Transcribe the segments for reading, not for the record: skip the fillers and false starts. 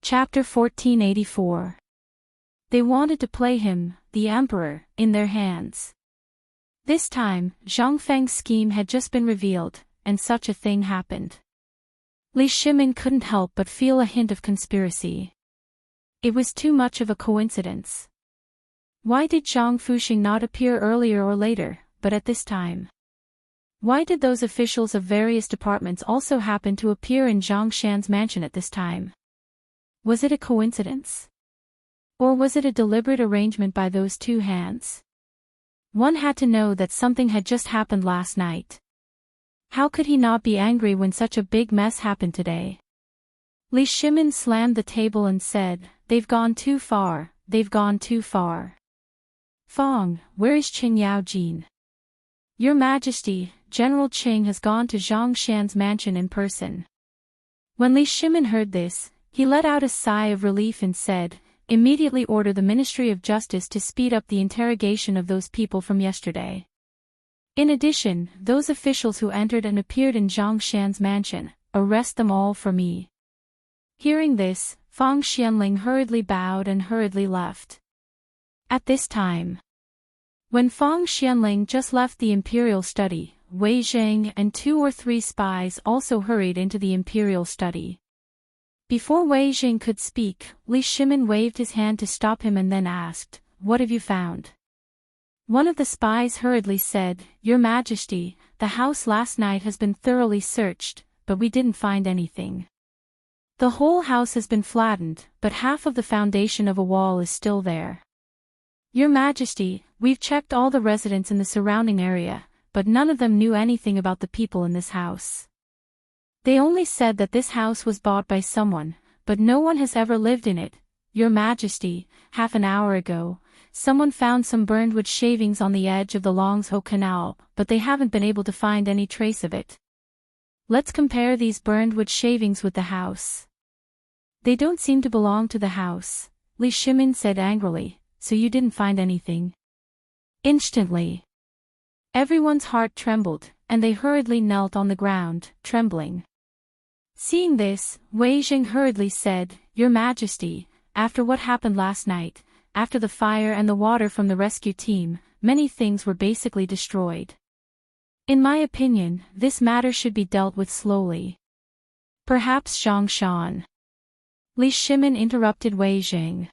Chapter 1484. They wanted to play him, the emperor, in their hands. This time, Zhang Feng's scheme had just been revealed, and such a thing happened. Li Shimin couldn't help but feel a hint of conspiracy. It was too much of a coincidence. Why did Zhang Fuxing not appear earlier or later, but at this time? Why did those officials of various departments also happen to appear in Zhang Shan's mansion at this time? Was it a coincidence? Or was it a deliberate arrangement by those two hands? One had to know that something had just happened last night. How could he not be angry when such a big mess happened today? Li Shimin slammed the table and said, "They've gone too far, they've gone too far. Fong, where is Qing Yaojin? Your Majesty, General Qing has gone to Zhang Shan's mansion in person." When Li Shimin heard this, he let out a sigh of relief and said, "Immediately order the Ministry of Justice to speed up the interrogation of those people from yesterday. In addition, those officials who entered and appeared in Zhang Shan's mansion, arrest them all for me." Hearing this, Fang Xianling hurriedly bowed and hurriedly left. At this time, when Fang Xianling just left the imperial study, Wei Zheng and 2 or 3 spies also hurried into the imperial study. Before Wei Zheng could speak, Li Shimin waved his hand to stop him and then asked, "What have you found?" One of the spies hurriedly said, "Your Majesty, the house last night has been thoroughly searched, but we didn't find anything. The whole house has been flattened, but half of the foundation of a wall is still there. Your Majesty, we've checked all the residents in the surrounding area, but none of them knew anything about the people in this house. They only said that this house was bought by someone, but no one has ever lived in it. Your Majesty, half an hour ago, someone found some burned wood shavings on the edge of the Longsho Canal, but they haven't been able to find any trace of it. Let's compare these burned wood shavings with the house. They don't seem to belong to the house," Li Shimin said angrily, "so you didn't find anything?" Instantly, everyone's heart trembled, and they hurriedly knelt on the ground, trembling. Seeing this, Wei Zheng hurriedly said, "Your Majesty, after what happened last night, after the fire and the water from the rescue team, many things were basically destroyed. In my opinion, this matter should be dealt with slowly. Perhaps Zhang Shan." Li Shimin interrupted Wei Zheng.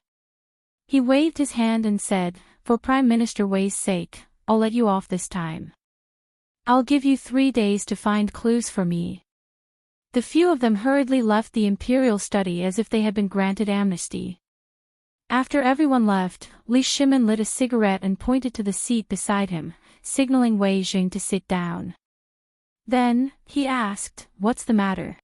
He waved his hand and said, "For Prime Minister Wei's sake, I'll let you off this time. I'll give you 3 days to find clues for me." The few of them hurriedly left the imperial study as if they had been granted amnesty. After everyone left, Li Shimin lit a cigarette and pointed to the seat beside him, signaling Wei Zheng to sit down. Then, he asked, "What's the matter?"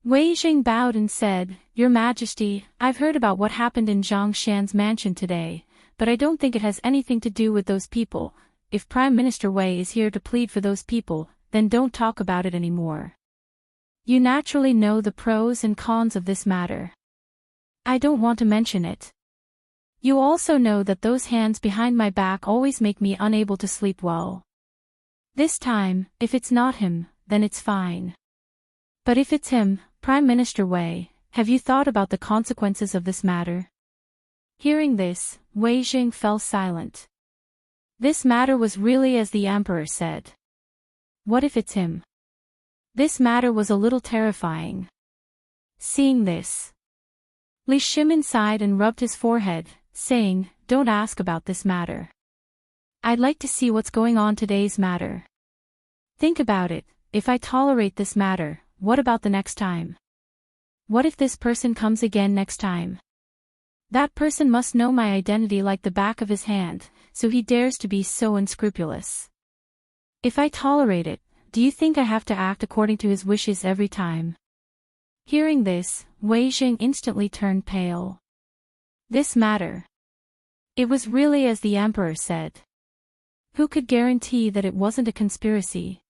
Wei Zheng bowed and said, "Your Majesty, I've heard about what happened in Zhang Shan's mansion today, but I don't think it has anything to do with those people. If Prime Minister Wei is here to plead for those people, then don't talk about it anymore. You naturally know the pros and cons of this matter. I don't want to mention it. You also know that those hands behind my back always make me unable to sleep well. This time, if it's not him, then it's fine. But if it's him, Prime Minister Wei, have you thought about the consequences of this matter?" Hearing this, Wei Zheng fell silent. This matter was really as the emperor said. What if it's him? This matter was a little terrifying. Seeing this, Li Shimin sighed and rubbed his forehead, saying, "Don't ask about this matter. I'd like to see what's going on today's matter. Think about it, if I tolerate this matter, what about the next time? What if this person comes again next time? That person must know my identity like the back of his hand, so he dares to be so unscrupulous. If I tolerate it, do you think I have to act according to his wishes every time?" Hearing this, Wei Zheng instantly turned pale. This matter. It was really as the emperor said. Who could guarantee that it wasn't a conspiracy?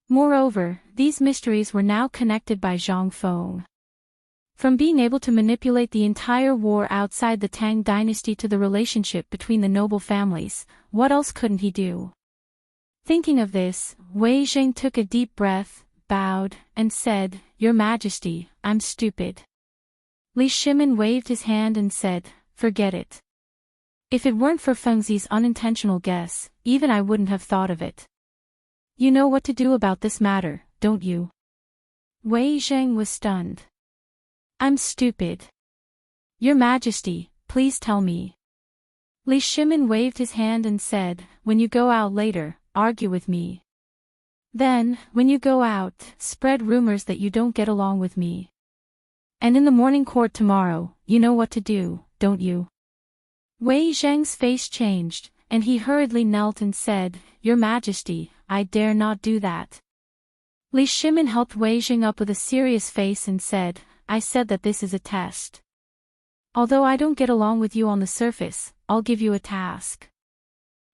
Moreover, these mysteries were now connected by Zhang Feng. From being able to manipulate the entire war outside the Tang Dynasty to the relationship between the noble families, what else couldn't he do? Thinking of this, Wei Zheng took a deep breath, bowed, and said, "Your Majesty, I'm stupid. Li Shimin waved his hand and said, "Forget it. If it weren't for Fengzi's unintentional guess, even I wouldn't have thought of it. You know what to do about this matter, don't you?" Wei Zheng was stunned. "I'm stupid. Your Majesty, please tell me." Li Shimin waved his hand and said, "When you go out later, argue with me. Then, when you go out, spread rumors that you don't get along with me. And in the morning court tomorrow, you know what to do, don't you?" Wei Zheng's face changed, and he hurriedly knelt and said, "Your Majesty, I dare not do that." Li Shimin helped Wei Zheng up with a serious face and said, "I said that this is a test. Although I don't get along with you on the surface, I'll give you a task.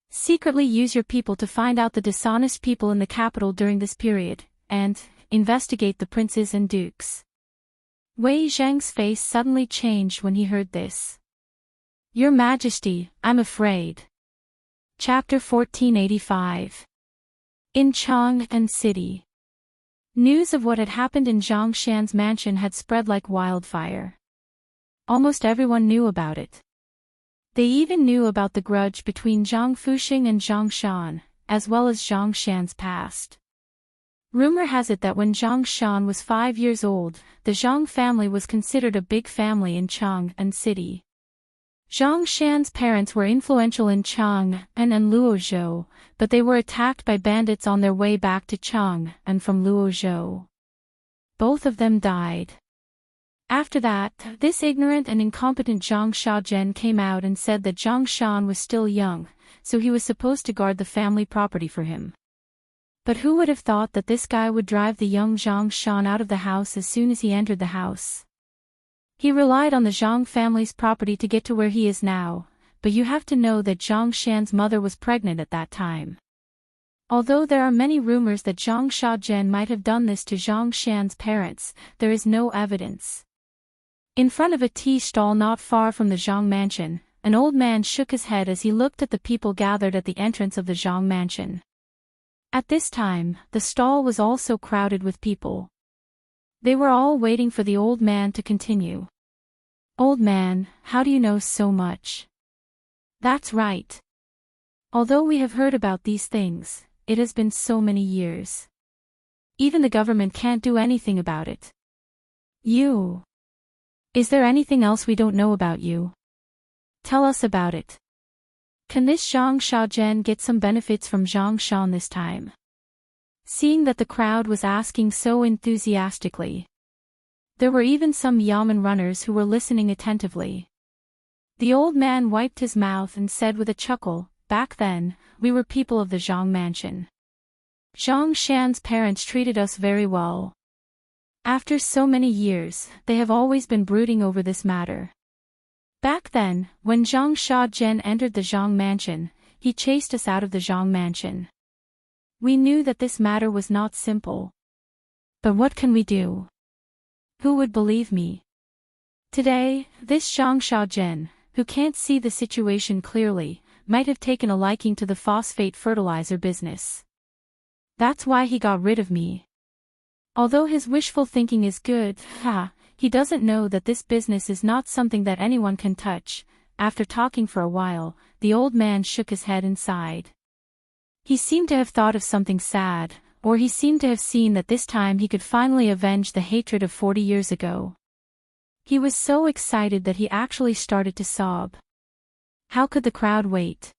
Secretly use your people to find out the dishonest people in the capital during this period, and investigate the princes and dukes." Wei Zheng's face suddenly changed when he heard this. "Your Majesty, I'm afraid." Chapter 1485. In Chang'an City. News of what had happened in Zhang Shan's mansion had spread like wildfire. Almost everyone knew about it. They even knew about the grudge between Zhang Fuxing and Zhang Shan, as well as Zhang Shan's past. Rumor has it that when Zhang Shan was 5 years old, the Zhang family was considered a big family in Chang'an City. Zhang Shan's parents were influential in Chang'an and Luozhou, but they were attacked by bandits on their way back to Chang'an from Luozhou. Both of them died. After that, this ignorant and incompetent Zhang Shaozhen came out and said that Zhang Shan was still young, so he was supposed to guard the family property for him. But who would have thought that this guy would drive the young Zhang Shan out of the house as soon as he entered the house? He relied on the Zhang family's property to get to where he is now, but you have to know that Zhang Shan's mother was pregnant at that time. Although there are many rumors that Zhang Shaozhen might have done this to Zhang Shan's parents, there is no evidence. In front of a tea stall not far from the Zhang mansion, an old man shook his head as he looked at the people gathered at the entrance of the Zhang mansion. At this time, the stall was also crowded with people. They were all waiting for the old man to continue. "Old man, how do you know so much?" "That's right. Although we have heard about these things, it has been so many years. Even the government can't do anything about it. You. Is there anything else we don't know about you? Tell us about it. Can this Zhang Shaozhen get some benefits from Zhang Shan this time?" Seeing that the crowd was asking so enthusiastically, there were even some yamen runners who were listening attentively. The old man wiped his mouth and said with a chuckle, "Back then, we were people of the Zhang mansion. Zhang Shan's parents treated us very well. After so many years, they have always been brooding over this matter. Back then, when Zhang Shaozhen entered the Zhang mansion, he chased us out of the Zhang mansion. We knew that this matter was not simple. But what can we do? Who would believe me? Today, this Zhang Shaozhen, who can't see the situation clearly, might have taken a liking to the phosphate fertilizer business. That's why he got rid of me. Although his wishful thinking is good, he doesn't know that this business is not something that anyone can touch." After talking for a while, the old man shook his head and sighed. He seemed to have thought of something sad, or he seemed to have seen that this time he could finally avenge the hatred of 40 years ago. He was so excited that he actually started to sob. How could the crowd wait?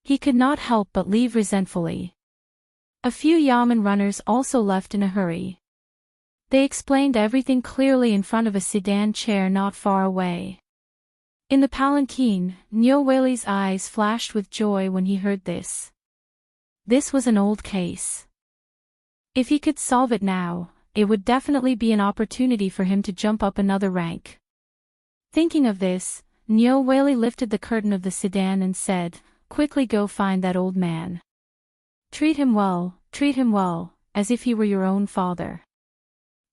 He could not help but leave resentfully. A few yamen runners also left in a hurry. They explained everything clearly in front of a sedan chair not far away. In the palanquin, Niu Weili's eyes flashed with joy when he heard this. This was an old case. If he could solve it now, it would definitely be an opportunity for him to jump up another rank. Thinking of this, Niu Weili lifted the curtain of the sedan and said, "Quickly go find that old man. Treat him well, as if he were your own father.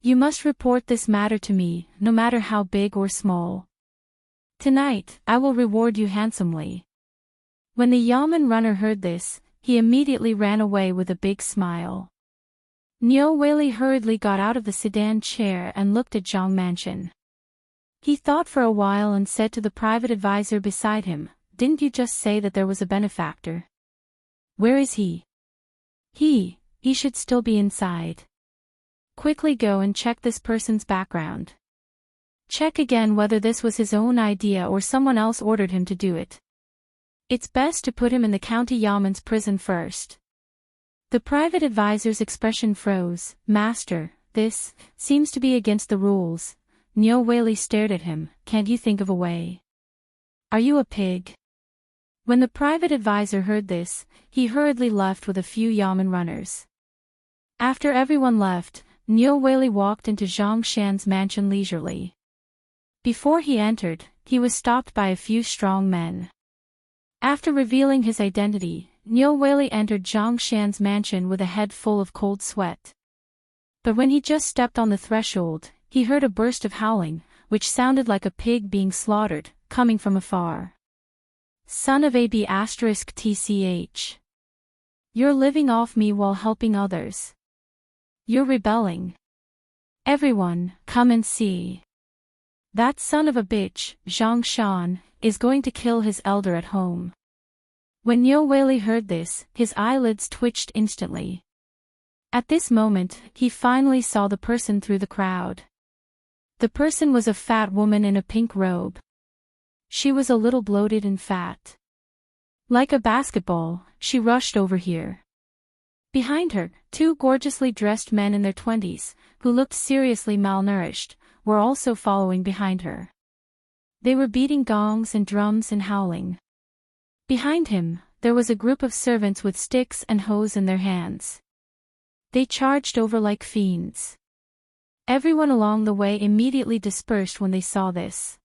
You must report this matter to me, no matter how big or small. Tonight, I will reward you handsomely." When the yamen runner heard this, he immediately ran away with a big smile. Niu Weili hurriedly got out of the sedan chair and looked at Zhang Mansion. He thought for a while and said to the private advisor beside him, "Didn't you just say that there was a benefactor? Where is he?" He should still be inside. Quickly go and check this person's background. Check again whether this was his own idea or someone else ordered him to do it. It's best to put him in the county Yaman's prison first. The private advisor's expression froze. "Master, this seems to be against the rules." Nyo Whaley stared at him. "Can't you think of a way? Are you a pig?" When the private advisor heard this, he hurriedly left with a few Yaman runners. After everyone left, Nyo Whaley walked into Zhang Shan's mansion leisurely. Before he entered, he was stopped by a few strong men. After revealing his identity, Nyo Whaley entered Zhang Shan's mansion with a head full of cold sweat. But when he just stepped on the threshold, he heard a burst of howling, which sounded like a pig being slaughtered, coming from afar. "Son of AB*TCH. You're living off me while helping others. You're rebelling. Everyone, come and see. That son of a bitch, Zhang Shan, is going to kill his elder at home." When Nyo Whaley heard this, his eyelids twitched instantly. At this moment, he finally saw the person through the crowd. The person was a fat woman in a pink robe. She was a little bloated and fat. Like a basketball, she rushed over here. Behind her, two gorgeously dressed men in their 20s, who looked seriously malnourished, were also following behind her. They were beating gongs and drums and howling. Behind him, there was a group of servants with sticks and hoes in their hands. They charged over like fiends. Everyone along the way immediately dispersed when they saw this.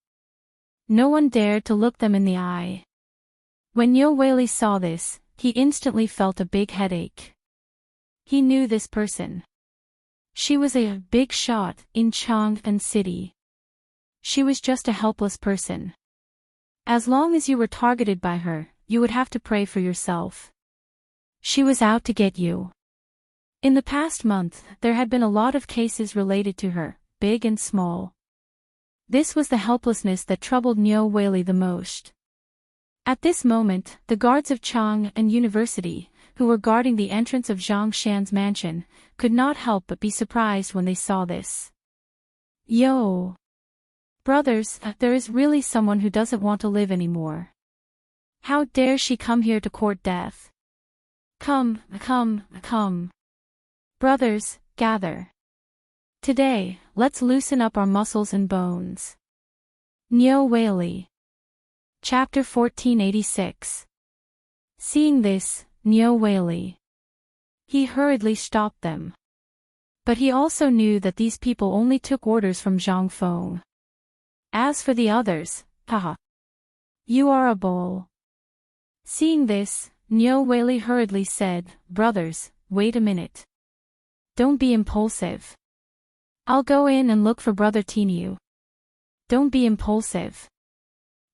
No one dared to look them in the eye. When Nyo Whaley saw this, he instantly felt a big headache. He knew this person. She was a big shot in Chang'an City. She was just a helpless person. As long as you were targeted by her, you would have to pray for yourself. She was out to get you. In the past month, there had been a lot of cases related to her, big and small. This was the helplessness that troubled Nyo Whaley the most. At this moment, the guards of Chang'an University, who were guarding the entrance of Zhang Shan's mansion, could not help but be surprised when they saw this. "Yo! Brothers, there is really someone who doesn't want to live anymore. How dare she come here to court death? Come. Brothers, gather. Today, let's loosen up our muscles and bones." Nyo Whaley. Chapter 1486. Seeing this, Nyo Whaley. He hurriedly stopped them. But he also knew that these people only took orders from Zhang Feng. As for the others, haha. You are a bull. Seeing this, Nyo Whaley hurriedly said, "Brothers, wait a minute. Don't be impulsive. I'll go in and look for Brother Tinyu. Don't be impulsive.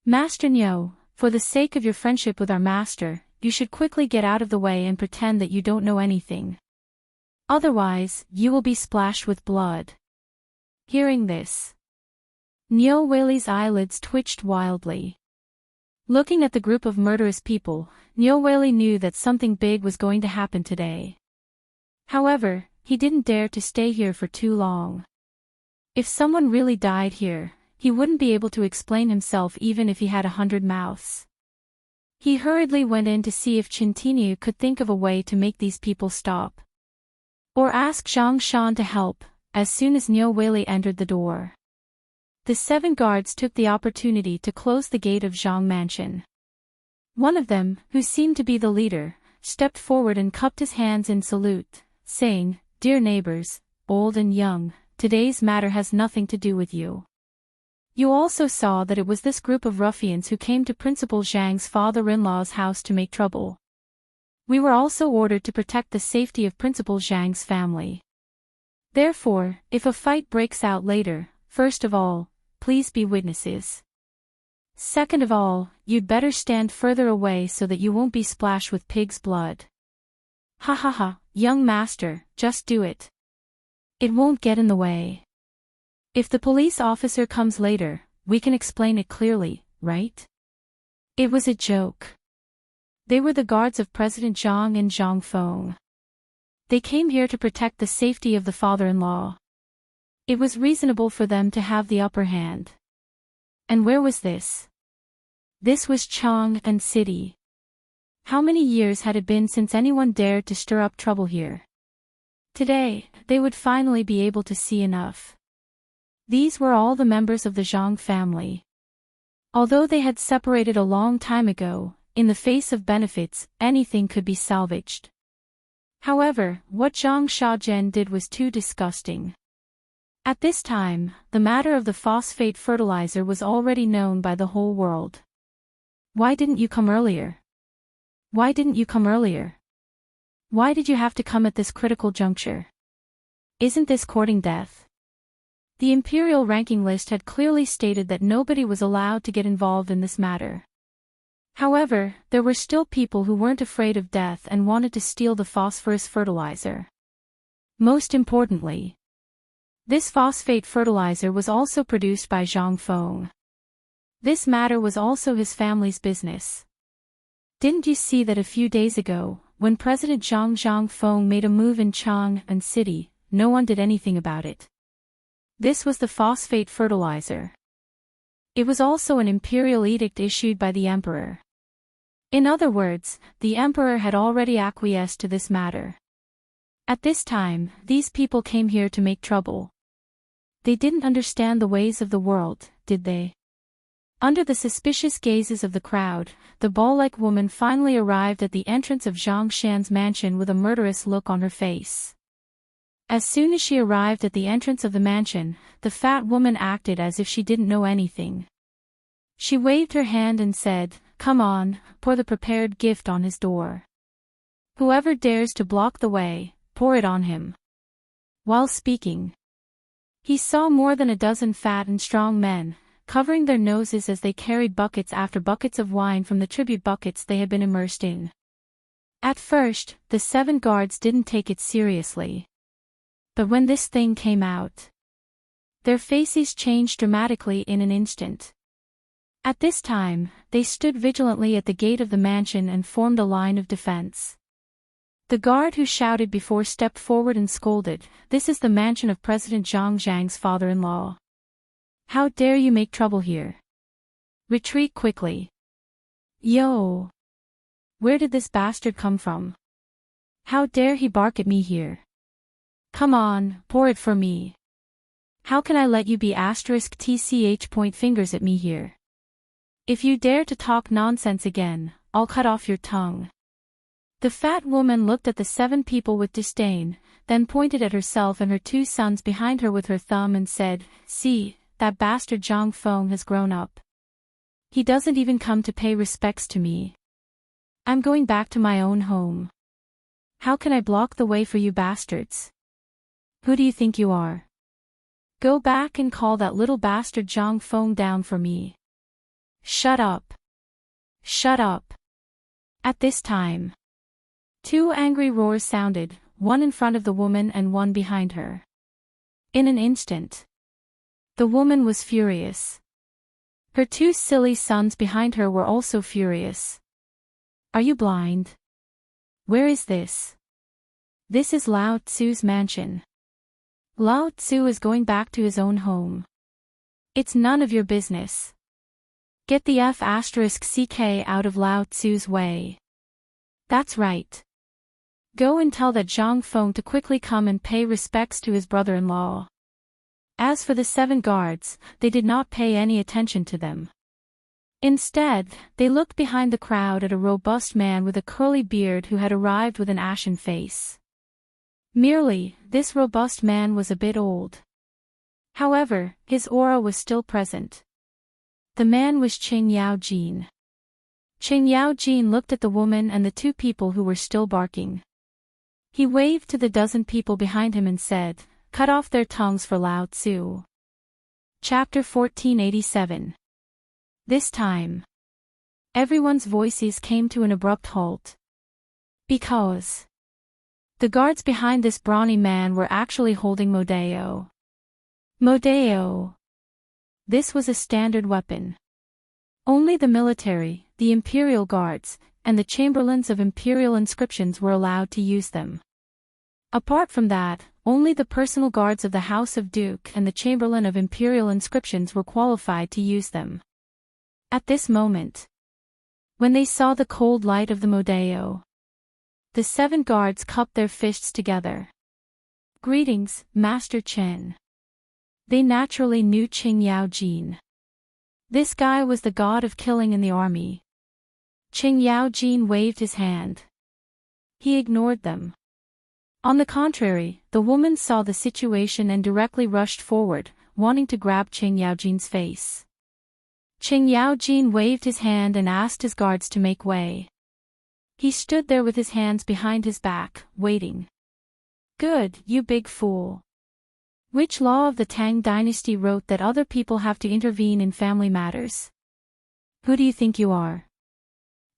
Master Nyo, for the sake of your friendship with our master, you should quickly get out of the way and pretend that you don't know anything. Otherwise, you will be splashed with blood." Hearing this, Nyo Whaley's eyelids twitched wildly. Looking at the group of murderous people, Nyo Whaley knew that something big was going to happen today. However, he didn't dare to stay here for too long. If someone really died here, he wouldn't be able to explain himself even if he had 100 mouths. He hurriedly went in to see if Chintinu could think of a way to make these people stop. Or ask Zhang Shan to help. As soon as Nyo Whaley entered the door, the 7 guards took the opportunity to close the gate of Zhang Mansion. One of them, who seemed to be the leader, stepped forward and cupped his hands in salute, saying, "Dear neighbors, old and young, today's matter has nothing to do with you. You also saw that it was this group of ruffians who came to Principal Zhang's father-in-law's house to make trouble. We were also ordered to protect the safety of Principal Zhang's family. Therefore, if a fight breaks out later, first of all, please be witnesses. Second of all, you'd better stand further away so that you won't be splashed with pig's blood. Ha ha ha, young master, just do it. It won't get in the way. If the police officer comes later, we can explain it clearly, right? It was a joke. They were the guards of President Zhang and Zhang Feng. They came here to protect the safety of the father-in-law. It was reasonable for them to have the upper hand. And where was this? This was Chang'an City. How many years had it been since anyone dared to stir up trouble here? Today, they would finally be able to see enough. These were all the members of the Zhang family. Although they had separated a long time ago, in the face of benefits, anything could be salvaged. However, what Zhang Xiaozhen did was too disgusting. At this time, the matter of the phosphate fertilizer was already known by the whole world. Why didn't you come earlier? Why didn't you come earlier? Why did you have to come at this critical juncture? Isn't this courting death? The imperial ranking list had clearly stated that nobody was allowed to get involved in this matter. However, there were still people who weren't afraid of death and wanted to steal the phosphorus fertilizer. Most importantly, this phosphate fertilizer was also produced by Zhang Feng. This matter was also his family's business. Didn't you see that a few days ago, when President Zhang Feng made a move in Chang'an City, no one did anything about it? This was the phosphate fertilizer. It was also an imperial edict issued by the emperor. In other words, the emperor had already acquiesced to this matter. At this time, these people came here to make trouble. They didn't understand the ways of the world, did they? Under the suspicious gazes of the crowd, the ball-like woman finally arrived at the entrance of Zhang Shan's mansion with a murderous look on her face. As soon as she arrived at the entrance of the mansion, the fat woman acted as if she didn't know anything. She waved her hand and said, "Come on, pour the prepared gift on his door. Whoever dares to block the way, pour it on him." While speaking, he saw more than a dozen fat and strong men, covering their noses as they carried buckets after buckets of wine from the tribute buckets they had been immersed in. At first, the 7 guards didn't take it seriously. But when this thing came out, their faces changed dramatically in an instant. At this time, they stood vigilantly at the gate of the mansion and formed a line of defense. The guard who shouted before stepped forward and scolded, "This is the mansion of President Zhang Zhang's father-in-law. How dare you make trouble here? Retreat quickly." "Yo! Where did this bastard come from? How dare he bark at me here? Come on, pour it for me. How can I let you be *tch point fingers at me here? If you dare to talk nonsense again, I'll cut off your tongue." The fat woman looked at the 7 people with disdain, then pointed at herself and her 2 sons behind her with her thumb and said, "See, that bastard Zhang Feng has grown up. He doesn't even come to pay respects to me. I'm going back to my own home. How can I block the way for you bastards? Who do you think you are? Go back and call that little bastard Zhang Feng down for me. Shut up. Shut up." At this time, 2 angry roars sounded, one in front of the woman and one behind her. In an instant, the woman was furious. Her 2 silly sons behind her were also furious. "Are you blind? Where is this? This is Lao Tzu's mansion. Lao Tzu is going back to his own home. It's none of your business. Get the *ck out of Lao Tzu's way. That's right. Go and tell that Zhang Feng to quickly come and pay respects to his brother-in-law." As for the 7 guards, they did not pay any attention to them. Instead, they looked behind the crowd at a robust man with a curly beard who had arrived with an ashen face. Merely, this robust man was a bit old. However, his aura was still present. The man was Qing Yaojin. Qing Yaojin looked at the woman and the 2 people who were still barking. He waved to the dozen people behind him and said, "Cut off their tongues for Lao Tzu." Chapter 1487. This time, everyone's voices came to an abrupt halt. Because the guards behind this brawny man were actually holding Modeo. Modeo! This was a standard weapon. Only the military, the imperial guards, and the chamberlains of imperial inscriptions were allowed to use them. Apart from that, only the personal guards of the House of Duke and the chamberlain of imperial inscriptions were qualified to use them. At this moment, when they saw the cold light of the Modeo, the 7 guards cupped their fists together. "Greetings, Master Chen." They naturally knew Qing Yaojin. This guy was the god of killing in the army. Qing Yaojin waved his hand. He ignored them. On the contrary, the woman saw the situation and directly rushed forward, wanting to grab Qing Yaojin's face. Qing Yaojin waved his hand and asked his guards to make way. He stood there with his hands behind his back, waiting. "Good, you big fool. Which law of the Tang Dynasty wrote that other people have to intervene in family matters? Who do you think you are?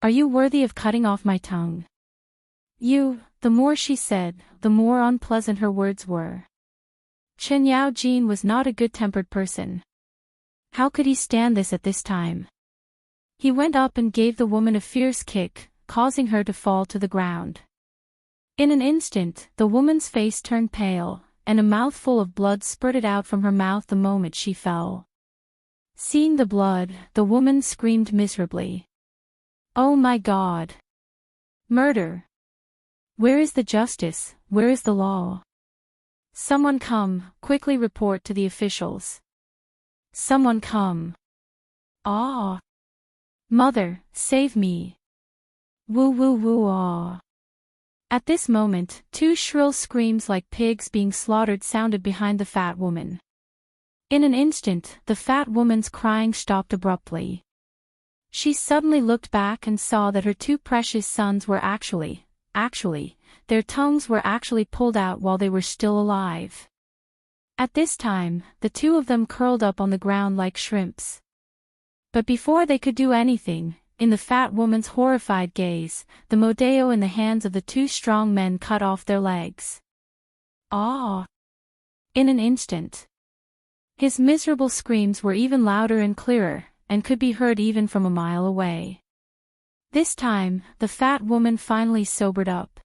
Are you worthy of cutting off my tongue?" The more she said, the more unpleasant her words were. Qin Yaojin was not a good-tempered person. How could he stand this at this time? He went up and gave the woman a fierce kick, causing her to fall to the ground. In an instant, the woman's face turned pale, and a mouthful of blood spurted out from her mouth the moment she fell. Seeing the blood, the woman screamed miserably. "Oh my God! Murder! Where is the justice, where is the law? Someone come, quickly report to the officials. Someone come. Ah! Mother, save me! Woo woo woo ah!" At this moment, 2 shrill screams like pigs being slaughtered sounded behind the fat woman. In an instant, the fat woman's crying stopped abruptly. She suddenly looked back and saw that her 2 precious sons were actually, their tongues were actually pulled out while they were still alive. At this time, the 2 of them curled up on the ground like shrimps. But before they could do anything, in the fat woman's horrified gaze, the Modeo in the hands of the 2 strong men cut off their legs. Ah! In an instant. His miserable screams were even louder and clearer, and could be heard even from a mile away. This time, the fat woman finally sobered up.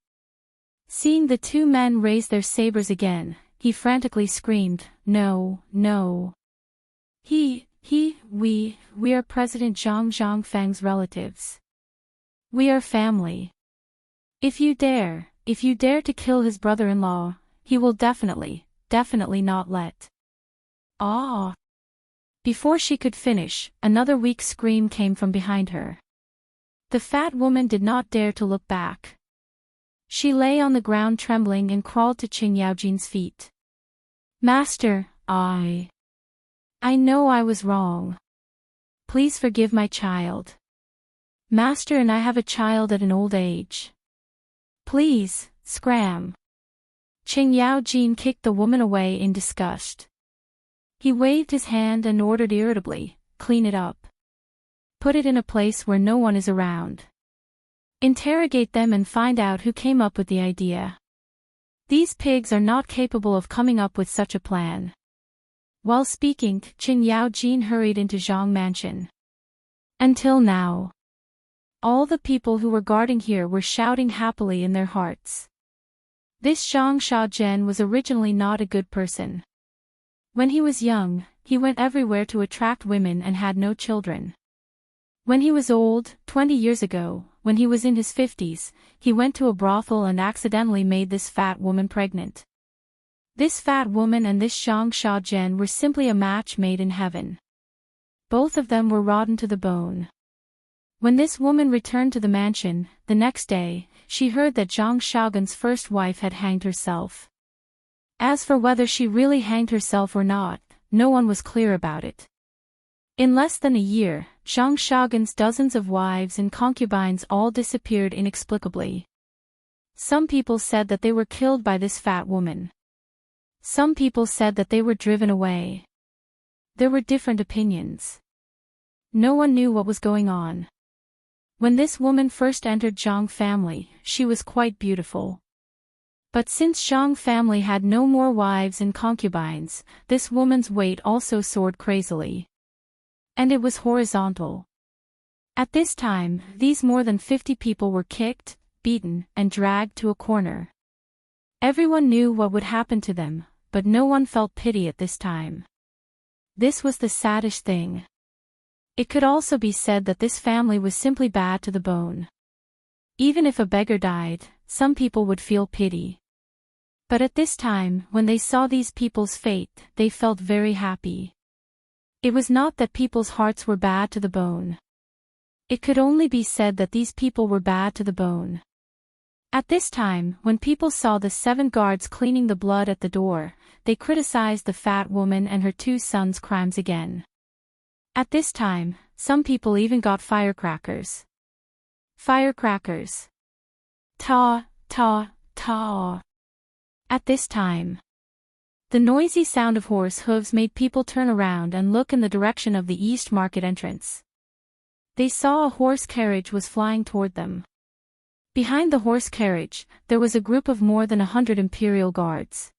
Seeing the 2 men raise their sabers again, he frantically screamed, "No, no. We are President Zhang Zhangfeng's relatives. We are family. If you dare to kill his brother-in-law, he will definitely not let." Ah! Before she could finish, another weak scream came from behind her. The fat woman did not dare to look back. She lay on the ground trembling and crawled to Qing Yaojin's feet. "Master, I know I was wrong. Please forgive my child. Master and I have a child at an old age. Please, scram." Qing Yaojin kicked the woman away in disgust. He waved his hand and ordered irritably, "Clean it up. Put it in a place where no one is around. Interrogate them and find out who came up with the idea. These pigs are not capable of coming up with such a plan." While speaking, Qin Yaojin hurried into Zhang Mansion. Until now, all the people who were guarding here were shouting happily in their hearts. This Zhang Shaozhen was originally not a good person. When he was young, he went everywhere to attract women and had no children. When he was old, 20 years ago, when he was in his 50s, he went to a brothel and accidentally made this fat woman pregnant. This fat woman and this Zhang Shaozhen were simply a match made in heaven. Both of them were rotten to the bone. When this woman returned to the mansion, the next day, she heard that Zhang Shaogan's first wife had hanged herself. As for whether she really hanged herself or not, no one was clear about it. In less than a year, Zhang Shaogan's dozens of wives and concubines all disappeared inexplicably. Some people said that they were killed by this fat woman. Some people said that they were driven away. There were different opinions. No one knew what was going on. When this woman first entered Zhang family, she was quite beautiful. But since Zhang family had no more wives and concubines, this woman's weight also soared crazily. And it was horizontal. At this time, these more than 50 people were kicked, beaten, and dragged to a corner. Everyone knew what would happen to them, but no one felt pity at this time. This was the saddest thing. It could also be said that this family was simply bad to the bone. Even if a beggar died, some people would feel pity. But at this time, when they saw these people's fate, they felt very happy. It was not that people's hearts were bad to the bone. It could only be said that these people were bad to the bone. At this time, when people saw the 7 guards cleaning the blood at the door, they criticized the fat woman and her 2 sons' crimes again. At this time, some people even got firecrackers. Firecrackers. Ta, ta, ta. At this time, the noisy sound of horse hooves made people turn around and look in the direction of the East Market entrance. They saw a horse carriage was flying toward them. Behind the horse carriage, there was a group of more than 100 imperial guards.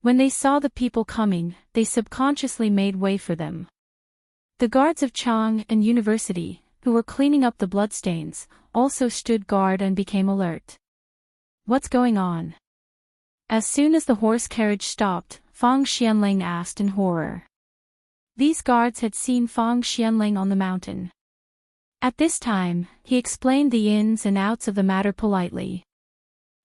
When they saw the people coming, they subconsciously made way for them. The guards of Tang and University, who were cleaning up the bloodstains, also stood guard and became alert. What's going on? As soon as the horse carriage stopped, Fang Xianling asked in horror. These guards had seen Fang Xianling on the mountain. At this time, he explained the ins and outs of the matter politely.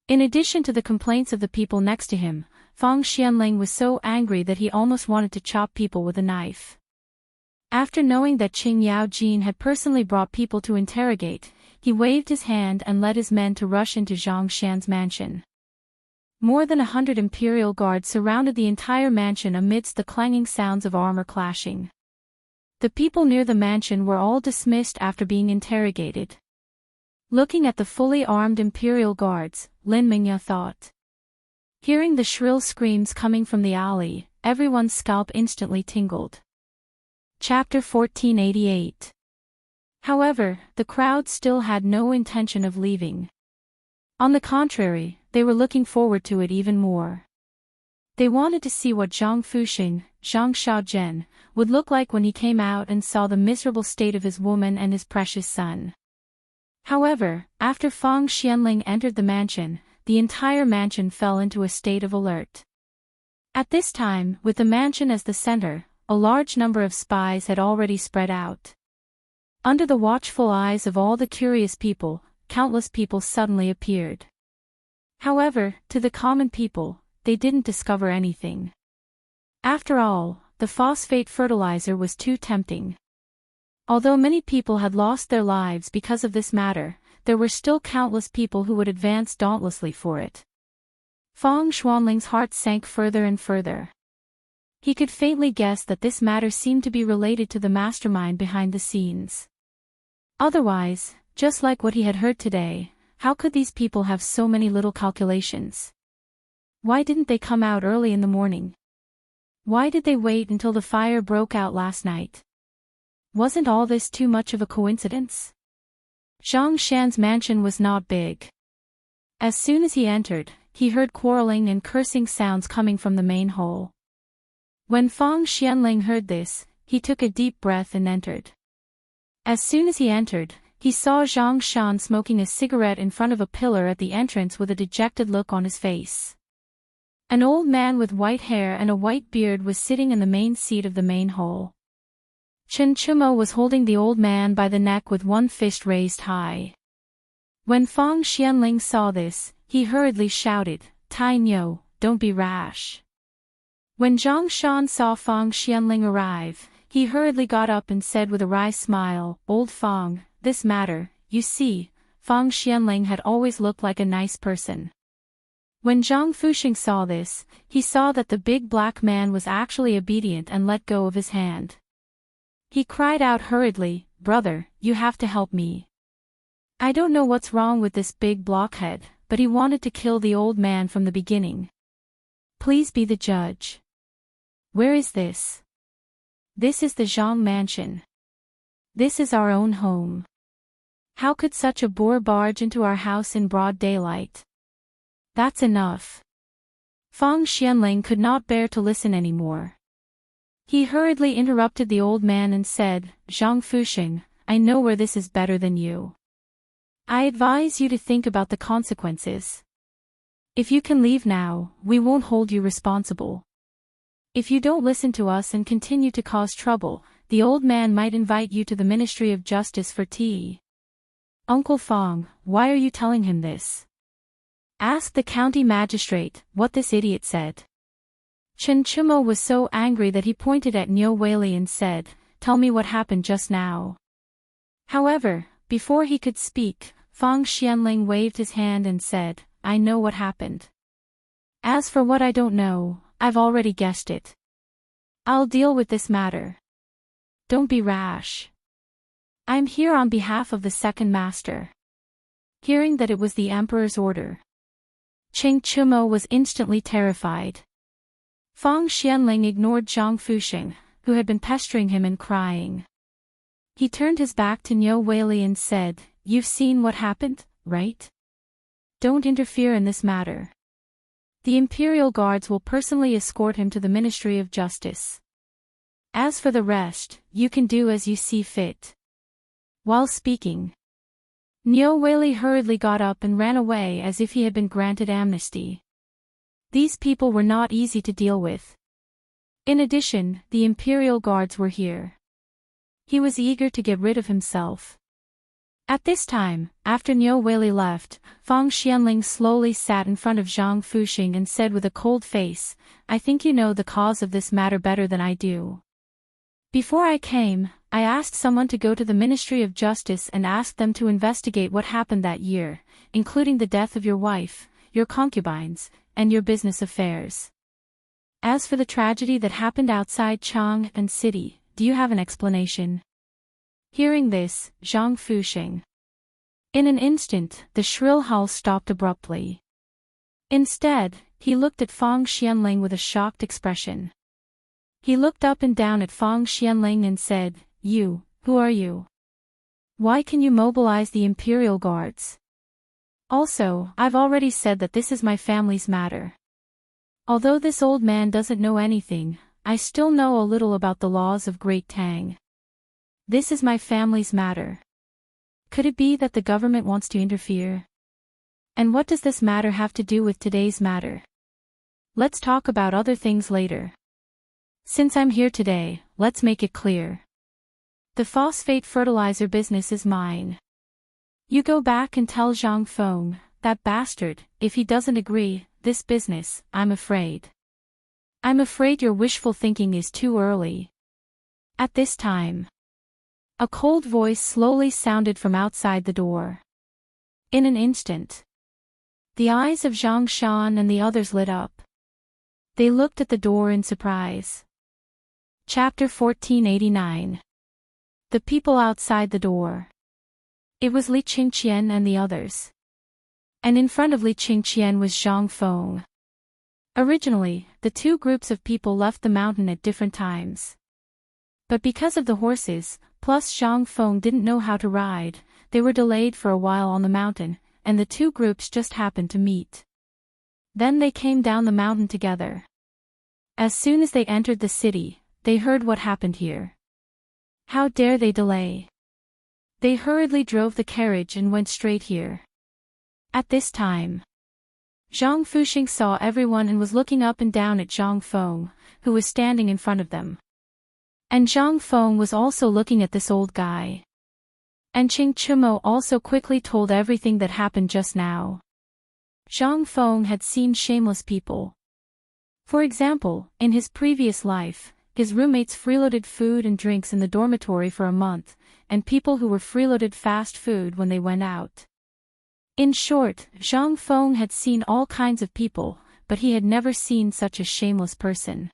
In addition to the complaints of the people next to him, Fang Xianling was so angry that he almost wanted to chop people with a knife. After knowing that Qing Yaojin had personally brought people to interrogate, he waved his hand and led his men to rush into Zhang Shan's mansion. More than 100 imperial guards surrounded the entire mansion amidst the clanging sounds of armor clashing. The people near the mansion were all dismissed after being interrogated. Looking at the fully armed imperial guards, Lin Mingya thought. Hearing the shrill screams coming from the alley, everyone's scalp instantly tingled. Chapter 1488. However, the crowd still had no intention of leaving. On the contrary, they were looking forward to it even more. They wanted to see what Zhang Fuxing, Zhang Xiaozhen, would look like when he came out and saw the miserable state of his woman and his precious son. However, after Fang Xianling entered the mansion, the entire mansion fell into a state of alert. At this time, with the mansion as the center, a large number of spies had already spread out. Under the watchful eyes of all the curious people, countless people suddenly appeared. However, to the common people, they didn't discover anything. After all, the phosphate fertilizer was too tempting. Although many people had lost their lives because of this matter, there were still countless people who would advance dauntlessly for it. Fang Xuanling's heart sank further and further. He could faintly guess that this matter seemed to be related to the mastermind behind the scenes. Otherwise, just like what he had heard today, how could these people have so many little calculations? Why didn't they come out early in the morning? Why did they wait until the fire broke out last night? Wasn't all this too much of a coincidence? Zhang Shan's mansion was not big. As soon as he entered, he heard quarreling and cursing sounds coming from the main hall. When Fang Xianling heard this, he took a deep breath and entered. As soon as he entered, he saw Zhang Shan smoking a cigarette in front of a pillar at the entrance with a dejected look on his face. An old man with white hair and a white beard was sitting in the main seat of the main hall. Chen Chumo was holding the old man by the neck with one fist raised high. When Fang Xianling saw this, he hurriedly shouted, "Tai Niu, don't be rash." When Zhang Shan saw Fang Xianling arrive, he hurriedly got up and said with a wry smile, "Old Fang, this matter, you see, Fang Xianling had always looked like a nice person." When Zhang Fuxing saw this, he saw that the big black man was actually obedient and let go of his hand. He cried out hurriedly, "Brother, you have to help me. I don't know what's wrong with this big blockhead, but he wanted to kill the old man from the beginning. Please be the judge. Where is this? This is the Zhang mansion. This is our own home. How could such a boor barge into our house in broad daylight? That's enough." Fang Xianling could not bear to listen anymore. He hurriedly interrupted the old man and said, Zhang Fuxing, I know where this is better than you. I advise you to think about the consequences. If you can leave now, we won't hold you responsible. If you don't listen to us and continue to cause trouble, the old man might invite you to the Ministry of Justice for tea. Uncle Fong, why are you telling him this? Asked the county magistrate what this idiot said. Chen Chumo was so angry that he pointed at Niu Weili and said, Tell me what happened just now. However, before he could speak, Fong Xianling waved his hand and said, I know what happened. As for what I don't know, I've already guessed it. I'll deal with this matter. Don't be rash. I'm here on behalf of the second master. Hearing that it was the emperor's order, Cheng Chumo was instantly terrified. Fong Xianling ignored Zhang Fuxing, who had been pestering him and crying. He turned his back to Niu Weili and said, You've seen what happened, right? Don't interfere in this matter. The Imperial Guards will personally escort him to the Ministry of Justice. As for the rest, you can do as you see fit. While speaking, Niu Weili hurriedly got up and ran away as if he had been granted amnesty. These people were not easy to deal with. In addition, the Imperial Guards were here. He was eager to get rid of himself. At this time, after Niu Weili left, Fong Xianling slowly sat in front of Zhang Fuxing and said with a cold face, I think you know the cause of this matter better than I do. Before I came, I asked someone to go to the Ministry of Justice and ask them to investigate what happened that year, including the death of your wife, your concubines, and your business affairs. As for the tragedy that happened outside Chang'an City, do you have an explanation? Hearing this, Zhang Fuxing. In an instant, the shrill howl stopped abruptly. Instead, he looked at Fong Xianling with a shocked expression. He looked up and down at Fong Xianling and said, You, who are you? Why can you mobilize the Imperial Guards? Also, I've already said that this is my family's matter. Although this old man doesn't know anything, I still know a little about the laws of Great Tang. This is my family's matter. Could it be that the government wants to interfere? And what does this matter have to do with today's matter? Let's talk about other things later. Since I'm here today, let's make it clear. The phosphate fertilizer business is mine. You go back and tell Zhang Feng, that bastard, if he doesn't agree, this business, I'm afraid your wishful thinking is too early. At this time, a cold voice slowly sounded from outside the door. In an instant, the eyes of Zhang Shan and the others lit up. They looked at the door in surprise. Chapter 1489. The people outside the door. It was Li Qingqian and the others. And in front of Li Qingqian was Zhang Feng. Originally, the two groups of people left the mountain at different times. But because of the horses, plus Zhang Feng didn't know how to ride, they were delayed for a while on the mountain, and the two groups just happened to meet. Then they came down the mountain together. As soon as they entered the city, they heard what happened here. How dare they delay? They hurriedly drove the carriage and went straight here. At this time, Zhang Fuxing saw everyone and was looking up and down at Zhang Feng, who was standing in front of them. And Zhang Feng was also looking at this old guy. And Cheng Chumo also quickly told everything that happened just now. Zhang Feng had seen shameless people. For example, in his previous life, his roommates freeloaded food and drinks in the dormitory for a month, and people who were freeloaded fast food when they went out. In short, Zhang Feng had seen all kinds of people, but he had never seen such a shameless person.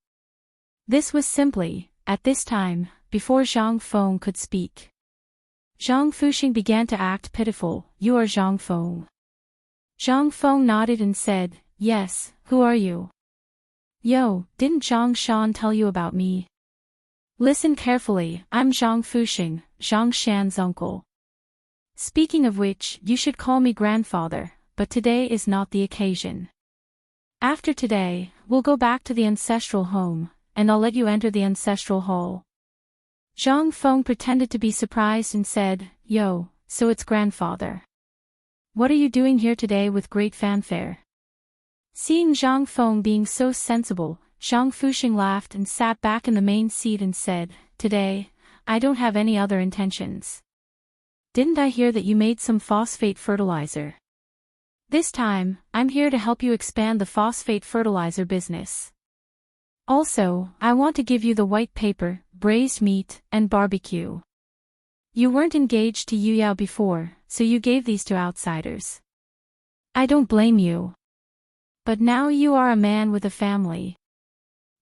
This was simply, at this time, before Zhang Feng could speak. Zhang Fuxing began to act pitiful. You are Zhang Feng. Zhang Feng nodded and said, Yes, who are you? Yo, didn't Zhang Shan tell you about me? Listen carefully, I'm Zhang Fuxing, Zhang Shan's uncle. Speaking of which, you should call me grandfather, but today is not the occasion. After today, we'll go back to the ancestral home, and I'll let you enter the ancestral hall." Zhang Feng pretended to be surprised and said, "Yo, so it's grandfather. What are you doing here today with great fanfare?" Seeing Zhang Feng being so sensible, Zhang Fuxing laughed and sat back in the main seat and said, "Today, I don't have any other intentions. Didn't I hear that you made some phosphate fertilizer? This time, I'm here to help you expand the phosphate fertilizer business. Also, I want to give you the white paper, braised meat, and barbecue. You weren't engaged to Yu Yao before, so you gave these to outsiders. I don't blame you. But now you are a man with a family.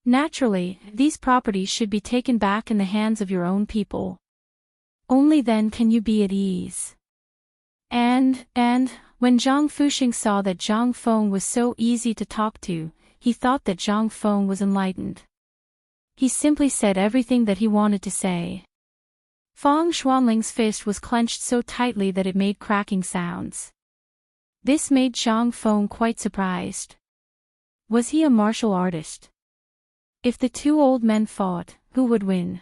Naturally, these properties should be taken back in the hands of your own people. Only then can you be at ease." And, when Zhang Fuxing saw that Zhang Feng was so easy to talk to, he thought that Zhang Feng was enlightened. He simply said everything that he wanted to say. Fang Xuanling's fist was clenched so tightly that it made cracking sounds. This made Zhang Feng quite surprised. Was he a martial artist? If the two old men fought, who would win?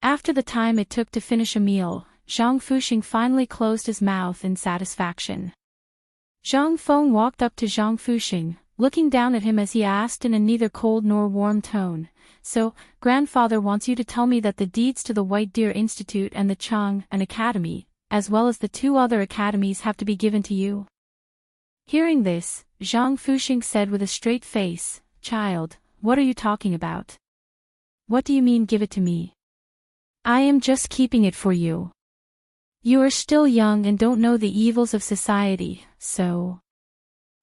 After the time it took to finish a meal, Zhang Fuxing finally closed his mouth in satisfaction. Zhang Feng walked up to Zhang Fuxing, looking down at him as he asked in a neither cold nor warm tone, "So, grandfather wants you to tell me that the deeds to the White Deer Institute and the Chang'an Academy, as well as the two other academies, have to be given to you?" Hearing this, Zhang Fuxing said with a straight face, "Child, what are you talking about? What do you mean give it to me? I am just keeping it for you. You are still young and don't know the evils of society, so—"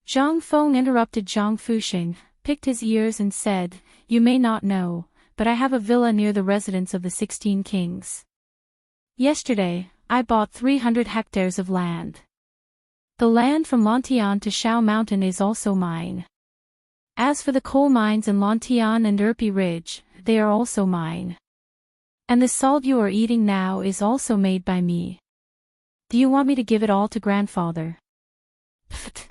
Zhang Feng interrupted Zhang Fuxing, picked his ears and said, "You may not know, but I have a villa near the residence of the 16 kings. Yesterday, I bought 300 hectares of land. The land from Lantian to Shao Mountain is also mine. As for the coal mines in Lantian and Erpi Ridge, they are also mine. And the salt you are eating now is also made by me. Do you want me to give it all to grandfather?" Pfft.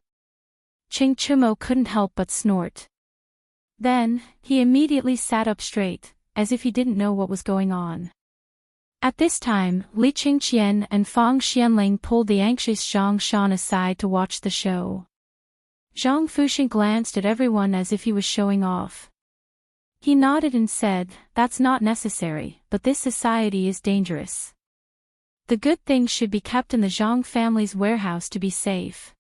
Ching Chumo couldn't help but snort. Then, he immediately sat up straight, as if he didn't know what was going on. At this time, Li Qingqian and Fang Xianling pulled the anxious Zhang Shan aside to watch the show. Zhang Fuxing glanced at everyone as if he was showing off. He nodded and said, "That's not necessary, but this society is dangerous. The good things should be kept in the Zhang family's warehouse to be safe.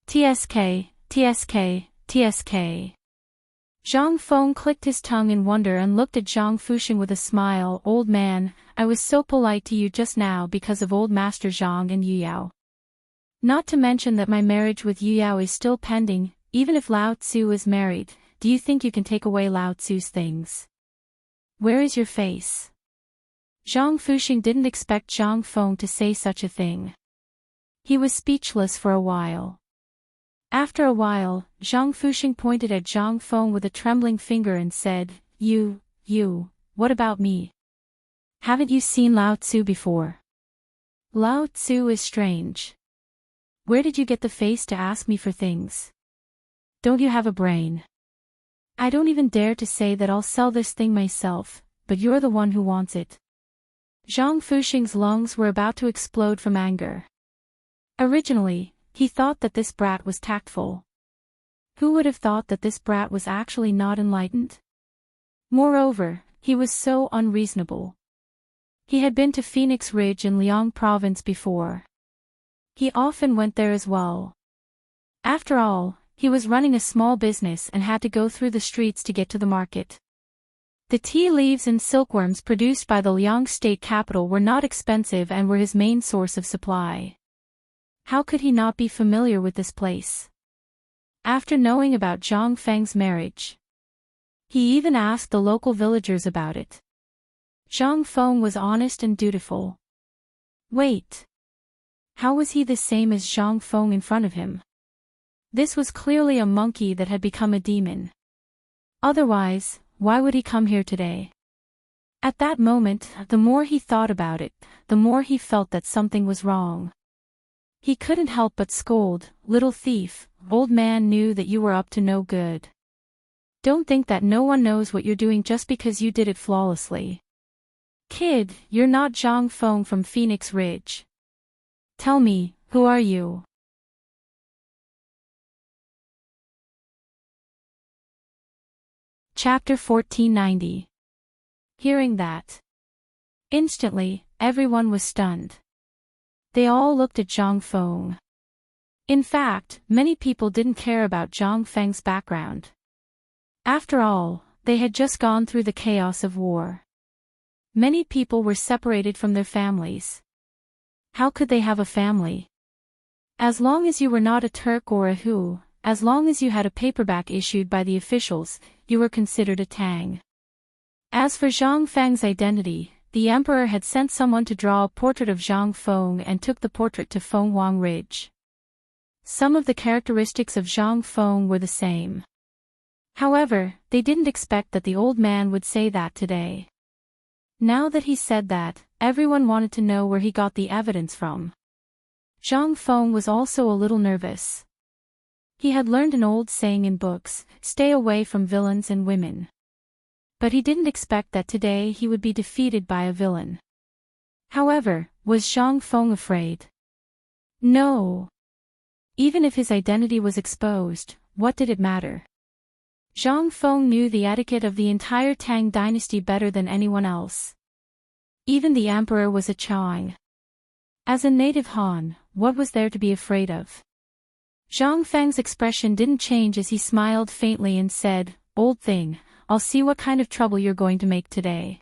TSK, TSK, TSK. Zhang Feng clicked his tongue in wonder and looked at Zhang Fuxing with a smile. "Old man, I was so polite to you just now because of old Master Zhang and Yu Yao. Not to mention that my marriage with Yu Yao is still pending. Even if Lao Tzu is married, do you think you can take away Lao Tzu's things? Where is your face?" Zhang Fuxing didn't expect Zhang Feng to say such a thing. He was speechless for a while. After a while, Zhang Fuxing pointed at Zhang Feng with a trembling finger and said, You, what about me? Haven't you seen Lao Tzu before? Lao Tzu is strange. Where did you get the face to ask me for things? Don't you have a brain? I don't even dare to say that I'll sell this thing myself, but you're the one who wants it." Zhang Fuxing's lungs were about to explode from anger. Originally, he thought that this brat was tactful. Who would have thought that this brat was actually not enlightened? Moreover, he was so unreasonable. He had been to Phoenix Ridge in Liang Province before. He often went there as well. After all, he was running a small business and had to go through the streets to get to the market. The tea leaves and silkworms produced by the Liang state capital were not expensive and were his main source of supply. How could he not be familiar with this place? After knowing about Zhang Feng's marriage, he even asked the local villagers about it. Zhang Feng was honest and dutiful. Wait. How was he the same as Zhang Feng in front of him? This was clearly a monkey that had become a demon. Otherwise, why would he come here today? At that moment, the more he thought about it, the more he felt that something was wrong. He couldn't help but scold, "Little thief, old man knew that you were up to no good. Don't think that no one knows what you're doing just because you did it flawlessly. Kid, you're not Zhang Feng from Phoenix Ridge. Tell me, who are you? Chapter 1490. Hearing that. Instantly, everyone was stunned. They all looked at Zhang Feng. In fact, many people didn't care about Zhang Feng's background. After all, they had just gone through the chaos of war. Many people were separated from their families. How could they have a family? As long as you were not a Turk or a Hu, as long as you had a paperback issued by the officials, you were considered a Tang. As for Zhang Feng's identity, the emperor had sent someone to draw a portrait of Zhang Feng and took the portrait to Fenghuang Ridge. Some of the characteristics of Zhang Feng were the same. However, they didn't expect that the old man would say that today. Now that he said that, everyone wanted to know where he got the evidence from. Zhang Feng was also a little nervous. He had learned an old saying in books, stay away from villains and women. But he didn't expect that today he would be defeated by a villain. However, was Zhang Feng afraid? No. Even if his identity was exposed, what did it matter? Zhang Feng knew the etiquette of the entire Tang dynasty better than anyone else. Even the emperor was a Chang. As a native Han, what was there to be afraid of? Zhang Feng's expression didn't change as he smiled faintly and said, "Old thing, I'll see what kind of trouble you're going to make today.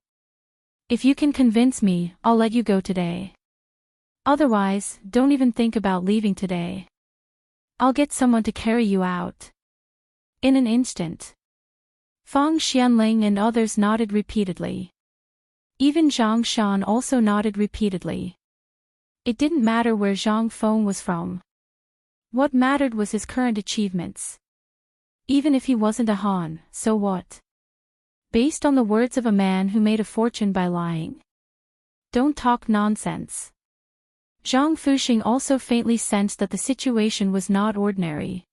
If you can convince me, I'll let you go today. Otherwise, don't even think about leaving today. I'll get someone to carry you out." In an instant. Fang Xianling and others nodded repeatedly. Even Zhang Shan also nodded repeatedly. It didn't matter where Zhang Feng was from. What mattered was his current achievements. Even if he wasn't a Han, so what? Based on the words of a man who made a fortune by lying. Don't talk nonsense. Zhang Fuxing also faintly sensed that the situation was not ordinary.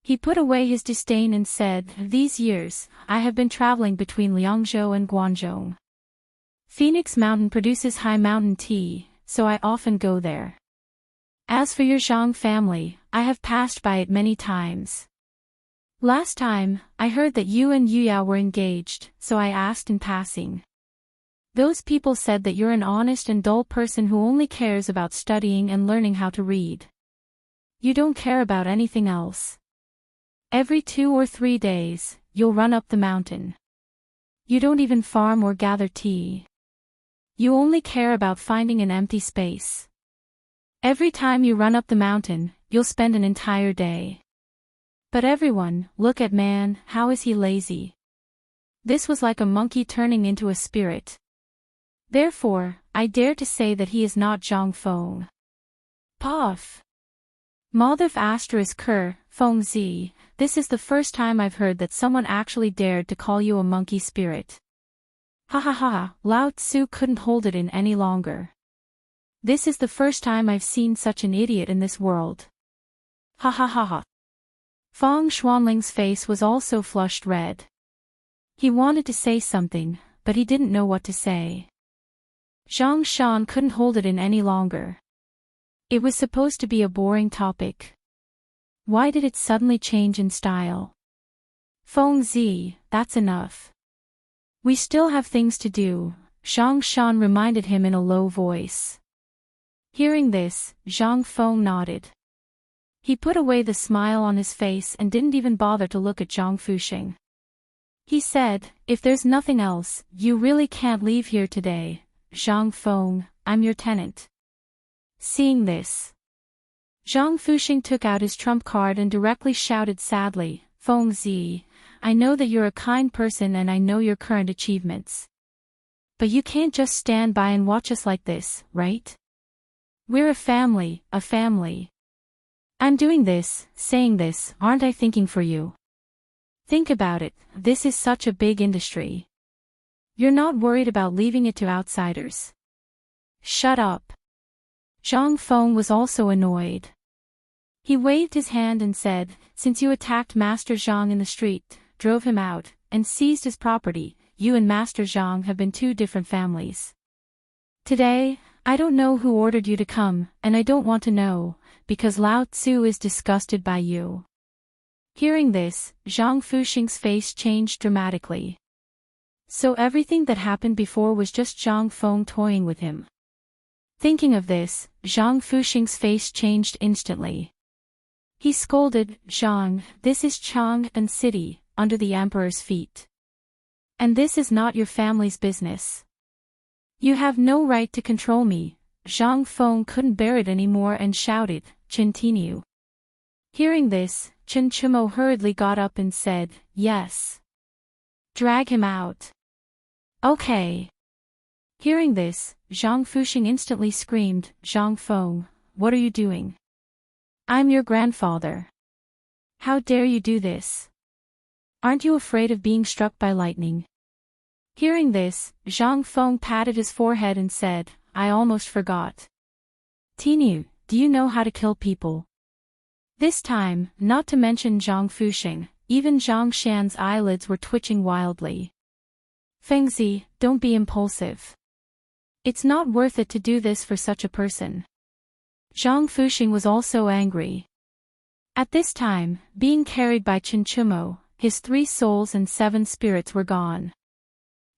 He put away his disdain and said, "These years, I have been traveling between Liangzhou and Guangzhou. Phoenix Mountain produces high mountain tea, so I often go there. As for your Zhang family, I have passed by it many times. Last time, I heard that you and Yuyao were engaged, so I asked in passing. Those people said that you're an honest and dull person who only cares about studying and learning how to read. You don't care about anything else. Every 2 or 3 days, you'll run up the mountain. You don't even farm or gather tea. You only care about finding an empty space. Every time you run up the mountain, you'll spend an entire day. But everyone, look at man, how is he lazy?" This was like a monkey turning into a spirit. Therefore, I dare to say that he is not Zhang Feng. Puff. Maldiv *Ker, Feng Zi, this is the first time I've heard that someone actually dared to call you a monkey spirit. Ha ha ha, Lao Tzu couldn't hold it in any longer. This is the first time I've seen such an idiot in this world. Ha ha ha ha. Fang Xuanling's face was also flushed red. He wanted to say something, but he didn't know what to say. Zhang Shan couldn't hold it in any longer. It was supposed to be a boring topic. Why did it suddenly change in style? Feng Zi, that's enough. We still have things to do, Zhang Shan reminded him in a low voice. Hearing this, Zhang Feng nodded. He put away the smile on his face and didn't even bother to look at Zhang Fuxing. He said, "If there's nothing else, you really can't leave here today, Zhang Feng, I'm your tenant." Seeing this, Zhang Fuxing took out his trump card and directly shouted sadly, "Feng Zi, I know that you're a kind person and I know your current achievements. But you can't just stand by and watch us like this, right? We're a family, a family. I'm doing this, saying this, aren't I thinking for you? Think about it, this is such a big industry. You're not worried about leaving it to outsiders. Shut up." Zhang Feng was also annoyed. He waved his hand and said, "Since you attacked Master Zhang in the street, drove him out, and seized his property. You and Master Zhang have been two different families. Today, I don't know who ordered you to come, and I don't want to know, because Lao Tzu is disgusted by you. Hearing this, Zhang Fuxing's face changed dramatically. So everything that happened before was just Zhang Feng toying with him. Thinking of this, Zhang Fuxing's face changed instantly. He scolded, Zhang, this is Chang'an City, under the emperor's feet. And this is not your family's business. You have no right to control me. Zhang Feng couldn't bear it anymore and shouted, Chen Tinu. Hearing this, Chen Chimo hurriedly got up and said, yes. Drag him out. Okay. Hearing this, Zhang Fuxing instantly screamed, Zhang Feng, what are you doing? I'm your grandfather. How dare you do this? Aren't you afraid of being struck by lightning? Hearing this, Zhang Feng patted his forehead and said, I almost forgot. Tinu, do you know how to kill people? This time, not to mention Zhang Fuxing, even Zhang Xian's eyelids were twitching wildly. Fengzi, don't be impulsive. It's not worth it to do this for such a person. Zhang Fuxing was also angry. At this time, being carried by Chinchumo, his 3 souls and 7 spirits were gone.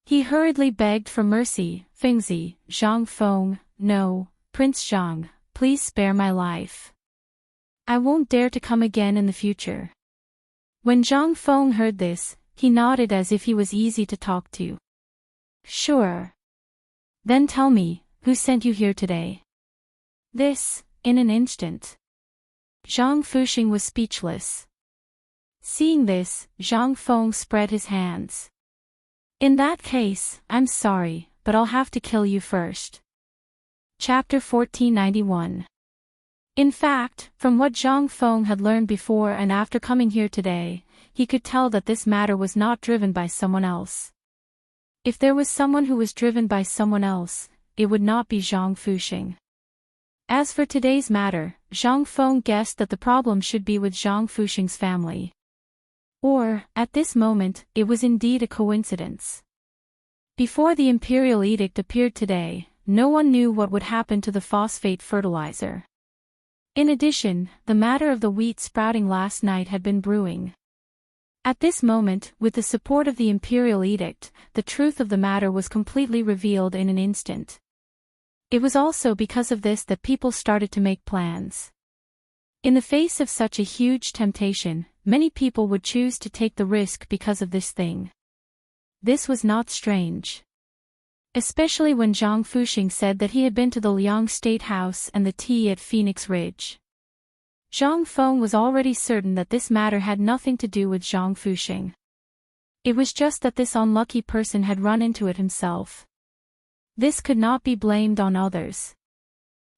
He hurriedly begged for mercy, Fengzi, Zhang Feng, no, Prince Zhang, please spare my life. I won't dare to come again in the future. When Zhang Feng heard this, he nodded as if he was easy to talk to. Sure. Then tell me, who sent you here today? This, in an instant. Zhang Fuxing was speechless. Seeing this, Zhang Feng spread his hands. In that case, I'm sorry, but I'll have to kill you first. Chapter 1491. In fact, from what Zhang Feng had learned before and after coming here today, he could tell that this matter was not driven by someone else. If there was someone who was driven by someone else, it would not be Zhang Fuxing. As for today's matter, Zhang Feng guessed that the problem should be with Zhang Fuxing's family. Or, at this moment, it was indeed a coincidence. Before the imperial edict appeared today, no one knew what would happen to the phosphate fertilizer. In addition, the matter of the wheat sprouting last night had been brewing. At this moment, with the support of the imperial edict, the truth of the matter was completely revealed in an instant. It was also because of this that people started to make plans. In the face of such a huge temptation, many people would choose to take the risk because of this thing. This was not strange. Especially when Zhang Fuxing said that he had been to the Liang State House and the tea at Phoenix Ridge. Zhang Feng was already certain that this matter had nothing to do with Zhang Fuxing. It was just that this unlucky person had run into it himself. This could not be blamed on others.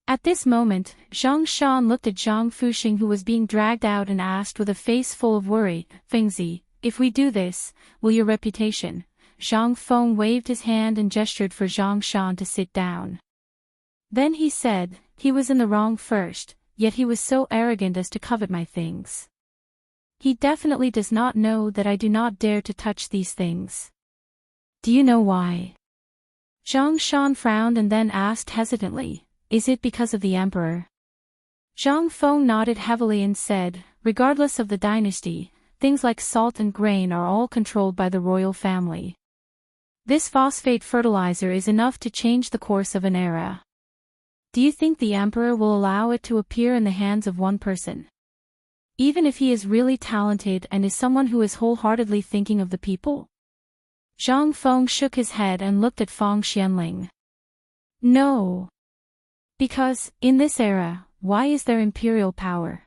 At this moment, Zhang Shan looked at Zhang Fuxing who was being dragged out and asked with a face full of worry, Fengzi, if we do this, will your reputation? Zhang Feng waved his hand and gestured for Zhang Shan to sit down. Then he said, he was in the wrong first, yet he was so arrogant as to covet my things. He definitely does not know that I do not dare to touch these things. Do you know why? Zhang Shan frowned and then asked hesitantly, is it because of the emperor? Zhang Feng nodded heavily and said, regardless of the dynasty, things like salt and grain are all controlled by the royal family. This phosphate fertilizer is enough to change the course of an era. Do you think the emperor will allow it to appear in the hands of one person? Even if he is really talented and is someone who is wholeheartedly thinking of the people? Zhang Feng shook his head and looked at Fang Xianling. No. Because, in this era, why is there imperial power?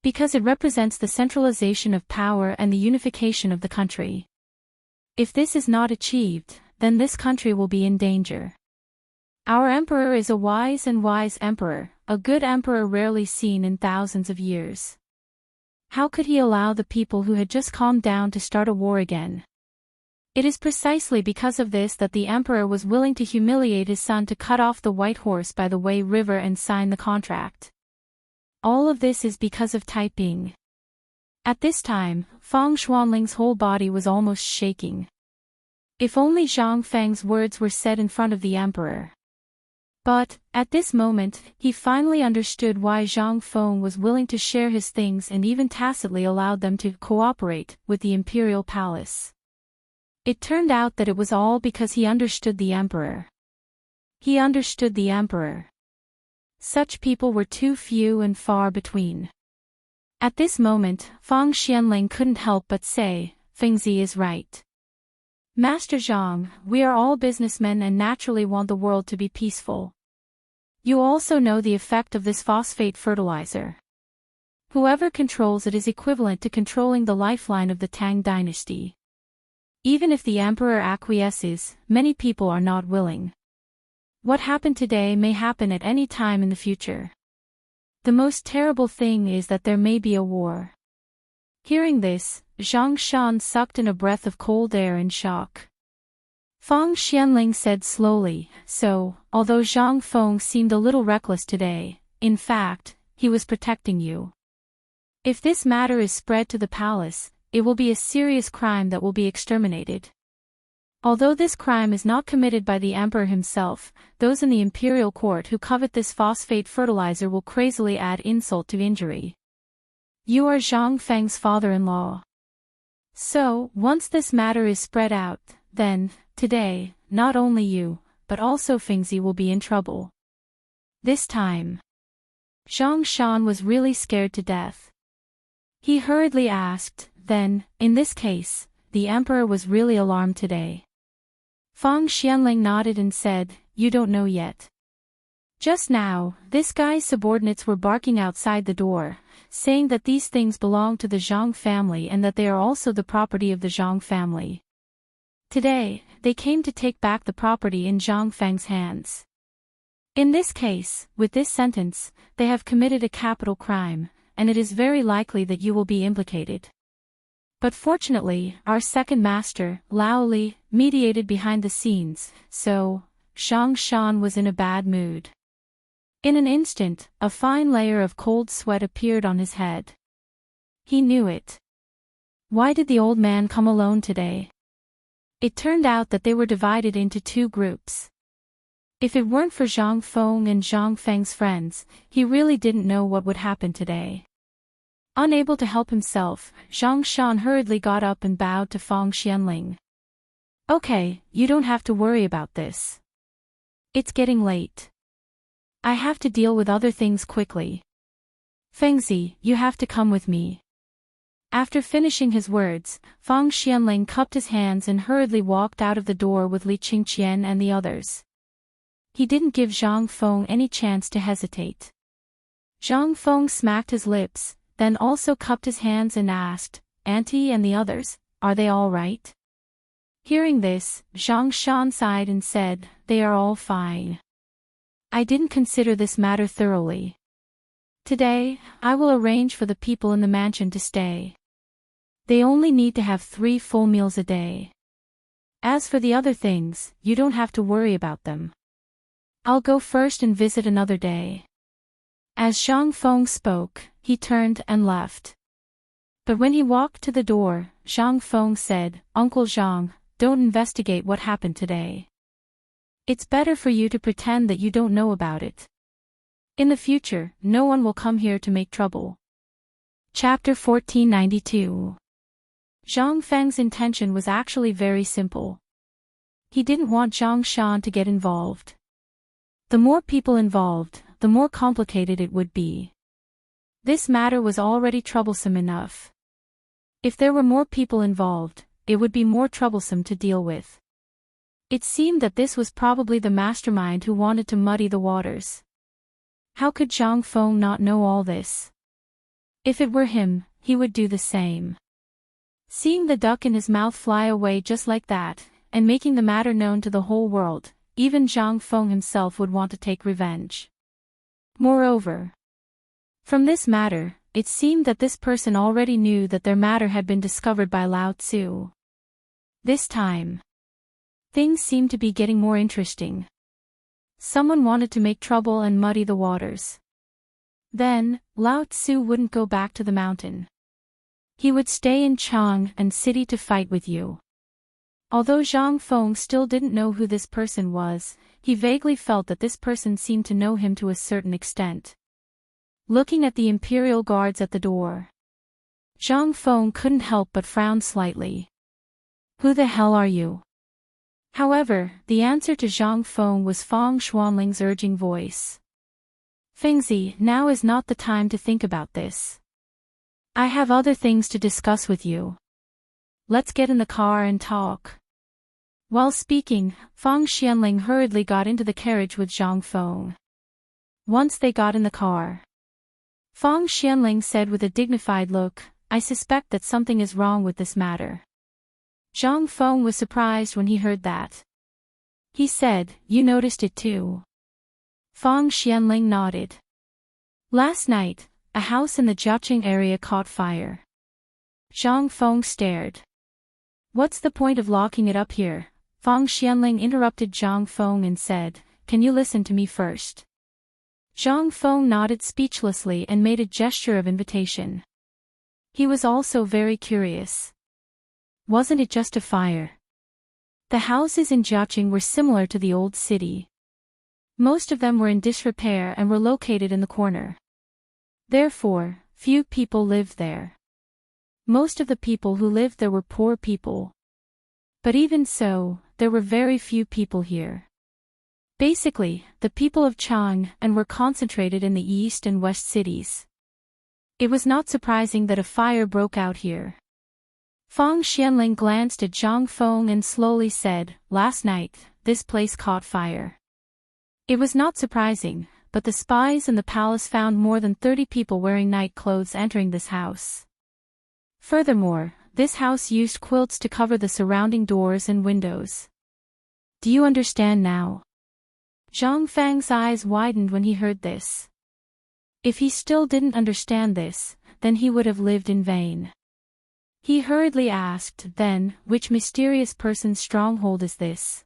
Because it represents the centralization of power and the unification of the country. If this is not achieved, then this country will be in danger. Our emperor is a wise and wise emperor, a good emperor rarely seen in thousands of years. How could he allow the people who had just calmed down to start a war again? It is precisely because of this that the emperor was willing to humiliate his son to cut off the white horse by the Wei River and sign the contract. All of this is because of Taiping. At this time, Feng Xuanling's whole body was almost shaking. If only Zhang Feng's words were said in front of the emperor. But, at this moment, he finally understood why Zhang Feng was willing to share his things and even tacitly allowed them to cooperate with the imperial palace. It turned out that it was all because he understood the emperor. He understood the emperor. Such people were too few and far between. At this moment, Feng Xianling couldn't help but say, Fengzi is right. Master Zhang, we are all businessmen and naturally want the world to be peaceful. You also know the effect of this phosphate fertilizer. Whoever controls it is equivalent to controlling the lifeline of the Tang Dynasty. Even if the emperor acquiesces, many people are not willing. What happened today may happen at any time in the future. The most terrible thing is that there may be a war. Hearing this, Zhang Shan sucked in a breath of cold air in shock. Feng Xianling said slowly, so, although Zhang Feng seemed a little reckless today, in fact, he was protecting you. If this matter is spread to the palace, it will be a serious crime that will be exterminated. Although this crime is not committed by the emperor himself, those in the imperial court who covet this phosphate fertilizer will crazily add insult to injury. You are Zhang Feng's father-in-law. So, once this matter is spread out, then, today, not only you, but also Fengzi will be in trouble. This time. Zhang Shan was really scared to death. He hurriedly asked, then, in this case, the emperor was really alarmed today. Feng Xianling nodded and said, you don't know yet. Just now, this guy's subordinates were barking outside the door, saying that these things belong to the Zhang family and that they are also the property of the Zhang family. Today, they came to take back the property in Zhang Feng's hands. In this case, with this sentence, they have committed a capital crime, and it is very likely that you will be implicated. But fortunately, our second master, Lao Li, mediated behind the scenes, so, Zhang Shan was in a bad mood. In an instant, a fine layer of cold sweat appeared on his head. He knew it. Why did the old man come alone today? It turned out that they were divided into two groups. If it weren't for Zhang Feng and Zhang Feng's friends, he really didn't know what would happen today. Unable to help himself, Zhang Shan hurriedly got up and bowed to Feng Xianling. Okay, you don't have to worry about this. It's getting late. I have to deal with other things quickly. Fengzi, you have to come with me. After finishing his words, Feng Xianling cupped his hands and hurriedly walked out of the door with Li Qingqian and the others. He didn't give Zhang Feng any chance to hesitate. Zhang Feng smacked his lips, then also cupped his hands and asked, Auntie and the others, are they all right? Hearing this, Zhang Shan sighed and said, they are all fine. I didn't consider this matter thoroughly. Today, I will arrange for the people in the mansion to stay. They only need to have 3 full meals a day. As for the other things, you don't have to worry about them. I'll go first and visit another day. As Zhang Feng spoke, he turned and left. But when he walked to the door, Zhang Feng said, Uncle Zhang, don't investigate what happened today. It's better for you to pretend that you don't know about it. In the future, no one will come here to make trouble. Chapter 1492. Zhang Feng's intention was actually very simple. He didn't want Zhang Shan to get involved. The more people involved, the more complicated it would be. This matter was already troublesome enough. If there were more people involved, it would be more troublesome to deal with. It seemed that this was probably the mastermind who wanted to muddy the waters. How could Zhang Feng not know all this? If it were him, he would do the same. Seeing the duck in his mouth fly away just like that, and making the matter known to the whole world, even Zhang Feng himself would want to take revenge. Moreover, from this matter, it seemed that this person already knew that their matter had been discovered by Lao Tzu. This time, things seemed to be getting more interesting. Someone wanted to make trouble and muddy the waters. Then, Lao Tzu wouldn't go back to the mountain. He would stay in Chang and city to fight with you. Although Zhang Feng still didn't know who this person was, he vaguely felt that this person seemed to know him to a certain extent. Looking at the Imperial guards at the door, Zhang Feng couldn't help but frown slightly. Who the hell are you? However, the answer to Zhang Feng was Feng Xuanling's urging voice. Fengzi, now is not the time to think about this. I have other things to discuss with you. Let's get in the car and talk. While speaking, Feng Xianling hurriedly got into the carriage with Zhang Feng. Once they got in the car, Feng Xianling said with a dignified look, I suspect that something is wrong with this matter. Zhang Feng was surprised when he heard that. He said, you noticed it too. Feng Xianling nodded. Last night, a house in the Jiaqing area caught fire. Zhang Feng stared. What's the point of locking it up here? Feng Xianling interrupted Zhang Feng and said, can you listen to me first? Zhang Feng nodded speechlessly and made a gesture of invitation. He was also very curious. Wasn't it just a fire? The houses in Jiaqing were similar to the old city. Most of them were in disrepair and were located in the corner. Therefore, few people lived there. Most of the people who lived there were poor people. But even so, there were very few people here. Basically, the people of Chang and were concentrated in the east and west cities. It was not surprising that a fire broke out here. Feng Xianling glanced at Zhang Feng and slowly said, last night, this place caught fire. It was not surprising, but the spies in the palace found more than 30 people wearing night clothes entering this house. Furthermore, this house used quilts to cover the surrounding doors and windows. Do you understand now? Zhang Feng's eyes widened when he heard this. If he still didn't understand this, then he would have lived in vain. He hurriedly asked, then, which mysterious person's stronghold is this?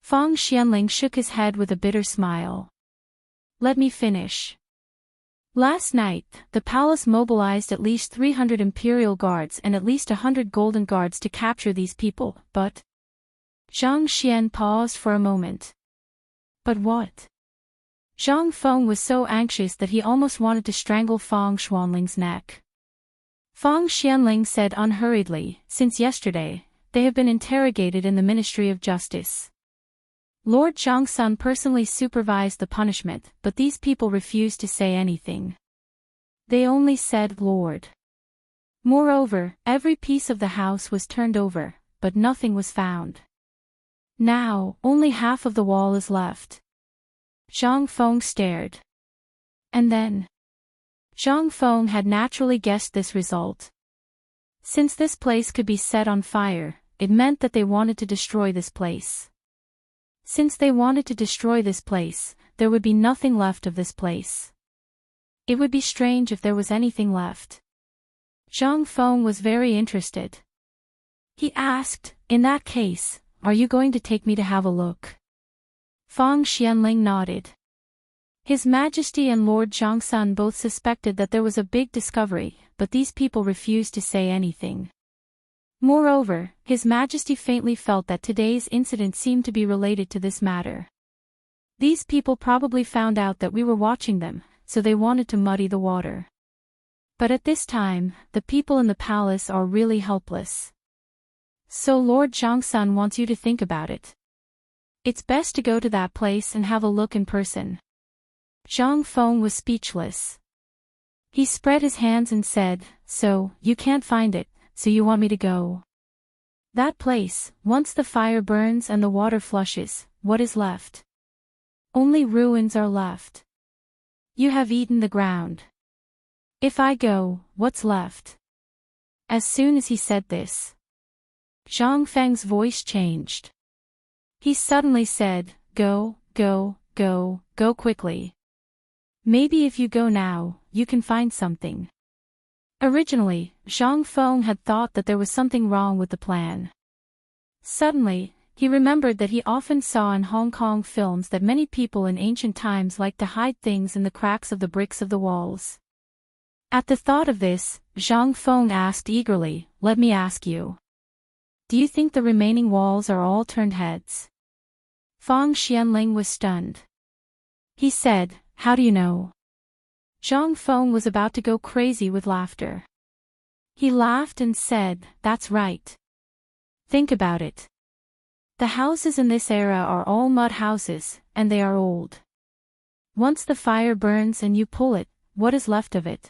Feng Xianling shook his head with a bitter smile. Let me finish. Last night, the palace mobilized at least 300 imperial guards and at least 100 golden guards to capture these people, but... Zhang Xian paused for a moment. But what? Zhang Feng was so anxious that he almost wanted to strangle Feng Xuanling's neck. Feng Xianling said unhurriedly, since yesterday, they have been interrogated in the Ministry of Justice. Lord Zhangsun personally supervised the punishment, but these people refused to say anything. They only said Lord. Moreover, every piece of the house was turned over, but nothing was found. Now, only half of the wall is left. Zhang Feng stared. And then... Zhang Feng had naturally guessed this result. Since this place could be set on fire, it meant that they wanted to destroy this place. Since they wanted to destroy this place, there would be nothing left of this place. It would be strange if there was anything left. Zhang Feng was very interested. He asked, in that case, are you going to take me to have a look? Feng Xianling nodded. His Majesty and Lord Zhangsun both suspected that there was a big discovery, but these people refused to say anything. Moreover, His Majesty faintly felt that today's incident seemed to be related to this matter. These people probably found out that we were watching them, so they wanted to muddy the water. But at this time, the people in the palace are really helpless. So Lord Zhangsun wants you to think about it. It's best to go to that place and have a look in person. Zhang Feng was speechless. He spread his hands and said, so, you can't find it, so you want me to go? That place, once the fire burns and the water flushes, what is left? Only ruins are left. You have eaten the ground. If I go, what's left? As soon as he said this, Zhang Feng's voice changed. He suddenly said, go, go, go, go quickly. Maybe if you go now, you can find something. Originally, Zhang Feng had thought that there was something wrong with the plan. Suddenly, he remembered that he often saw in Hong Kong films that many people in ancient times liked to hide things in the cracks of the bricks of the walls. At the thought of this, Zhang Feng asked eagerly, "Let me ask you. Do you think the remaining walls are all turned heads?" Fang Xianling was stunned. He said, "How do you know?" Zhang Feng was about to go crazy with laughter. He laughed and said, "That's right. Think about it. The houses in this era are all mud houses, and they are old. Once the fire burns and you pull it, what is left of it?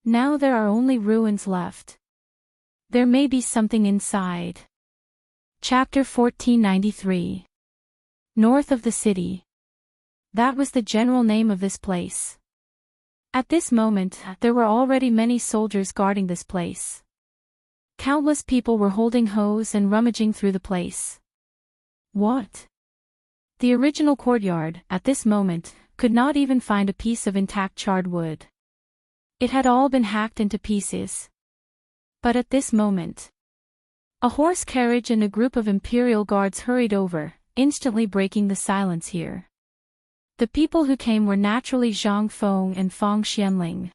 Now there are only ruins left. There may be something inside." Chapter 1493. North of the city. That was the general name of this place. At this moment, there were already many soldiers guarding this place. Countless people were holding hoes and rummaging through the place. What? The original courtyard, at this moment, could not even find a piece of intact charred wood. It had all been hacked into pieces. But at this moment, a horse carriage and a group of imperial guards hurried over, instantly breaking the silence here. The people who came were naturally Zhang Feng and Fang Xianling.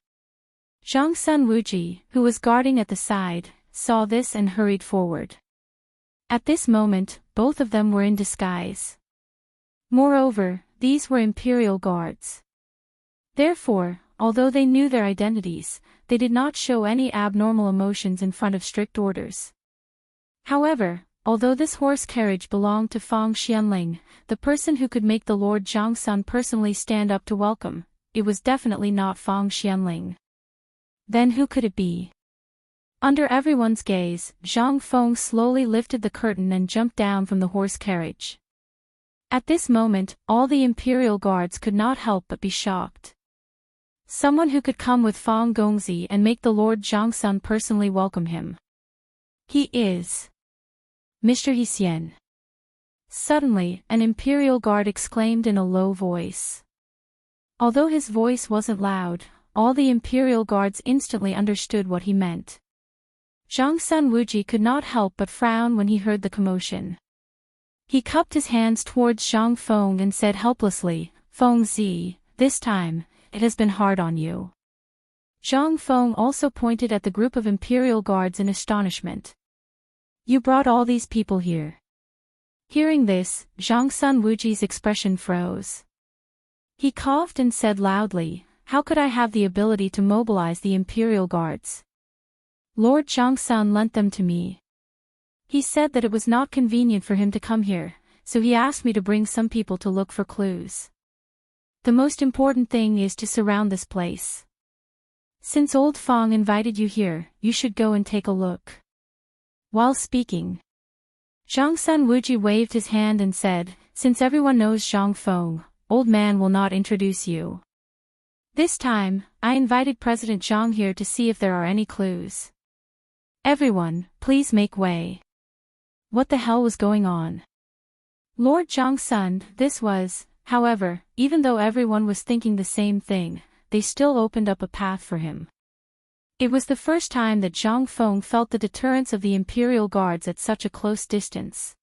Zhang Sun Wuji, who was guarding at the side, saw this and hurried forward. At this moment, both of them were in disguise. Moreover, these were imperial guards. Therefore, although they knew their identities, they did not show any abnormal emotions in front of strict orders. However, although this horse carriage belonged to Fang Xianling, the person who could make the Lord Zhangsun personally stand up to welcome, it was definitely not Fang Xianling. Then who could it be? Under everyone's gaze, Zhang Feng slowly lifted the curtain and jumped down from the horse carriage. At this moment, all the imperial guards could not help but be shocked. Someone who could come with Fang Gongzi and make the Lord Zhangsun personally welcome him. He is Mr. Hsian. Suddenly, an imperial guard exclaimed in a low voice. Although his voice wasn't loud, all the imperial guards instantly understood what he meant. Zhang Sun Wuji could not help but frown when he heard the commotion. He cupped his hands towards Zhang Feng and said helplessly, "Feng Zi, this time, it has been hard on you." Zhang Feng also pointed at the group of imperial guards in astonishment. "You brought all these people here." Hearing this, Zhang Sun Wuji's expression froze. He coughed and said loudly, "How could I have the ability to mobilize the imperial guards? Lord Zhangsun lent them to me. He said that it was not convenient for him to come here, so he asked me to bring some people to look for clues. The most important thing is to surround this place. Since old Fang invited you here, you should go and take a look." While speaking, Zhang Sun Wuji waved his hand and said, "Since everyone knows Zhang Feng, old man will not introduce you. This time, I invited President Zhang here to see if there are any clues. Everyone, please make way." What the hell was going on? Lord Zhangsun, this was, however, even though everyone was thinking the same thing, they still opened up a path for him. It was the first time that Zhang Feng felt the deterrence of the imperial guards at such a close distance.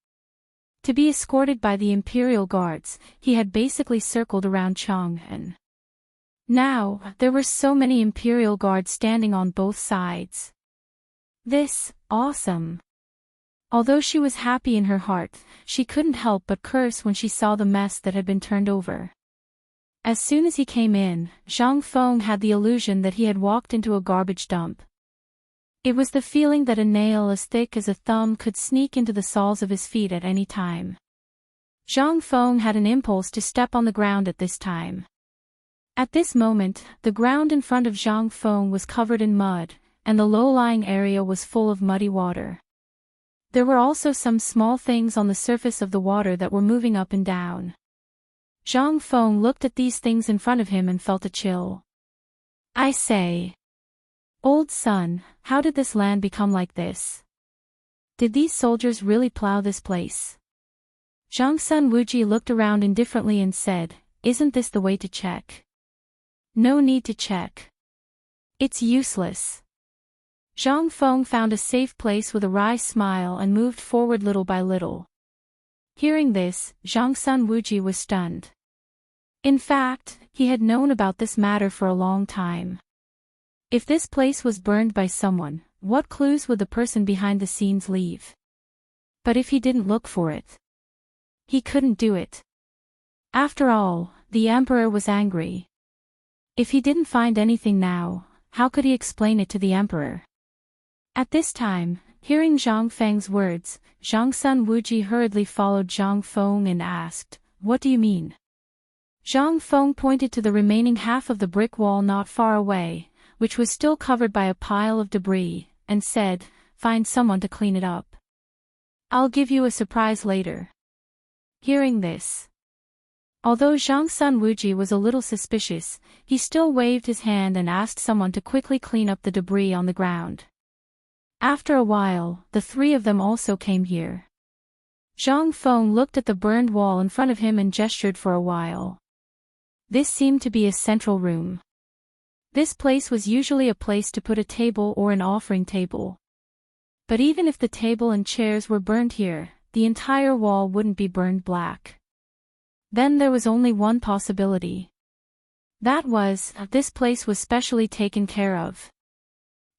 To be escorted by the imperial guards, he had basically circled around Chang'an. Now, there were so many imperial guards standing on both sides. This, awesome. Although she was happy in her heart, she couldn't help but curse when she saw the mess that had been turned over. As soon as he came in, Zhang Feng had the illusion that he had walked into a garbage dump. It was the feeling that a nail as thick as a thumb could sneak into the soles of his feet at any time. Zhang Feng had an impulse to step on the ground at this time. At this moment, the ground in front of Zhang Feng was covered in mud, and the low-lying area was full of muddy water. There were also some small things on the surface of the water that were moving up and down. Zhang Feng looked at these things in front of him and felt a chill. "I say, old son, how did this land become like this? Did these soldiers really plow this place?" Zhang Sun Wuji looked around indifferently and said, "Isn't this the way to check?" "No need to check. It's useless." Zhang Feng found a safe place with a wry smile and moved forward little by little. Hearing this, Zhang Sun Wuji was stunned. In fact, he had known about this matter for a long time. If this place was burned by someone, what clues would the person behind the scenes leave? But if he didn't look for it, he couldn't do it. After all, the Emperor was angry. If he didn't find anything now, how could he explain it to the Emperor? At this time, hearing Zhang Feng's words, Zhang Sun Wuji hurriedly followed Zhang Feng and asked, "What do you mean?" Zhang Feng pointed to the remaining half of the brick wall not far away, which was still covered by a pile of debris, and said, "Find someone to clean it up. I'll give you a surprise later." Hearing this, although Zhang Sun Wuji was a little suspicious, he still waved his hand and asked someone to quickly clean up the debris on the ground. After a while, the three of them also came here. Zhang Feng looked at the burned wall in front of him and gestured for a while. This seemed to be a central room. This place was usually a place to put a table or an offering table. But even if the table and chairs were burned here, the entire wall wouldn't be burned black. Then there was only one possibility. That was, this place was specially taken care of.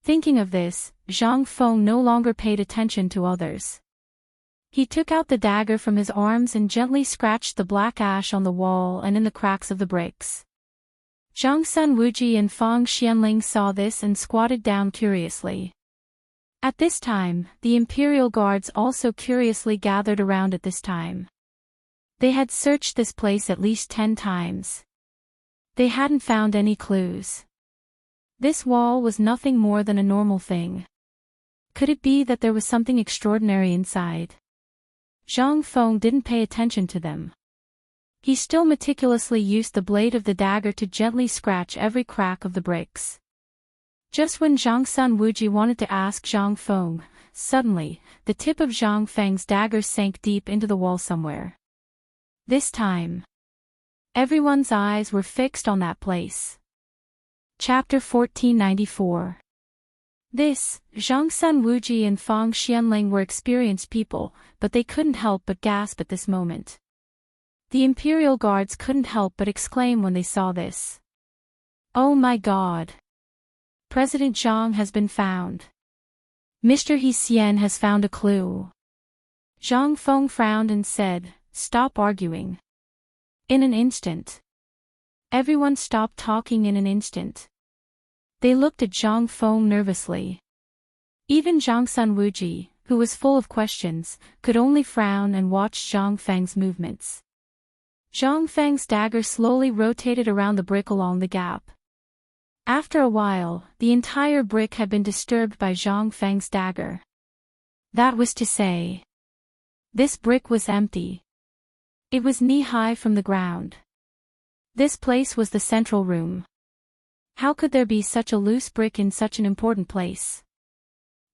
Thinking of this, Zhang Feng no longer paid attention to others. He took out the dagger from his arms and gently scratched the black ash on the wall and in the cracks of the bricks. Zhang Sun Wuji and Fang Xianling saw this and squatted down curiously. At this time, the Imperial Guards also curiously gathered around at this time. They had searched this place at least 10 times. They hadn't found any clues. This wall was nothing more than a normal thing. Could it be that there was something extraordinary inside? Zhang Feng didn't pay attention to them. He still meticulously used the blade of the dagger to gently scratch every crack of the bricks. Just when Zhang Sun Wuji wanted to ask Zhang Feng, suddenly, the tip of Zhang Feng's dagger sank deep into the wall somewhere. This time, everyone's eyes were fixed on that place. Chapter 1494. Zhang Sun Wuji and Fang Xianling were experienced people, but they couldn't help but gasp at this moment. The Imperial Guards couldn't help but exclaim when they saw this. "Oh my God! President Zhang has been found. Mr. He Xian has found a clue." Zhang Feng frowned and said, "Stop arguing." In an instant. Everyone stopped talking in an instant. They looked at Zhang Feng nervously. Even Zhang Sun Wuji, who was full of questions, could only frown and watch Zhang Feng's movements. Zhang Feng's dagger slowly rotated around the brick along the gap. After a while, the entire brick had been disturbed by Zhang Feng's dagger. That was to say, this brick was empty. It was knee-high from the ground. This place was the central room. How could there be such a loose brick in such an important place?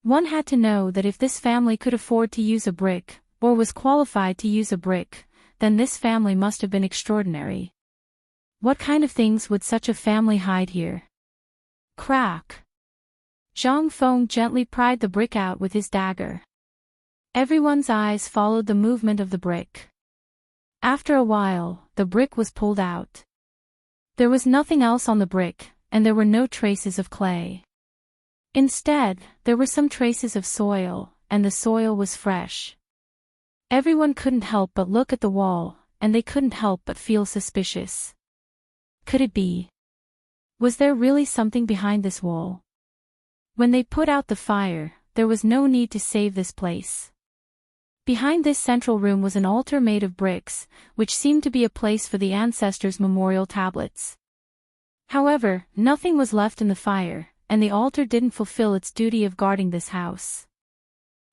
One had to know that if this family could afford to use a brick, or was qualified to use a brick, then this family must have been extraordinary. What kind of things would such a family hide here? Crack! Zhang Feng gently pried the brick out with his dagger. Everyone's eyes followed the movement of the brick. After a while, the brick was pulled out. There was nothing else on the brick, and there were no traces of clay. Instead, there were some traces of soil, and the soil was fresh. Everyone couldn't help but look at the wall, and they couldn't help but feel suspicious. Could it be? Was there really something behind this wall? When they put out the fire, there was no need to save this place. Behind this central room was an altar made of bricks, which seemed to be a place for the ancestors' memorial tablets. However, nothing was left in the fire, and the altar didn't fulfill its duty of guarding this house.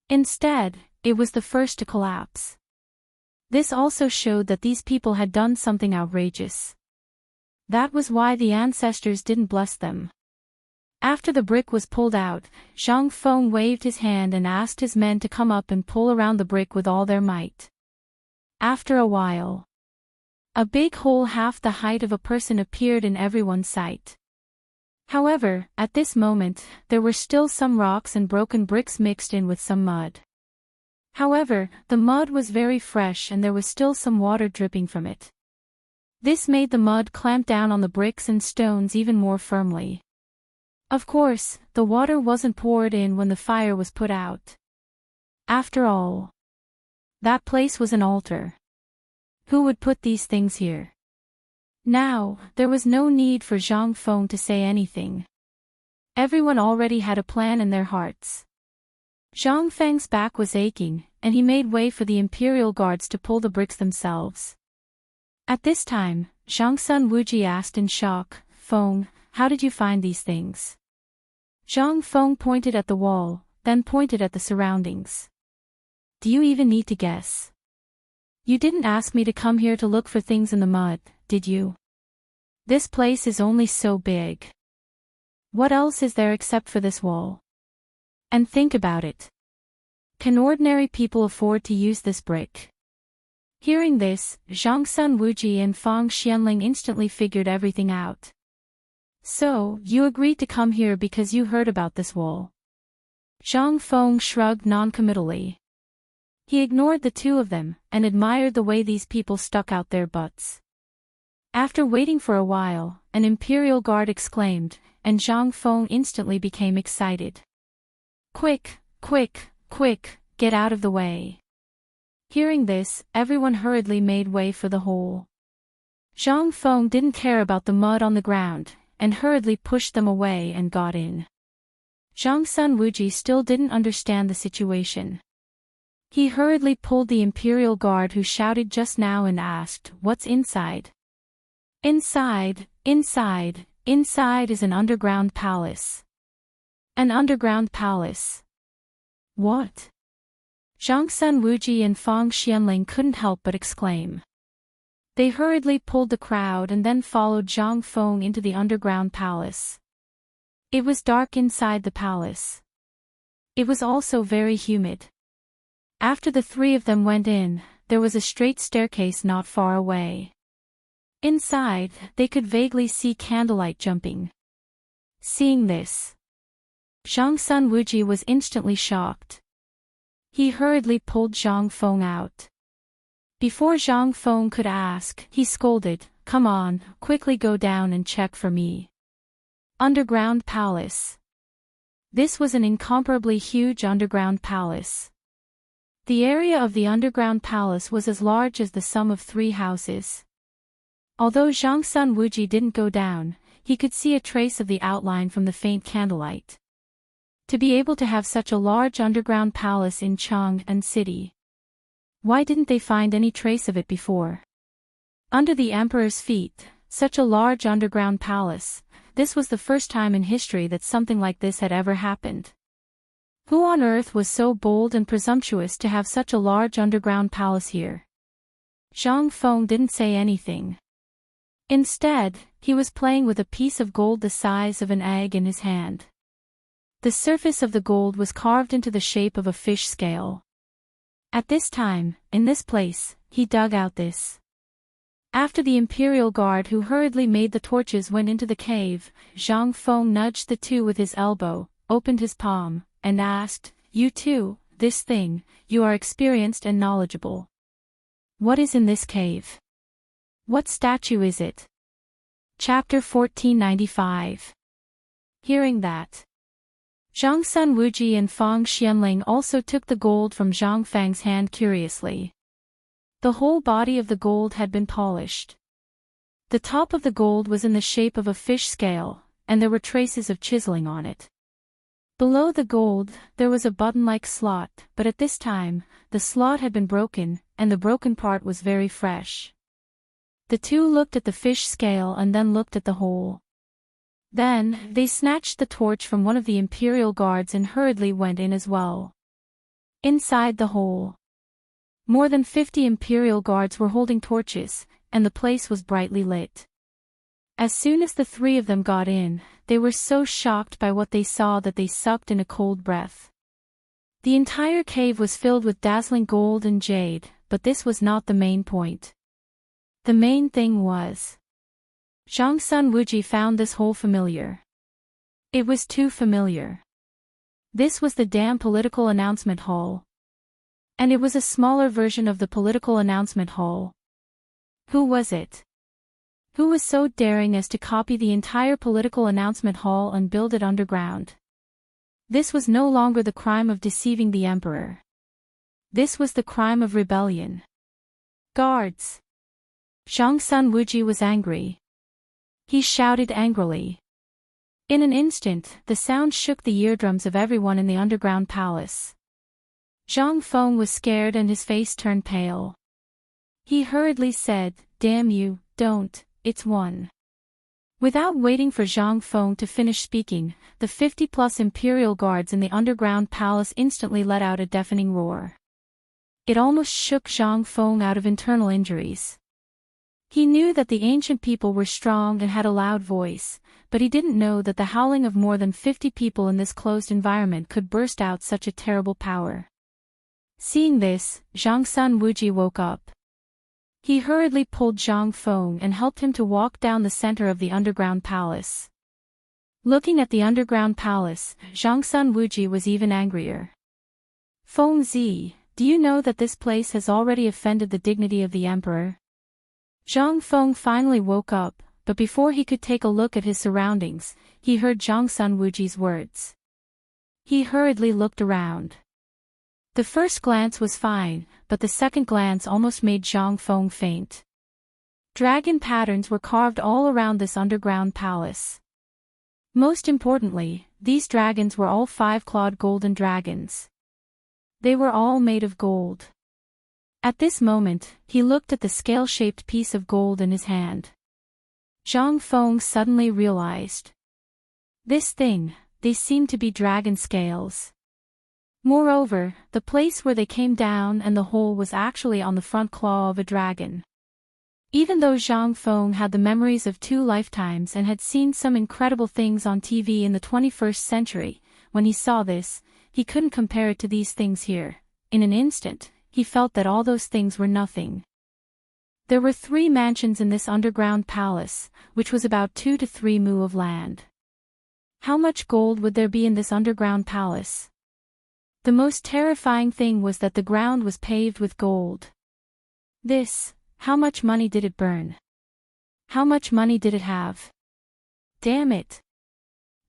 Instead, it was the first to collapse. This also showed that these people had done something outrageous. That was why the ancestors didn't bless them. After the brick was pulled out, Zhang Feng waved his hand and asked his men to come up and pull around the brick with all their might. After a while, a big hole half the height of a person appeared in everyone's sight. However, at this moment, there were still some rocks and broken bricks mixed in with some mud. However, the mud was very fresh and there was still some water dripping from it. This made the mud clamp down on the bricks and stones even more firmly. Of course, the water wasn't poured in when the fire was put out. After all, that place was an altar. Who would put these things here? Now, there was no need for Zhang Feng to say anything. Everyone already had a plan in their hearts. Zhang Feng's back was aching, and he made way for the Imperial Guards to pull the bricks themselves. At this time, Zhang Sun Wuji asked in shock, "Feng, how did you find these things?" Zhang Feng pointed at the wall, then pointed at the surroundings. "Do you even need to guess? You didn't ask me to come here to look for things in the mud, did you? This place is only so big. What else is there except for this wall? And think about it. Can ordinary people afford to use this brick?" Hearing this, Zhang Sun Wuji and Fang Xianling instantly figured everything out. "So, you agreed to come here because you heard about this wall?" Zhang Feng shrugged noncommittally. He ignored the two of them, and admired the way these people stuck out their butts. After waiting for a while, an Imperial Guard exclaimed, and Zhang Feng instantly became excited. "Quick, quick, quick, get out of the way." Hearing this, everyone hurriedly made way for the hole. Zhang Feng didn't care about the mud on the ground, and hurriedly pushed them away and got in. Zhang Sun Wuji still didn't understand the situation. He hurriedly pulled the Imperial Guard who shouted just now and asked, "What's inside?" Inside is an underground palace." An underground palace? What? Zhang Sun Wuji and Fang Xianling couldn't help but exclaim. They hurriedly pulled the crowd and then followed Zhang Feng into the underground palace. It was dark inside the palace. It was also very humid. After the three of them went in, there was a straight staircase not far away. Inside, they could vaguely see candlelight jumping. Seeing this, Zhang Sun Wuji was instantly shocked. He hurriedly pulled Zhang Feng out. Before Zhang Feng could ask, he scolded, "Come on, quickly go down and check for me." Underground palace. This was an incomparably huge underground palace. The area of the underground palace was as large as the sum of 3 houses. Although Zhang Sun Wuji didn't go down, he could see a trace of the outline from the faint candlelight. To be able to have such a large underground palace in Chang'an City. Why didn't they find any trace of it before? Under the emperor's feet, such a large underground palace, this was the first time in history that something like this had ever happened. Who on earth was so bold and presumptuous to have such a large underground palace here? Zhang Feng didn't say anything. Instead, he was playing with a piece of gold the size of an egg in his hand. The surface of the gold was carved into the shape of a fish scale. At this time, in this place, he dug out this. After the Imperial Guard who hurriedly made the torches went into the cave, Zhang Feng nudged the two with his elbow, opened his palm, and asked, "You two, this thing, you are experienced and knowledgeable. What is in this cave? What statue is it?" Chapter 1495. Hearing that, Zhang Sun Wuji and Fang Xianling also took the gold from Zhang Feng's hand curiously. The whole body of the gold had been polished. The top of the gold was in the shape of a fish scale, and there were traces of chiseling on it. Below the gold, there was a button-like slot, but at this time, the slot had been broken, and the broken part was very fresh. The two looked at the fish scale and then looked at the hole. Then, they snatched the torch from one of the Imperial Guards and hurriedly went in as well. Inside the hole, more than 50 Imperial Guards were holding torches, and the place was brightly lit. As soon as the 3 of them got in, they were so shocked by what they saw that they sucked in a cold breath. The entire cave was filled with dazzling gold and jade, but this was not the main point. The main thing was, Zhang Sun Wuji found this hole familiar. It was too familiar. This was the damn political announcement hall. And it was a smaller version of the political announcement hall. Who was it? Who was so daring as to copy the entire political announcement hall and build it underground? This was no longer the crime of deceiving the emperor. This was the crime of rebellion. Guards! Zhang Sun Wuji was angry. He shouted angrily. In an instant, the sound shook the eardrums of everyone in the underground palace. Zhang Feng was scared and his face turned pale. He hurriedly said, "Damn you, don't, it's one." Without waiting for Zhang Feng to finish speaking, the 50-plus imperial guards in the underground palace instantly let out a deafening roar. It almost shook Zhang Feng out of internal injuries. He knew that the ancient people were strong and had a loud voice, but he didn't know that the howling of more than 50 people in this closed environment could burst out such a terrible power. Seeing this, Zhang Sun Wuji woke up. He hurriedly pulled Zhang Feng and helped him to walk down the center of the underground palace. Looking at the underground palace, Zhang Sun Wuji was even angrier. "Feng Zi, do you know that this place has already offended the dignity of the emperor?" Zhang Feng finally woke up, but before he could take a look at his surroundings, he heard Zhang Sun Wuji's words. He hurriedly looked around. The first glance was fine, but the second glance almost made Zhang Feng faint. Dragon patterns were carved all around this underground palace. Most importantly, these dragons were all 5-clawed golden dragons. They were all made of gold. At this moment, he looked at the scale-shaped piece of gold in his hand. Zhang Feng suddenly realized. This thing, they seemed to be dragon scales. Moreover, the place where they came down and the hole was actually on the front claw of a dragon. Even though Zhang Feng had the memories of 2 lifetimes and had seen some incredible things on TV in the 21st century, when he saw this, he couldn't compare it to these things here. In an instant, he felt that all those things were nothing. There were 3 mansions in this underground palace, which was about 2 to 3 mu of land. How much gold would there be in this underground palace? The most terrifying thing was that the ground was paved with gold. How much money did it burn? How much money did it have? Damn it!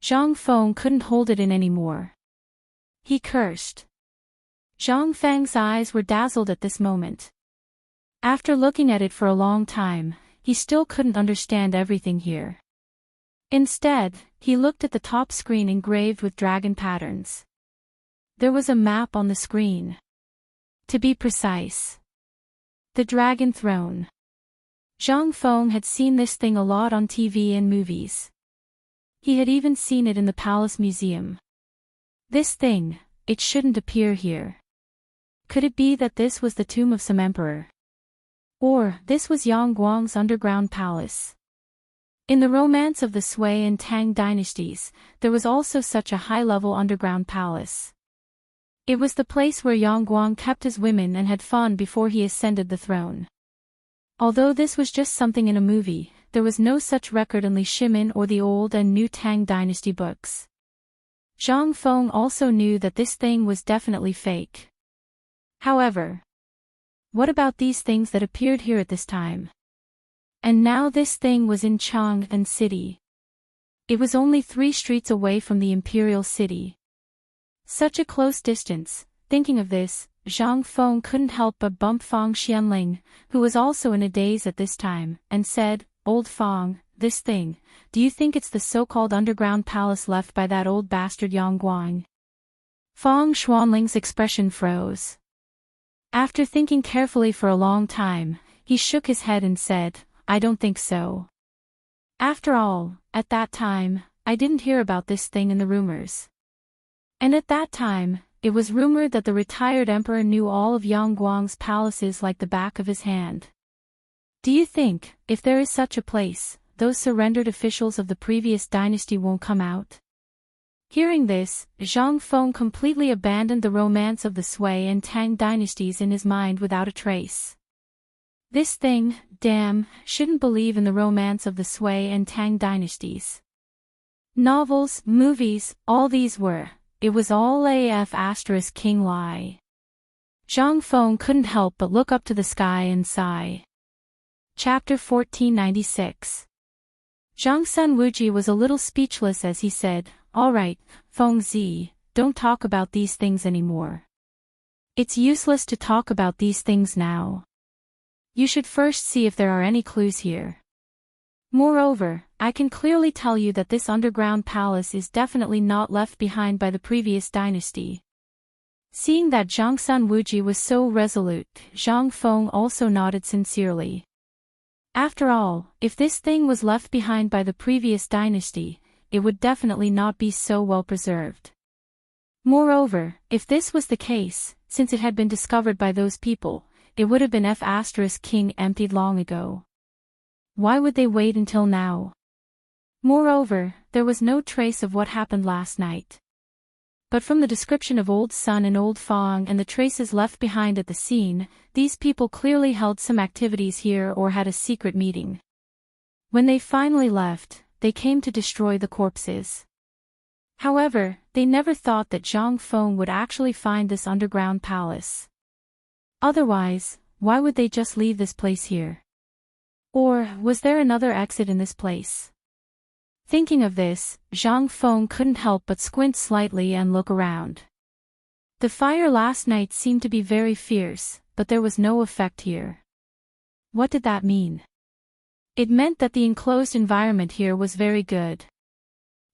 Zhang Feng couldn't hold it in anymore. He cursed. Zhang Feng's eyes were dazzled at this moment. After looking at it for a long time, he still couldn't understand everything here. Instead, he looked at the top screen engraved with dragon patterns. There was a map on the screen. To be precise, the Dragon Throne. Zhang Feng had seen this thing a lot on TV and movies. He had even seen it in the Palace Museum. This thing, it shouldn't appear here. Could it be that this was the tomb of some emperor? Or, this was Yang Guang's underground palace? In the romance of the Sui and Tang dynasties, there was also such a high-level underground palace. It was the place where Yang Guang kept his women and had fun before he ascended the throne. Although this was just something in a movie, there was no such record in Li Shimin or the old and new Tang dynasty books. Zhang Feng also knew that this thing was definitely fake. However, what about these things that appeared here at this time? And now this thing was in Chang'an City. It was only 3 streets away from the imperial city. Such a close distance. Thinking of this, Zhang Feng couldn't help but bump Fang Xianling, who was also in a daze at this time, and said, "Old Fang, this thing, do you think it's the so-called underground palace left by that old bastard Yang Guang?" Fang Xuanling's expression froze. After thinking carefully for a long time, he shook his head and said, "I don't think so. After all, at that time, I didn't hear about this thing in the rumors. And at that time, it was rumored that the retired emperor knew all of Yang Guang's palaces like the back of his hand. Do you think, if there is such a place, those surrendered officials of the previous dynasty won't come out?" Hearing this, Zhang Feng completely abandoned the romance of the Sui and Tang dynasties in his mind without a trace. This thing, damn, shouldn't believe in the romance of the Sui and Tang dynasties. Novels, movies, all these were. It was all **King lie. Zhang Feng couldn't help but look up to the sky and sigh. Chapter 1496. Zhang Sun Wuji was a little speechless as he said, "All right, Feng Zi, don't talk about these things anymore. It's useless to talk about these things now. You should first see if there are any clues here. Moreover, I can clearly tell you that this underground palace is definitely not left behind by the previous dynasty." Seeing that Zhang Sun Wuji was so resolute, Zhang Feng also nodded sincerely. After all, if this thing was left behind by the previous dynasty, it would definitely not be so well preserved. Moreover, if this was the case, since it had been discovered by those people, it would have been King emptied long ago. Why would they wait until now? Moreover, there was no trace of what happened last night. But from the description of Old Sun and Old Fong and the traces left behind at the scene, these people clearly held some activities here or had a secret meeting. When they finally left, they came to destroy the corpses. However, they never thought that Zhang Feng would actually find this underground palace. Otherwise, why would they just leave this place here? Or, was there another exit in this place? Thinking of this, Zhang Feng couldn't help but squint slightly and look around. The fire last night seemed to be very fierce, but there was no effect here. What did that mean? It meant that the enclosed environment here was very good.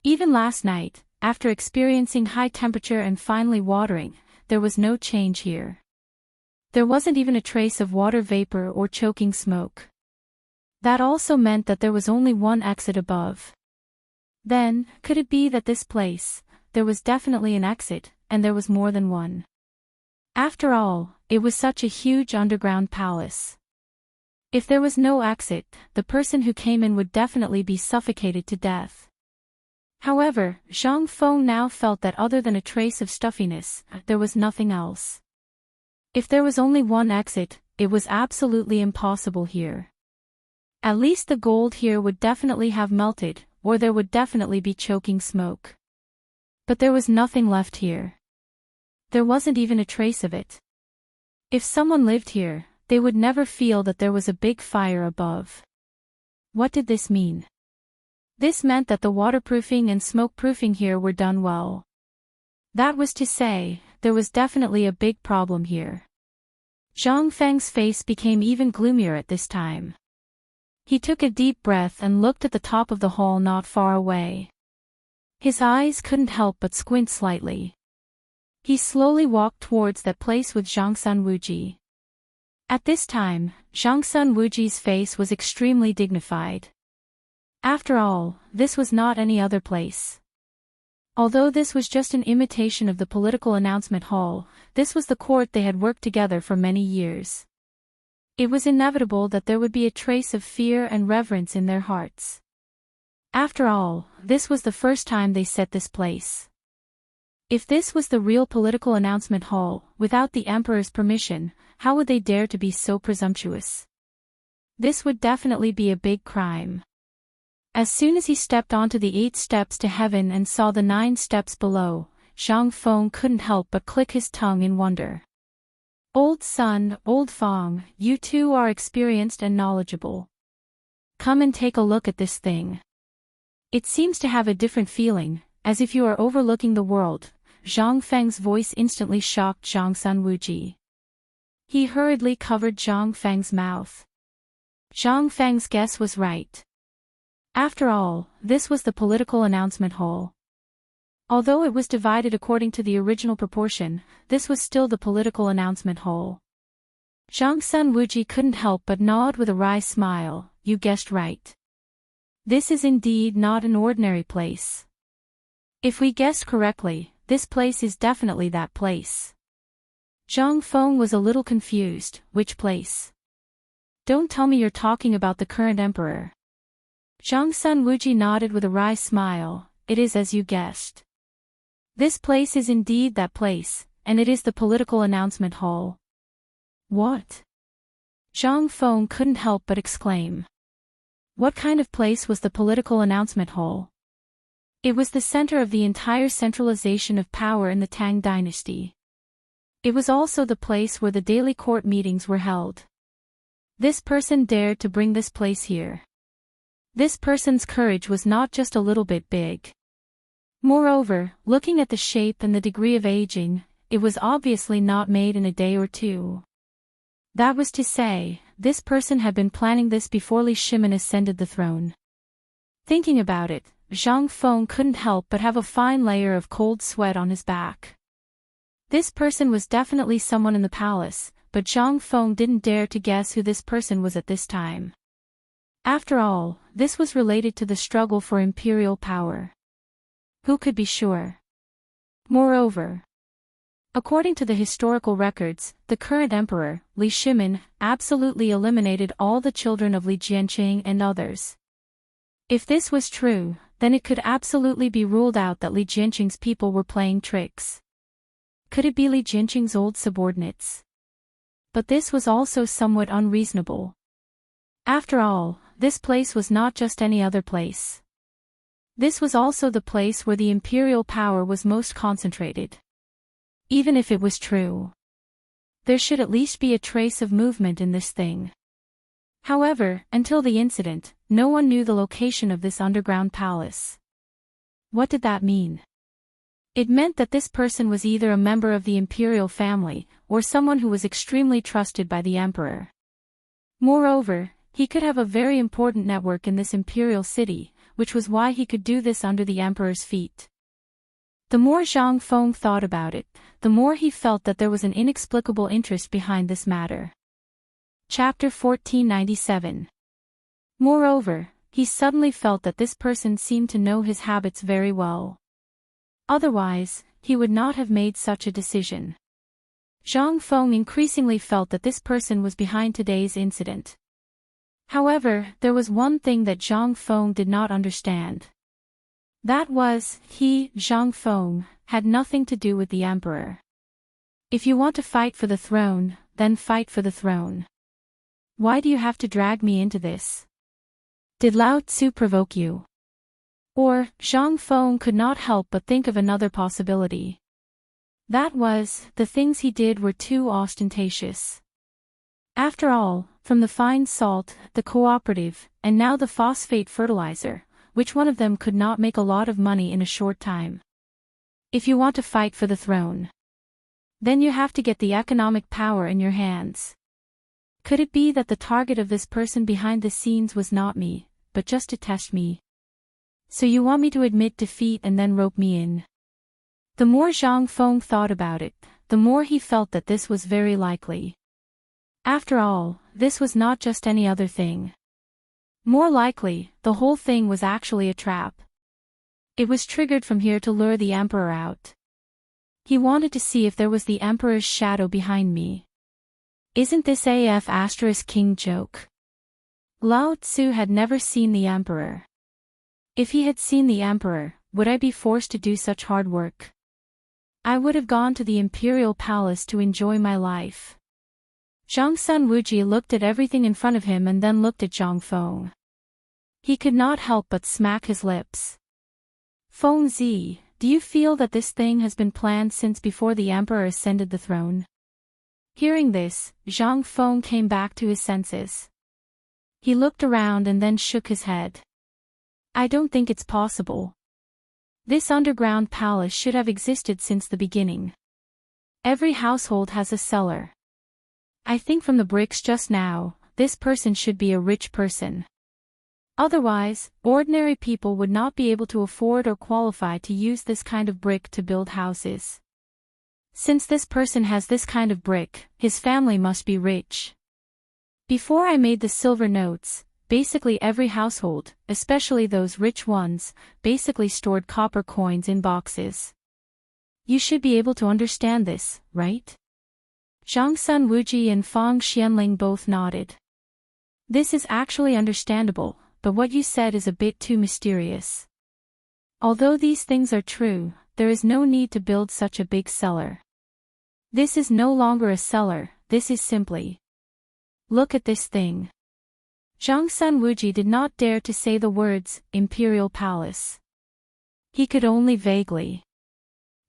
Even last night, after experiencing high temperature and finally watering, there was no change here. There wasn't even a trace of water vapor or choking smoke. That also meant that there was only one exit above. Then, could it be that this place, there was definitely an exit, and there was more than one? After all, it was such a huge underground palace. If there was no exit, the person who came in would definitely be suffocated to death. However, Zhang Feng now felt that other than a trace of stuffiness, there was nothing else. If there was only one exit, it was absolutely impossible here. At least the gold here would definitely have melted, or there would definitely be choking smoke. But there was nothing left here. There wasn't even a trace of it. If someone lived here, they would never feel that there was a big fire above. What did this mean? This meant that the waterproofing and smoke-proofing here were done well. That was to say, there was definitely a big problem here. Zhang Feng's face became even gloomier at this time. He took a deep breath and looked at the top of the hall not far away. His eyes couldn't help but squint slightly. He slowly walked towards that place with Zhang Sun Wuji. At this time, Zhang Sun Wuji's face was extremely dignified. After all, this was not any other place. Although this was just an imitation of the political announcement hall, this was the court they had worked together for many years. It was inevitable that there would be a trace of fear and reverence in their hearts. After all, this was the first time they set this place. If this was the real political announcement hall, without the emperor's permission, how would they dare to be so presumptuous? This would definitely be a big crime. As soon as he stepped onto the 8 steps to heaven and saw the 9 steps below, Zhang Feng couldn't help but click his tongue in wonder. Old Sun, Old Fong, you two are experienced and knowledgeable. Come and take a look at this thing. It seems to have a different feeling, as if you are overlooking the world. Zhang Feng's voice instantly shocked Zhang Sun Wuji. He hurriedly covered Zhang Feng's mouth. Zhang Feng's guess was right. After all, this was the political announcement hall. Although it was divided according to the original proportion, this was still the political announcement hall. Zhang Sun Wuji couldn't help but nod with a wry smile. You guessed right. This is indeed not an ordinary place. If we guessed correctly, this place is definitely that place. Zhang Feng was a little confused. Which place? Don't tell me you're talking about the current emperor. Zhang Sun Wuji nodded with a wry smile. It is as you guessed. This place is indeed that place, and it is the political announcement hall. What? Zhang Feng couldn't help but exclaim. What kind of place was the political announcement hall? It was the center of the entire centralization of power in the Tang Dynasty. It was also the place where the daily court meetings were held. This person dared to bring this place here. This person's courage was not just a little bit big. Moreover, looking at the shape and the degree of aging, it was obviously not made in a day or two. That was to say, this person had been planning this before Li Shimin ascended the throne. Thinking about it, Zhang Feng couldn't help but have a fine layer of cold sweat on his back. This person was definitely someone in the palace, but Zhang Feng didn't dare to guess who this person was at this time. After all, this was related to the struggle for imperial power. Who could be sure? Moreover, according to the historical records, the current emperor, Li Shimin, absolutely eliminated all the children of Li Jianqing and others. If this was true, then it could absolutely be ruled out that Li Jianqing's people were playing tricks. Could it be Li Jianqing's old subordinates? But this was also somewhat unreasonable. After all, this place was not just any other place. This was also the place where the imperial power was most concentrated. Even if it was true, there should at least be a trace of movement in this thing. However, until the incident, no one knew the location of this underground palace. What did that mean? It meant that this person was either a member of the imperial family, or someone who was extremely trusted by the emperor. Moreover, he could have a very important network in this imperial city, which was why he could do this under the emperor's feet. The more Zhang Feng thought about it, the more he felt that there was an inexplicable interest behind this matter. Chapter 1497. Moreover, he suddenly felt that this person seemed to know his habits very well. Otherwise, he would not have made such a decision. Zhang Feng increasingly felt that this person was behind today's incident. However, there was one thing that Zhang Feng did not understand. That was, he, Zhang Feng, had nothing to do with the emperor. If you want to fight for the throne, then fight for the throne. Why do you have to drag me into this? Did Lao Tzu provoke you? Or, Zhang Feng could not help but think of another possibility. That was, the things he did were too ostentatious. After all, from the fine salt, the cooperative, and now the phosphate fertilizer, which one of them could not make a lot of money in a short time? If you want to fight for the throne, then you have to get the economic power in your hands. Could it be that the target of this person behind the scenes was not me, but just to test me? So you want me to admit defeat and then rope me in? The more Zhang Feng thought about it, the more he felt that this was very likely. After all, this was not just any other thing. More likely, the whole thing was actually a trap. It was triggered from here to lure the emperor out. He wanted to see if there was the emperor's shadow behind me. Isn't this king joke? Lao Tzu had never seen the emperor. If he had seen the emperor, would I be forced to do such hard work? I would have gone to the imperial palace to enjoy my life. Zhang Sun Wuji looked at everything in front of him and then looked at Zhang Feng. He could not help but smack his lips. Feng Zi, do you feel that this thing has been planned since before the emperor ascended the throne? Hearing this, Zhang Feng came back to his senses. He looked around and then shook his head. I don't think it's possible. This underground palace should have existed since the beginning. Every household has a cellar. I think from the bricks just now, this person should be a rich person. Otherwise, ordinary people would not be able to afford or qualify to use this kind of brick to build houses. Since this person has this kind of brick, his family must be rich. Before I made the silver notes, basically every household, especially those rich ones, basically stored copper coins in boxes. You should be able to understand this, right? Zhang Sun Wuji and Fang Xianling both nodded. This is actually understandable, but what you said is a bit too mysterious. Although these things are true, there is no need to build such a big cellar. This is no longer a cellar, this is simply. Look at this thing. Zhang Sun Wuji did not dare to say the words, Imperial Palace. He could only vaguely.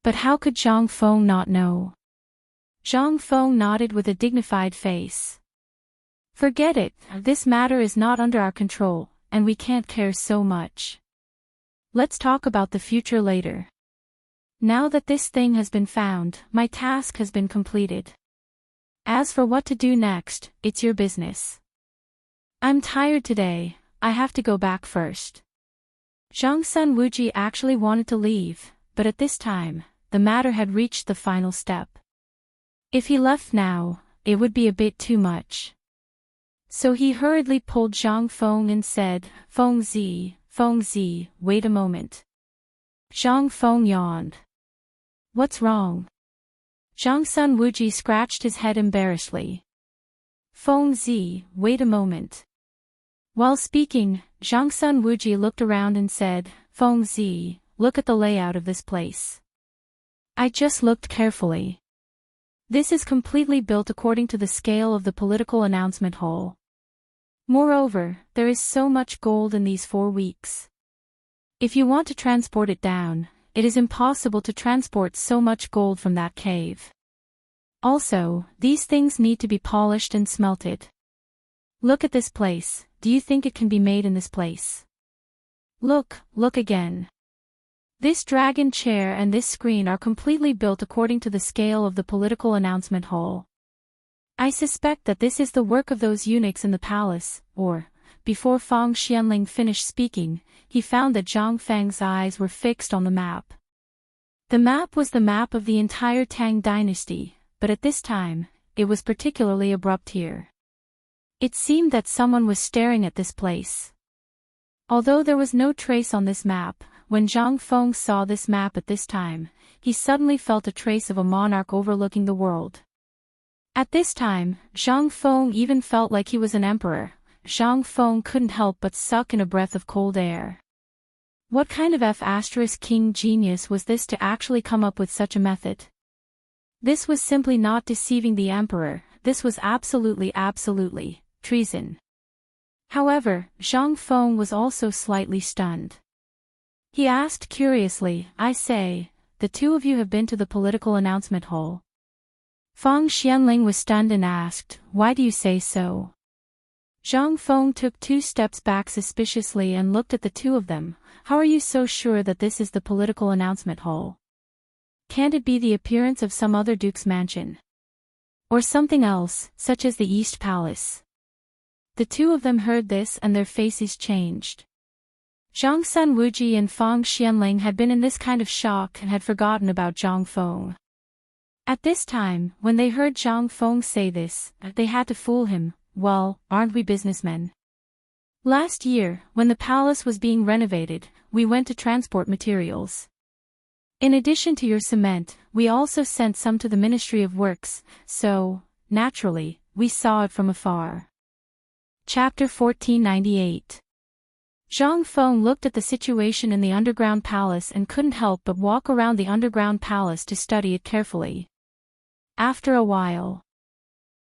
But how could Zhang Feng not know? Zhang Feng nodded with a dignified face. Forget it, this matter is not under our control, and we can't care so much. Let's talk about the future later. Now that this thing has been found, my task has been completed. As for what to do next, it's your business. I'm tired today, I have to go back first. Zhang Sun Wuji actually wanted to leave, but at this time, the matter had reached the final step. If he left now, it would be a bit too much. So he hurriedly pulled Zhang Feng and said, Feng Zi, wait a moment. Zhang Feng yawned. What's wrong? Zhang Sun Wuji scratched his head embarrassedly. Feng Zi, wait a moment. While speaking, Zhang Sun Wuji looked around and said, Feng Zi, look at the layout of this place. I just looked carefully. This is completely built according to the scale of the political announcement hall. Moreover, there is so much gold in these 4 weeks. If you want to transport it down, it is impossible to transport so much gold from that cave. Also, these things need to be polished and smelted. Look at this place, do you think it can be made in this place? Look again. This dragon chair and this screen are completely built according to the scale of the political announcement hall. I suspect that this is the work of those eunuchs in the palace, or, before Fang Xianling finished speaking, he found that Zhang Feng's eyes were fixed on the map. The map was the map of the entire Tang Dynasty, but at this time, it was particularly abrupt here. It seemed that someone was staring at this place. Although there was no trace on this map, when Zhang Feng saw this map at this time, he suddenly felt a trace of a monarch overlooking the world. At this time, Zhang Feng even felt like he was an emperor. Zhang Feng couldn't help but suck in a breath of cold air. What kind of F***king genius was this to actually come up with such a method? This was simply not deceiving the emperor, this was absolutely treason. However, Zhang Feng was also slightly stunned. He asked curiously, I say, the two of you have been to the political announcement hall? Fang Xianling was stunned and asked, why do you say so? Zhang Feng took 2 steps back suspiciously and looked at the two of them. How are you so sure that this is the political announcement hall? Can't it be the appearance of some other duke's mansion? Or something else, such as the East Palace? The two of them heard this and their faces changed. Zhang Sun Wuji and Fang Xianling had been in this kind of shock and had forgotten about Zhang Feng. At this time, when they heard Zhang Feng say this, they had to fool him. Well, aren't we businessmen? Last year, when the palace was being renovated, we went to transport materials. In addition to your cement, we also sent some to the Ministry of Works, so, naturally, we saw it from afar. Chapter 1498. Zhang Feng looked at the situation in the underground palace and couldn't help but walk around the underground palace to study it carefully. After a while,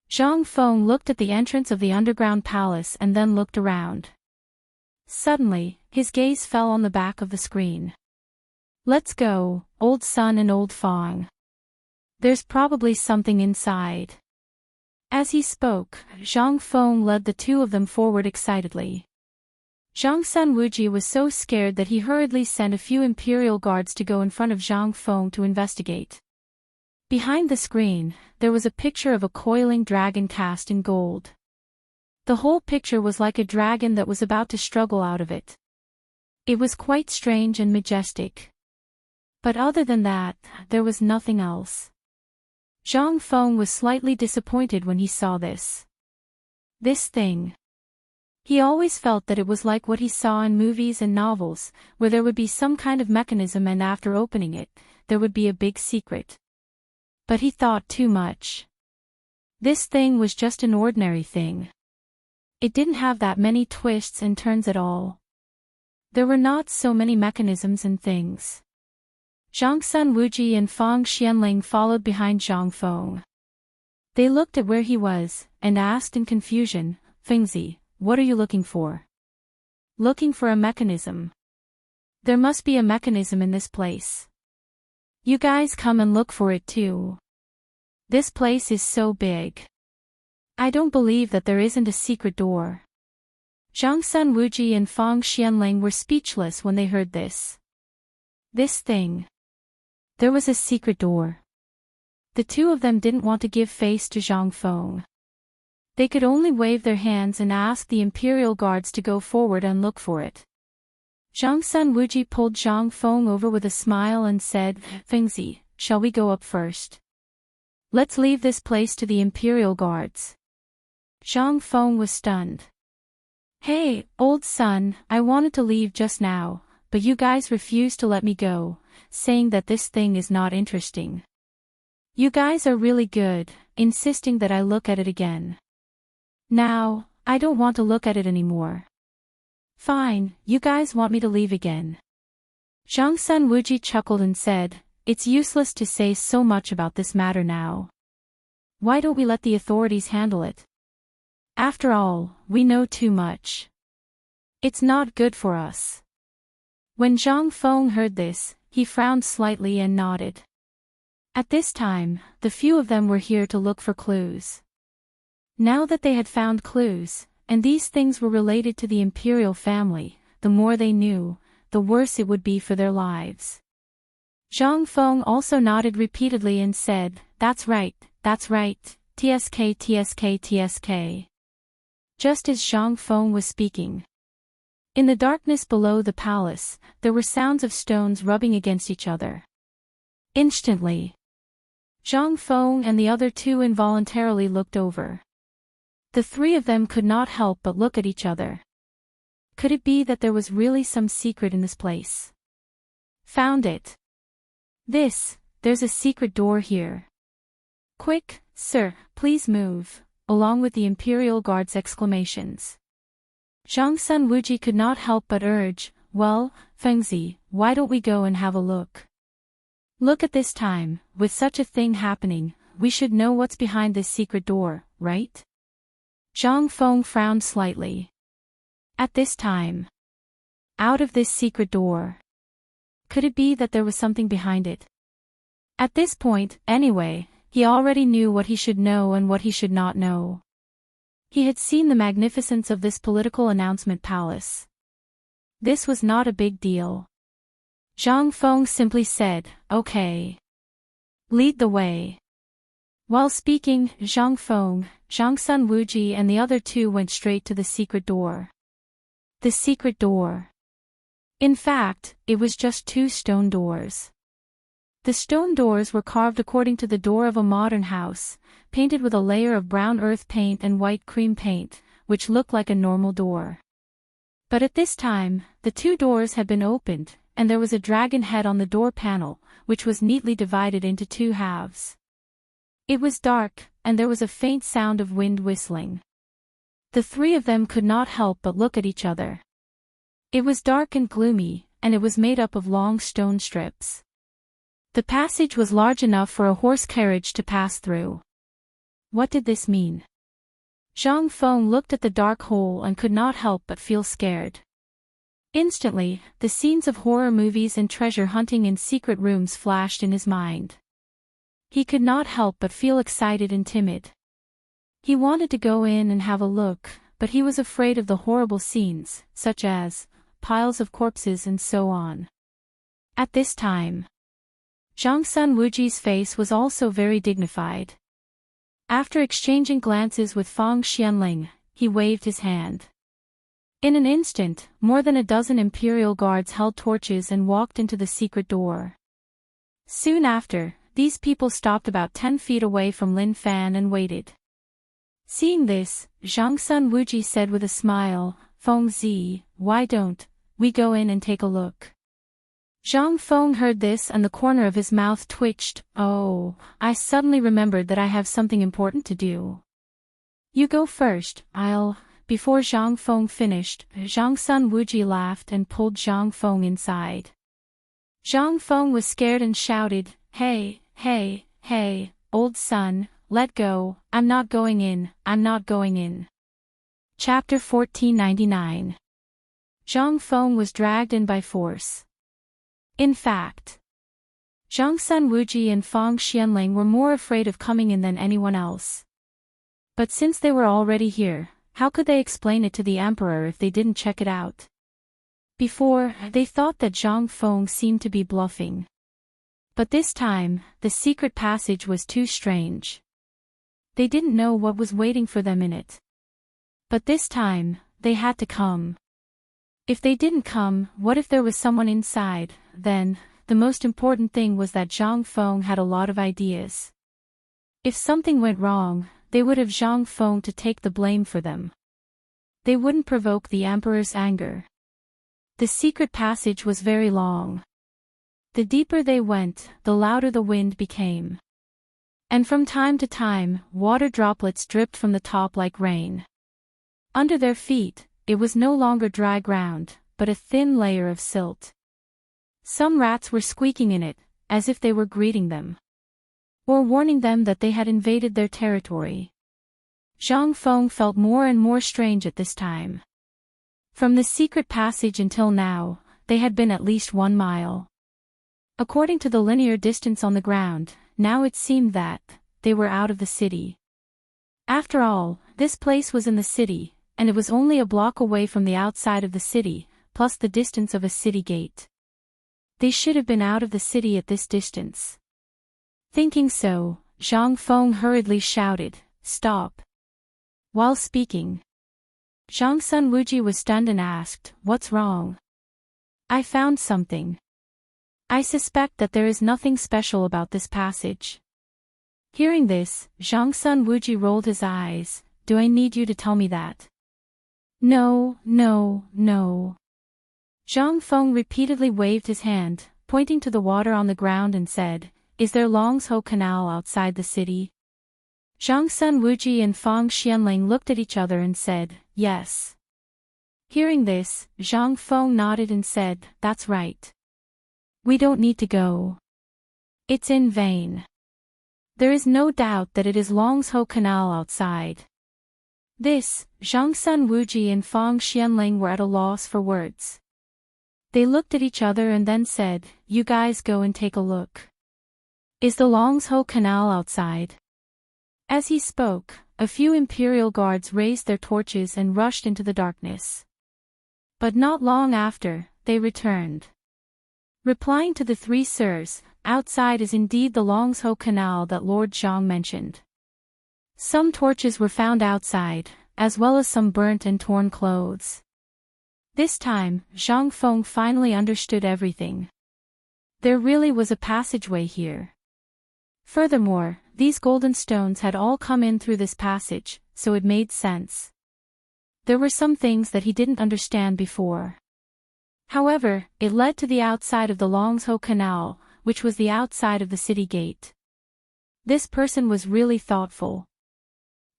Zhang Feng looked at the entrance of the underground palace and then looked around. Suddenly, his gaze fell on the back of the screen. Let's go, old Sun and old Fang. There's probably something inside. As he spoke, Zhang Feng led the two of them forward excitedly. Zhang Sun Wuji was so scared that he hurriedly sent a few imperial guards to go in front of Zhang Feng to investigate. Behind the screen, there was a picture of a coiling dragon cast in gold. The whole picture was like a dragon that was about to struggle out of it. It was quite strange and majestic. But other than that, there was nothing else. Zhang Feng was slightly disappointed when he saw this. This thing. He always felt that it was like what he saw in movies and novels, where there would be some kind of mechanism and after opening it, there would be a big secret. But he thought too much. This thing was just an ordinary thing. It didn't have that many twists and turns at all. There were not so many mechanisms and things. Zhang Sun Wuji and Fang Xianling followed behind Zhang Feng. They looked at where he was, and asked in confusion, Fengzi, what are you looking for? Looking for a mechanism. There must be a mechanism in this place. You guys come and look for it too. This place is so big. I don't believe that there isn't a secret door. Zhang Sun Wuji and Fang Xianling were speechless when they heard this. This thing. There was a secret door. The two of them didn't want to give face to Zhang Feng. They could only wave their hands and ask the Imperial Guards to go forward and look for it. Zhang Sun Wuji pulled Zhang Feng over with a smile and said, Fengzi, shall we go up first? Let's leave this place to the Imperial Guards. Zhang Feng was stunned. Hey, old son, I wanted to leave just now, but you guys refused to let me go, saying that this thing is not interesting. You guys are really good, insisting that I look at it again. Now, I don't want to look at it anymore. Fine, you guys want me to leave again. Zhang Sun Wuji chuckled and said, It's useless to say so much about this matter now. Why don't we let the authorities handle it? After all, we know too much. It's not good for us. When Zhang Feng heard this, he frowned slightly and nodded. At this time, the few of them were here to look for clues. Now that they had found clues, and these things were related to the imperial family, the more they knew, the worse it would be for their lives. Zhang Feng also nodded repeatedly and said, That's right, TSK TSK TSK. Just as Zhang Feng was speaking. In the darkness below the palace, there were sounds of stones rubbing against each other. Instantly, Zhang Feng and the other two involuntarily looked over. The three of them could not help but look at each other. Could it be that there was really some secret in this place? Found it. There's a secret door here. Quick, sir, please move, along with the Imperial Guard's exclamations. Zhang Sun Wuji could not help but urge, Well, Fengzi, why don't we go and have a look? Look at this time, with such a thing happening, we should know what's behind this secret door, right? Zhang Feng frowned slightly. At this time. Out of this secret door. Could it be that there was something behind it? At this point, anyway, he already knew what he should know and what he should not know. He had seen the magnificence of this political announcement palace. This was not a big deal. Zhang Feng simply said, Okay. Lead the way. While speaking, Zhang Feng, Zhang Sun Wuji and the other two went straight to the secret door. The secret door. In fact, it was just two stone doors. The stone doors were carved according to the door of a modern house, painted with a layer of brown earth paint and white cream paint, which looked like a normal door. But at this time, the two doors had been opened, and there was a dragon head on the door panel, which was neatly divided into two halves. It was dark, and there was a faint sound of wind whistling. The three of them could not help but look at each other. It was dark and gloomy, and it was made up of long stone strips. The passage was large enough for a horse carriage to pass through. What did this mean? Zhang Feng looked at the dark hole and could not help but feel scared. Instantly, the scenes of horror movies and treasure hunting in secret rooms flashed in his mind. He could not help but feel excited and timid. He wanted to go in and have a look, but he was afraid of the horrible scenes, such as piles of corpses and so on. At this time, Zhang Sun Wuji's face was also very dignified. After exchanging glances with Fang Xianling, he waved his hand. In an instant, more than a dozen Imperial Guards held torches and walked into the secret door. Soon after, these people stopped about 10 feet away from Lin Fan and waited. Seeing this, Zhang Sun Wuji said with a smile, Feng Zi, why don't we go in and take a look? Zhang Feng heard this and the corner of his mouth twitched. Oh, I suddenly remembered that I have something important to do. You go first, Before Zhang Feng finished, Zhang Sun Wuji laughed and pulled Zhang Feng inside. Zhang Feng was scared and shouted, Hey, old son, let go, I'm not going in. Chapter 1499. Zhang Feng was dragged in by force. In fact, Zhang Sun Wuji and Fang Xianling were more afraid of coming in than anyone else. But since they were already here, how could they explain it to the emperor if they didn't check it out? Before, they thought that Zhang Feng seemed to be bluffing. But this time, the secret passage was too strange. They didn't know what was waiting for them in it. But this time, they had to come. If they didn't come, what if there was someone inside? Then, the most important thing was that Zhang Feng had a lot of ideas. If something went wrong, they would have Zhang Feng to take the blame for them. They wouldn't provoke the emperor's anger. The secret passage was very long. The deeper they went, the louder the wind became. And from time to time, water droplets dripped from the top like rain. Under their feet, it was no longer dry ground, but a thin layer of silt. Some rats were squeaking in it, as if they were greeting them. Or warning them that they had invaded their territory. Zhang Feng felt more and more strange at this time. From the secret passage until now, they had been at least 1 mile. According to the linear distance on the ground, now it seemed that they were out of the city. After all, this place was in the city, and it was only a block away from the outside of the city, plus the distance of a city gate. They should have been out of the city at this distance. Thinking so, Zhang Feng hurriedly shouted, "Stop!" While speaking, Zhang Sun Wuji was stunned and asked, "What's wrong?" "I found something. I suspect that there is nothing special about this passage." Hearing this, Zhang Sun Wuji rolled his eyes. "Do I need you to tell me that?" "No, no, no." Zhang Feng repeatedly waved his hand, pointing to the water on the ground and said, "Is there Longzhou Canal outside the city?" Zhang Sun Wuji and Fang Xianling looked at each other and said, "Yes." Hearing this, Zhang Feng nodded and said, "That's right. We don't need to go. It's in vain. There is no doubt that it is Longzhou Canal outside." This, Zhang Sun Wuji and Fang Xianling were at a loss for words. They looked at each other and then said, "You guys go and take a look. Is the Longzhou Canal outside?" As he spoke, a few imperial guards raised their torches and rushed into the darkness. But not long after, they returned. Replying to the 3 sirs, outside is indeed the Longzhou Canal that Lord Zhang mentioned. Some torches were found outside, as well as some burnt and torn clothes. This time, Zhang Feng finally understood everything. There really was a passageway here. Furthermore, these golden stones had all come in through this passage, so it made sense. There were some things that he didn't understand before. However, it led to the outside of the Longzhou Canal, which was the outside of the city gate. This person was really thoughtful.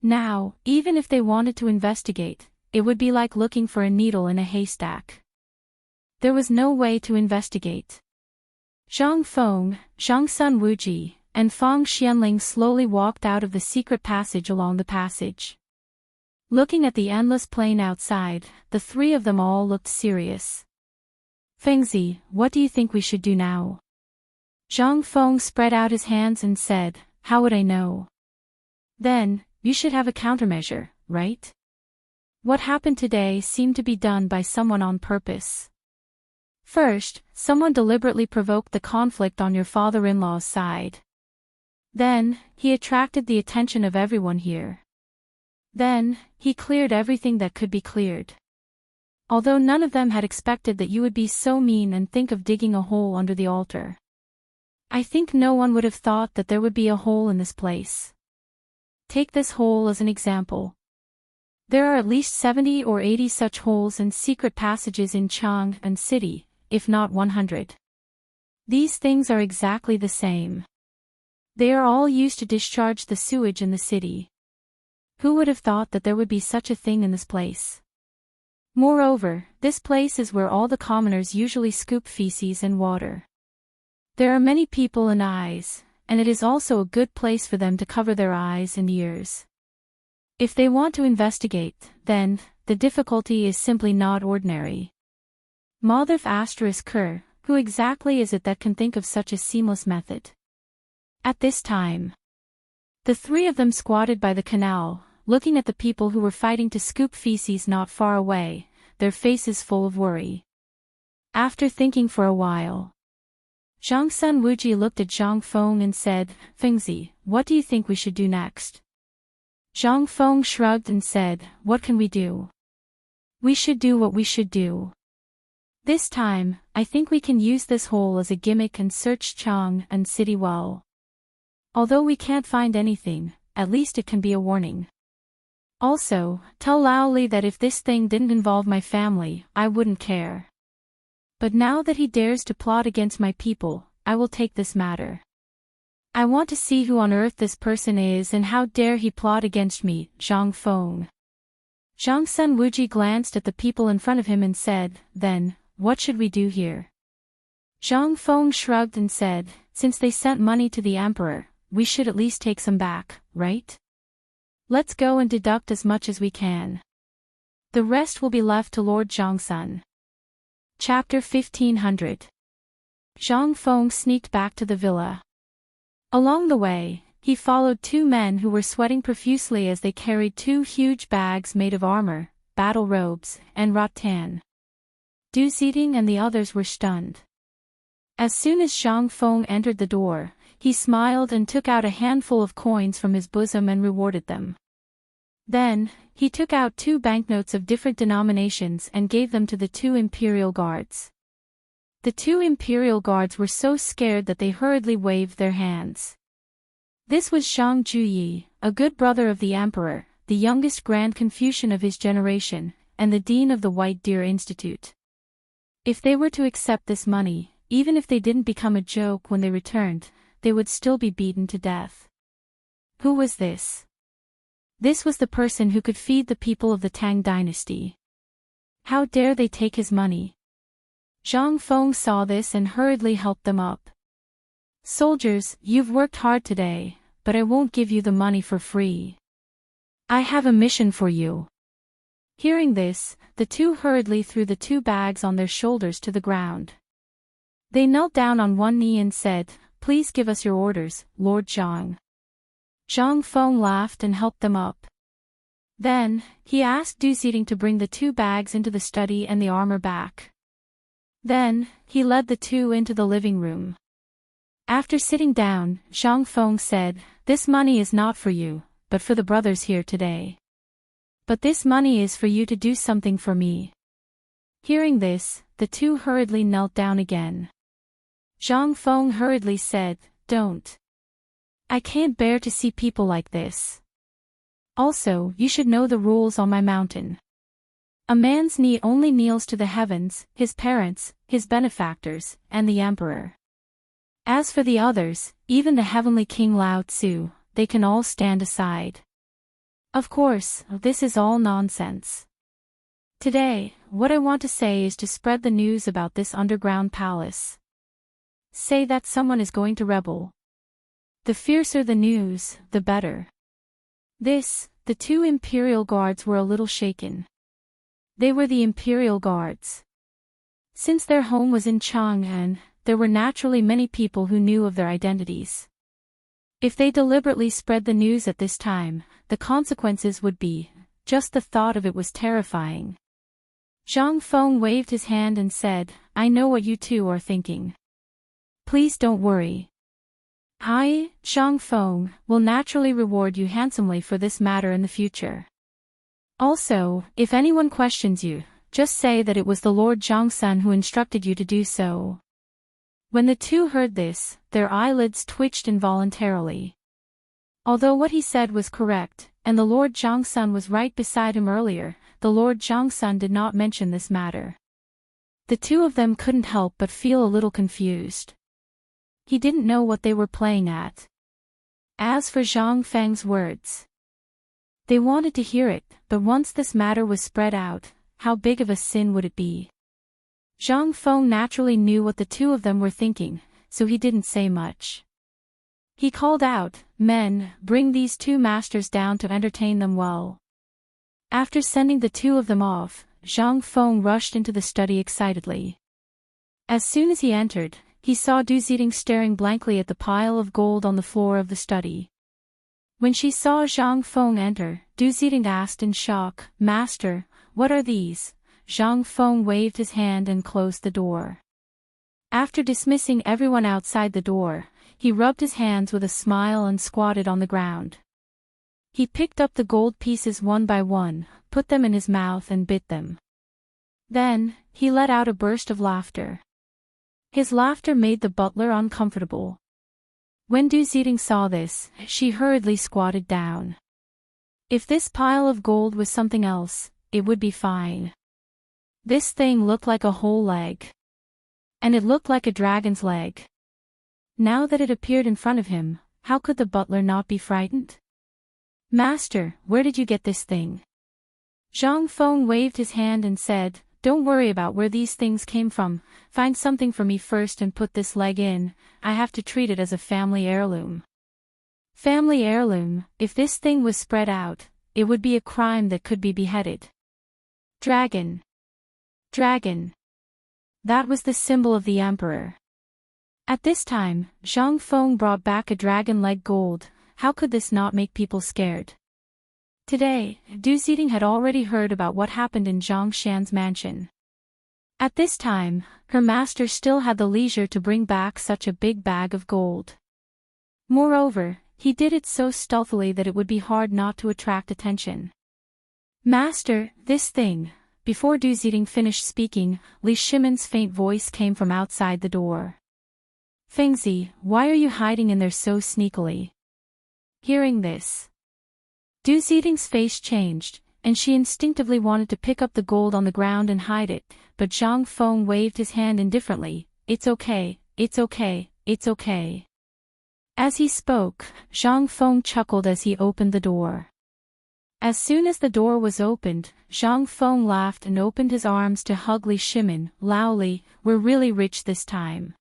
Now, even if they wanted to investigate, it would be like looking for a needle in a haystack. There was no way to investigate. Zhang Feng, Zhang Sun Wuji, and Fang Xianling slowly walked out of the secret passage along the passage. Looking at the endless plain outside, the 3 of them all looked serious. "Fengzi, what do you think we should do now?" Zhang Feng spread out his hands and said, "How would I know?" "Then, you should have a countermeasure, right? What happened today seemed to be done by someone on purpose. First, someone deliberately provoked the conflict on your father-in-law's side. Then, he attracted the attention of everyone here. Then, he cleared everything that could be cleared. Although none of them had expected that you would be so mean and think of digging a hole under the altar. I think no one would have thought that there would be a hole in this place. Take this hole as an example. There are at least 70 or 80 such holes and secret passages in Chang'an City, if not 100. These things are exactly the same. They are all used to discharge the sewage in the city. Who would have thought that there would be such a thing in this place? Moreover, this place is where all the commoners usually scoop feces and water. There are many people and eyes, and it is also a good place for them to cover their eyes and ears. If they want to investigate, then, the difficulty is simply not ordinary. Motherf *Ker, who exactly is it that can think of such a seamless method? At this time, the 3 of them squatted by the canal, looking at the people who were fighting to scoop feces not far away, their faces full of worry. After thinking for a while, Zhang Sun Wuji looked at Zhang Feng and said, "Fengzi, what do you think we should do next?" Zhang Feng shrugged and said, "What can we do? We should do what we should do. This time, I think we can use this hole as a gimmick and search Chang and City well. Although we can't find anything, at least it can be a warning. Also, tell Lao Li that if this thing didn't involve my family, I wouldn't care. But now that he dares to plot against my people, I will take this matter. I want to see who on earth this person is and how dare he plot against me." Zhang Feng. Zhang Sun Wuji glanced at the people in front of him and said, "Then, what should we do here?" Zhang Feng shrugged and said, "Since they sent money to the emperor, we should at least take some back, right? Let's go and deduct as much as we can. The rest will be left to Lord Zhangsun." Chapter 1500. Zhang Feng sneaked back to the villa. Along the way, he followed two men who were sweating profusely as they carried two huge bags made of armor, battle robes, and rattan. Du Ziding and the others were stunned. As soon as Zhang Feng entered the door, he smiled and took out a handful of coins from his bosom and rewarded them. Then, he took out 2 banknotes of different denominations and gave them to the 2 imperial guards. The 2 imperial guards were so scared that they hurriedly waved their hands. This was Zhang Juyi, a good brother of the emperor, the youngest Grand Confucian of his generation, and the dean of the White Deer Institute. If they were to accept this money, even if they didn't become a joke when they returned, they would still be beaten to death. Who was this? This was the person who could feed the people of the Tang Dynasty. How dare they take his money? Zhang Feng saw this and hurriedly helped them up. "Soldiers, you've worked hard today, but I won't give you the money for free. I have a mission for you." Hearing this, the 2 hurriedly threw the 2 bags on their shoulders to the ground. They knelt down on one knee and said, "Please give us your orders, Lord Zhang." Zhang Feng laughed and helped them up. Then, he asked Du Ziding to bring the 2 bags into the study and the armor back. Then, he led the 2 into the living room. After sitting down, Zhang Feng said, "This money is not for you, but for the brothers here today. But this money is for you to do something for me." Hearing this, the 2 hurriedly knelt down again. Zhang Feng hurriedly said, "Don't. I can't bear to see people like this. Also, you should know the rules on my mountain. A man's knee only kneels to the heavens, his parents, his benefactors, and the emperor. As for the others, even the heavenly King Lao Tzu, they can all stand aside. Of course, this is all nonsense. Today, what I want to say is to spread the news about this underground palace. Say that someone is going to rebel. The fiercer the news, the better." The 2 imperial guards were a little shaken. They were the imperial guards. Since their home was in Chang'an, there were naturally many people who knew of their identities. If they deliberately spread the news at this time, the consequences would be, just the thought of it was terrifying. Zhang Feng waved his hand and said, "I know what you 2 are thinking. Please don't worry. I, Zhang Feng, will naturally reward you handsomely for this matter in the future. Also, if anyone questions you, just say that it was the Lord Zhangsun who instructed you to do so." When the 2 heard this, their eyelids twitched involuntarily. Although what he said was correct, and the Lord Zhangsun was right beside him earlier, the Lord Zhangsun did not mention this matter. The 2 of them couldn't help but feel a little confused. He didn't know what they were playing at. As for Zhang Feng's words, they wanted to hear it, but once this matter was spread out, how big of a sin would it be? Zhang Feng naturally knew what the 2 of them were thinking, so he didn't say much. He called out, "Men, bring these 2 masters down to entertain them well." After sending the 2 of them off, Zhang Feng rushed into the study excitedly. As soon as he entered, he saw Du Ziding staring blankly at the pile of gold on the floor of the study. When she saw Zhang Feng enter, Du Ziding asked in shock, "Master, what are these?" Zhang Feng waved his hand and closed the door. After dismissing everyone outside the door, he rubbed his hands with a smile and squatted on the ground. He picked up the gold pieces one by one, put them in his mouth and bit them. Then, he let out a burst of laughter. His laughter made the butler uncomfortable. When Du Ziding saw this, she hurriedly squatted down. If this pile of gold was something else, it would be fine. This thing looked like a whole leg. And it looked like a dragon's leg. Now that it appeared in front of him, how could the butler not be frightened? "Master, where did you get this thing?" Zhang Feng waved his hand and said, "Don't worry about where these things came from, find something for me first and put this leg in, I have to treat it as a family heirloom." Family heirloom, if this thing was spread out, it would be a crime that could be beheaded. Dragon. Dragon. That was the symbol of the emperor. At this time, Zhang Feng brought back a dragon leg gold, how could this not make people scared? Today, Du Ziding had already heard about what happened in Zhang Shan's mansion. At this time, her master still had the leisure to bring back such a big bag of gold. Moreover, he did it so stealthily that it would be hard not to attract attention. "Master, this thing." Before Du Ziding finished speaking, Li Shimon's faint voice came from outside the door. "Fengzi, why are you hiding in there so sneakily?" Hearing this, Du Ziding's face changed, and she instinctively wanted to pick up the gold on the ground and hide it, but Zhang Feng waved his hand indifferently, "It's okay, it's okay, it's okay." As he spoke, Zhang Feng chuckled as he opened the door. As soon as the door was opened, Zhang Feng laughed and opened his arms to hug Li Shimon. "Lao Li, we're really rich this time.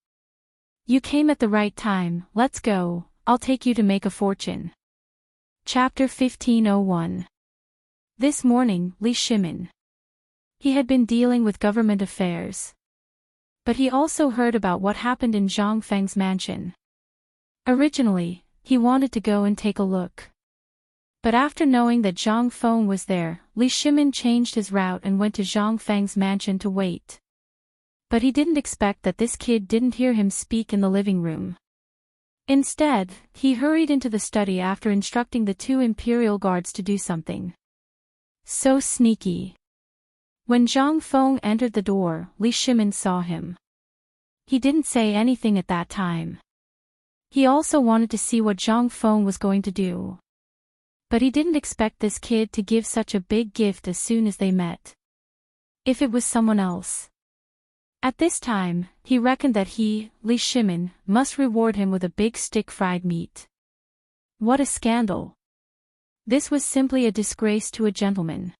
You came at the right time, let's go, I'll take you to make a fortune." Chapter 1501. This morning, Li Shimon. He had been dealing with government affairs. But he also heard about what happened in Zhang Feng's mansion. Originally, he wanted to go and take a look. But after knowing that Zhang Feng was there, Li Shimon changed his route and went to Zhang Feng's mansion to wait. But he didn't expect that this kid didn't hear him speak in the living room. Instead, he hurried into the study after instructing the two imperial guards to do something. So sneaky. When Zhang Feng entered the door, Li Shimon saw him. He didn't say anything at that time. He also wanted to see what Zhang Feng was going to do. But he didn't expect this kid to give such a big gift as soon as they met. If it was someone else. At this time, he reckoned that he, Li Shimon, must reward him with a big stick fried meat. What a scandal. This was simply a disgrace to a gentleman.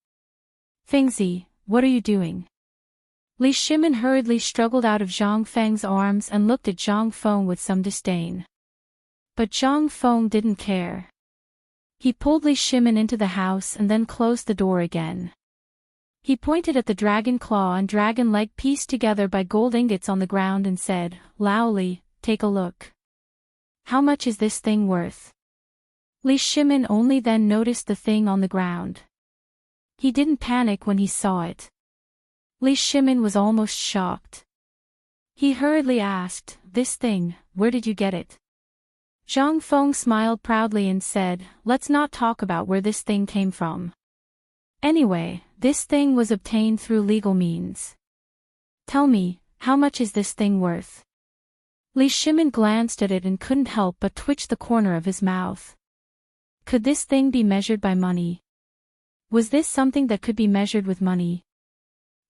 "Fengzi, what are you doing?" Li Shimon hurriedly struggled out of Zhang Feng's arms and looked at Zhang Feng with some disdain. But Zhang Feng didn't care. He pulled Li Shimon into the house and then closed the door again. He pointed at the dragon claw and dragon leg pieced together by gold ingots on the ground and said, "Lao Li, take a look. How much is this thing worth?" Li Shimon only then noticed the thing on the ground. He didn't panic when he saw it. Li Shimon was almost shocked. He hurriedly asked, "This thing, where did you get it?" Zhang Feng smiled proudly and said, "Let's not talk about where this thing came from. Anyway, this thing was obtained through legal means. Tell me, how much is this thing worth?" Li Shimon glanced at it and couldn't help but twitch the corner of his mouth. Could this thing be measured by money? Was this something that could be measured with money?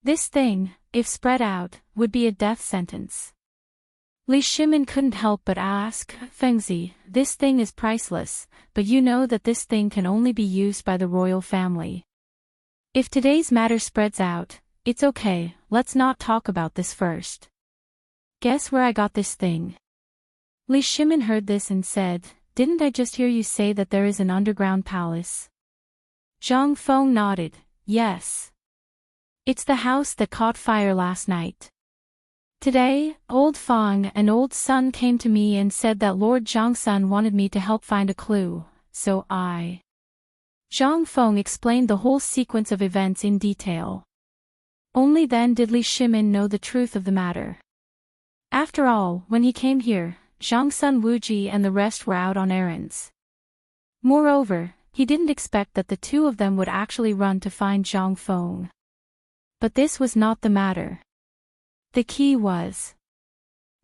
This thing, if spread out, would be a death sentence. Li Shimon couldn't help but ask, "Fengzi, this thing is priceless, but you know that this thing can only be used by the royal family. If today's matter spreads out, it's okay, let's not talk about this first. Guess where I got this thing?" Li Shimon heard this and said, "Didn't I just hear you say that there is an underground palace?" Zhang Feng nodded, "Yes. It's the house that caught fire last night. Today, old Fang and old Sun came to me and said that Lord Zhangsun wanted me to help find a clue, so I... Zhang Feng explained the whole sequence of events in detail. Only then did Li Shimin know the truth of the matter. After all, when he came here, Zhang Sun Wuji and the rest were out on errands. Moreover, he didn't expect that the two of them would actually run to find Zhang Feng. But this was not the matter. The key was...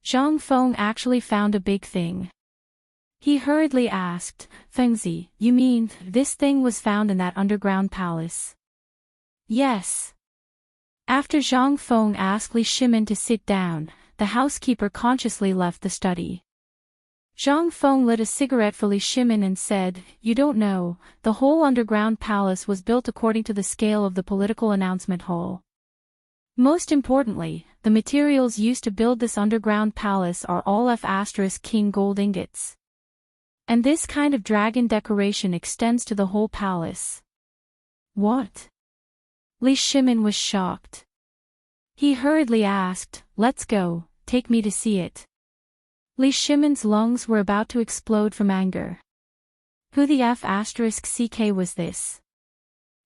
Zhang Feng actually found a big thing. He hurriedly asked, "Fengzi, you mean, this thing was found in that underground palace?" "Yes." After Zhang Feng asked Li Shimin to sit down, the housekeeper consciously left the study. Zhang Feng lit a cigarette for Li Shimin and said, "You don't know, the whole underground palace was built according to the scale of the political announcement hall. Most importantly, the materials used to build this underground palace are all F*King gold ingots. And this kind of dragon decoration extends to the whole palace." "What?" Li Shimin was shocked. He hurriedly asked, "Let's go, take me to see it." Li Shimin's lungs were about to explode from anger. Who the F*CK was this?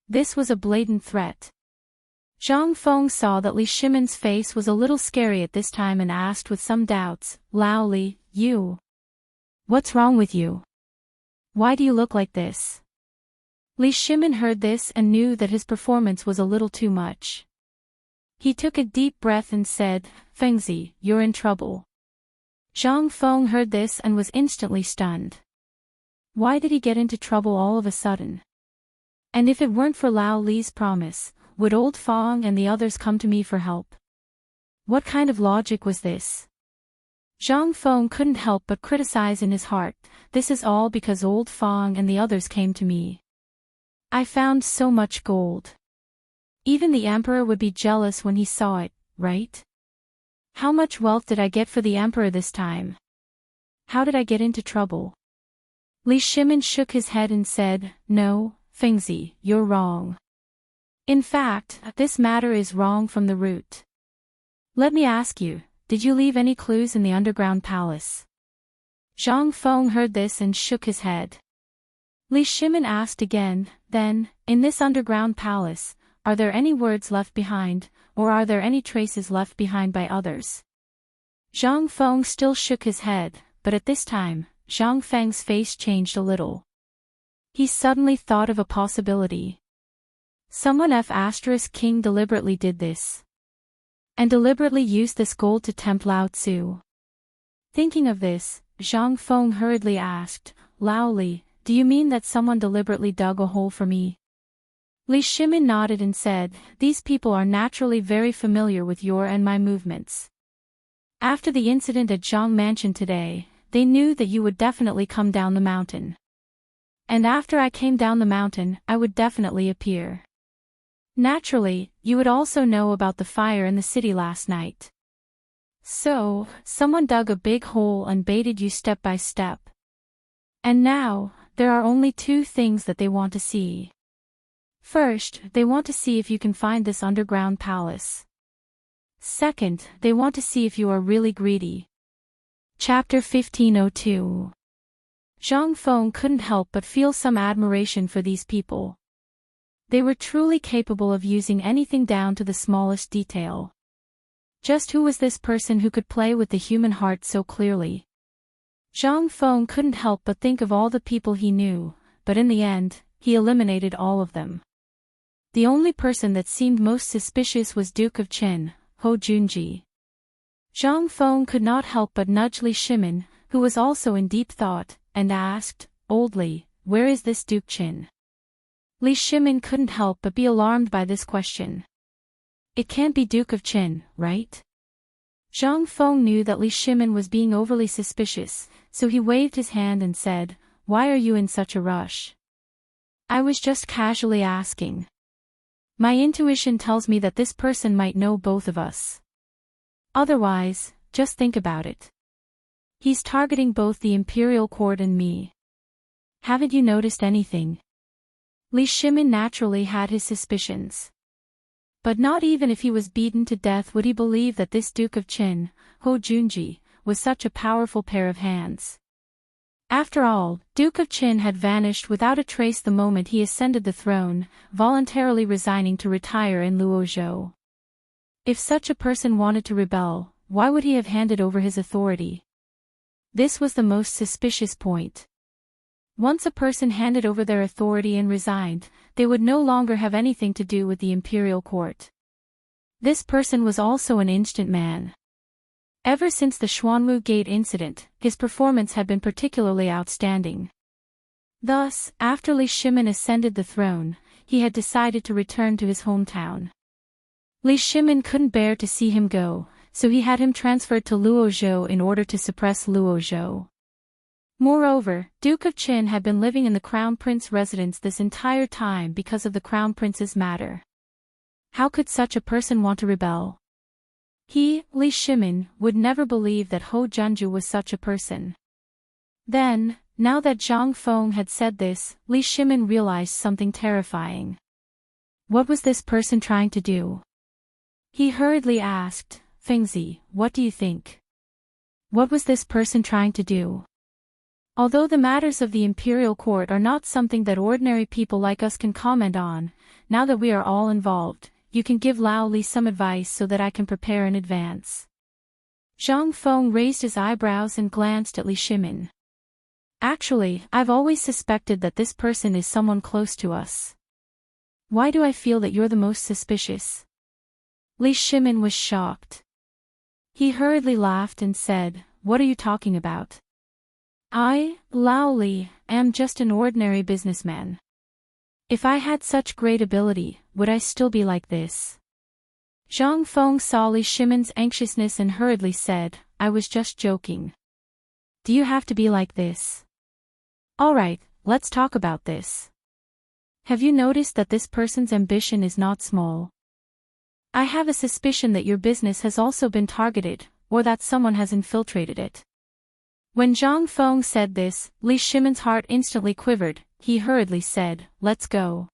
This was a blatant threat. Zhang Feng saw that Li Shimin's face was a little scary at this time and asked with some doubts, "Lao Li, you? What's wrong with you? Why do you look like this?" Li Shimin heard this and knew that his performance was a little too much. He took a deep breath and said, "Fengzi, you're in trouble." Zhang Feng heard this and was instantly stunned. Why did he get into trouble all of a sudden? And if it weren't for Lao Li's promise, would old Fong and the others come to me for help? What kind of logic was this? Zhang Feng couldn't help but criticize in his heart, "This is all because old Fong and the others came to me. I found so much gold. Even the emperor would be jealous when he saw it, right? How much wealth did I get for the emperor this time? How did I get into trouble?" Li Shimin shook his head and said, "No, Fengzi, you're wrong. In fact, this matter is wrong from the root. Let me ask you, did you leave any clues in the underground palace?" Zhang Feng heard this and shook his head. Li Shimin asked again, "Then, in this underground palace, are there any words left behind, or are there any traces left behind by others?" Zhang Feng still shook his head, but at this time, Zhang Feng's face changed a little. He suddenly thought of a possibility. Someone F*King deliberately did this. And deliberately used this gold to tempt Lao Tzu. Thinking of this, Zhang Feng hurriedly asked, "Lao Li, do you mean that someone deliberately dug a hole for me?" Li Shimin nodded and said, "These people are naturally very familiar with your and my movements. After the incident at Zhang Mansion today, they knew that you would definitely come down the mountain. And after I came down the mountain, I would definitely appear. Naturally, you would also know about the fire in the city last night. So, someone dug a big hole and baited you step by step. And now, there are only two things that they want to see. First, they want to see if you can find this underground palace. Second, they want to see if you are really greedy." Chapter 1502. Zhang Feng couldn't help but feel some admiration for these people. They were truly capable of using anything down to the smallest detail. Just who was this person who could play with the human heart so clearly? Zhang Feng couldn't help but think of all the people he knew, but in the end, he eliminated all of them. The only person that seemed most suspicious was Duke of Qin, Ho Junji. Zhang Feng could not help but nudge Li Shimin, who was also in deep thought, and asked, "Old Li, where is this Duke Qin?" Li Shimin couldn't help but be alarmed by this question. It can't be Duke of Qin, right? Zhang Feng knew that Li Shimin was being overly suspicious, so he waved his hand and said, "Why are you in such a rush? I was just casually asking. My intuition tells me that this person might know both of us. Otherwise, just think about it. He's targeting both the Imperial Court and me. Haven't you noticed anything?" Li Shimin naturally had his suspicions. But not even if he was beaten to death would he believe that this Duke of Qin, Ho Junji, was such a powerful pair of hands. After all, Duke of Qin had vanished without a trace the moment he ascended the throne, voluntarily resigning to retire in Luozhou. If such a person wanted to rebel, why would he have handed over his authority? This was the most suspicious point. Once a person handed over their authority and resigned, they would no longer have anything to do with the imperial court. This person was also an instant man. Ever since the Xuanwu Gate incident, his performance had been particularly outstanding. Thus, after Li Shimin ascended the throne, he had decided to return to his hometown. Li Shimin couldn't bear to see him go, so he had him transferred to Luozhou in order to suppress Luozhou. Moreover, Duke of Qin had been living in the Crown Prince residence this entire time because of the Crown Prince's matter. How could such a person want to rebel? He, Li Shimin, would never believe that Hou Junju was such a person. Then, now that Zhang Feng had said this, Li Shimin realized something terrifying. What was this person trying to do? He hurriedly asked, Fengzi, what do you think? What was this person trying to do? Although the matters of the imperial court are not something that ordinary people like us can comment on, now that we are all involved, you can give Lao Li some advice so that I can prepare in advance. Zhang Feng raised his eyebrows and glanced at Li Shimin. Actually, I've always suspected that this person is someone close to us. Why do I feel that you're the most suspicious? Li Shimin was shocked. He hurriedly laughed and said, What are you talking about? I, Lao Li, am just an ordinary businessman. If I had such great ability, would I still be like this? Zhang Feng saw Li Shimin's anxiousness and hurriedly said, I was just joking. Do you have to be like this? Alright, let's talk about this. Have you noticed that this person's ambition is not small? I have a suspicion that your business has also been targeted, or that someone has infiltrated it. When Zhang Feng said this, Li Shimin's heart instantly quivered. He hurriedly said, Let's go.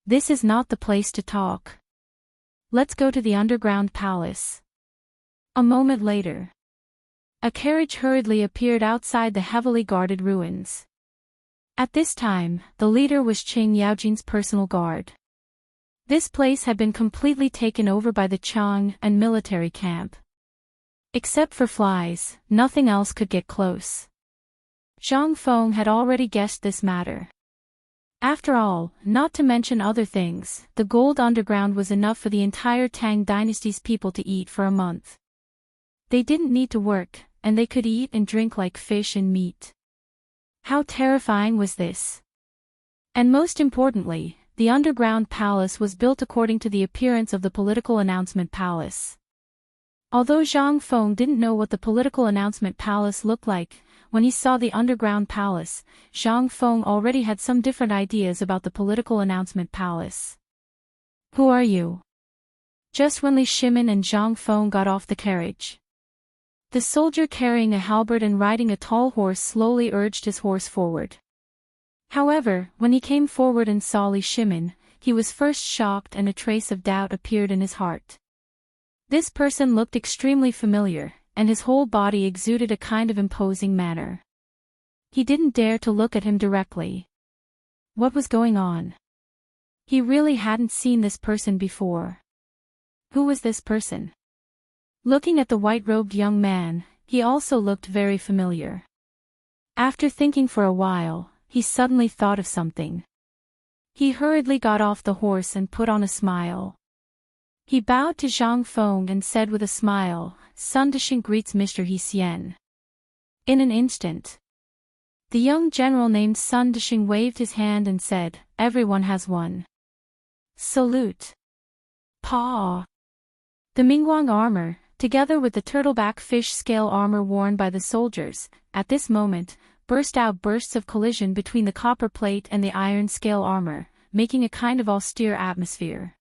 This is not the place to talk. Let's go to the underground palace. A moment later, a carriage hurriedly appeared outside the heavily guarded ruins. At this time, the leader was Qing Yaojin's personal guard. This place had been completely taken over by the Chang and military camp. Except for flies, nothing else could get close. Zhang Feng had already guessed this matter. After all, not to mention other things, the gold underground was enough for the entire Tang Dynasty's people to eat for a month. They didn't need to work, and they could eat and drink like fish and meat. How terrifying was this? And most importantly, the underground palace was built according to the appearance of the political announcement palace. Although Zhang Feng didn't know what the political announcement palace looked like, when he saw the underground palace, Zhang Feng already had some different ideas about the political announcement palace. Who are you? Just when Li Shimin and Zhang Feng got off the carriage, the soldier carrying a halberd and riding a tall horse slowly urged his horse forward. However, when he came forward and saw Li Shimin, he was first shocked and a trace of doubt appeared in his heart. This person looked extremely familiar, and his whole body exuded a kind of imposing manner. He didn't dare to look at him directly. What was going on? He really hadn't seen this person before. Who was this person? Looking at the white-robed young man, he also looked very familiar. After thinking for a while, he suddenly thought of something. He hurriedly got off the horse and put on a smile. He bowed to Zhang Feng and said with a smile, Sun Dishing greets Mr. He Xian. In an instant, the young general named Sun Dishing waved his hand and said, Everyone has one. Salute. Pa. The Mingguang armor, together with the turtleback fish scale armor worn by the soldiers, at this moment, burst out bursts of collision between the copper plate and the iron scale armor, making a kind of austere atmosphere.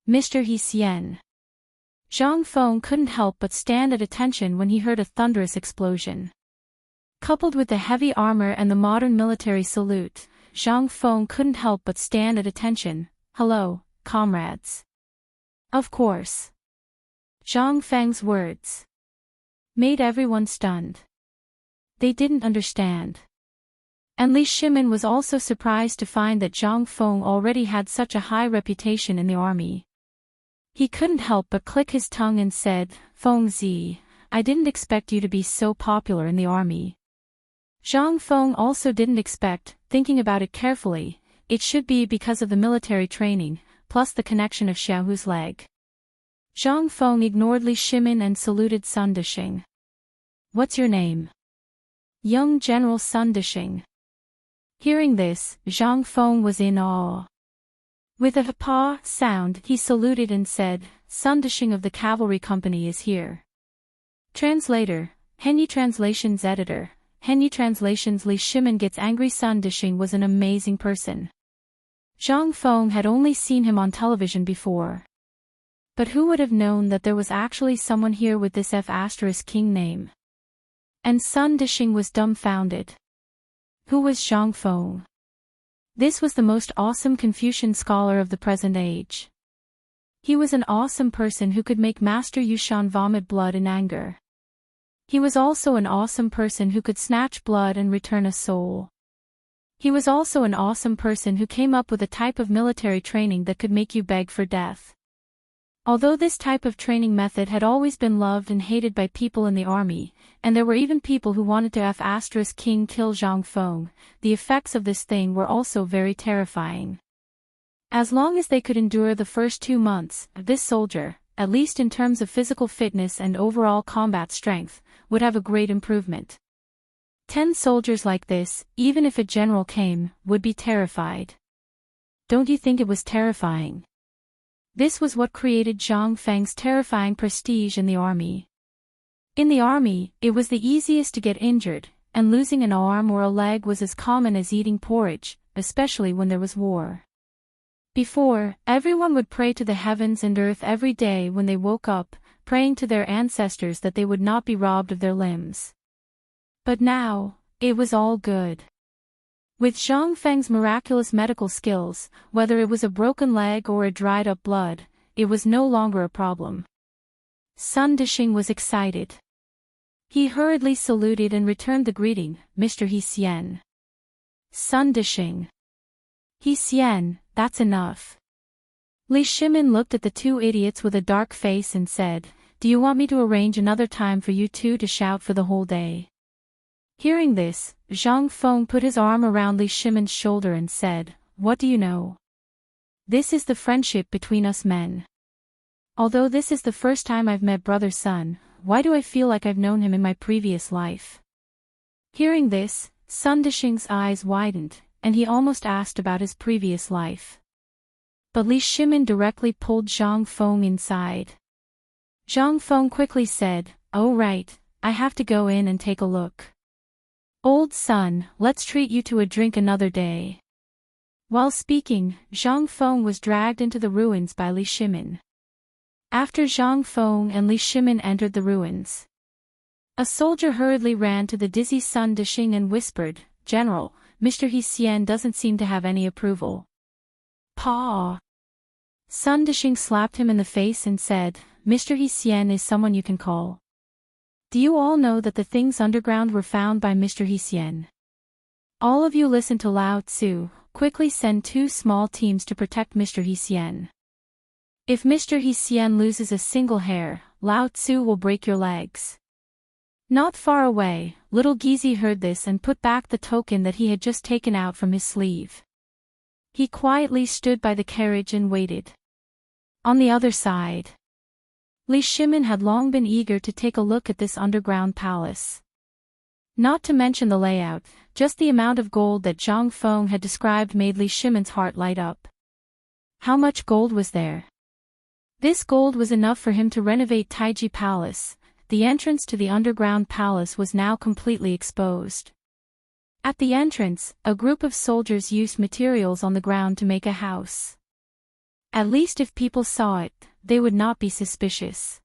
Mr. He Xian. Zhang Feng couldn't help but stand at attention when he heard a thunderous explosion. Coupled with the heavy armor and the modern military salute, Zhang Feng couldn't help but stand at attention. Hello, comrades. Of course. Zhang Feng's words made everyone stunned. They didn't understand. And Li Shimin was also surprised to find that Zhang Feng already had such a high reputation in the army. He couldn't help but click his tongue and said, "Feng Zi, I didn't expect you to be so popular in the army." Zhang Feng also didn't expect, thinking about it carefully, it should be because of the military training, plus the connection of Xiaohu's leg. Zhang Feng ignored Li Shimin and saluted Sun Dishing. "What's your name?" "Young General Sun Dishing." Hearing this, Zhang Feng was in awe. With a "pa" sound, he saluted and said, "Sun Dishing of the Cavalry Company is here." Translator, Henyi Translations Editor, Henyi Translations. Li Shimin gets angry. Sun Dishing was an amazing person. Zhang Feng had only seen him on television before. But who would have known that there was actually someone here with this F*King name? And Sun Dishing was dumbfounded. Who was Zhang Feng? This was the most awesome Confucian scholar of the present age. He was an awesome person who could make Master Yushan vomit blood in anger. He was also an awesome person who could snatch blood and return a soul. He was also an awesome person who came up with a type of military training that could make you beg for death. Although this type of training method had always been loved and hated by people in the army, and there were even people who wanted to F*King kill Zhang Feng, the effects of this thing were also very terrifying. As long as they could endure the first 2 months, this soldier, at least in terms of physical fitness and overall combat strength, would have a great improvement. 10 soldiers like this, even if a general came, would be terrified. Don't you think it was terrifying? This was what created Zhang Feng's terrifying prestige in the army. In the army, it was the easiest to get injured, and losing an arm or a leg was as common as eating porridge, especially when there was war. Before, everyone would pray to the heavens and earth every day when they woke up, praying to their ancestors that they would not be robbed of their limbs. But now, it was all good. With Zhang Feng's miraculous medical skills, whether it was a broken leg or a dried-up blood, it was no longer a problem. Sun Dishing was excited. He hurriedly saluted and returned the greeting, "Mr. He Xian." Sun Dishing. "He Xian, that's enough." Li Shimin looked at the 2 idiots with a dark face and said, "Do you want me to arrange another time for you two to shout for the whole day?" Hearing this, Zhang Feng put his arm around Li Shimin's shoulder and said, "What do you know? This is the friendship between us men. Although this is the first time I've met Brother Sun, why do I feel like I've known him in my previous life?" Hearing this, Sun Dishing's eyes widened, and he almost asked about his previous life. But Li Shimin directly pulled Zhang Feng inside. Zhang Feng quickly said, "Oh right, I have to go in and take a look. Old Sun, let's treat you to a drink another day." While speaking, Zhang Feng was dragged into the ruins by Li Shimin. After Zhang Feng and Li Shimin entered the ruins, a soldier hurriedly ran to the dizzy Sun Dishing and whispered, "General, Mr. He Xian doesn't seem to have any approval." "Pa!" Sun Dishing slapped him in the face and said, "Mr. He Xian is someone you can call. Do you all know that the things underground were found by Mr. He Xian? All of you listen to Lao Tzu, quickly send 2 small teams to protect Mr. He Xian. If Mr. He Xian loses a single hair, Lao Tzu will break your legs." Not far away, little Gizi heard this and put back the token that he had just taken out from his sleeve. He quietly stood by the carriage and waited. On the other side, Li Shimin had long been eager to take a look at this underground palace. Not to mention the layout, just the amount of gold that Zhang Feng had described made Li Shimin's heart light up. How much gold was there? This gold was enough for him to renovate Taiji Palace. The entrance to the underground palace was now completely exposed. At the entrance, a group of soldiers used materials on the ground to make a house. At least if people saw it, they would not be suspicious.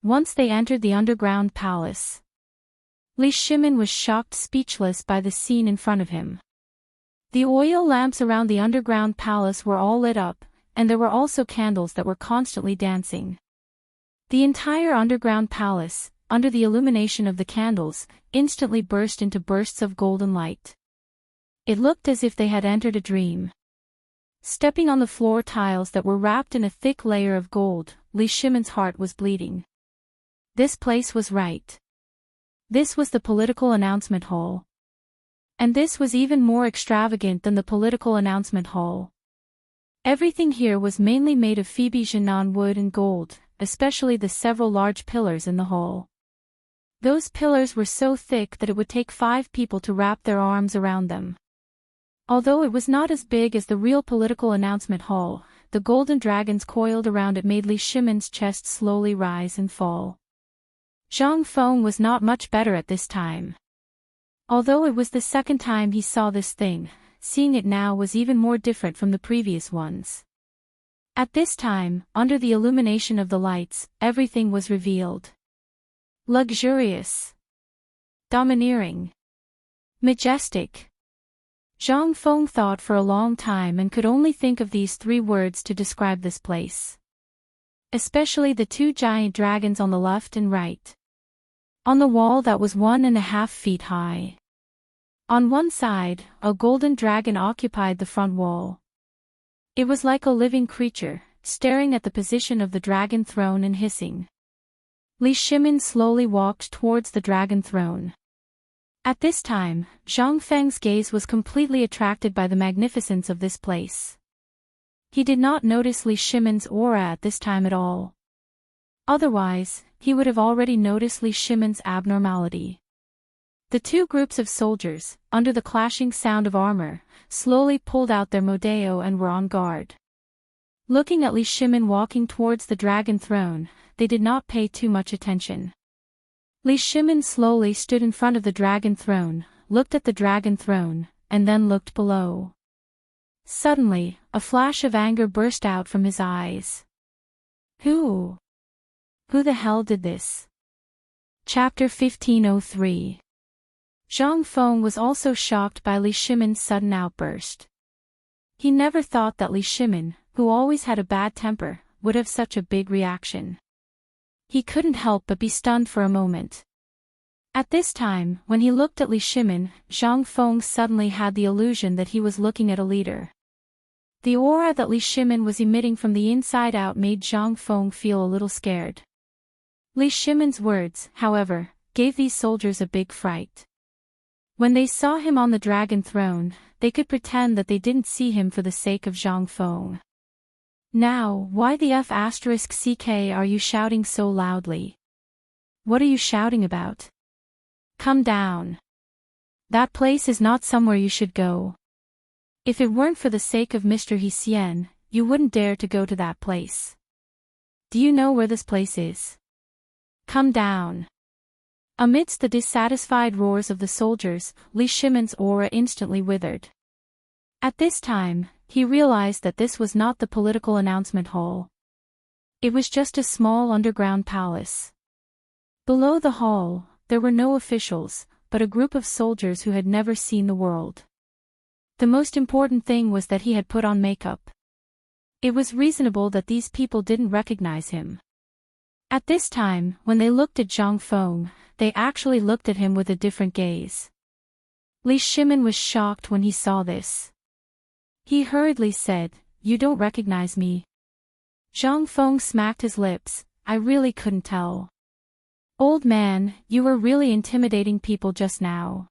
Once they entered the underground palace, Li Shimin was shocked speechless by the scene in front of him. The oil lamps around the underground palace were all lit up, and there were also candles that were constantly dancing. The entire underground palace, under the illumination of the candles, instantly burst into bursts of golden light. It looked as if they had entered a dream. Stepping on the floor tiles that were wrapped in a thick layer of gold, Li Shimon's heart was bleeding. This place was right. This was the political announcement hall. And this was even more extravagant than the political announcement hall. Everything here was mainly made of Phoebe Jinan wood and gold, especially the several large pillars in the hall. Those pillars were so thick that it would take 5 people to wrap their arms around them. Although it was not as big as the real political announcement hall, the golden dragons coiled around it made Li Shimon's chest slowly rise and fall. Zhang Feng was not much better at this time. Although it was the second time he saw this thing, seeing it now was even more different from the previous ones. At this time, under the illumination of the lights, everything was revealed. Luxurious. Domineering. Majestic. Zhang Feng thought for a long time and could only think of these 3 words to describe this place. Especially the 2 giant dragons on the left and right. On the wall that was 1.5 feet high. On one side, a golden dragon occupied the front wall. It was like a living creature, staring at the position of the dragon throne and hissing. Li Shimon slowly walked towards the dragon throne. At this time, Zhang Feng's gaze was completely attracted by the magnificence of this place. He did not notice Li Shimon's aura at this time at all. Otherwise, he would have already noticed Li Shimon's abnormality. The 2 groups of soldiers, under the clashing sound of armor, slowly pulled out their modeo and were on guard. Looking at Li Shimon walking towards the dragon throne, they did not pay too much attention. Li Shimon slowly stood in front of the dragon throne, looked at the dragon throne, and then looked below. Suddenly, a flash of anger burst out from his eyes. Who the hell did this? Chapter 1503. Zhang Feng was also shocked by Li Shimon's sudden outburst. He never thought that Li Shimon, who always had a bad temper, would have such a big reaction. He couldn't help but be stunned for a moment. At this time, when he looked at Li Shimon, Zhang Feng suddenly had the illusion that he was looking at a leader. The aura that Li Shimon was emitting from the inside out made Zhang Feng feel a little scared. Li Shimon's words, however, gave these soldiers a big fright. When they saw him on the dragon throne, they could pretend that they didn't see him for the sake of Zhang Feng. Now, why the F***ck are you shouting so loudly? What are you shouting about? Come down. That place is not somewhere you should go. If it weren't for the sake of Mr. He Xian, you wouldn't dare to go to that place. Do you know where this place is? Come down. Amidst the dissatisfied roars of the soldiers, Li Shimon's aura instantly withered. At this time, he realized that this was not the political announcement hall. It was just a small underground palace. Below the hall, there were no officials, but a group of soldiers who had never seen the world. The most important thing was that he had put on makeup. It was reasonable that these people didn't recognize him. At this time, when they looked at Zhang Feng, they actually looked at him with a different gaze. Li Shimon was shocked when he saw this. He hurriedly said, "You don't recognize me?" Zhang Feng smacked his lips. "I really couldn't tell. Old man, you were really intimidating people just now."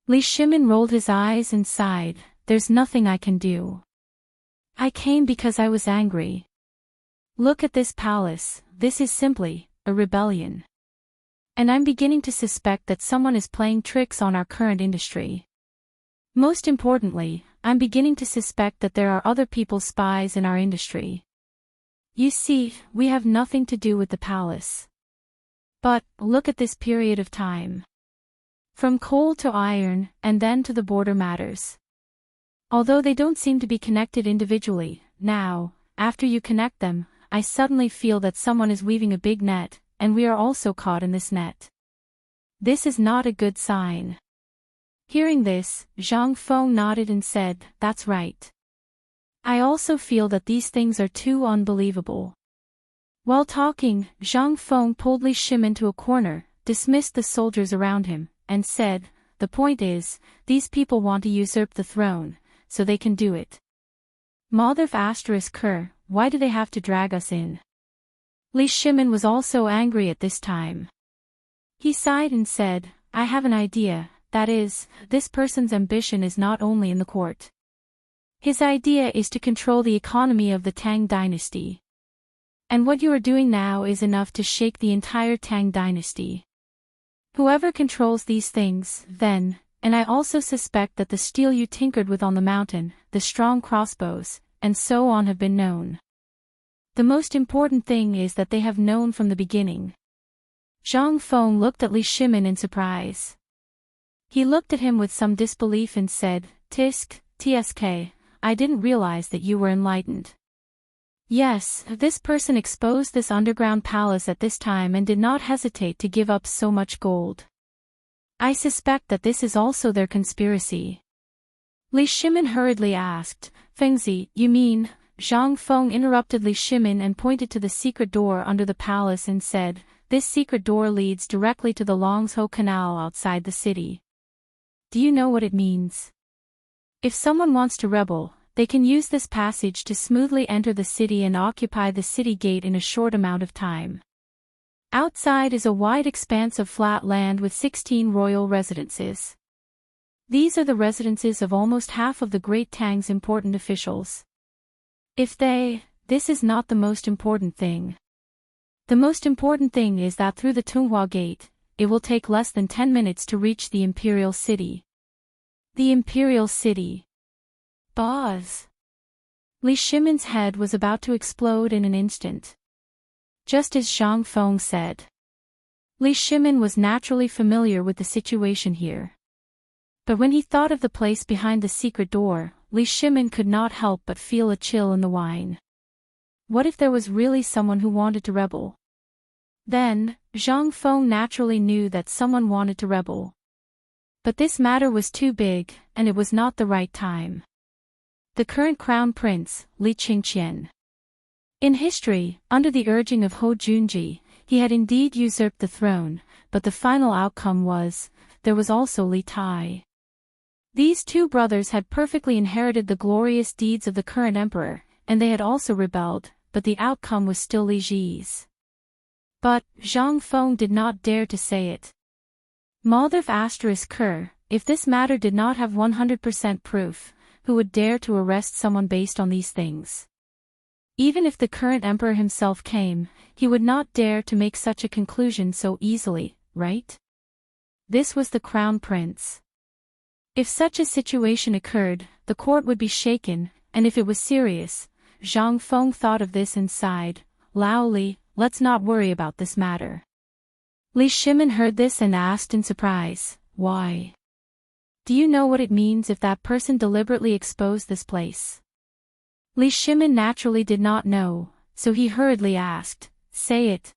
Li Shimon rolled his eyes and sighed, "There's nothing I can do. I came because I was angry. Look at this palace, this is simply a rebellion. And I'm beginning to suspect that someone is playing tricks on our current industry. Most importantly, I'm beginning to suspect that there are other people's spies in our industry. You see, we have nothing to do with the palace. But, look at this period of time. From coal to iron, and then to the border matters. Although they don't seem to be connected individually, now, after you connect them, I suddenly feel that someone is weaving a big net, and we are also caught in this net. This is not a good sign." Hearing this, Zhang Feng nodded and said, "That's right. I also feel that these things are too unbelievable. While talking, Zhang Feng pulled Li Shim into a corner, dismissed the soldiers around him, and said, "The point is, these people want to usurp the throne, so they can do it. Mother **Ker, why do they have to drag us in?" Li Shimin was also angry at this time. He sighed and said, "I have an idea, that is, this person's ambition is not only in the court. His idea is to control the economy of the Tang Dynasty. And what you are doing now is enough to shake the entire Tang Dynasty. Whoever controls these things, then, and I also suspect that the steel you tinkered with on the mountain, the strong crossbows, and so on have been known. The most important thing is that they have known from the beginning." Zhang Feng looked at Li Shimin in surprise. He looked at him with some disbelief and said, "Tsk, I didn't realize that you were enlightened." Yes, this person exposed this underground palace at this time and did not hesitate to give up so much gold. I suspect that this is also their conspiracy. Li Shimin hurriedly asked, "Fengzi, you mean?" Zhang Feng interrupted Li Shimin and pointed to the secret door under the palace and said, "This secret door leads directly to the Longsho Canal outside the city. Do you know what it means? If someone wants to rebel, they can use this passage to smoothly enter the city and occupy the city gate in a short amount of time. Outside is a wide expanse of flat land with 16 royal residences. These are the residences of almost half of the Great Tang's important officials. This is not the most important thing. The most important thing is that through the Tunghua Gate, it will take less than 10 minutes to reach the Imperial City." The Imperial City. Boz. Li Shimin's head was about to explode in an instant. Just as Zhang Feng said. Li Shimin was naturally familiar with the situation here. But when he thought of the place behind the secret door, Li Shimin could not help but feel a chill in the wine. What if there was really someone who wanted to rebel? Then, Zhang Feng naturally knew that someone wanted to rebel. But this matter was too big, and it was not the right time. The current crown prince, Li Qingqian. In history, under the urging of Hou Junji, he had indeed usurped the throne, but the final outcome was, there was also Li Tai. These two brothers had perfectly inherited the glorious deeds of the current emperor, and they had also rebelled, but the outcome was still Li Ji's. But, Zhang Feng did not dare to say it. Mother **Ker, if this matter did not have 100% proof, who would dare to arrest someone based on these things? Even if the current emperor himself came, he would not dare to make such a conclusion so easily, right? This was the crown prince. If such a situation occurred, the court would be shaken, and if it was serious, Zhang Feng thought of this and sighed, "Lao Li, let's not worry about this matter." Li Shimin heard this and asked in surprise, "Why? Do you know what it means if that person deliberately exposed this place?" Li Shimin naturally did not know, so he hurriedly asked, "Say it."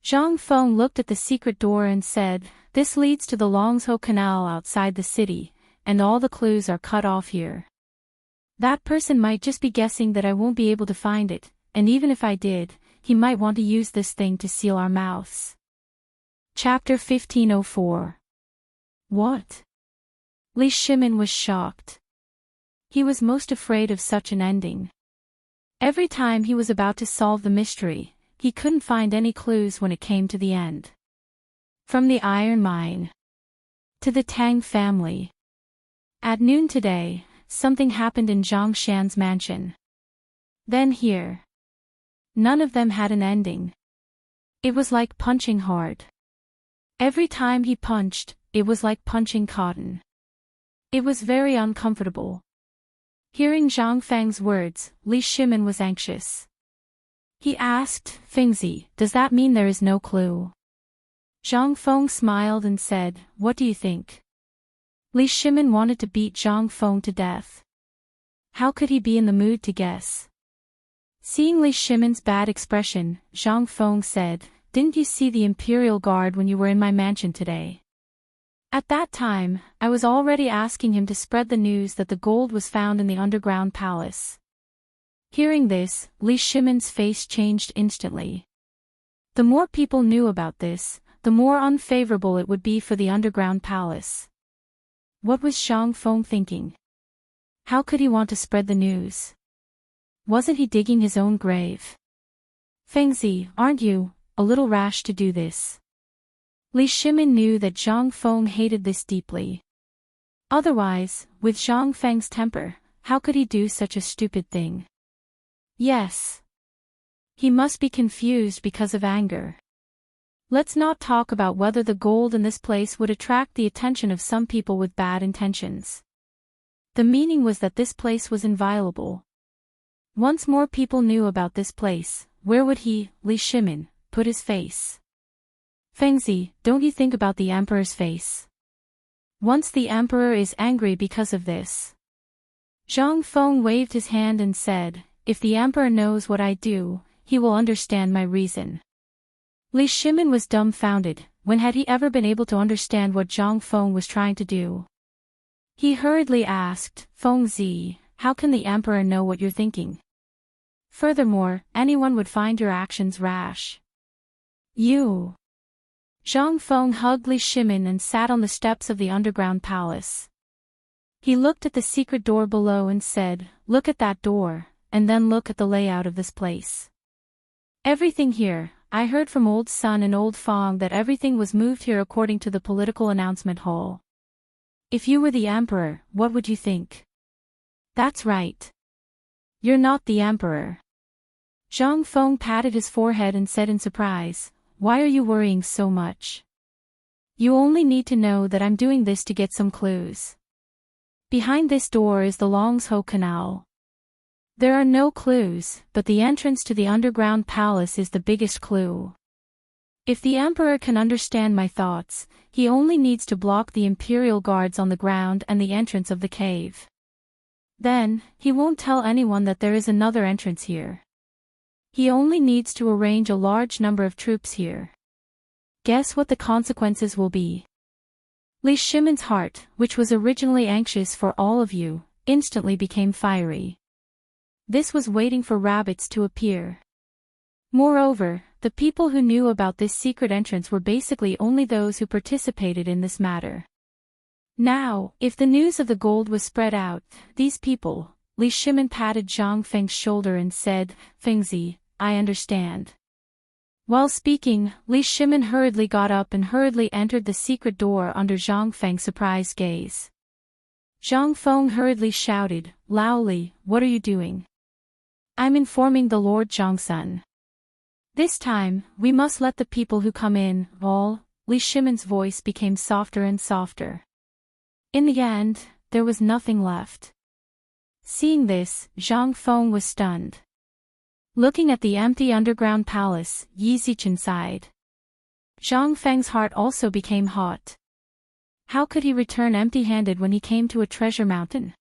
Zhang Feng looked at the secret door and said, "This leads to the Longsho Canal outside the city, and all the clues are cut off here. That person might just be guessing that I won't be able to find it, and even if I did, he might want to use this thing to seal our mouths." Chapter 1504. What? Li Shimin was shocked. He was most afraid of such an ending. Every time he was about to solve the mystery, he couldn't find any clues when it came to the end. From the iron mine to the Tang family. At noon today, something happened in Zhang Shan's mansion. Then here. None of them had an ending. It was like punching hard. Every time he punched, it was like punching cotton. It was very uncomfortable. Hearing Zhang Feng's words, Li Shimin was anxious. He asked, "Fengzi, does that mean there is no clue?" Zhang Feng smiled and said, "What do you think?" Li Shimin wanted to beat Zhang Feng to death. How could he be in the mood to guess? Seeing Li Shimin's bad expression, Zhang Feng said, "Didn't you see the Imperial Guard when you were in my mansion today?" At that time, I was already asking him to spread the news that the gold was found in the underground palace. Hearing this, Li Shimin's face changed instantly. The more people knew about this, the more unfavorable it would be for the underground palace. What was Zhang Feng thinking? How could he want to spread the news? Wasn't he digging his own grave? Fengzi, aren't you a little rash to do this? Li Shimin knew that Zhang Feng hated this deeply. Otherwise, with Zhang Feng's temper, how could he do such a stupid thing? Yes. He must be confused because of anger. Let's not talk about whether the gold in this place would attract the attention of some people with bad intentions. The meaning was that this place was inviolable. Once more people knew about this place, where would he, Li Shimin, put his face? Fengzi, don't you think about the emperor's face? Once the emperor is angry because of this. Zhang Feng waved his hand and said, if the emperor knows what I do, he will understand my reason. Li Shimin was dumbfounded. When had he ever been able to understand what Zhang Feng was trying to do? He hurriedly asked, Fengzi, how can the emperor know what you're thinking? Furthermore, anyone would find your actions rash. You. Zhang Feng hugged Li Shimin and sat on the steps of the underground palace. He looked at the secret door below and said, look at that door, and then look at the layout of this place. Everything here, I heard from Old Sun and Old Fong that everything was moved here according to the political announcement hall. If you were the emperor, what would you think? That's right. You're not the emperor. Zhang Feng patted his forehead and said in surprise, why are you worrying so much? You only need to know that I'm doing this to get some clues. Behind this door is the Longsho Canal. There are no clues, but the entrance to the underground palace is the biggest clue. If the emperor can understand my thoughts, he only needs to block the imperial guards on the ground and the entrance of the cave. Then, he won't tell anyone that there is another entrance here. He only needs to arrange a large number of troops here. Guess what the consequences will be? Li Shimin's heart, which was originally anxious for all of you, instantly became fiery. This was waiting for rabbits to appear. Moreover, the people who knew about this secret entrance were basically only those who participated in this matter. Now, if the news of the gold was spread out, these people, Li Shimin patted Zhang Feng's shoulder and said, Fengzi, I understand. While speaking, Li Shimin hurriedly got up and hurriedly entered the secret door under Zhang Feng's surprised gaze. Zhang Feng hurriedly shouted, Lao Li, what are you doing? I'm informing the Lord Zhangsun. This time, we must let the people who come in, all. Li Shimin's voice became softer and softer. In the end, there was nothing left. Seeing this, Zhang Feng was stunned. Looking at the empty underground palace, Yi Zichen sighed. Zhang Feng's heart also became hot. How could he return empty-handed when he came to a treasure mountain?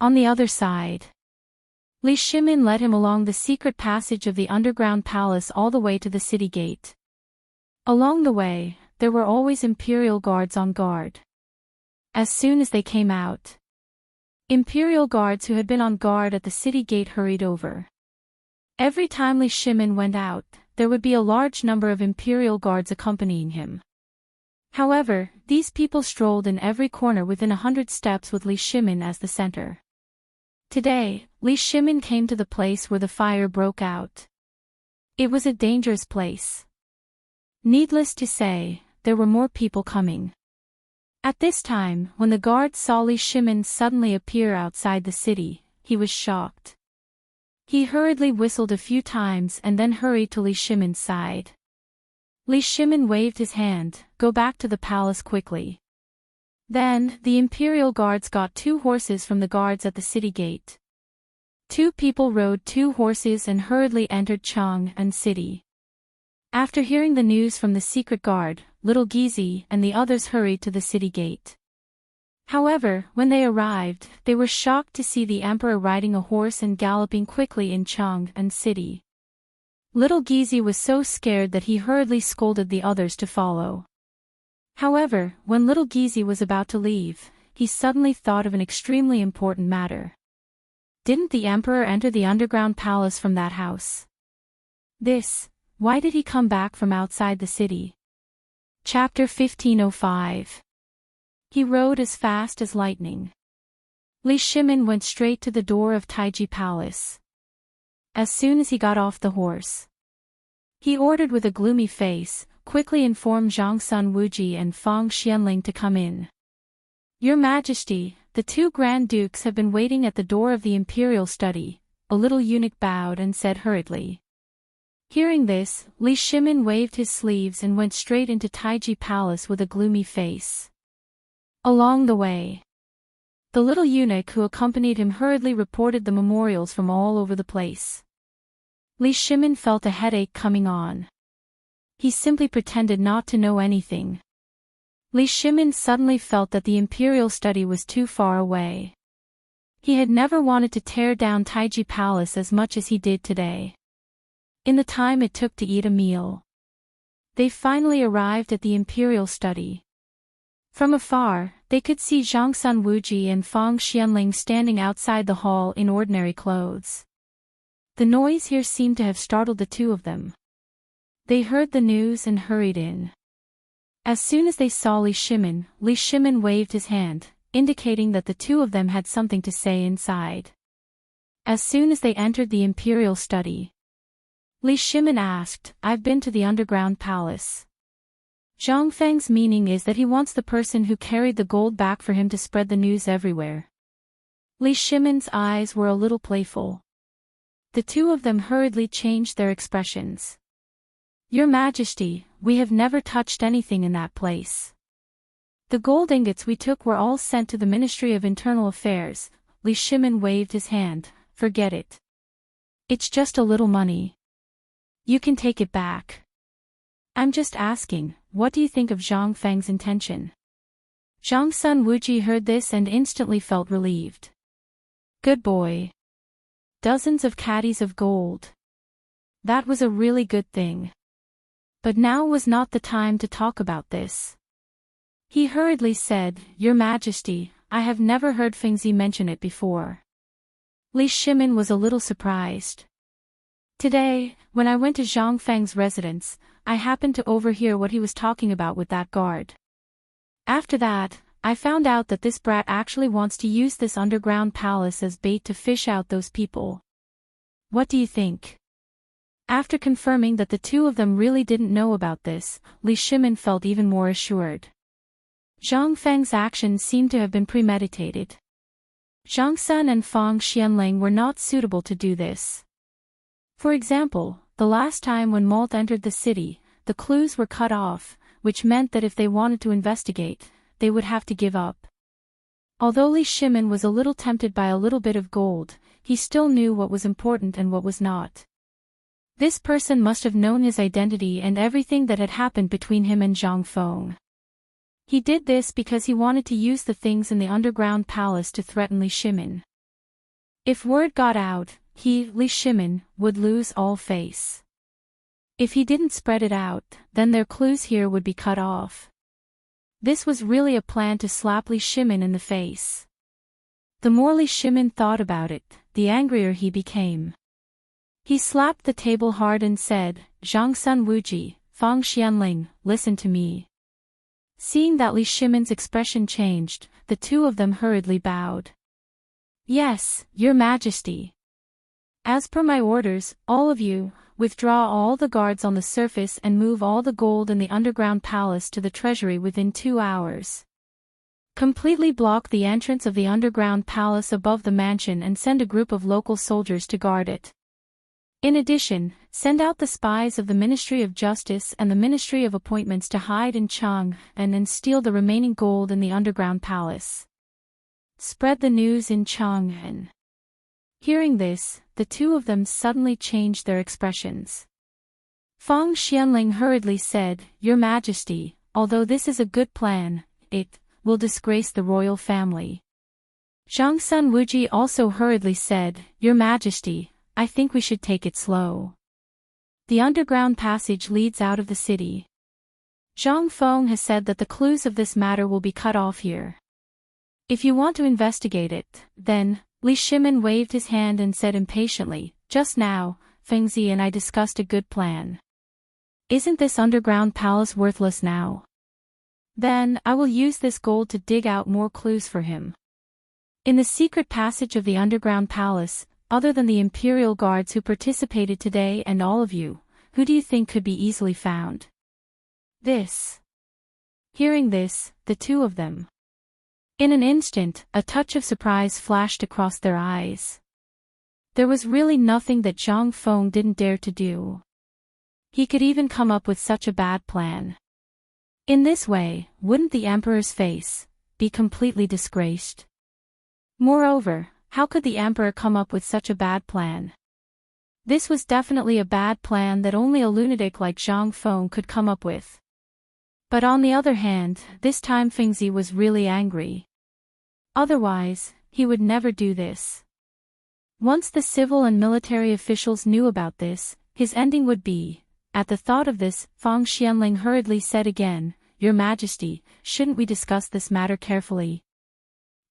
On the other side, Li Shimin led him along the secret passage of the underground palace all the way to the city gate. Along the way, there were always imperial guards on guard. As soon as they came out, imperial guards who had been on guard at the city gate hurried over. Every time Li Shimin went out, there would be a large number of imperial guards accompanying him. However, these people strolled in every corner within 100 steps with Li Shimin as the center. Today, Li Shimin came to the place where the fire broke out. It was a dangerous place. Needless to say, there were more people coming. At this time, when the guards saw Li Shimin suddenly appear outside the city, he was shocked. He hurriedly whistled a few times and then hurried to Li Shimin's side. Li Shimin waved his hand, go back to the palace quickly. Then, the imperial guards got 2 horses from the guards at the city gate. 2 people rode 2 horses and hurriedly entered Chang'an City. After hearing the news from the secret guard, Little Gizi and the others hurried to the city gate. However, when they arrived, they were shocked to see the emperor riding a horse and galloping quickly in Chang'an City. Little Gizi was so scared that he hurriedly scolded the others to follow. However, when Little Gizi was about to leave, he suddenly thought of an extremely important matter. Didn't the emperor enter the underground palace from that house? Why did he come back from outside the city? Chapter 1505. He rode as fast as lightning. Li Shimin went straight to the door of Taiji Palace. As soon as he got off the horse, he ordered with a gloomy face, quickly informed Zhang Sun Wuji and Fang Xianling to come in. Your Majesty, the two Grand Dukes have been waiting at the door of the imperial study, a little eunuch bowed and said hurriedly. Hearing this, Li Shimin waved his sleeves and went straight into Taiji Palace with a gloomy face. Along the way, the little eunuch who accompanied him hurriedly reported the memorials from all over the place. Li Shimin felt a headache coming on. He simply pretended not to know anything. Li Shimin suddenly felt that the imperial study was too far away. He had never wanted to tear down Taiji Palace as much as he did today. In the time it took to eat a meal, they finally arrived at the imperial study. From afar, they could see Zhang Sun Wuji and Fang Xianling standing outside the hall in ordinary clothes. The noise here seemed to have startled the two of them. They heard the news and hurried in. As soon as they saw Li Shimin waved his hand, indicating that the two of them had something to say inside. As soon as they entered the imperial study, Li Shimin asked, I've been to the underground palace. Zhang Feng's meaning is that he wants the person who carried the gold back for him to spread the news everywhere. Li Shimin's eyes were a little playful. The two of them hurriedly changed their expressions. Your Majesty, we have never touched anything in that place. The gold ingots we took were all sent to the Ministry of Internal Affairs. Li Shimin waved his hand. Forget it. It's just a little money. You can take it back. I'm just asking, what do you think of Zhang Feng's intention? Zhang Sun Wuji heard this and instantly felt relieved. Good boy. Dozens of caddies of gold. That was a really good thing. But now was not the time to talk about this. He hurriedly said, Your Majesty, I have never heard Fengzi mention it before. Li Shimin was a little surprised. Today, when I went to Zhang Feng's residence, I happened to overhear what he was talking about with that guard. After that, I found out that this brat actually wants to use this underground palace as bait to fish out those people. What do you think? After confirming that the two of them really didn't know about this, Li Shimin felt even more assured. Zhang Feng's actions seemed to have been premeditated. Zhang Sun and Fang Xianling were not suitable to do this. For example, the last time when Malt entered the city, the clues were cut off, which meant that if they wanted to investigate, they would have to give up. Although Li Shimin was a little tempted by a little bit of gold, he still knew what was important and what was not. This person must have known his identity and everything that had happened between him and Zhang Feng. He did this because he wanted to use the things in the underground palace to threaten Li Shimin. If word got out, he, Li Shimin, would lose all face. If he didn't spread it out, then their clues here would be cut off. This was really a plan to slap Li Shimin in the face. The more Li Shimin thought about it, the angrier he became. He slapped the table hard and said, Zhang Sun Wuji, Fang Xianling, listen to me. Seeing that Li Shimin's expression changed, the two of them hurriedly bowed. Yes, Your Majesty. As per my orders, all of you, withdraw all the guards on the surface and move all the gold in the underground palace to the treasury within 2 hours. Completely block the entrance of the underground palace above the mansion and send a group of local soldiers to guard it. In addition, send out the spies of the Ministry of Justice and the Ministry of Appointments to hide in Chang'an and steal the remaining gold in the underground palace. Spread the news in Chang'an. Hearing this, the two of them suddenly changed their expressions. Fang Xianling hurriedly said, Your Majesty, although this is a good plan, it will disgrace the royal family. Zhang Sun Wuji also hurriedly said, Your Majesty, I think we should take it slow. The underground passage leads out of the city. Zhang Feng has said that the clues of this matter will be cut off here. If you want to investigate it, then, Li Shimin waved his hand and said impatiently, "Just now, Fengzi and I discussed a good plan. Isn't this underground palace worthless now? Then, I will use this gold to dig out more clues for him. In the secret passage of the underground palace, other than the Imperial guards who participated today and all of you, who do you think could be easily found?" This. Hearing this, the two of them. In an instant, a touch of surprise flashed across their eyes. There was really nothing that Zhang Feng didn't dare to do. He could even come up with such a bad plan. In this way, wouldn't the emperor's face be completely disgraced? Moreover, how could the emperor come up with such a bad plan? This was definitely a bad plan that only a lunatic like Zhang Feng could come up with. But on the other hand, this time Fengzi was really angry. Otherwise, he would never do this. Once the civil and military officials knew about this, his ending would be. At the thought of this, Fang Xianling hurriedly said again, "Your Majesty, shouldn't we discuss this matter carefully?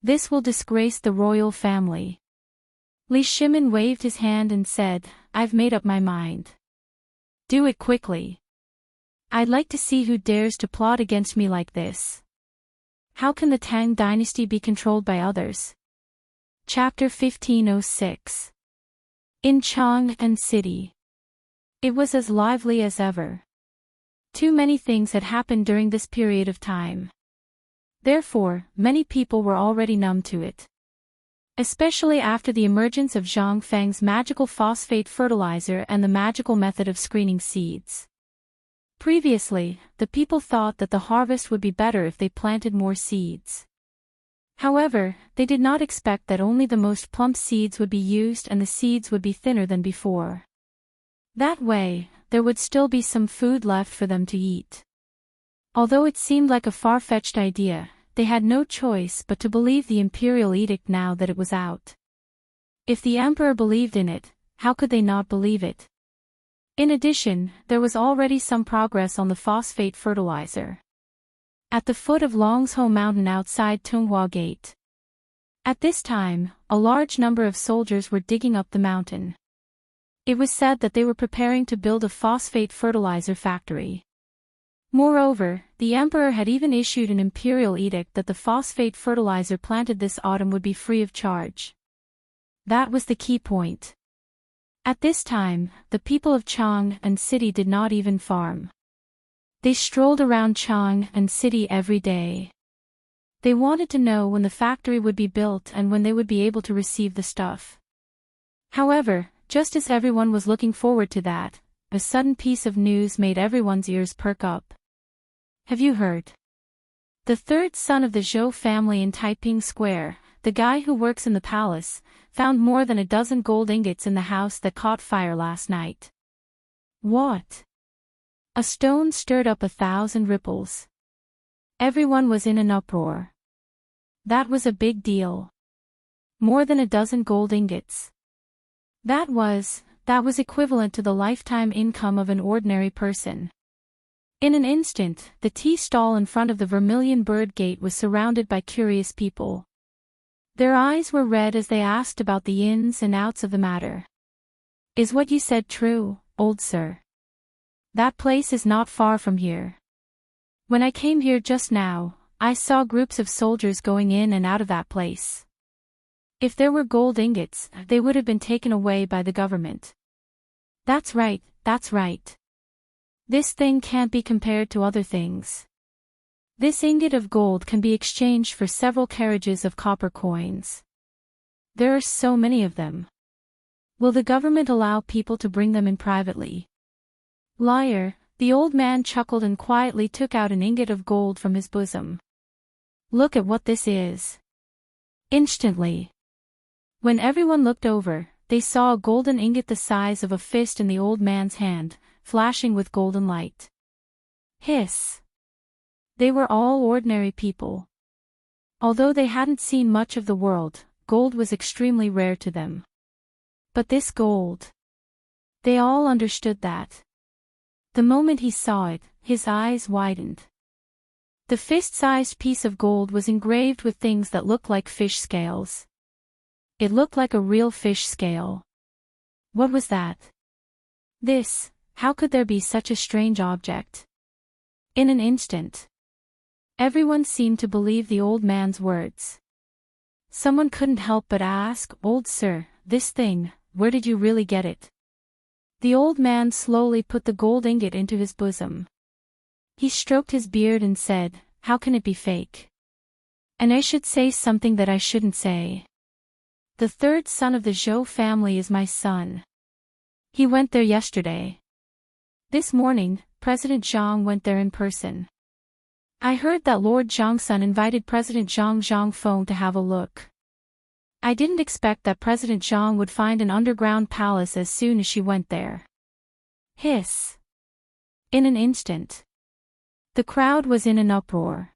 This will disgrace the royal family." Li Shimin waved his hand and said, "I've made up my mind. Do it quickly. I'd like to see who dares to plot against me like this. How can the Tang Dynasty be controlled by others?" Chapter 1506. In Chang'an City. It was as lively as ever. Too many things had happened during this period of time. Therefore, many people were already numb to it. Especially after the emergence of Zhang Feng's magical phosphate fertilizer and the magical method of screening seeds. Previously, the people thought that the harvest would be better if they planted more seeds. However, they did not expect that only the most plump seeds would be used and the seeds would be thinner than before. That way, there would still be some food left for them to eat. Although it seemed like a far-fetched idea, they had no choice but to believe the imperial edict now that it was out. If the emperor believed in it, how could they not believe it? In addition, there was already some progress on the phosphate fertilizer. At the foot of Longzhou Mountain outside Tunghua Gate. At this time, a large number of soldiers were digging up the mountain. It was said that they were preparing to build a phosphate fertilizer factory. Moreover, the emperor had even issued an imperial edict that the phosphate fertilizer planted this autumn would be free of charge. That was the key point. At this time, the people of Chang'an City did not even farm. They strolled around Chang'an City every day. They wanted to know when the factory would be built and when they would be able to receive the stuff. However, just as everyone was looking forward to that, a sudden piece of news made everyone's ears perk up. Have you heard? The third son of the Zhou family in Taiping Square, the guy who works in the palace, found more than a dozen gold ingots in the house that caught fire last night. What? A stone stirred up 1,000 ripples. Everyone was in an uproar. That was a big deal. More than a dozen gold ingots. That was equivalent to the lifetime income of an ordinary person. In an instant, the tea stall in front of the Vermilion Bird Gate was surrounded by curious people. Their eyes were red as they asked about the ins and outs of the matter. "Is what you said true, old sir? That place is not far from here. When I came here just now, I saw groups of soldiers going in and out of that place. If there were gold ingots, they would have been taken away by the government." That's right, that's right. This thing can't be compared to other things. This ingot of gold can be exchanged for several carriages of copper coins. There are so many of them. Will the government allow people to bring them in privately? Liar, the old man chuckled and quietly took out an ingot of gold from his bosom. Look at what this is. Instantly. When everyone looked over, they saw a golden ingot the size of a fist in the old man's hand, flashing with golden light. Hiss. They were all ordinary people. Although they hadn't seen much of the world, gold was extremely rare to them. But this gold. They all understood that. The moment he saw it, his eyes widened. The fist-sized piece of gold was engraved with things that looked like fish scales. It looked like a real fish scale. What was that? How could there be such a strange object? In an instant, everyone seemed to believe the old man's words. Someone couldn't help but ask, "Old sir, this thing, where did you really get it?" The old man slowly put the gold ingot into his bosom. He stroked his beard and said, "How can it be fake? And I should say something that I shouldn't say. The third son of the Zhou family is my son. He went there yesterday. This morning, President Zhang went there in person. I heard that Lord Zhang's son invited President Zhang Feng to have a look. I didn't expect that President Zhang would find an underground palace as soon as she went there." Hiss. In an instant, the crowd was in an uproar.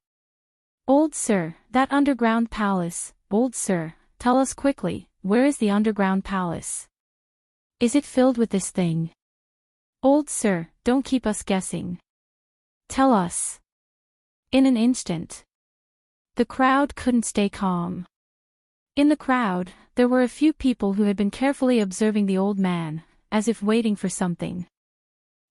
"Old sir, that underground palace, old sir, tell us quickly, where is the underground palace? Is it filled with this thing? Old sir, don't keep us guessing. Tell us." In an instant, the crowd couldn't stay calm. In the crowd, there were a few people who had been carefully observing the old man, as if waiting for something.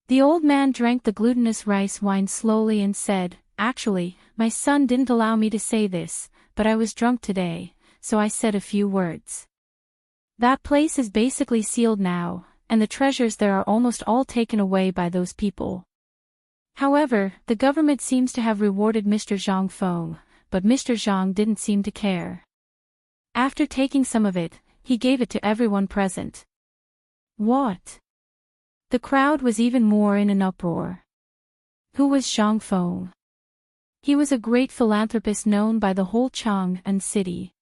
The old man drank the glutinous rice wine slowly and said, "Actually, my son didn't allow me to say this, but I was drunk today, so I said a few words. That place is basically sealed now, and the treasures there are almost all taken away by those people. However, the government seems to have rewarded Mr. Zhang Feng, but Mr. Zhang didn't seem to care. After taking some of it, he gave it to everyone present." What? The crowd was even more in an uproar. Who was Zhang Feng? He was a great philanthropist known by the whole Chang and city.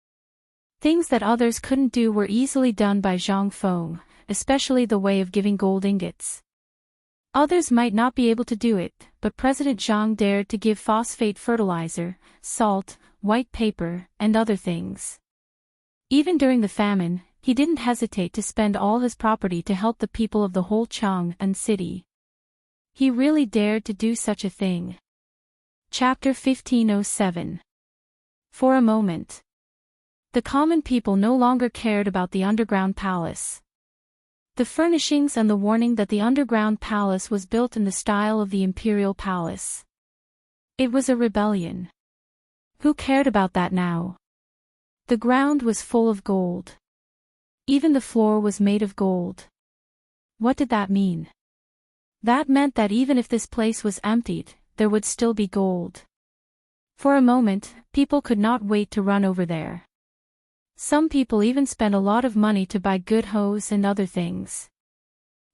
Things that others couldn't do were easily done by Zhang Feng, especially the way of giving gold ingots. Others might not be able to do it, but President Zhang dared to give phosphate fertilizer, salt, white paper, and other things. Even during the famine, he didn't hesitate to spend all his property to help the people of the whole Chang and city. He really dared to do such a thing. Chapter 1507. For a moment, the common people no longer cared about the underground palace. The furnishings and the warning that the underground palace was built in the style of the imperial palace. It was a rebellion. Who cared about that now? The ground was full of gold. Even the floor was made of gold. What did that mean? That meant that even if this place was emptied, there would still be gold. For a moment, people could not wait to run over there. Some people even spent a lot of money to buy good hose and other things.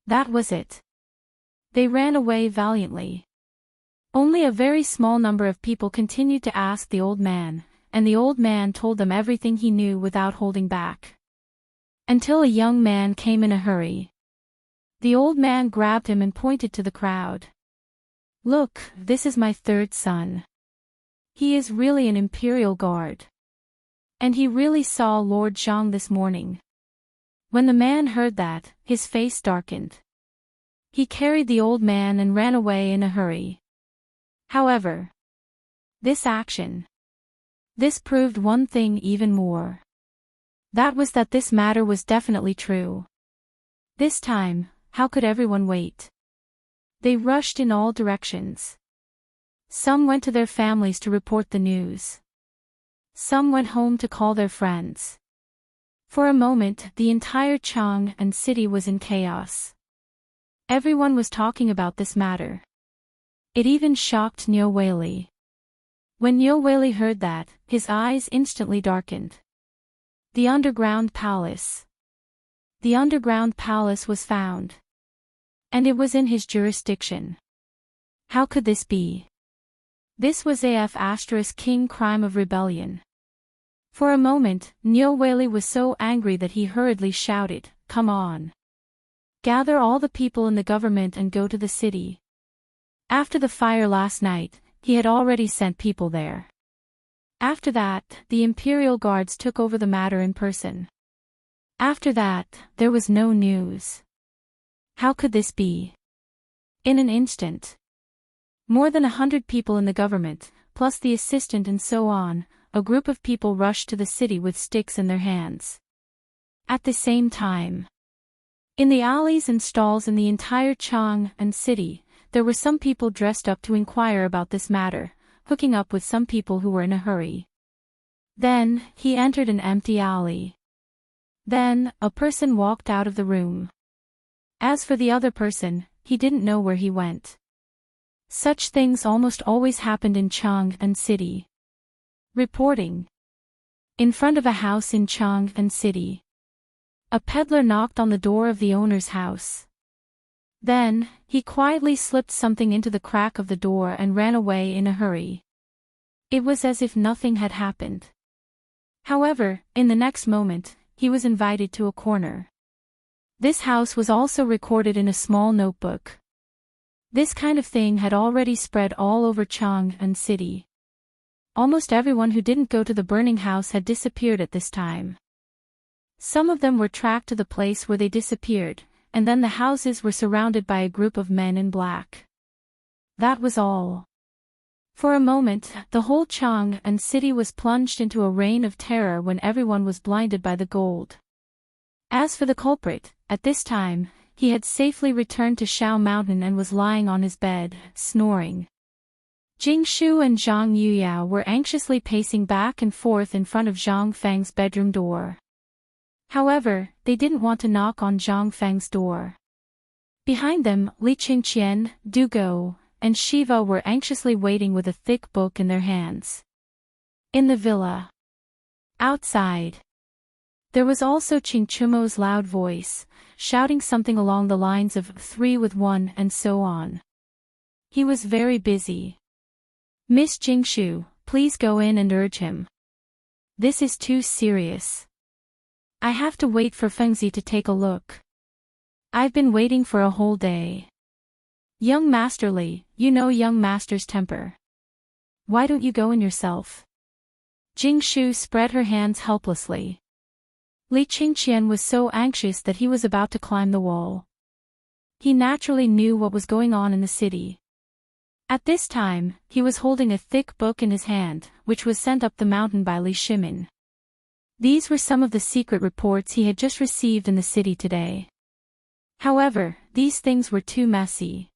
That was it. They ran away valiantly. Only a very small number of people continued to ask the old man, and the old man told them everything he knew without holding back. Until a young man came in a hurry. The old man grabbed him and pointed to the crowd. "Look, this is my third son. He is really an imperial guard. And he really saw Lord Zhang this morning." When the man heard that, his face darkened. He carried the old man and ran away in a hurry. However, this proved one thing even more. That was that this matter was definitely true. This time, how could everyone wait? They rushed in all directions. Some went to their families to report the news. Some went home to call their friends. For a moment, the entire Chang and city was in chaos. Everyone was talking about this matter. It even shocked Niu Weili. When Niu Weili heard that, his eyes instantly darkened. The underground palace. The underground palace was found. And it was in his jurisdiction. How could this be? This was king crime of rebellion. For a moment, Niu Weili was so angry that he hurriedly shouted, "Come on! Gather all the people in the government and go to the city." After the fire last night, he had already sent people there. After that, the imperial guards took over the matter in person. After that, there was no news. How could this be? In an instant, more than 100 people in the government, plus the assistant and so on, a group of people rushed to the city with sticks in their hands. At the same time, in the alleys and stalls in the entire Chang and city, there were some people dressed up to inquire about this matter, hooking up with some people who were in a hurry. Then, he entered an empty alley. Then, a person walked out of the room. As for the other person, he didn't know where he went. Such things almost always happened in Chang and city. Reporting. In front of a house in Chang and city, a peddler knocked on the door of the owner's house. Then, he quietly slipped something into the crack of the door and ran away in a hurry. It was as if nothing had happened. However, in the next moment, he was invited to a corner. This house was also recorded in a small notebook. This kind of thing had already spread all over Chang and city. Almost everyone who didn't go to the burning house had disappeared at this time. Some of them were tracked to the place where they disappeared, and then the houses were surrounded by a group of men in black. That was all. For a moment, the whole Chang and city was plunged into a reign of terror when everyone was blinded by the gold. As for the culprit, at this time, he had safely returned to Shao Mountain and was lying on his bed, snoring. Jing Shu and Zhang Yuyao were anxiously pacing back and forth in front of Zhang Feng's bedroom door. However, they didn't want to knock on Zhang Feng's door. Behind them, Li Qingqian, Du Go, and Shiva were anxiously waiting with a thick book in their hands. In the villa. Outside. There was also Qing Chumo's loud voice, shouting something along the lines of 3 with 1 and so on. He was very busy. Miss Jingshu, please go in and urge him. This is too serious. I have to wait for Fengzi to take a look. I've been waiting for a whole day. Young Master Li, you know young Master's temper. Why don't you go in yourself? Jingshu spread her hands helplessly. Li Qingqian was so anxious that he was about to climb the wall. He naturally knew what was going on in the city. At this time, he was holding a thick book in his hand, which was sent up the mountain by Li Shimin. These were some of the secret reports he had just received in the city today. However, these things were too messy.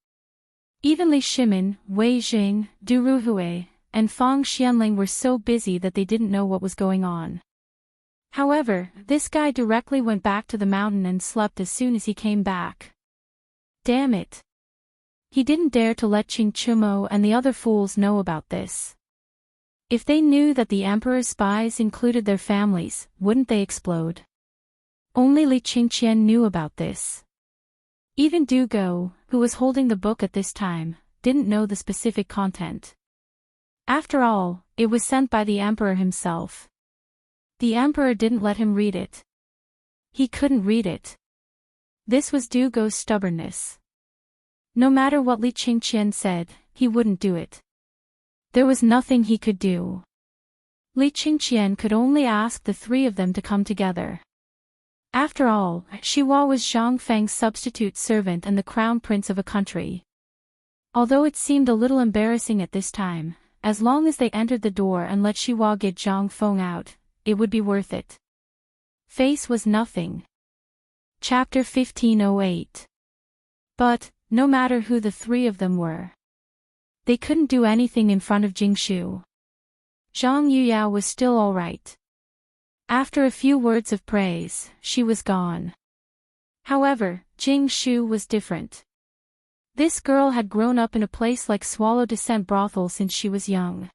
Even Li Shimin, Wei Jing, Du Ruhui, and Fang Xianling were so busy that they didn't know what was going on. However, this guy directly went back to the mountain and slept as soon as he came back. Damn it. He didn't dare to let Qing Chumo and the other fools know about this. If they knew that the emperor's spies included their families, wouldn't they explode? Only Li Qingqian knew about this. Even Du Go, who was holding the book at this time, didn't know the specific content. After all, it was sent by the emperor himself. The emperor didn't let him read it. He couldn't read it. This was Du Go's stubbornness. No matter what Li Qingqian said, he wouldn't do it. There was nothing he could do. Li Qingqian could only ask the 3 of them to come together. After all, Shiwa was Zhang Feng's substitute servant and the crown prince of a country. Although it seemed a little embarrassing at this time, as long as they entered the door and let Shiwa get Zhang Feng out, it would be worth it. Face was nothing. Chapter 1508. But, no matter who the 3 of them were, they couldn't do anything in front of Jingshu. Zhang Yuyao was still all right. After a few words of praise, she was gone. However, Jingshu was different. This girl had grown up in a place like Swallow Descent Brothel since she was young.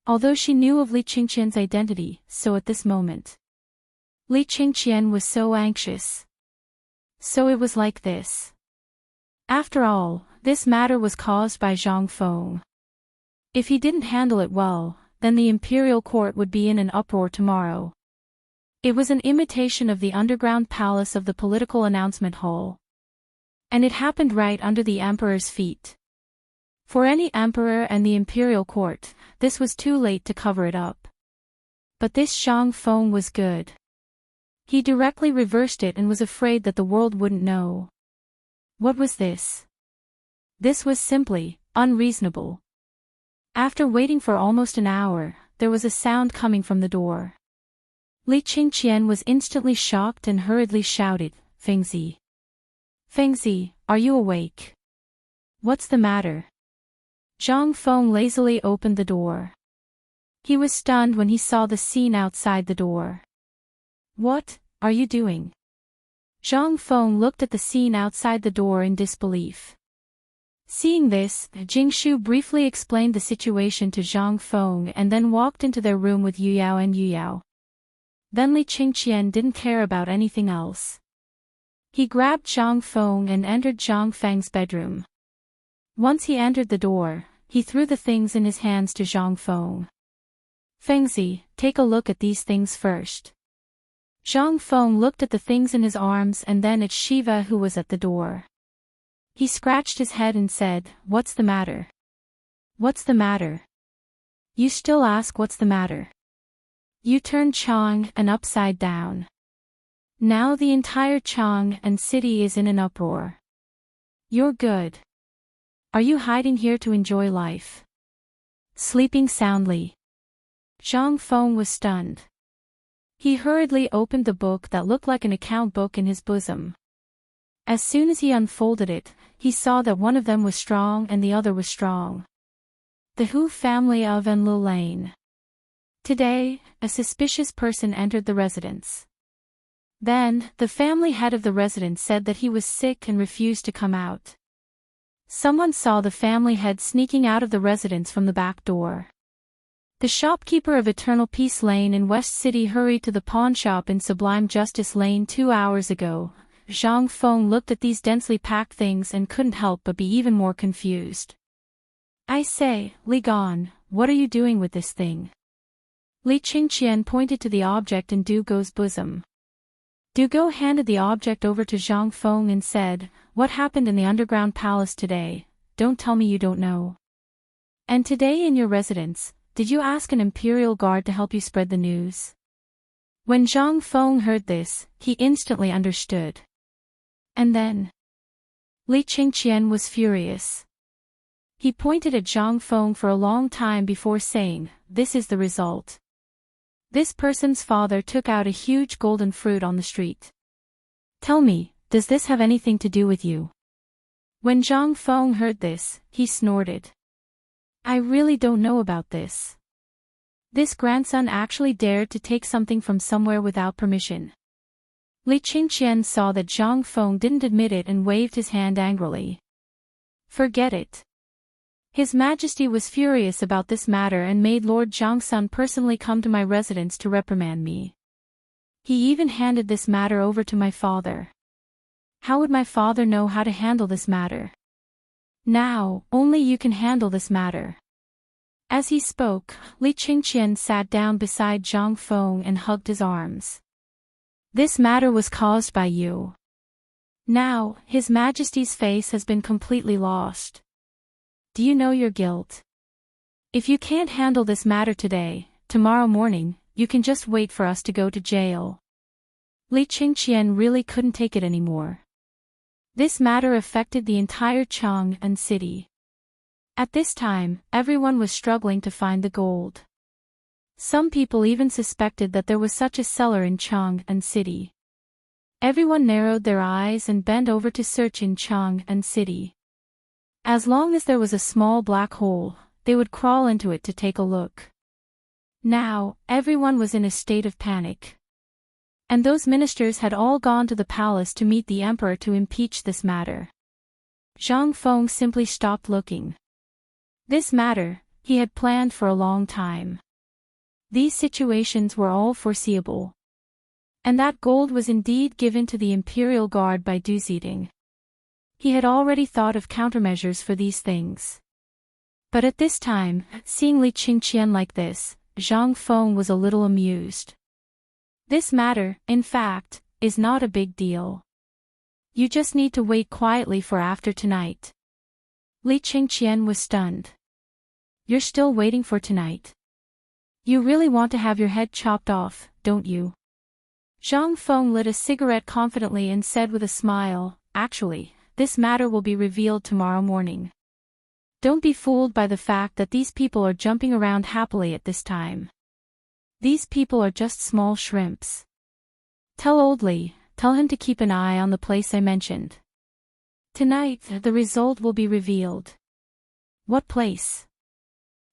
Although she knew of Li Qingqian's identity, so at this moment, Li Qingqian was so anxious. So it was like this. After all, this matter was caused by Zhang Feng. If he didn't handle it well, then the imperial court would be in an uproar tomorrow. It was an imitation of the underground palace of the political announcement hall. And it happened right under the emperor's feet. For any emperor and the imperial court, this was too late to cover it up. But this Zhang Feng was good. He directly reversed it and was afraid that the world wouldn't know. What was this? This was simply unreasonable. After waiting for almost an hour, there was a sound coming from the door. Li Qingqian was instantly shocked and hurriedly shouted, Fengzi. Fengzi, are you awake? What's the matter? Zhang Feng lazily opened the door. He was stunned when he saw the scene outside the door. What are you doing? Zhang Feng looked at the scene outside the door in disbelief. Seeing this, Jingshu briefly explained the situation to Zhang Feng and then walked into their room with Yu Yao and Yu Yao. Then Li Qingqian didn't care about anything else. He grabbed Zhang Feng and entered Zhang Feng's bedroom. Once he entered the door, he threw the things in his hands to Zhang Feng. Fengzi, take a look at these things first. Zhang Feng looked at the things in his arms and then at Shiva who was at the door. He scratched his head and said, What's the matter? What's the matter? You still ask what's the matter? You turned Chang'an upside down. Now the entire Chang'an city is in an uproar. You're good. Are you hiding here to enjoy life? Sleeping soundly? Zhang Feng was stunned. He hurriedly opened the book that looked like an account book in his bosom. As soon as he unfolded it, he saw that one of them was strong and the other was strong. The Hu family of Enlu Lane. Today, a suspicious person entered the residence. Then, the family head of the residence said that he was sick and refused to come out. Someone saw the family head sneaking out of the residence from the back door. The shopkeeper of Eternal Peace Lane in West City hurried to the pawn shop in Sublime Justice Lane 2 hours ago. Zhang Feng looked at these densely packed things and couldn't help but be even more confused. I say, Li Gan, what are you doing with this thing? Li Qingqian pointed to the object in Du Go's bosom. Du Go handed the object over to Zhang Feng and said, What happened in the underground palace today? Don't tell me you don't know. And today in your residence, did you ask an imperial guard to help you spread the news? When Zhang Feng heard this, he instantly understood. And then, Li Qingqian was furious. He pointed at Zhang Feng for a long time before saying, This is the result. This person's father took out a huge golden fruit on the street. Tell me, does this have anything to do with you? When Zhang Feng heard this, he snorted. I really don't know about this. This grandson actually dared to take something from somewhere without permission. Li Qingqian saw that Zhang Feng didn't admit it and waved his hand angrily. Forget it. His Majesty was furious about this matter and made Lord Zhangsun personally come to my residence to reprimand me. He even handed this matter over to my father. How would my father know how to handle this matter? Now, only you can handle this matter. As he spoke, Li Qingqian sat down beside Zhang Feng and hugged his arms. This matter was caused by you. Now, His Majesty's face has been completely lost. Do you know your guilt? If you can't handle this matter today, tomorrow morning, you can just wait for us to go to jail. Li Qingqian really couldn't take it anymore. This matter affected the entire Chang'an city. At this time, everyone was struggling to find the gold. Some people even suspected that there was such a cellar in Chang'an city. Everyone narrowed their eyes and bent over to search in Chang'an city. As long as there was a small black hole, they would crawl into it to take a look. Now, everyone was in a state of panic. And those ministers had all gone to the palace to meet the emperor to impeach this matter. Zhang Feng simply stopped looking. This matter, he had planned for a long time. These situations were all foreseeable. And that gold was indeed given to the imperial guard by Du Ziding. He had already thought of countermeasures for these things. But at this time, seeing Li Qingqian like this, Zhang Feng was a little amused. This matter, in fact, is not a big deal. You just need to wait quietly for after tonight. Li Qingqian was stunned. You're still waiting for tonight? You really want to have your head chopped off, don't you? Zhang Feng lit a cigarette confidently and said with a smile, Actually, this matter will be revealed tomorrow morning. Don't be fooled by the fact that these people are jumping around happily at this time. These people are just small shrimps. Tell him to keep an eye on the place I mentioned. Tonight, the result will be revealed. What place?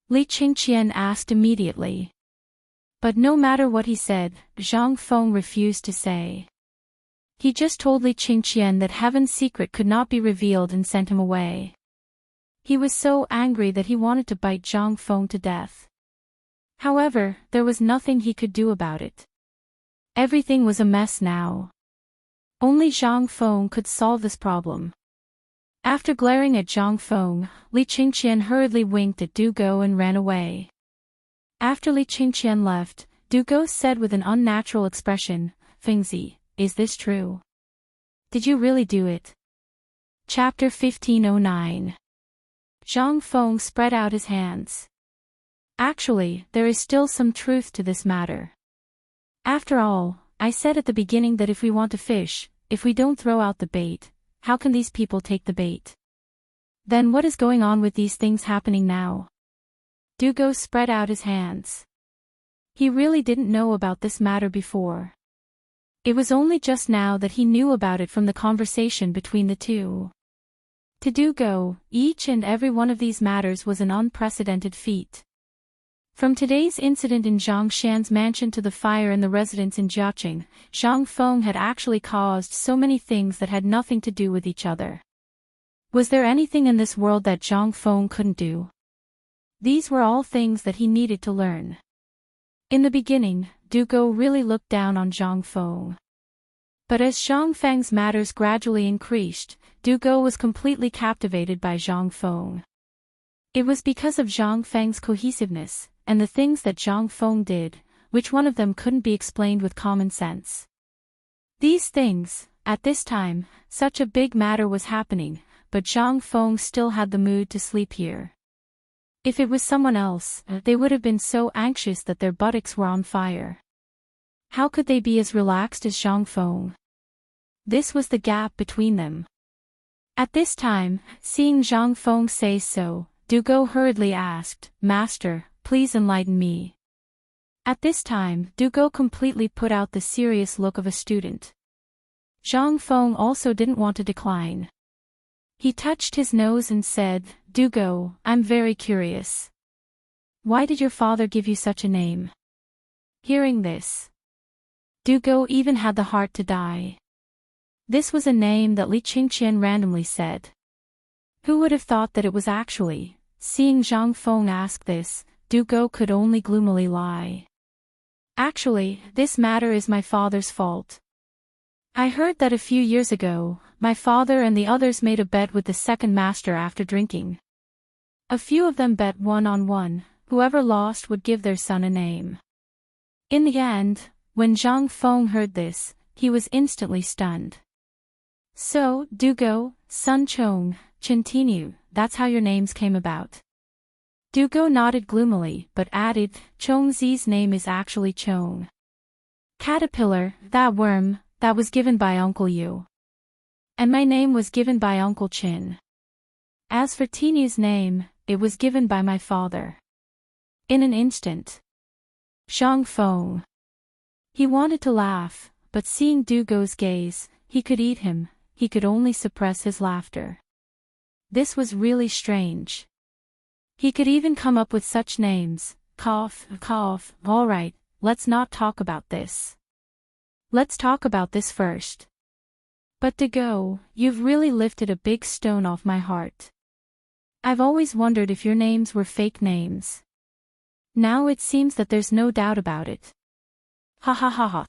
Li Qingqian asked immediately. But no matter what he said, Zhang Feng refused to say. He just told Li Qingqian that heaven's secret could not be revealed and sent him away. He was so angry that he wanted to bite Zhang Feng to death. However, there was nothing he could do about it. Everything was a mess now. Only Zhang Feng could solve this problem. After glaring at Zhang Feng, Li Qingqian hurriedly winked at Du Go and ran away. After Li Qingqian left, Du Go said with an unnatural expression, "Fengzi, is this true? Did you really do it?" Chapter 1509. Zhang Feng spread out his hands. Actually, there is still some truth to this matter. After all, I said at the beginning that if we want to fish, if we don't throw out the bait, how can these people take the bait? Then what is going on with these things happening now? Du Go spread out his hands. He really didn't know about this matter before. It was only just now that he knew about it from the conversation between the two. To Du Go, each and every one of these matters was an unprecedented feat. From today's incident in Zhang Shan's mansion to the fire in the residence in Jiaqing, Zhang Feng had actually caused so many things that had nothing to do with each other. Was there anything in this world that Zhang Feng couldn't do? These were all things that he needed to learn. In the beginning, Du Go really looked down on Zhang Feng. But as Zhang Feng's matters gradually increased, Du Go was completely captivated by Zhang Feng. It was because of Zhang Feng's cohesiveness, and the things that Zhang Feng did, which one of them couldn't be explained with common sense. These things, at this time, such a big matter was happening, but Zhang Feng still had the mood to sleep here. If it was someone else, they would have been so anxious that their buttocks were on fire. How could they be as relaxed as Zhang Feng? This was the gap between them. At this time, seeing Zhang Feng say so, Du Go hurriedly asked, "Master, please enlighten me." At this time, Du Go completely put out the serious look of a student. Zhang Feng also didn't want to decline. He touched his nose and said, "Du Go, I'm very curious. Why did your father give you such a name?" Hearing this, Du Go even had the heart to die. This was a name that Li Qingqian randomly said. Who would have thought that it was actually? Seeing Zhang Feng ask this, Du Go could only gloomily lie. Actually, this matter is my father's fault. I heard that a few years ago, my father and the others made a bet with the second master after drinking. A few of them bet 1-on-1, whoever lost would give their son a name. In the end, when Zhang Feng heard this, he was instantly stunned. "So, Du Go, son Chong, continue, that's how your names came about." Du Go nodded gloomily but added, "Chongzi's name is actually Chong. Caterpillar, that worm, that was given by Uncle Yu. And my name was given by Uncle Chin. As for Tinyu's name, it was given by my father." In an instant, Zhang Feng. He wanted to laugh, but seeing Du Go's gaze, he could eat him, he could only suppress his laughter. This was really strange. He could even come up with such names. Cough, cough. All right, let's not talk about this. Let's talk about this first. But Du Go, you've really lifted a big stone off my heart. I've always wondered if your names were fake names. Now it seems that there's no doubt about it. Ha ha ha ha.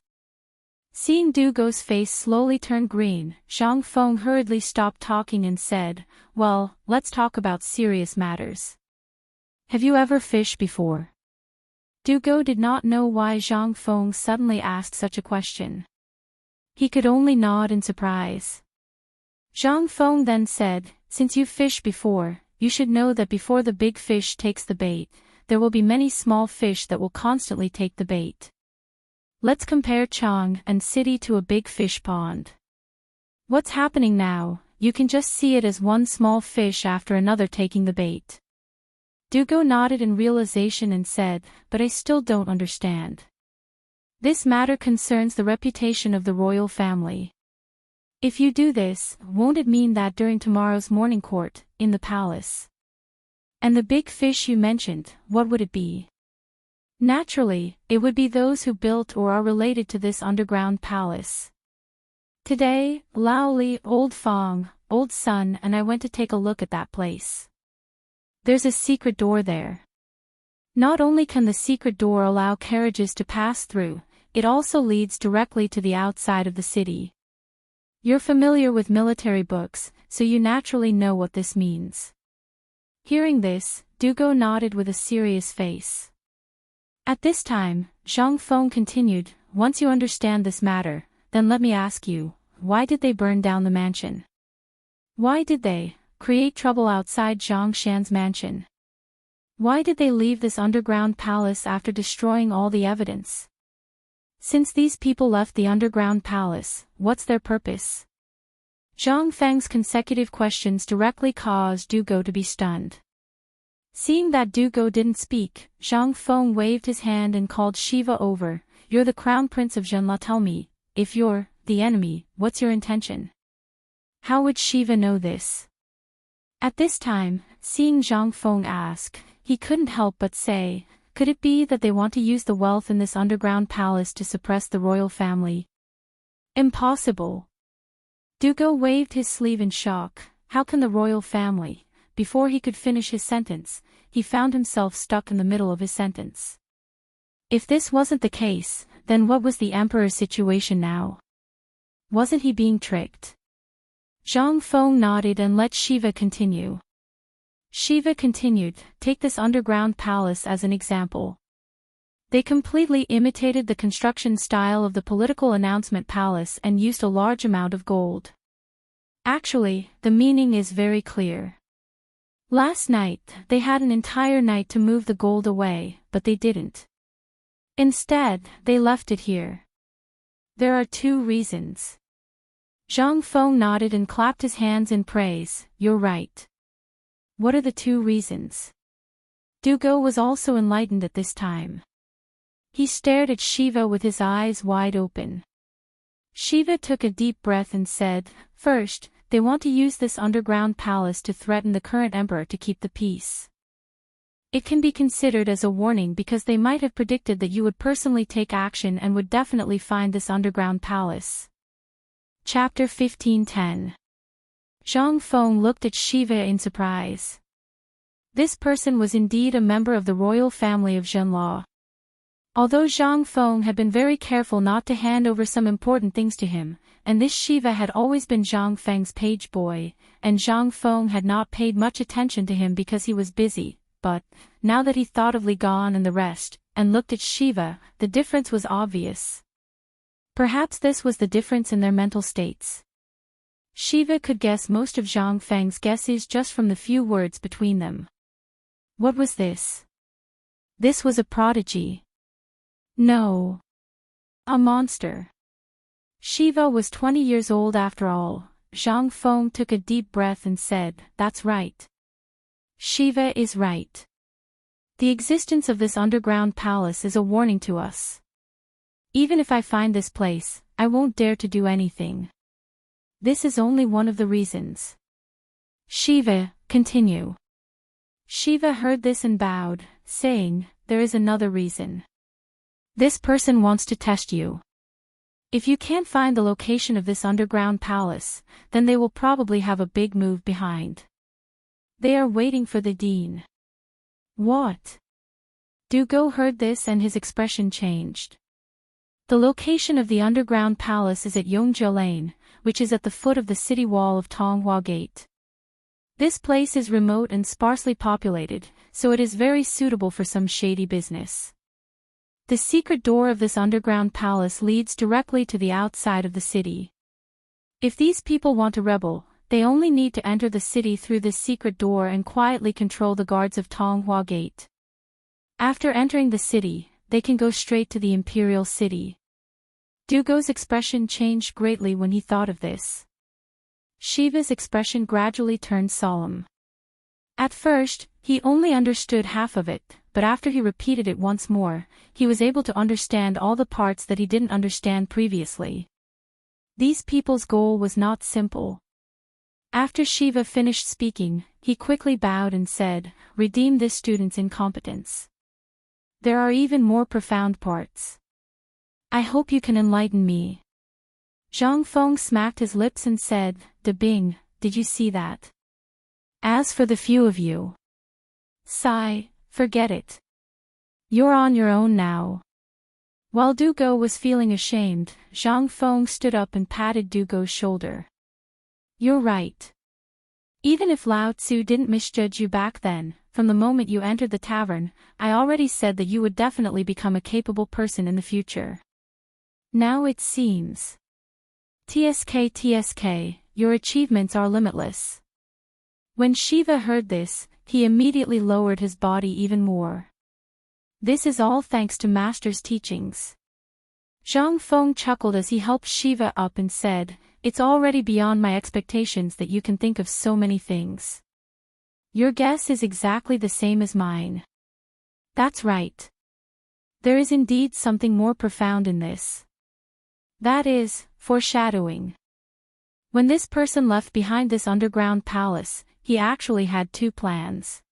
Seeing Du Go's face slowly turn green, Zhang Feng hurriedly stopped talking and said, "Well, let's talk about serious matters. Have you ever fished before?" Du Go did not know why Zhang Feng suddenly asked such a question. He could only nod in surprise. Zhang Feng then said, "Since you've fished before, you should know that before the big fish takes the bait, there will be many small fish that will constantly take the bait. Let's compare Chang and City to a big fish pond. What's happening now, you can just see it as one small fish after another taking the bait. Dugo nodded in realization and said, "But I still don't understand. This matter concerns the reputation of the royal family. If you do this, won't it mean that during tomorrow's morning court, in the palace? And the big fish you mentioned, what would it be?" "Naturally, it would be those who built or are related to this underground palace. Today, Lao Li, Old Fong, Old Sun and I went to take a look at that place. There's a secret door there. Not only can the secret door allow carriages to pass through, it also leads directly to the outside of the city. You're familiar with military books, so you naturally know what this means." Hearing this, Dugo nodded with a serious face. At this time, Zhang Feng continued, "Once you understand this matter, then let me ask you, why did they burn down the mansion? Why did they create trouble outside Zhang Shan's mansion? Why did they leave this underground palace after destroying all the evidence? Since these people left the underground palace, what's their purpose?" Zhang Feng's consecutive questions directly caused Dugo to be stunned. Seeing that Dugo didn't speak, Zhang Feng waved his hand and called Shiva over. "You're the crown prince of Zhenla. Tell me, if you're the enemy, what's your intention?" How would Shiva know this? At this time, seeing Zhang Feng ask, he couldn't help but say, "Could it be that they want to use the wealth in this underground palace to suppress the royal family?" "Impossible." Dugo waved his sleeve in shock. How can the royal family? Before he could finish his sentence, he found himself stuck in the middle of his sentence. If this wasn't the case, then what was the emperor's situation now? Wasn't he being tricked? Zhang Feng nodded and let Shiva continue. Shiva continued, "Take this underground palace as an example. They completely imitated the construction style of the political announcement palace and used a large amount of gold. Actually, the meaning is very clear. Last night, they had an entire night to move the gold away, but they didn't. Instead, they left it here. There are 2 reasons." Zhang Feng nodded and clapped his hands in praise. "You're right. What are the 2 reasons?" Dugo was also enlightened at this time. He stared at Shiva with his eyes wide open. Shiva took a deep breath and said, "First, they want to use this underground palace to threaten the current emperor to keep the peace. It can be considered as a warning because they might have predicted that you would personally take action and would definitely find this underground palace." Chapter 15:10. Zhang Feng looked at Shiva in surprise. This person was indeed a member of the royal family of Zhenla. Although Zhang Feng had been very careful not to hand over some important things to him, and this Shiva had always been Zhang Feng's page boy, and Zhang Feng had not paid much attention to him because he was busy, but, now that he thought of Li Gan and the rest, and looked at Shiva, the difference was obvious. Perhaps this was the difference in their mental states. Shiva could guess most of Zhang Feng's guesses just from the few words between them. What was this? This was a prodigy. No. A monster. Shiva was 20 years old after all. Zhang Feng took a deep breath and said, "That's right. Shiva is right. The existence of this underground palace is a warning to us. Even if I find this place, I won't dare to do anything. This is only one of the reasons." Shiva, continue. Shiva heard this and bowed, saying, "There is another reason. This person wants to test you. If you can't find the location of this underground palace, then they will probably have a big move behind. They are waiting for the dean." What? Dugo heard this and his expression changed. The location of the underground palace is at Yongjia Lane, which is at the foot of the city wall of Tonghua Gate. This place is remote and sparsely populated, so it is very suitable for some shady business. The secret door of this underground palace leads directly to the outside of the city. If these people want to rebel, they only need to enter the city through this secret door and quietly control the guards of Tonghua Gate. After entering the city, they can go straight to the imperial city. Dugo's expression changed greatly when he thought of this. Shiva's expression gradually turned solemn. At first, He only understood half of it, but after he repeated it once more, he was able to understand all the parts that he didn't understand previously. These people's goal was not simple. After Shiva finished speaking, he quickly bowed and said, "Redeem this student's incompetence. There are even more profound parts. I hope you can enlighten me." Zhang Feng smacked his lips and said, "De Bing, did you see that? As for the few of you, sigh, forget it. You're on your own now." While Dugo was feeling ashamed, Zhang Feng stood up and patted Dugo's shoulder. "You're right. Even if Lao Tzu didn't misjudge you back then, from the moment you entered the tavern, I already said that you would definitely become a capable person in the future. Now it seems. TSK, your achievements are limitless." When Shiva heard this, he immediately lowered his body even more. "This is all thanks to Master's teachings." Zhang Feng chuckled as he helped Shiva up and said, "It's already beyond my expectations that you can think of so many things. Your guess is exactly the same as mine." "That's right. There is indeed something more profound in this. That is, foreshadowing. When this person left behind this underground palace, he actually had two plans.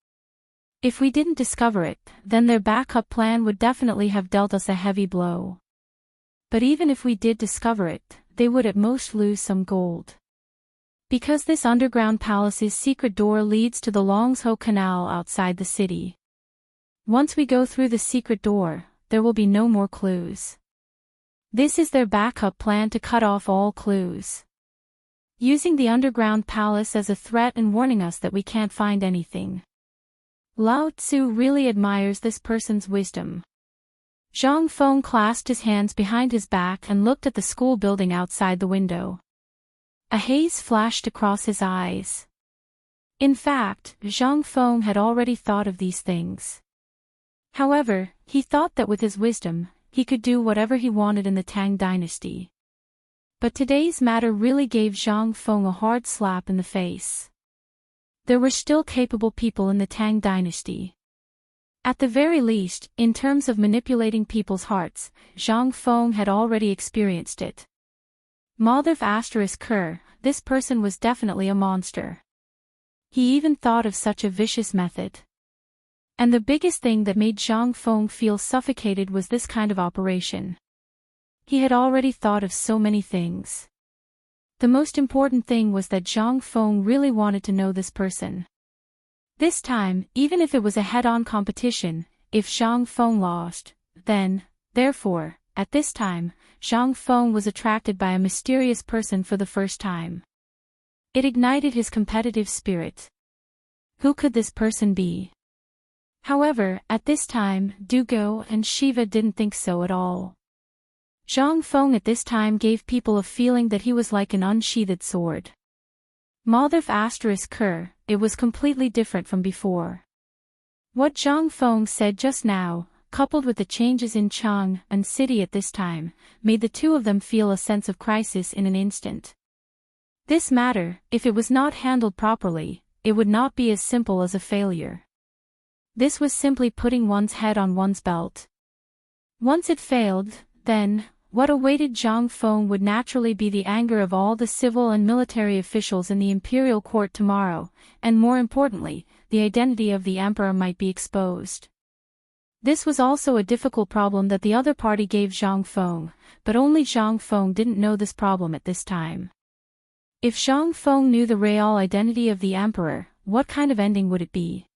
If we didn't discover it, then their backup plan would definitely have dealt us a heavy blow. But even if we did discover it, they would at most lose some gold. Because this underground palace's secret door leads to the Longsho Canal outside the city. Once we go through the secret door, there will be no more clues. This is their backup plan to cut off all clues. Using the underground palace as a threat and warning us that we can't find anything. Lao Tzu really admires this person's wisdom." Zhang Feng clasped his hands behind his back and looked at the school building outside the window. A haze flashed across his eyes. In fact, Zhang Feng had already thought of these things. However, he thought that with his wisdom, he could do whatever he wanted in the Tang Dynasty. But today's matter really gave Zhang Feng a hard slap in the face. There were still capable people in the Tang Dynasty. At the very least, in terms of manipulating people's hearts, Zhang Feng had already experienced it. Mother***, this person was definitely a monster. He even thought of such a vicious method. And the biggest thing that made Zhang Feng feel suffocated was this kind of operation. He had already thought of so many things. The most important thing was that Zhang Feng really wanted to know this person. This time, even if it was a head-on competition, if Zhang Feng lost, then, therefore, at this time, Zhang Feng was attracted by a mysterious person for the first time. It ignited his competitive spirit. Who could this person be? However, at this time, Dugo and Shiva didn't think so at all. Zhang Feng at this time gave people a feeling that he was like an unsheathed sword. Mother***, it was completely different from before. What Zhang Feng said just now, coupled with the changes in Chang and city at this time, made the two of them feel a sense of crisis in an instant. This matter, if it was not handled properly, it would not be as simple as a failure. This was simply putting one's head on one's belt. Once it failed, then, what awaited Zhang Feng would naturally be the anger of all the civil and military officials in the imperial court tomorrow, and more importantly, the identity of the emperor might be exposed. This was also a difficult problem that the other party gave Zhang Feng, but only Zhang Feng didn't know this problem at this time. If Zhang Feng knew the real identity of the emperor, what kind of ending would it be?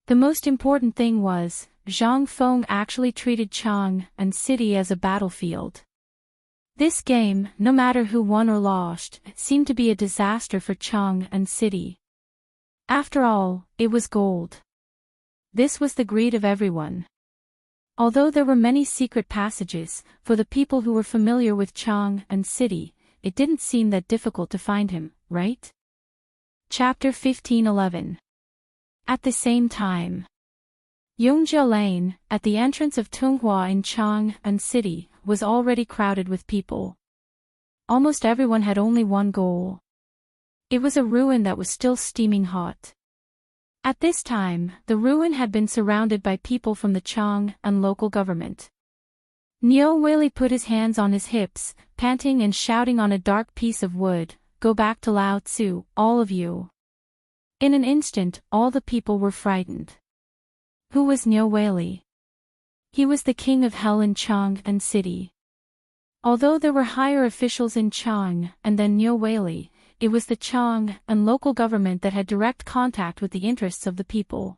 The most important thing was, Zhang Feng actually treated Chang and city as a battlefield. This game, no matter who won or lost, seemed to be a disaster for Chang and city. After all, it was gold. This was the greed of everyone. Although there were many secret passages, for the people who were familiar with Chang and city, it didn't seem that difficult to find him, right? Chapter 15:11. At the same time, Yongjia Lane, at the entrance of Tunghua in Chang and city, was already crowded with people. Almost everyone had only one goal. It was a ruin that was still steaming hot. At this time, the ruin had been surrounded by people from the Tang and local government. Neo Whaley put his hands on his hips, panting and shouting on a dark piece of wood, "Go back to Lao Tzu, all of you." In an instant, all the people were frightened. Who was Neo Whaley? He was the king of hell in Chang and city. Although there were higher officials in Chang and then Neo Whaley, it was the Chang and local government that had direct contact with the interests of the people.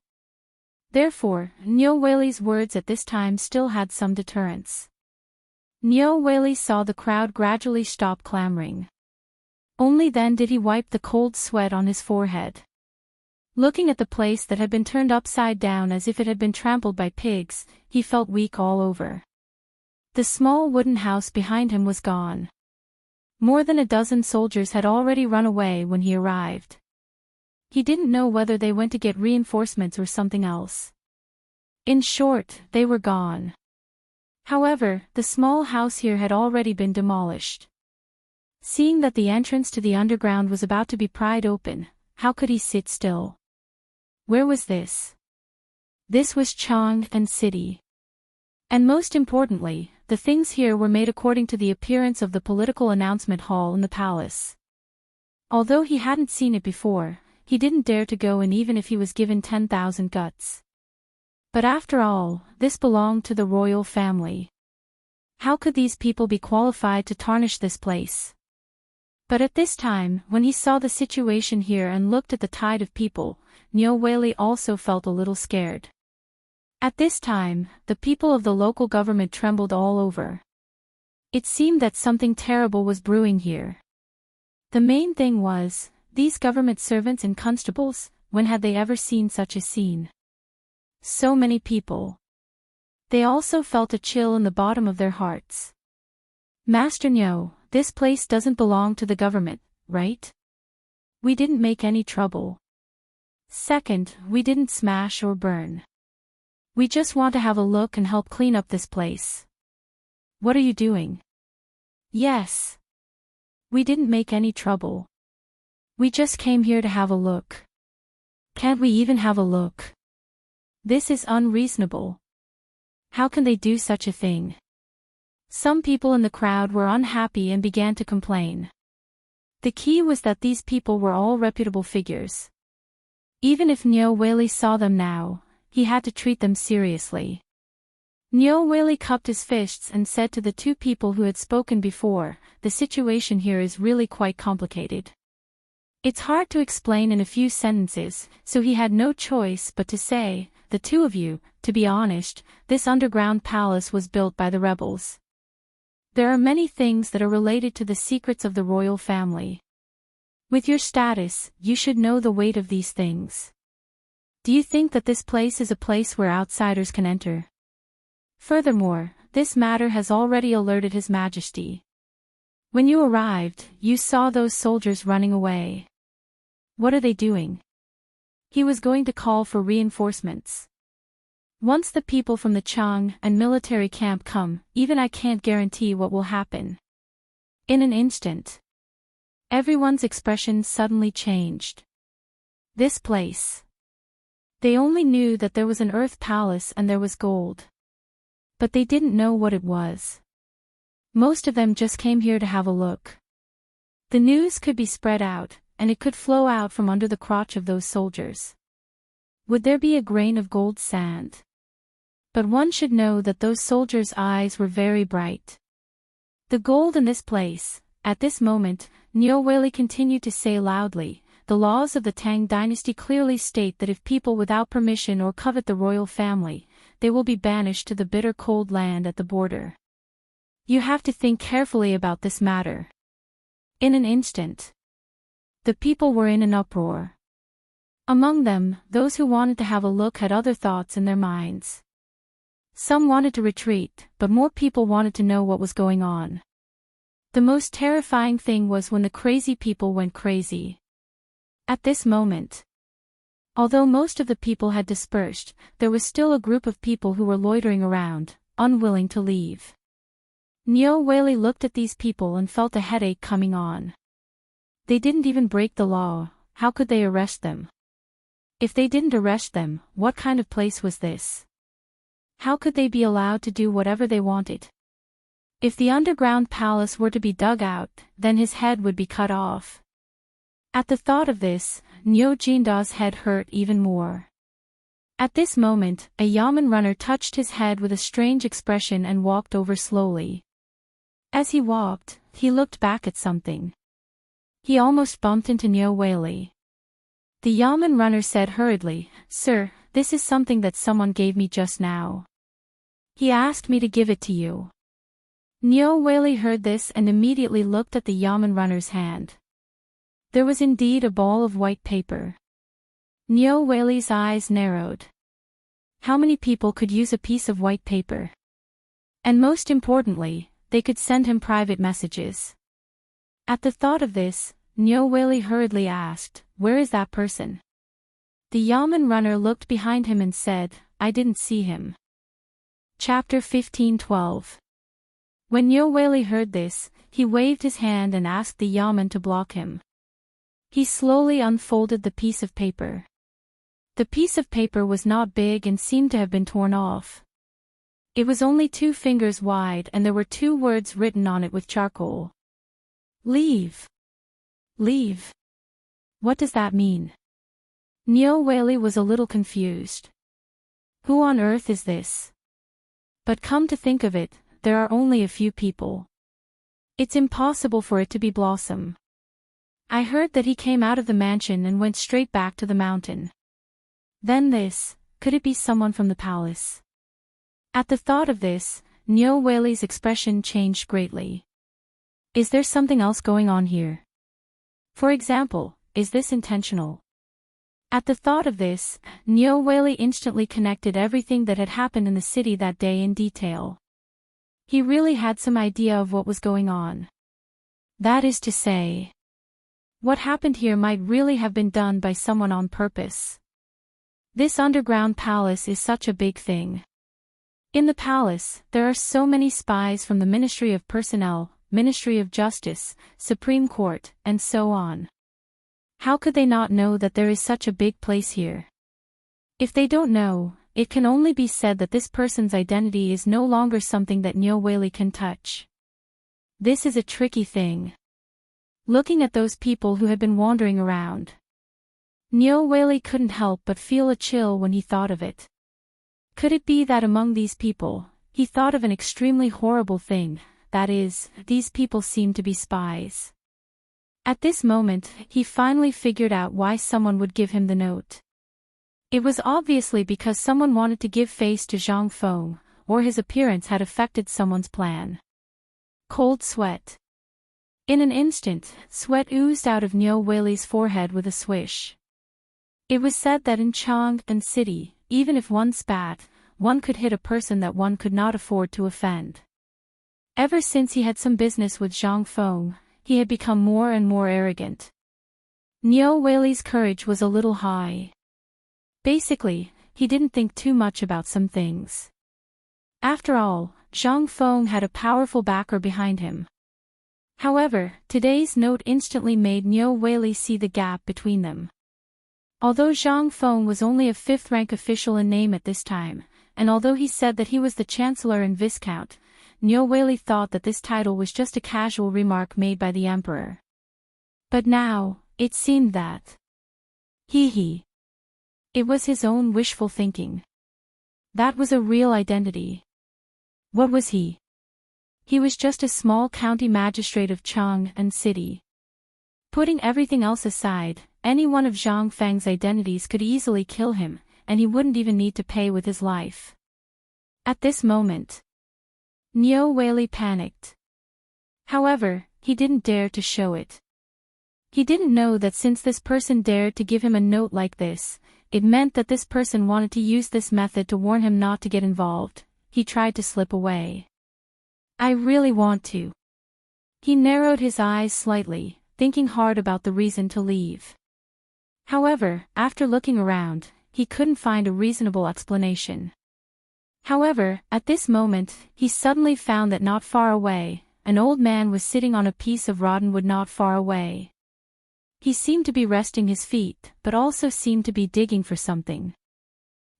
Therefore, Neo Whaley's words at this time still had some deterrence. Neo Whaley saw the crowd gradually stop clamoring. Only then did he wipe the cold sweat on his forehead. Looking at the place that had been turned upside down as if it had been trampled by pigs, he felt weak all over. The small wooden house behind him was gone. More than a dozen soldiers had already run away when he arrived. He didn't know whether they went to get reinforcements or something else. In short, they were gone. However, the small house here had already been demolished. Seeing that the entrance to the underground was about to be pried open, how could he sit still? Where was this? This was Chang and city. And most importantly, the things here were made according to the appearance of the political announcement hall in the palace. Although he hadn't seen it before, he didn't dare to go in even if he was given 10,000 guts. But after all, this belonged to the royal family. How could these people be qualified to tarnish this place? But at this time, when he saw the situation here and looked at the tide of people, Neo Whaley also felt a little scared. At this time, the people of the local government trembled all over. It seemed that something terrible was brewing here. The main thing was, these government servants and constables, when had they ever seen such a scene? So many people. They also felt a chill in the bottom of their hearts. Master Neo, this place doesn't belong to the government, right? We didn't make any trouble. Second, we didn't smash or burn. We just want to have a look and help clean up this place. What are you doing? Yes. We didn't make any trouble. We just came here to have a look. Can't we even have a look? This is unreasonable. How can they do such a thing? Some people in the crowd were unhappy and began to complain. The key was that these people were all reputable figures. Even if Neo Whaley saw them now, he had to treat them seriously. Neo Whaley cupped his fists and said to the two people who had spoken before, "The situation here is really quite complicated. It's hard to explain in a few sentences, so he had no choice but to say, the two of you, to be honest, this underground palace was built by the rebels. There are many things that are related to the secrets of the royal family. With your status, you should know the weight of these things. Do you think that this place is a place where outsiders can enter? Furthermore, this matter has already alerted His Majesty. When you arrived, you saw those soldiers running away. What are they doing?" He was going to call for reinforcements. "Once the people from the Chang and military camp come, even I can't guarantee what will happen." In an instant, everyone's expression suddenly changed. This place. They only knew that there was an earth palace and there was gold. But they didn't know what it was. Most of them just came here to have a look. The news could be spread out, and it could flow out from under the crotch of those soldiers. Would there be a grain of gold sand? But one should know that those soldiers' eyes were very bright. The gold in this place, at this moment, Neo Whaley continued to say loudly, "The laws of the Tang Dynasty clearly state that if people without permission or covet the royal family, they will be banished to the bitter cold land at the border. You have to think carefully about this matter." In an instant, the people were in an uproar. Among them, those who wanted to have a look had other thoughts in their minds. Some wanted to retreat, but more people wanted to know what was going on. The most terrifying thing was when the crazy people went crazy. At this moment, although most of the people had dispersed, there was still a group of people who were loitering around, unwilling to leave. Neo Whaley looked at these people and felt a headache coming on. They didn't even break the law, how could they arrest them? If they didn't arrest them, what kind of place was this? How could they be allowed to do whatever they wanted? If the underground palace were to be dug out, then his head would be cut off. At the thought of this, Nyo Jinda's head hurt even more. At this moment, a yamen runner touched his head with a strange expression and walked over slowly. As he walked, he looked back at something. He almost bumped into Nyo Whaley. The yamen runner said hurriedly, "Sir, this is something that someone gave me just now. He asked me to give it to you." Nyo Whaley heard this and immediately looked at the yamen runner's hand. There was indeed a ball of white paper. Nyo Whaley's eyes narrowed. How many people could use a piece of white paper? And most importantly, they could send him private messages. At the thought of this, Nyo Whaley hurriedly asked, "Where is that person?" The yamen runner looked behind him and said, "I didn't see him." Chapter 15:12. When Nyo Whaley heard this, he waved his hand and asked the yamen to block him. He slowly unfolded the piece of paper. The piece of paper was not big and seemed to have been torn off. It was only 2 fingers wide and there were 2 words written on it with charcoal. Leave. Leave. What does that mean? Nyo Whaley was a little confused. Who on earth is this? But come to think of it, there are only a few people. It's impossible for it to be Blossom. I heard that he came out of the mansion and went straight back to the mountain. Then this, could it be someone from the palace? At the thought of this, Nyo Whaley's expression changed greatly. Is there something else going on here? For example, is this intentional? At the thought of this, Nyo Whaley instantly connected everything that had happened in the city that day in detail. He really had some idea of what was going on. That is to say, what happened here might really have been done by someone on purpose. This underground palace is such a big thing. In the palace, there are so many spies from the Ministry of Personnel, Ministry of Justice, Supreme Court, and so on. How could they not know that there is such a big place here? If they don't know, it can only be said that this person's identity is no longer something that Nyo Whaley can touch. This is a tricky thing. Looking at those people who had been wandering around, Nyo Whaley couldn't help but feel a chill when he thought of it. Could it be that among these people, he thought of an extremely horrible thing, that is, these people seemed to be spies. At this moment, he finally figured out why someone would give him the note. It was obviously because someone wanted to give face to Zhang Feng, or his appearance had affected someone's plan. Cold sweat. In an instant, sweat oozed out of Nyo Whaley's forehead with a swish. It was said that in Enchanting City, even if one spat, one could hit a person that one could not afford to offend. Ever since he had some business with Zhang Feng, he had become more and more arrogant. Nyo Whaley's courage was a little high. Basically, he didn't think too much about some things. After all, Zhang Feng had a powerful backer behind him. However, today's note instantly made Nyo Whaley see the gap between them. Although Zhang Feng was only a 5th-rank official in name at this time, and although he said that he was the Chancellor and Viscount, Nyo Whaley thought that this title was just a casual remark made by the Emperor. But now, it seemed that it was his own wishful thinking. That was a real identity. What was he? He was just a small county magistrate of Enchanting City. Putting everything else aside, any one of Zhang Feng's identities could easily kill him, and he wouldn't even need to pay with his life. At this moment, Nyo Whaley panicked. However, he didn't dare to show it. He didn't know that since this person dared to give him a note like this, it meant that this person wanted to use this method to warn him not to get involved. He tried to slip away. I really want to. He narrowed his eyes slightly, thinking hard about the reason to leave. However, after looking around, he couldn't find a reasonable explanation. However, at this moment, he suddenly found that not far away, an old man was sitting on a piece of rotten wood not far away. He seemed to be resting his feet, but also seemed to be digging for something.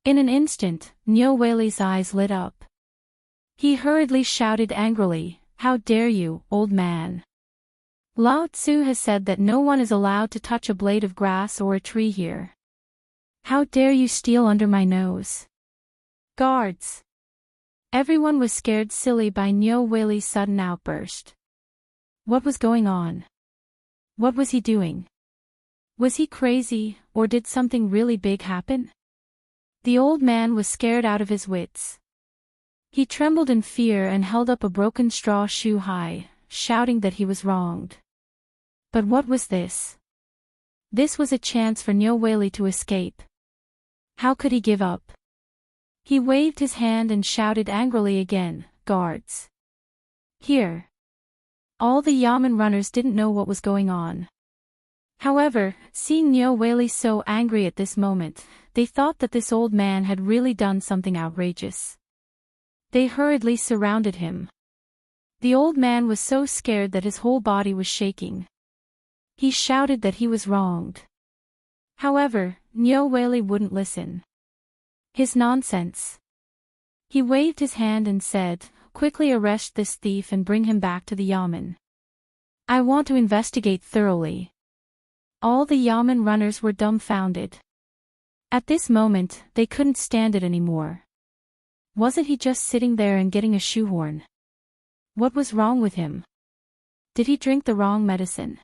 In an instant, Niu Weili's eyes lit up. He hurriedly shouted angrily, "How dare you, old man! Lao Tzu has said that no one is allowed to touch a blade of grass or a tree here. How dare you steal under my nose? Guards!" Everyone was scared silly by Niu Weili's sudden outburst. What was going on? What was he doing? Was he crazy, or did something really big happen? The old man was scared out of his wits. He trembled in fear and held up a broken straw shoe high, shouting that he was wronged. But what was this? This was a chance for Niu Weili to escape. How could he give up? He waved his hand and shouted angrily again, "Guards! Here!" All the yamen runners didn't know what was going on. However, seeing Niu Weili so angry at this moment, they thought that this old man had really done something outrageous. They hurriedly surrounded him. The old man was so scared that his whole body was shaking. He shouted that he was wronged. However, Niu Weili wouldn't listen. His nonsense. He waved his hand and said, "Quickly arrest this thief and bring him back to the yamen. I want to investigate thoroughly." All the yamen runners were dumbfounded. At this moment, they couldn't stand it anymore. Wasn't he just sitting there and getting a shoehorn? What was wrong with him? Did he drink the wrong medicine?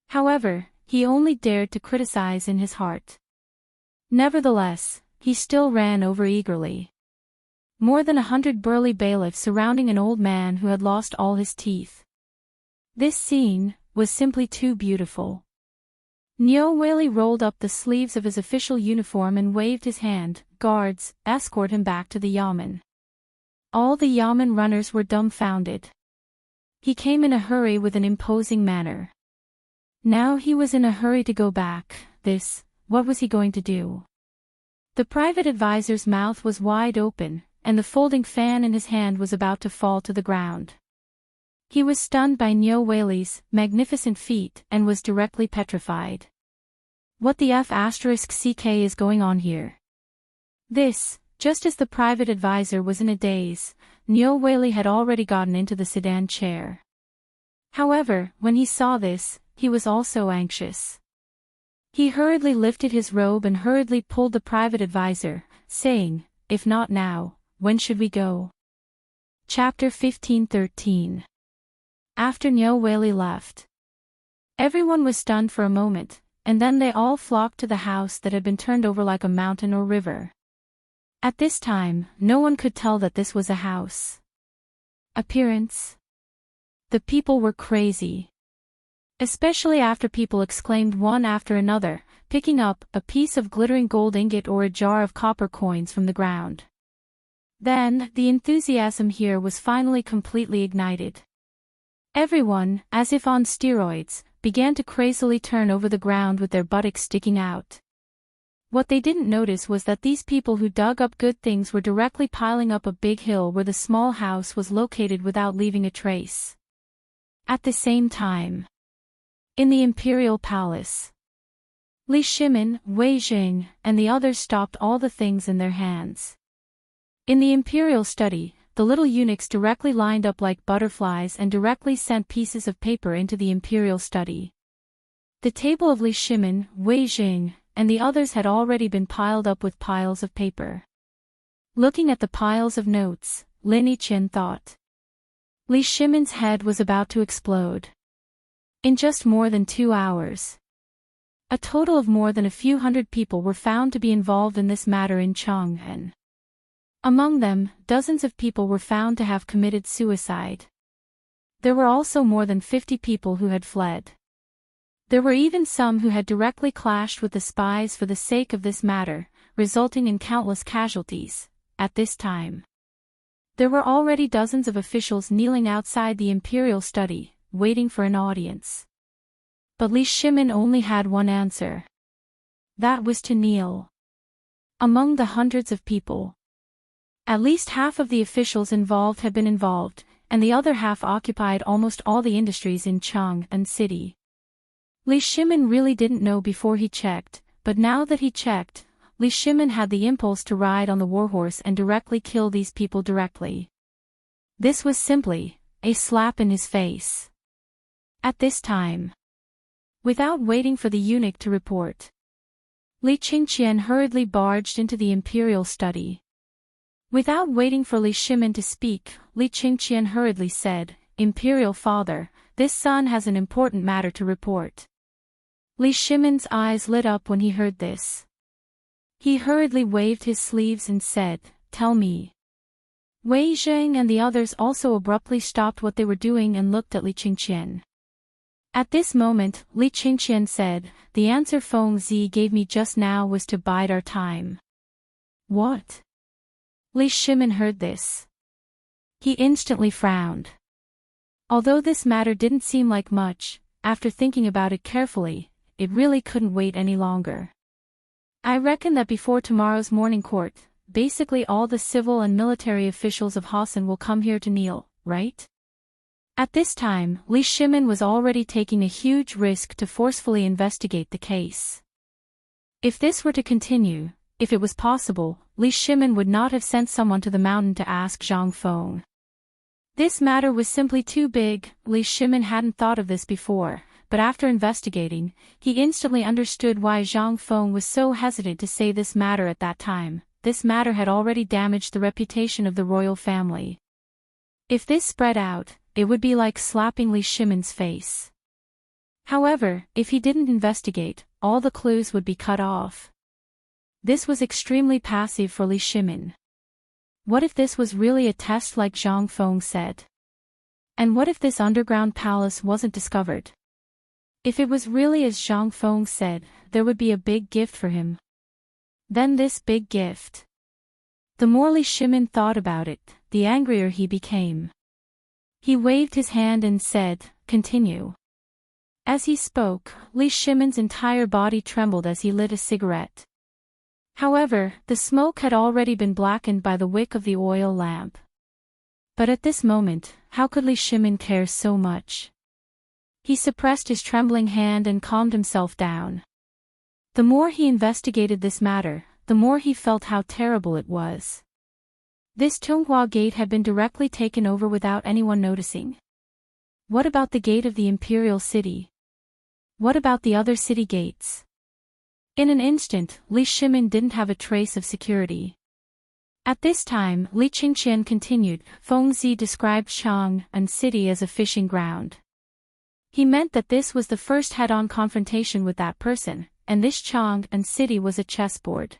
However, he only dared to criticize in his heart. Nevertheless, he still ran over eagerly. More than 100 burly bailiffs surrounding an old man who had lost all his teeth. This scene was simply too beautiful. Niu Weili rolled up the sleeves of his official uniform and waved his hand, "Guards, escort him back to the yamen." All the yamen runners were dumbfounded. He came in a hurry with an imposing manner. Now he was in a hurry to go back. What was he going to do? The private advisor's mouth was wide open, and the folding fan in his hand was about to fall to the ground. He was stunned by Niu Weili's magnificent feat and was directly petrified. What the **CK is going on here? Just as the private advisor was in a daze, Niu Weili had already gotten into the sedan chair. However, when he saw this, he was also anxious. He hurriedly lifted his robe and hurriedly pulled the private advisor, saying, "If not now, when should we go?" Chapter 15:13. After Niu Weili left, everyone was stunned for a moment, and then they all flocked to the house that had been turned over like a mountain or river. At this time, no one could tell that this was a house. Appearance. The people were crazy. Especially after people exclaimed one after another, picking up a piece of glittering gold ingot or a jar of copper coins from the ground. Then, the enthusiasm here was finally completely ignited. Everyone, as if on steroids, began to crazily turn over the ground with their buttocks sticking out. What they didn't notice was that these people who dug up good things were directly piling up a big hill where the small house was located without leaving a trace. At the same time, in the imperial palace, Li Shimin, Wei Jing, and the others stopped all the things in their hands. In the imperial study, the little eunuchs directly lined up like butterflies and directly sent pieces of paper into the imperial study. The table of Li Shimin, Wei Jing, and the others had already been piled up with piles of paper. Looking at the piles of notes, Lin Yiqian thought. Li Shimin's head was about to explode. In just more than 2 hours, a total of more than a few hundred people were found to be involved in this matter in Chang'an. Among them, dozens of people were found to have committed suicide. There were also more than 50 people who had fled. There were even some who had directly clashed with the spies for the sake of this matter, resulting in countless casualties. At this time, there were already dozens of officials kneeling outside the imperial study, waiting for an audience. But Li Shimin only had one answer. That was to kneel. Among the hundreds of people, at least half of the officials involved had been involved, and the other half occupied almost all the industries in Chang'an City. Li Shimin really didn't know before he checked, but now that he checked, Li Shimin had the impulse to ride on the warhorse and directly kill these people directly. This was simply a slap in his face. At this time, without waiting for the eunuch to report, Li Qingqian hurriedly barged into the imperial study. Without waiting for Li Shimin to speak, Li Qingqian hurriedly said, "Imperial father, this son has an important matter to report." Li Shimin's eyes lit up when he heard this. He hurriedly waved his sleeves and said, "Tell me." Wei Zheng and the others also abruptly stopped what they were doing and looked at Li Qingqian. At this moment, Li Qingqian said, "The answer Feng Zi gave me just now was to bide our time." What? Li Shimin heard this. He instantly frowned. Although this matter didn't seem like much, after thinking about it carefully, it really couldn't wait any longer. I reckon that before tomorrow's morning court, basically all the civil and military officials of Hassan will come here to kneel, right? At this time, Li Shimin was already taking a huge risk to forcefully investigate the case. If this were to continue, if it was possible, Li Shimin would not have sent someone to the mountain to ask Zhang Feng. This matter was simply too big. Li Shimin hadn't thought of this before, but after investigating, he instantly understood why Zhang Feng was so hesitant to say this matter at that time. This matter had already damaged the reputation of the royal family. If this spread out, it would be like slapping Li Shimin's face. However, if he didn't investigate, all the clues would be cut off. This was extremely passive for Li Shimin. What if this was really a test like Zhang Feng said? And what if this underground palace wasn't discovered? If it was really as Zhang Feng said, there would be a big gift for him. Then this big gift. The more Li Shimin thought about it, the angrier he became. He waved his hand and said, "Continue." As he spoke, Li Shimin's entire body trembled as he lit a cigarette. However, the smoke had already been blackened by the wick of the oil lamp. But at this moment, how could Li Shimin care so much? He suppressed his trembling hand and calmed himself down. The more he investigated this matter, the more he felt how terrible it was. This Tunghua gate had been directly taken over without anyone noticing. What about the gate of the imperial city? What about the other city gates? In an instant, Li Shimin didn't have a trace of security. At this time, Li Qingqian continued, Feng Zi described Chang'an City as a fishing ground. He meant that this was the first head-on confrontation with that person, and this Chang'an City was a chessboard.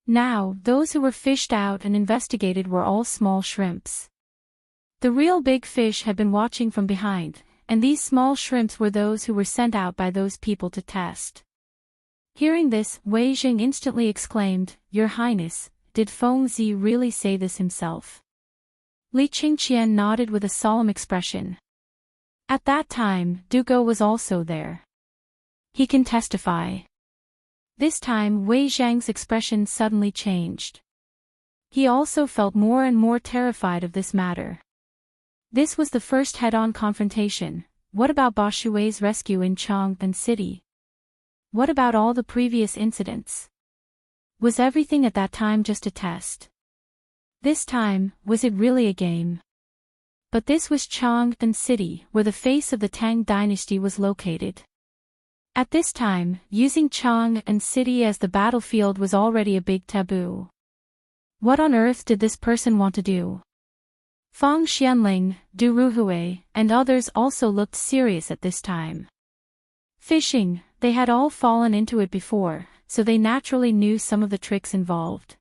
Now, those who were fished out and investigated were all small shrimps. The real big fish had been watching from behind, and these small shrimps were those who were sent out by those people to test. Hearing this, Wei Jing instantly exclaimed, "Your Highness, did Feng Zi really say this himself?" Li Qingqian nodded with a solemn expression. At that time, Du Go was also there. He can testify. This time Wei Zhang's expression suddenly changed. He also felt more and more terrified of this matter. This was the first head-on confrontation. What about Ba Shui's rescue in Chang'an City? What about all the previous incidents? Was everything at that time just a test? This time, was it really a game? But this was Chang'an City, where the face of the Tang Dynasty was located. At this time, using Chang'an City as the battlefield was already a big taboo. What on earth did this person want to do? Fang Xianling, Du Ruhui, and others also looked serious at this time. Fishing, they had all fallen into it before, so they naturally knew some of the tricks involved.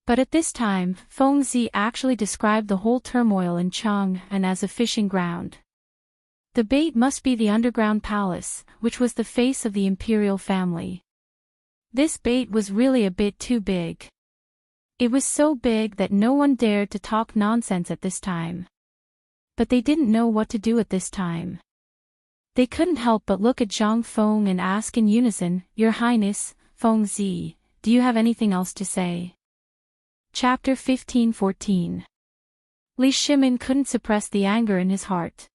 But at this time, Feng Zi actually described the whole turmoil in Chang'an as a fishing ground. The bait must be the underground palace, which was the face of the imperial family. This bait was really a bit too big. It was so big that no one dared to talk nonsense at this time. But they didn't know what to do at this time. They couldn't help but look at Zhang Feng and ask in unison, "Your Highness, Feng Zi, do you have anything else to say?" Chapter 15-14. Li Shimin couldn't suppress the anger in his heart.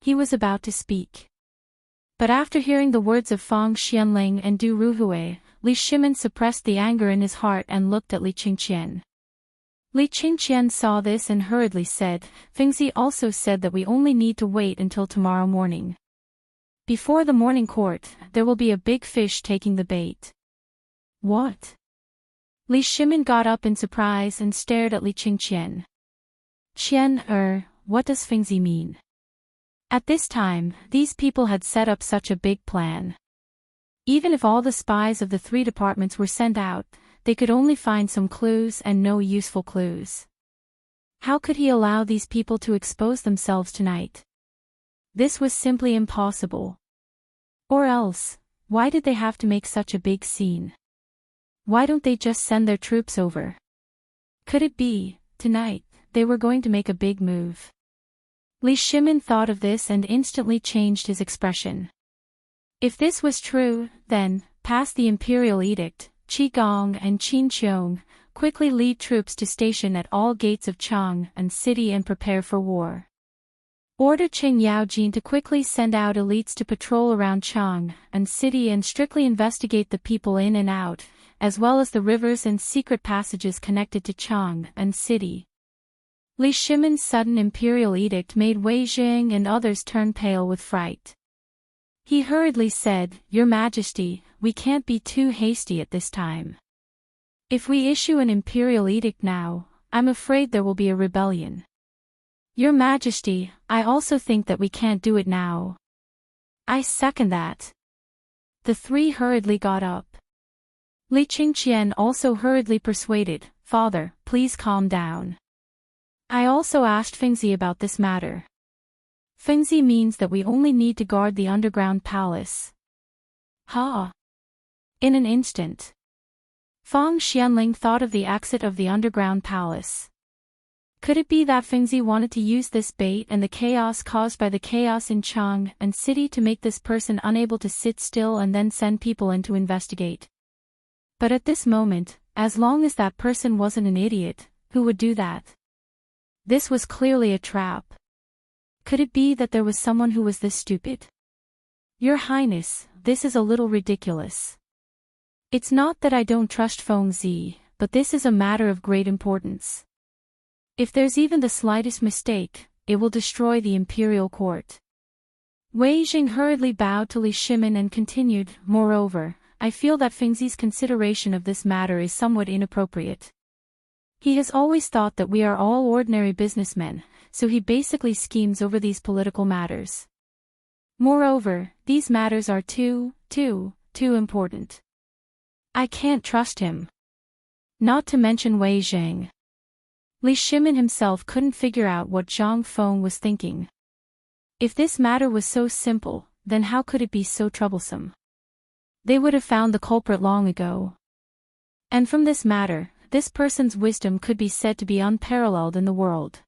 He was about to speak. But after hearing the words of Feng Xianling and Du Ruhui, Li Shimin suppressed the anger in his heart and looked at Li Qingqian. Li Qingqian saw this and hurriedly said, Fengzi also said that we only need to wait until tomorrow morning. Before the morning court, there will be a big fish taking the bait. What? Li Shimin got up in surprise and stared at Li Qingqian. What does Fengzi mean? At this time, these people had set up such a big plan. Even if all the spies of the 3 departments were sent out, they could only find some clues and no useful clues. How could he allow these people to expose themselves tonight? This was simply impossible. Or else, why did they have to make such a big scene? Why don't they just send their troops over? Could it be, tonight, they were going to make a big move? Li Shimin thought of this and instantly changed his expression. If this was true, then, past the imperial edict, Qi Gong and Qin Qiong quickly lead troops to station at all gates of Chang and city and prepare for war. Order Qing Yaojin to quickly send out elites to patrol around Chang and city and strictly investigate the people in and out, as well as the rivers and secret passages connected to Chang and city. Li Shimin's sudden imperial edict made Wei Jing and others turn pale with fright. He hurriedly said, Your Majesty, we can't be too hasty at this time. If we issue an imperial edict now, I'm afraid there will be a rebellion. Your Majesty, I also think that we can't do it now. I second that. The 3 hurriedly got up. Li Qingqian also hurriedly persuaded, Father, please calm down. I also asked Fengzi about this matter. Fengzi means that we only need to guard the underground palace. Ha! In an instant, Feng Xianling thought of the exit of the underground palace. Could it be that Fengzi wanted to use this bait and the chaos caused by the chaos in Chang and city to make this person unable to sit still and then send people in to investigate? But at this moment, as long as that person wasn't an idiot, who would do that? This was clearly a trap. Could it be that there was someone who was this stupid? Your Highness, this is a little ridiculous. It's not that I don't trust Fengzi, but this is a matter of great importance. If there's even the slightest mistake, it will destroy the imperial court. Wei Jing hurriedly bowed to Li Shimin and continued, Moreover, I feel that Fengzi's consideration of this matter is somewhat inappropriate. He has always thought that we are all ordinary businessmen, so he basically schemes over these political matters. Moreover, these matters are too important. I can't trust him. Not to mention Wei Jing. Li Shimin himself couldn't figure out what Zhang Feng was thinking. If this matter was so simple, then how could it be so troublesome? They would have found the culprit long ago. And from this matter, this person's wisdom could be said to be unparalleled in the world.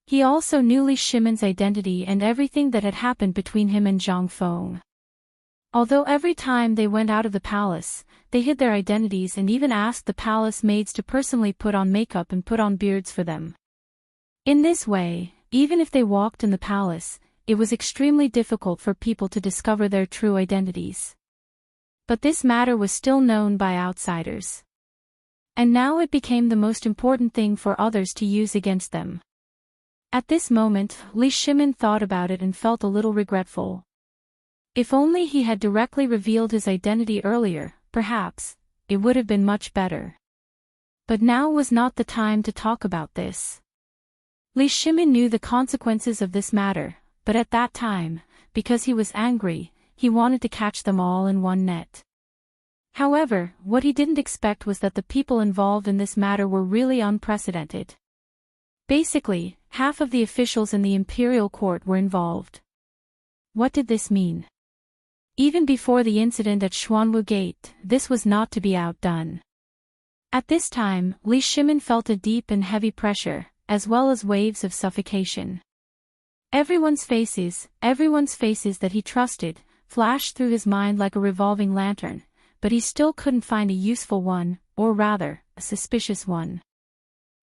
He also knew Li Shimin's identity and everything that had happened between him and Zhang Feng. Although every time they went out of the palace, they hid their identities and even asked the palace maids to personally put on makeup and put on beards for them. In this way, even if they walked in the palace, it was extremely difficult for people to discover their true identities. But this matter was still known by outsiders. And now it became the most important thing for others to use against them. At this moment, Li Shimin thought about it and felt a little regretful. If only he had directly revealed his identity earlier, perhaps, it would have been much better. But now was not the time to talk about this. Li Shimin knew the consequences of this matter, but at that time, because he was angry, he wanted to catch them all in one net. However, what he didn't expect was that the people involved in this matter were really unprecedented. Basically, half of the officials in the imperial court were involved. What did this mean? Even before the incident at Xuanwu Gate, this was not to be outdone. At this time, Li Shimin felt a deep and heavy pressure, as well as waves of suffocation. Everyone's faces that he trusted, flashed through his mind like a revolving lantern, but he still couldn't find a useful one, or rather, a suspicious one.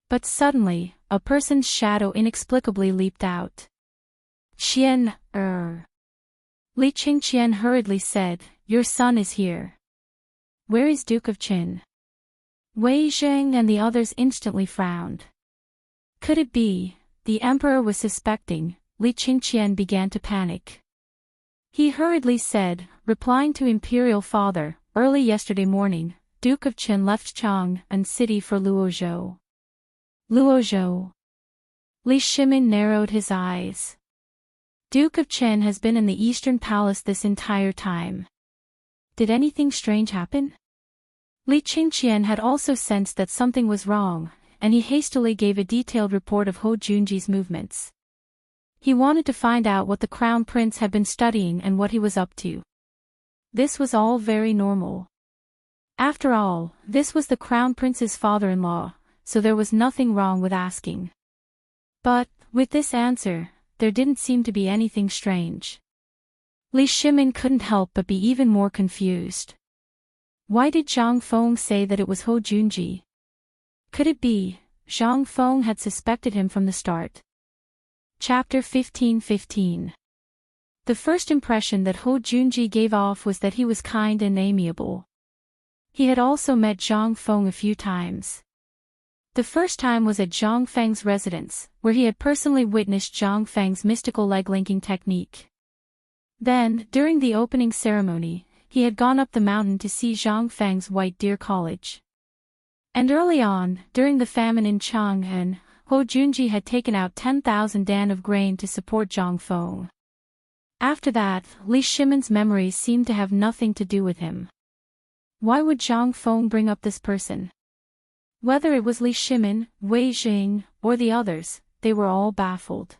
But suddenly, a person's shadow inexplicably leaped out. Li Li Qingqian hurriedly said, "Your son is here." "Where is Duke of Qin?" Wei Zheng and the others instantly frowned. Could it be? The emperor was suspecting. Li Qingqian began to panic. He hurriedly said, replying to Imperial Father, "Early yesterday morning, Duke of Qin left Chang'an City for Luozhou." Luozhou. Li Shimin narrowed his eyes. Duke of Qin has been in the Eastern Palace this entire time. Did anything strange happen? Li Qingqian had also sensed that something was wrong, and he hastily gave a detailed report of Hou Junji's movements. He wanted to find out what the crown prince had been studying and what he was up to. This was all very normal. After all, this was the crown prince's father-in-law, so there was nothing wrong with asking. But, with this answer, there didn't seem to be anything strange. Li Shimin couldn't help but be even more confused. Why did Zhang Feng say that it was Hou Junji? Could it be, Zhang Feng had suspected him from the start? Chapter 15:15. The first impression that Hou Junji gave off was that he was kind and amiable. He had also met Zhang Feng a few times. The first time was at Zhang Feng's residence, where he had personally witnessed Zhang Feng's mystical leg-linking technique. Then, during the opening ceremony, he had gone up the mountain to see Zhang Feng's White Deer College. And early on, during the famine in Chang'an, Hou Junji had taken out 10,000 dan of grain to support Zhang Feng. After that, Li Shimin's memories seemed to have nothing to do with him. Why would Zhang Feng bring up this person? Whether it was Li Shimin, Wei Jing, or the others, they were all baffled.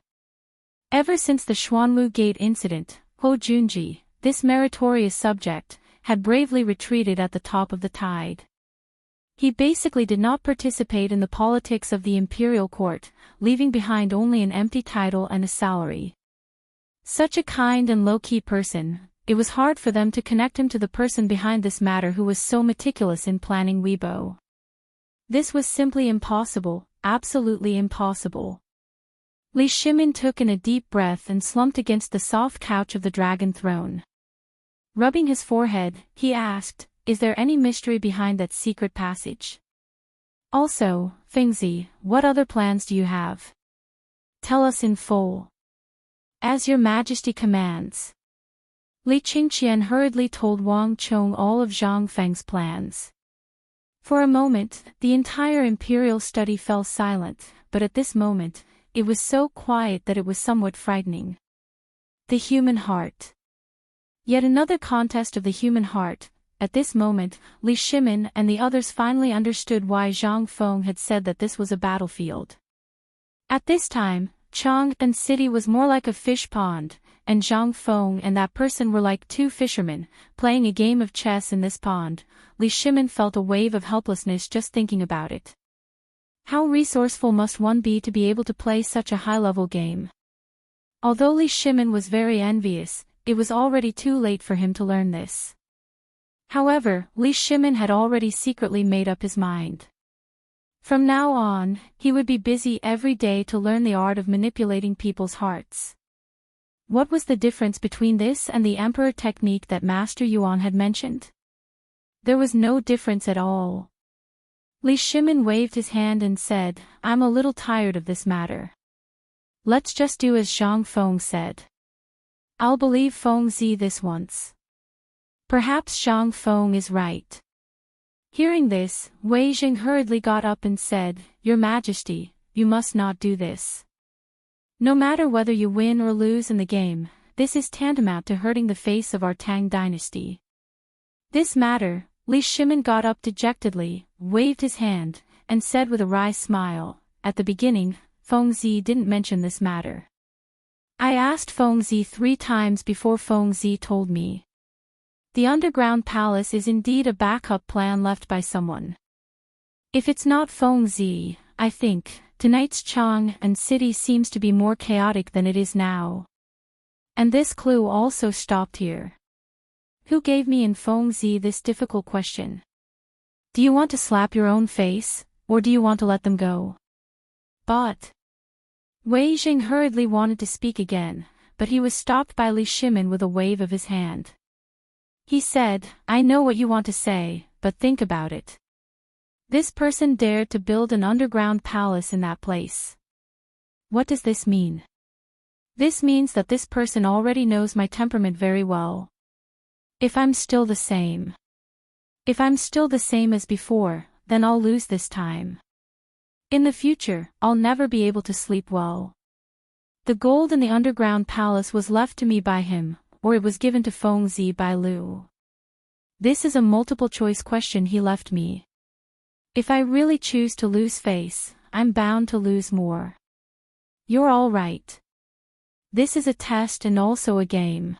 Ever since the Xuanwu Gate incident, Hou Junji, this meritorious subject, had bravely retreated at the top of the tide. He basically did not participate in the politics of the imperial court, leaving behind only an empty title and a salary. Such a kind and low-key person, it was hard for them to connect him to the person behind this matter who was so meticulous in planning Weibo. This was simply impossible, absolutely impossible. Li Shimin took in a deep breath and slumped against the soft couch of the dragon throne. Rubbing his forehead, he asked, "Is there any mystery behind that secret passage? Also, Fengzi, what other plans do you have? Tell us in full." "As your majesty commands." Li Qingqian hurriedly told Wang Chong all of Zhang Feng's plans. For a moment, the entire imperial study fell silent, but at this moment, it was so quiet that it was somewhat frightening. The human heart. Yet another contest of the human heart. At this moment, Li Shimin and the others finally understood why Zhang Feng had said that this was a battlefield. At this time, Chang'an City was more like a fish pond, and Zhang Feng and that person were like two fishermen, playing a game of chess in this pond. Li Shimin felt a wave of helplessness just thinking about it. How resourceful must one be to be able to play such a high-level game? Although Li Shimin was very envious, it was already too late for him to learn this. However, Li Shimin had already secretly made up his mind. From now on, he would be busy every day to learn the art of manipulating people's hearts. What was the difference between this and the emperor technique that Master Yuan had mentioned? There was no difference at all. Li Shimin waved his hand and said, "I'm a little tired of this matter. Let's just do as Zhang Feng said. I'll believe Feng Zi this once. Perhaps Zhang Feng is right." Hearing this, Wei Jing hurriedly got up and said, "Your Majesty, you must not do this. No matter whether you win or lose in the game, this is tantamount to hurting the face of our Tang dynasty." This matter, Li Shimin got up dejectedly, waved his hand, and said with a wry smile, "At the beginning, Feng Zi didn't mention this matter. I asked Feng Zi 3 times before Feng Zi told me. The underground palace is indeed a backup plan left by someone. If it's not Feng Zi, I think, tonight's Chang'an City seems to be more chaotic than it is now." And this clue also stopped here. Who gave me and Feng Zi this difficult question? Do you want to slap your own face, or do you want to let them go? But Wei Jing hurriedly wanted to speak again, but he was stopped by Li Shimin with a wave of his hand. He said, "I know what you want to say, but think about it. This person dared to build an underground palace in that place. What does this mean? This means that this person already knows my temperament very well. If I'm still the same as before, then I'll lose this time. In the future, I'll never be able to sleep well. The gold in the underground palace was left to me by him, or it was given to Feng Zi by Lu. This is a multiple-choice question he left me. If I really choose to lose face, I'm bound to lose more. You're all right. This is a test and also a game.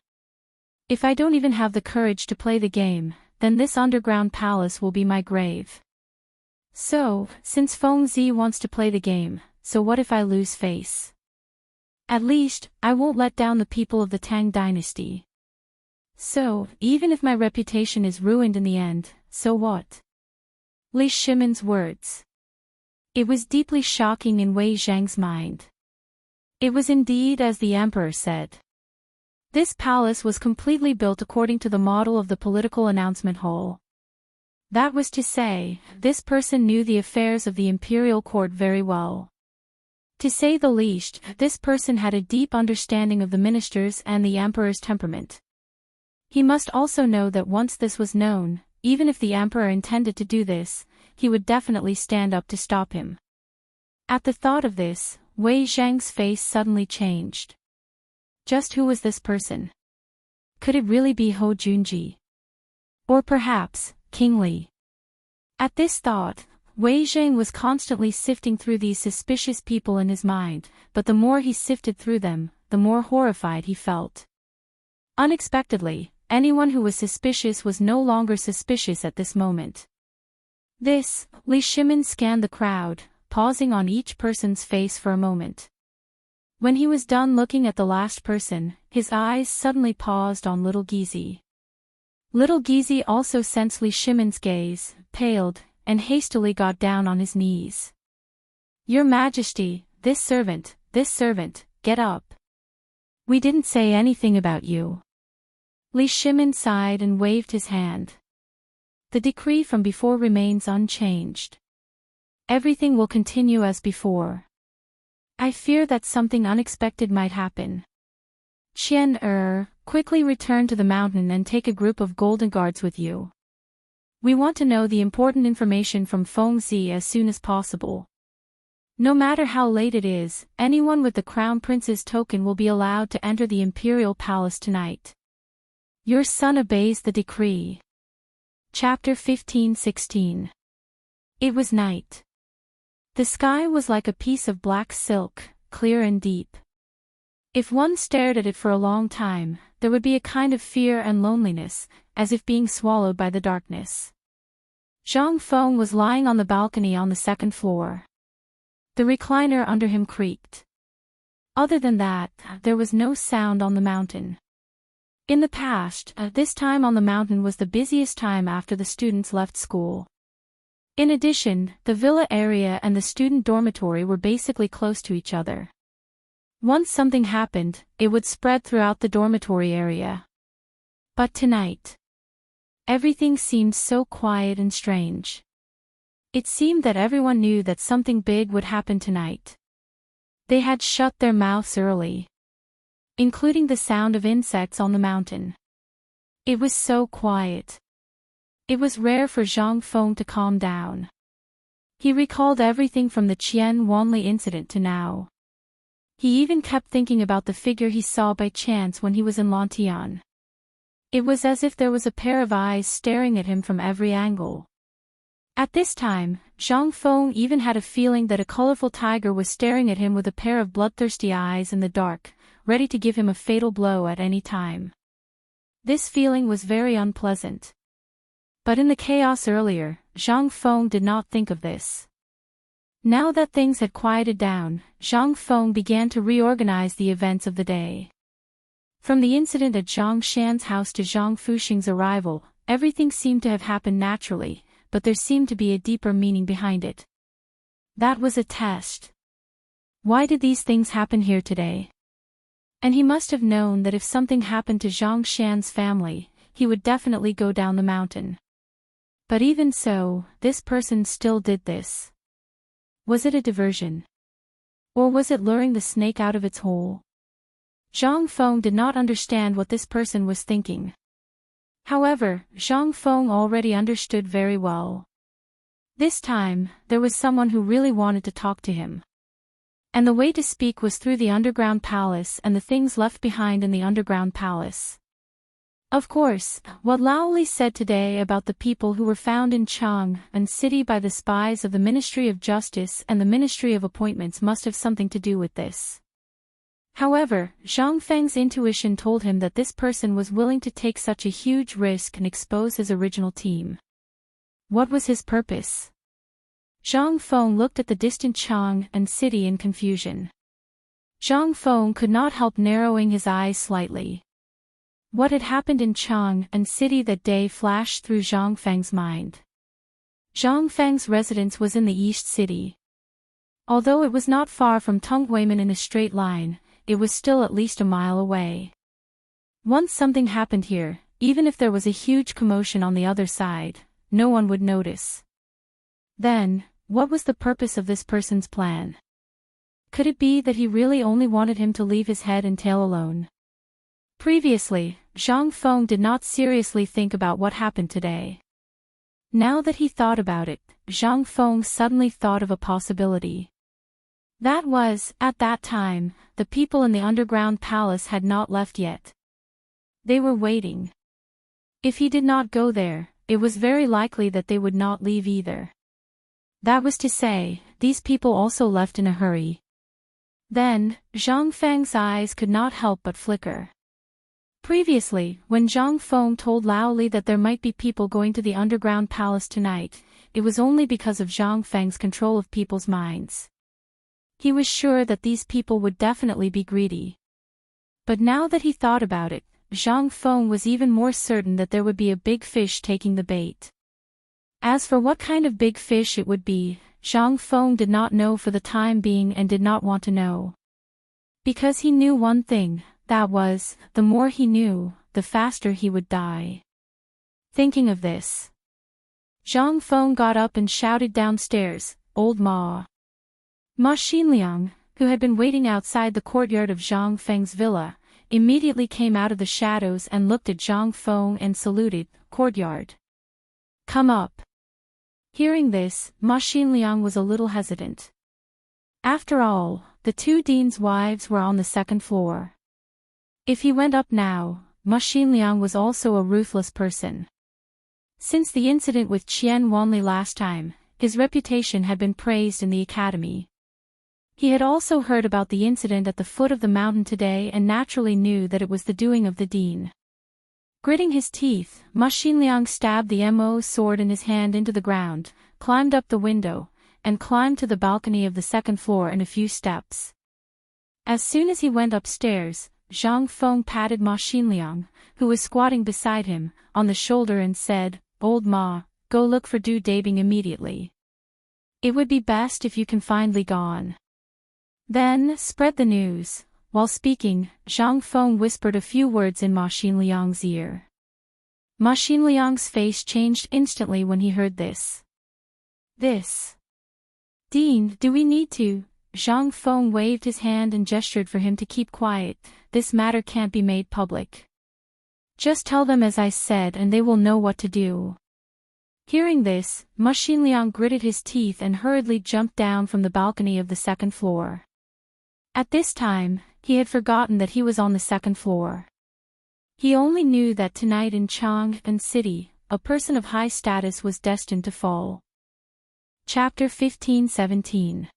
If I don't even have the courage to play the game, then this underground palace will be my grave. So, since Feng Zi wants to play the game, so what if I lose face? At least, I won't let down the people of the Tang Dynasty. So, even if my reputation is ruined in the end, so what?" Li Shimin's words. It was deeply shocking in Wei Zhang's mind. It was indeed as the emperor said. This palace was completely built according to the model of the political announcement hall. That was to say, this person knew the affairs of the imperial court very well. To say the least, this person had a deep understanding of the ministers and the emperor's temperament. He must also know that once this was known, even if the emperor intended to do this, he would definitely stand up to stop him. At the thought of this, Wei Zhang's face suddenly changed. Just who was this person? Could it really be Hou Junji? Or perhaps, King Li? At this thought, Wei Zhang was constantly sifting through these suspicious people in his mind, but the more he sifted through them, the more horrified he felt. Unexpectedly, anyone who was suspicious was no longer suspicious at this moment. Li Shimin scanned the crowd, pausing on each person's face for a moment. When he was done looking at the last person, his eyes suddenly paused on Little Gizi. Little Gizi also sensed Li Shimin's gaze, paled, and hastily got down on his knees. "Your Majesty, this servant, get up. We didn't say anything about you." Li Shimin sighed and waved his hand. "The decree from before remains unchanged. Everything will continue as before. I fear that something unexpected might happen. Quickly return to the mountain and take a group of golden guards with you. We want to know the important information from Feng Zi as soon as possible. No matter how late it is, anyone with the Crown Prince's token will be allowed to enter the Imperial Palace tonight. Your son obeys the decree." Chapter 15-16. It was night. The sky was like a piece of black silk, clear and deep. If one stared at it for a long time, there would be a kind of fear and loneliness, as if being swallowed by the darkness. Zhang Feng was lying on the balcony on the second floor. The recliner under him creaked. Other than that, there was no sound on the mountain. In the past, this time on the mountain was the busiest time after the students left school. In addition, the villa area and the student dormitory were basically close to each other. Once something happened, it would spread throughout the dormitory area. But tonight, everything seemed so quiet and strange. It seemed that everyone knew that something big would happen tonight. They had shut their mouths early, including the sound of insects on the mountain. It was so quiet. It was rare for Zhang Feng to calm down. He recalled everything from the Qian Wanli incident to now. He even kept thinking about the figure he saw by chance when he was in Lantian. It was as if there was a pair of eyes staring at him from every angle. At this time, Zhang Feng even had a feeling that a colorful tiger was staring at him with a pair of bloodthirsty eyes in the dark, ready to give him a fatal blow at any time. This feeling was very unpleasant. But in the chaos earlier, Zhang Feng did not think of this. Now that things had quieted down, Zhang Feng began to reorganize the events of the day. From the incident at Zhang Shan's house to Zhang Fuxing's arrival, everything seemed to have happened naturally, but there seemed to be a deeper meaning behind it. That was a test. Why did these things happen here today? And he must have known that if something happened to Zhang Xian's family, he would definitely go down the mountain. But even so, this person still did this. Was it a diversion? Or was it luring the snake out of its hole? Zhang Feng did not understand what this person was thinking. However, Zhang Feng already understood very well. This time, there was someone who really wanted to talk to him. And the way to speak was through the underground palace and the things left behind in the underground palace. Of course, what Lao Li said today about the people who were found in Chang'an City by the spies of the Ministry of Justice and the Ministry of Appointments must have something to do with this. However, Zhang Feng's intuition told him that this person was willing to take such a huge risk and expose his original team. What was his purpose? Zhang Feng looked at the distant Chang'an City in confusion. Zhang Feng could not help narrowing his eyes slightly. What had happened in Chang'an City that day flashed through Zhang Feng's mind. Zhang Feng's residence was in the East City. Although it was not far from Tunghuimen in a straight line, it was still at least a mile away. Once something happened here, even if there was a huge commotion on the other side, no one would notice. Then, what was the purpose of this person's plan? Could it be that he really only wanted him to leave his head and tail alone? Previously, Zhang Feng did not seriously think about what happened today. Now that he thought about it, Zhang Feng suddenly thought of a possibility. That was, at that time, the people in the underground palace had not left yet. They were waiting. If he did not go there, it was very likely that they would not leave either. That was to say, these people also left in a hurry. Then, Zhang Feng's eyes could not help but flicker. Previously, when Zhang Feng told Lao Li that there might be people going to the underground palace tonight, it was only because of Zhang Feng's control of people's minds. He was sure that these people would definitely be greedy. But now that he thought about it, Zhang Feng was even more certain that there would be a big fish taking the bait. As for what kind of big fish it would be, Zhang Feng did not know for the time being and did not want to know. Because he knew one thing, that was, the more he knew, the faster he would die. Thinking of this, Zhang Feng got up and shouted downstairs, "Old Ma!" Ma Xinliang, who had been waiting outside the courtyard of Zhang Feng's villa, immediately came out of the shadows and looked at Zhang Feng and saluted, "Courtyard. Come up." Hearing this, Ma Xinliang was a little hesitant. After all, the two deans' wives were on the second floor. If he went up now, Ma Xinliang was also a ruthless person. Since the incident with Qian Wanli last time, his reputation had been praised in the academy. He had also heard about the incident at the foot of the mountain today and naturally knew that it was the doing of the dean. Gritting his teeth, Ma Xinliang stabbed the Mo sword in his hand into the ground, climbed up the window, and climbed to the balcony of the second floor in a few steps. As soon as he went upstairs, Zhang Feng patted Ma Xinliang, who was squatting beside him, on the shoulder and said, "Old Ma, go look for Du Dabing immediately. It would be best if you can find Li Gone. Then, spread the news." While speaking, Zhang Feng whispered a few words in Ma Xinliang's ear. Ma Xinliang's face changed instantly when he heard this. "Dean, do we need to?" Zhang Feng waved his hand and gestured for him to keep quiet. "This matter can't be made public. Just tell them as I said and they will know what to do." Hearing this, Ma Xinliang gritted his teeth and hurriedly jumped down from the balcony of the second floor. At this time, he had forgotten that he was on the second floor. He only knew that tonight in Chang'an City, a person of high status was destined to fall. Chapter 15-17.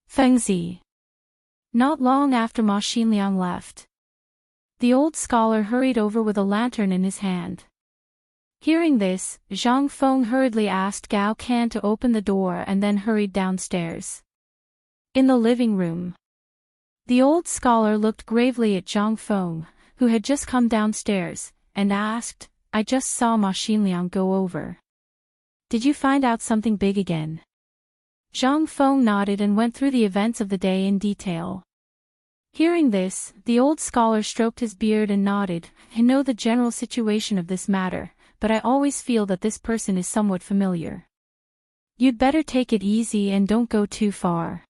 Fengzi. Not long after Ma Xinliang left, the old scholar hurried over with a lantern in his hand. Hearing this, Zhang Feng hurriedly asked Gao Can to open the door and then hurried downstairs. In the living room, the old scholar looked gravely at Zhang Feng, who had just come downstairs, and asked, "I just saw Ma Xinliang go over. Did you find out something big again?" Zhang Feng nodded and went through the events of the day in detail. Hearing this, the old scholar stroked his beard and nodded. I know the general situation of this matter, but I always feel that this person is somewhat familiar. You'd better take it easy and don't go too far.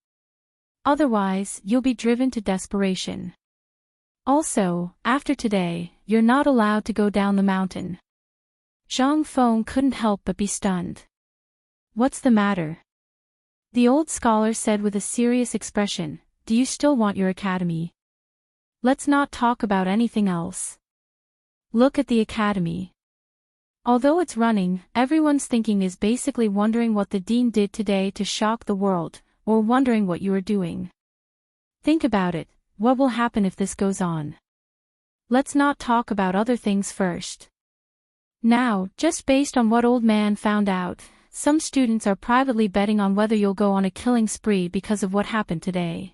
Otherwise, you'll be driven to desperation. Also, after today, you're not allowed to go down the mountain. Zhang Feng couldn't help but be stunned. What's the matter? The old scholar said with a serious expression, do you still want your academy? Let's not talk about anything else. Look at the academy. Although it's running, everyone's thinking is basically wondering what the dean did today to shock the world, or wondering what you are doing. Think about it, what will happen if this goes on? Let's not talk about other things first. Now, just based on what old man found out, some students are privately betting on whether you'll go on a killing spree because of what happened today.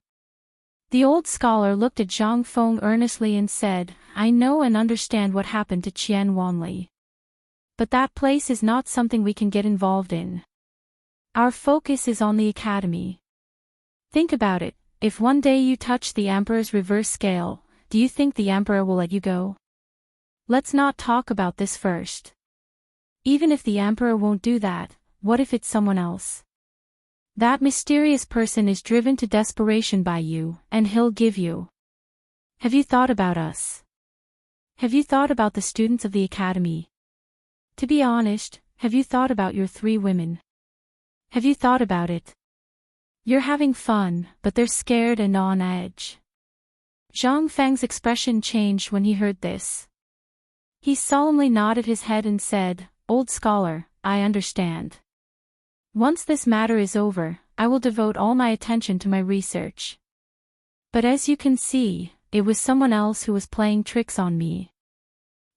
The old scholar looked at Zhang Feng earnestly and said, I know and understand what happened to Qian Wanli. But that place is not something we can get involved in. Our focus is on the academy. Think about it, if one day you touch the Emperor's reverse scale, do you think the Emperor will let you go? Let's not talk about this first. Even if the Emperor won't do that, what if it's someone else? That mysterious person is driven to desperation by you, and he'll give you. Have you thought about us? Have you thought about the students of the academy? To be honest, have you thought about your 3 women? Have you thought about it? You're having fun, but they're scared and on edge. Zhang Feng's expression changed when he heard this. He solemnly nodded his head and said, Old scholar, I understand. Once this matter is over, I will devote all my attention to my research. But as you can see, it was someone else who was playing tricks on me.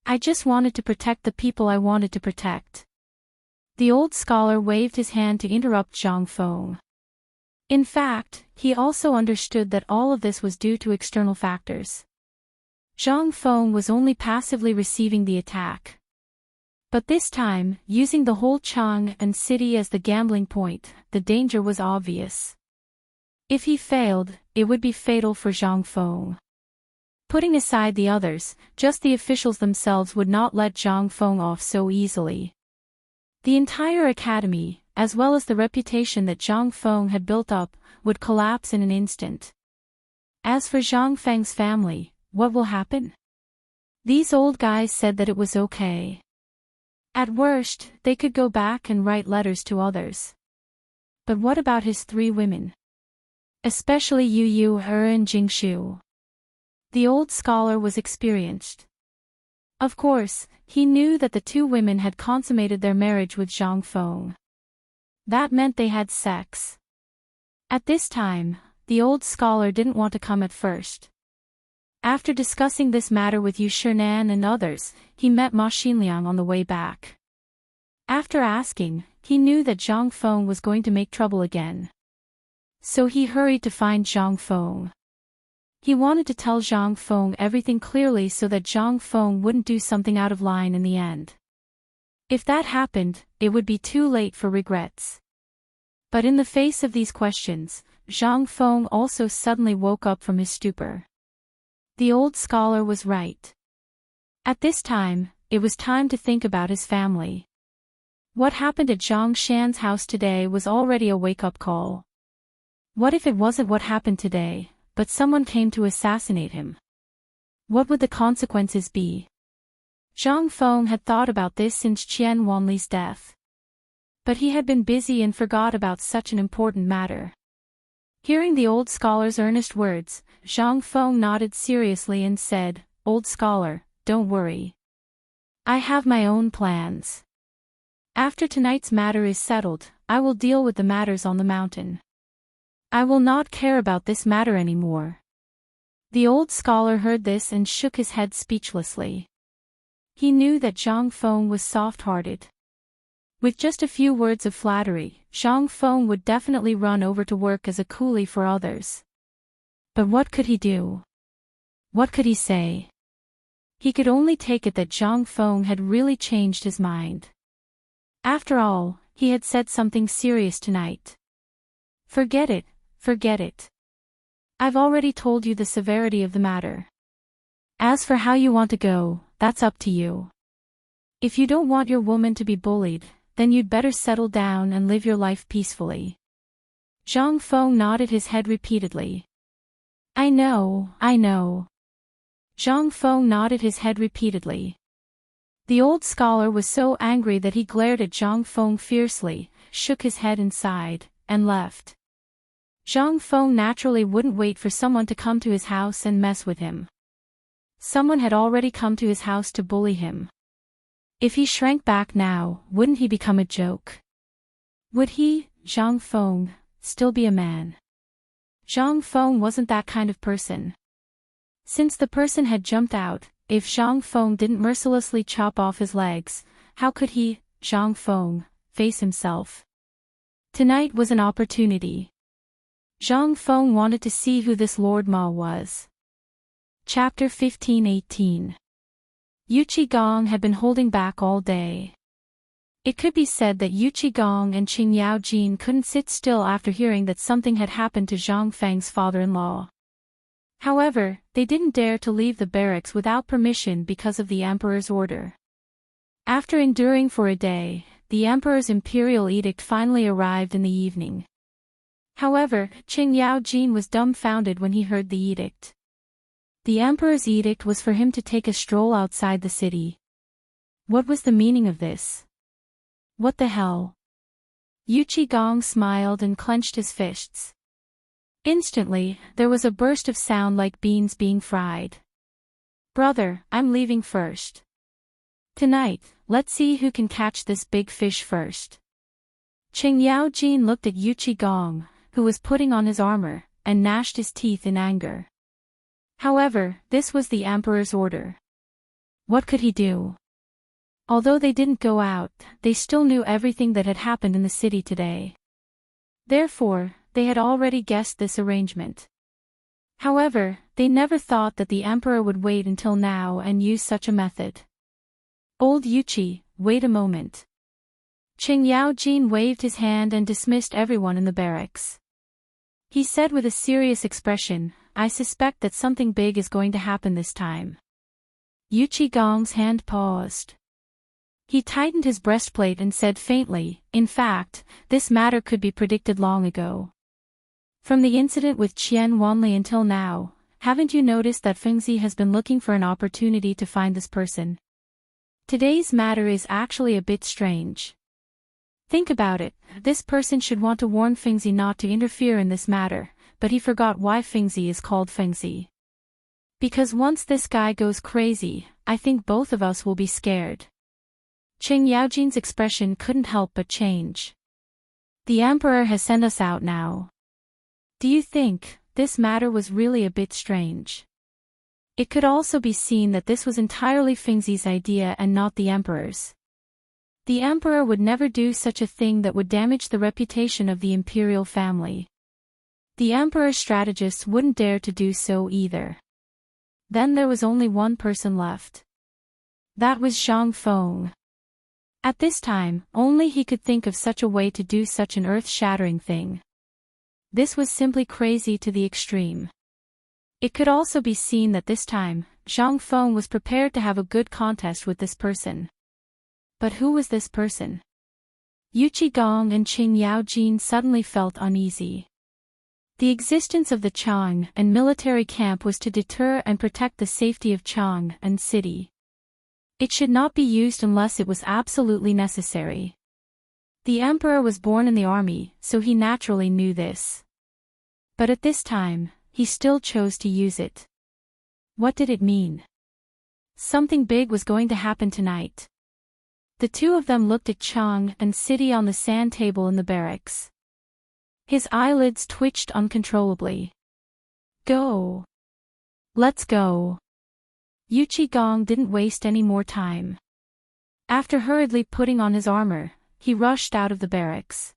I just wanted to protect the people I wanted to protect. The old scholar waved his hand to interrupt Zhang Feng. In fact, he also understood that all of this was due to external factors. Zhang Feng was only passively receiving the attack. But this time, using the whole Chang'an city as the gambling point, the danger was obvious. If he failed, it would be fatal for Zhang Feng. Putting aside the others, just the officials themselves would not let Zhang Feng off so easily. The entire academy, as well as the reputation that Zhang Feng had built up, would collapse in an instant. As for Zhang Feng's family, what will happen? These old guys said that it was okay. At worst, they could go back and write letters to others. But what about his 3 women? Especially Yu and Jingshu. The old scholar was experienced. Of course, he knew that the 2 women had consummated their marriage with Zhang Feng. That meant they had sex. At this time, the old scholar didn't want to come at first. After discussing this matter with Yu Shinan and others, he met Ma Xinliang on the way back. After asking, he knew that Zhang Feng was going to make trouble again. So he hurried to find Zhang Feng. He wanted to tell Zhang Feng everything clearly so that Zhang Feng wouldn't do something out of line in the end. If that happened, it would be too late for regrets. But in the face of these questions, Zhang Feng also suddenly woke up from his stupor. The old scholar was right. At this time, it was time to think about his family. What happened at Zhang Shan's house today was already a wake-up call. What if it wasn't what happened today, but someone came to assassinate him? What would the consequences be? Zhang Feng had thought about this since Qian Wanli's death. But he had been busy and forgot about such an important matter. Hearing the old scholar's earnest words, Zhang Feng nodded seriously and said, Old scholar, don't worry. I have my own plans. After tonight's matter is settled, I will deal with the matters on the mountain. I will not care about this matter anymore. The old scholar heard this and shook his head speechlessly. He knew that Zhang Feng was soft-hearted. With just a few words of flattery, Zhang Feng would definitely run over to work as a coolie for others. But what could he do? What could he say? He could only take it that Zhang Feng had really changed his mind. After all, he had said something serious tonight. Forget it, forget it. I've already told you the severity of the matter. As for how you want to go, that's up to you. If you don't want your woman to be bullied, then you'd better settle down and live your life peacefully. Zhang Feng nodded his head repeatedly. I know. Zhang Feng nodded his head repeatedly. The old scholar was so angry that he glared at Zhang Feng fiercely, shook his head and sighed, and left. Zhang Feng naturally wouldn't wait for someone to come to his house and mess with him. Someone had already come to his house to bully him. If he shrank back now, wouldn't he become a joke? Would he, Zhang Feng, still be a man? Zhang Feng wasn't that kind of person. Since the person had jumped out, if Zhang Feng didn't mercilessly chop off his legs, how could he, Zhang Feng, face himself? Tonight was an opportunity. Zhang Feng wanted to see who this Lord Ma was. Chapter 15-18. Yu Qigong had been holding back all day. It could be said that Yu Qigong and Qing Yaojin couldn't sit still after hearing that something had happened to Zhang Feng's father-in-law. However, they didn't dare to leave the barracks without permission because of the emperor's order. After enduring for a day, the emperor's imperial edict finally arrived in the evening. However, Qing Yaojin was dumbfounded when he heard the edict. The emperor's edict was for him to take a stroll outside the city. What was the meaning of this? What the hell? Yu Qigong smiled and clenched his fists. Instantly, there was a burst of sound like beans being fried. Brother, I'm leaving first. Tonight, let's see who can catch this big fish first. Qing Yaojin looked at Yu Qigong, who was putting on his armor, and gnashed his teeth in anger. However, this was the emperor's order. What could he do? Although they didn't go out, they still knew everything that had happened in the city today. Therefore, they had already guessed this arrangement. However, they never thought that the emperor would wait until now and use such a method. Old Yuchi, wait a moment. Qing Yaojin waved his hand and dismissed everyone in the barracks. He said with a serious expression, I suspect that something big is going to happen this time. Yu Qigong's hand paused. He tightened his breastplate and said faintly, in fact, this matter could be predicted long ago. From the incident with Qian Wanli until now, haven't you noticed that Fengzi has been looking for an opportunity to find this person? Today's matter is actually a bit strange. Think about it, this person should want to warn Fengzi not to interfere in this matter, but he forgot why Fengzi is called Fengzi. Because once this guy goes crazy, I think both of us will be scared. Qing Yaojin's expression couldn't help but change. The emperor has sent us out now. Do you think this matter was really a bit strange? It could also be seen that this was entirely Fengzi's idea and not the emperor's. The emperor would never do such a thing that would damage the reputation of the imperial family. The emperor's strategists wouldn't dare to do so either. Then there was only one person left. That was Zhang Feng. At this time, only he could think of such a way to do such an earth-shattering thing. This was simply crazy to the extreme. It could also be seen that this time, Zhang Feng was prepared to have a good contest with this person. But who was this person? Yu Qigong and Qing Yaojin suddenly felt uneasy. The existence of the Chang and military camp was to deter and protect the safety of Chang and city. It should not be used unless it was absolutely necessary. The emperor was born in the army, so he naturally knew this. But at this time, he still chose to use it. What did it mean? Something big was going to happen tonight. The two of them looked at Chang and City on the sand table in the barracks. His eyelids twitched uncontrollably. Go. Let's go. Yu Qigong didn't waste any more time. After hurriedly putting on his armor, he rushed out of the barracks.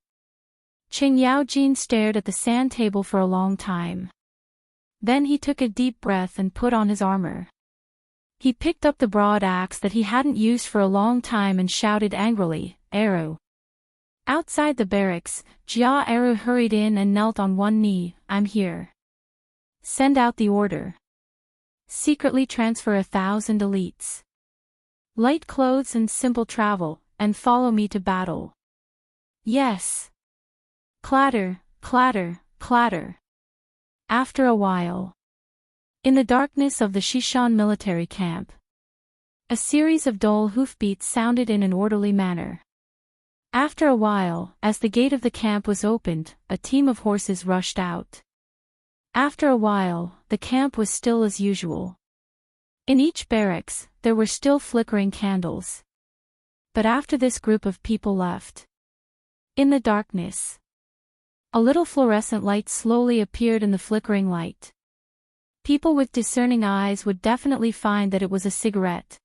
Qing Yaojin stared at the sand table for a long time. Then he took a deep breath and put on his armor. He picked up the broad axe that he hadn't used for a long time and shouted angrily, Eru. Outside the barracks, Jia Eru hurried in and knelt on one knee, I'm here. Send out the order. Secretly transfer 1,000 elites. Light clothes and simple travel, and follow me to battle. Yes. Clatter, clatter, clatter. After a while. In the darkness of the Shishan military camp, a series of dull hoofbeats sounded in an orderly manner. After a while, as the gate of the camp was opened, a team of horses rushed out. After a while, the camp was still as usual. In each barracks, there were still flickering candles. But after this group of people left, in the darkness, a little fluorescent light slowly appeared in the flickering light. People with discerning eyes would definitely find that it was a cigarette.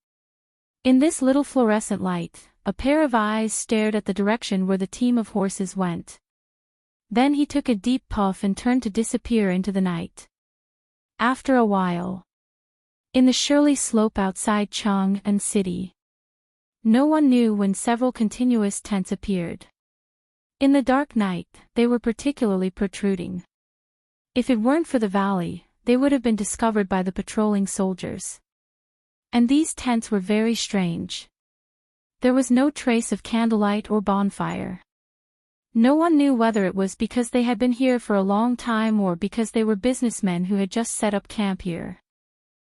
In this little fluorescent light, a pair of eyes stared at the direction where the team of horses went. Then he took a deep puff and turned to disappear into the night. After a while, in the Shirley slope outside Chang'an City, no one knew when several continuous tents appeared. In the dark night, they were particularly protruding. If it weren't for the valley, they would have been discovered by the patrolling soldiers. And these tents were very strange. There was no trace of candlelight or bonfire. No one knew whether it was because they had been here for a long time or because they were businessmen who had just set up camp here.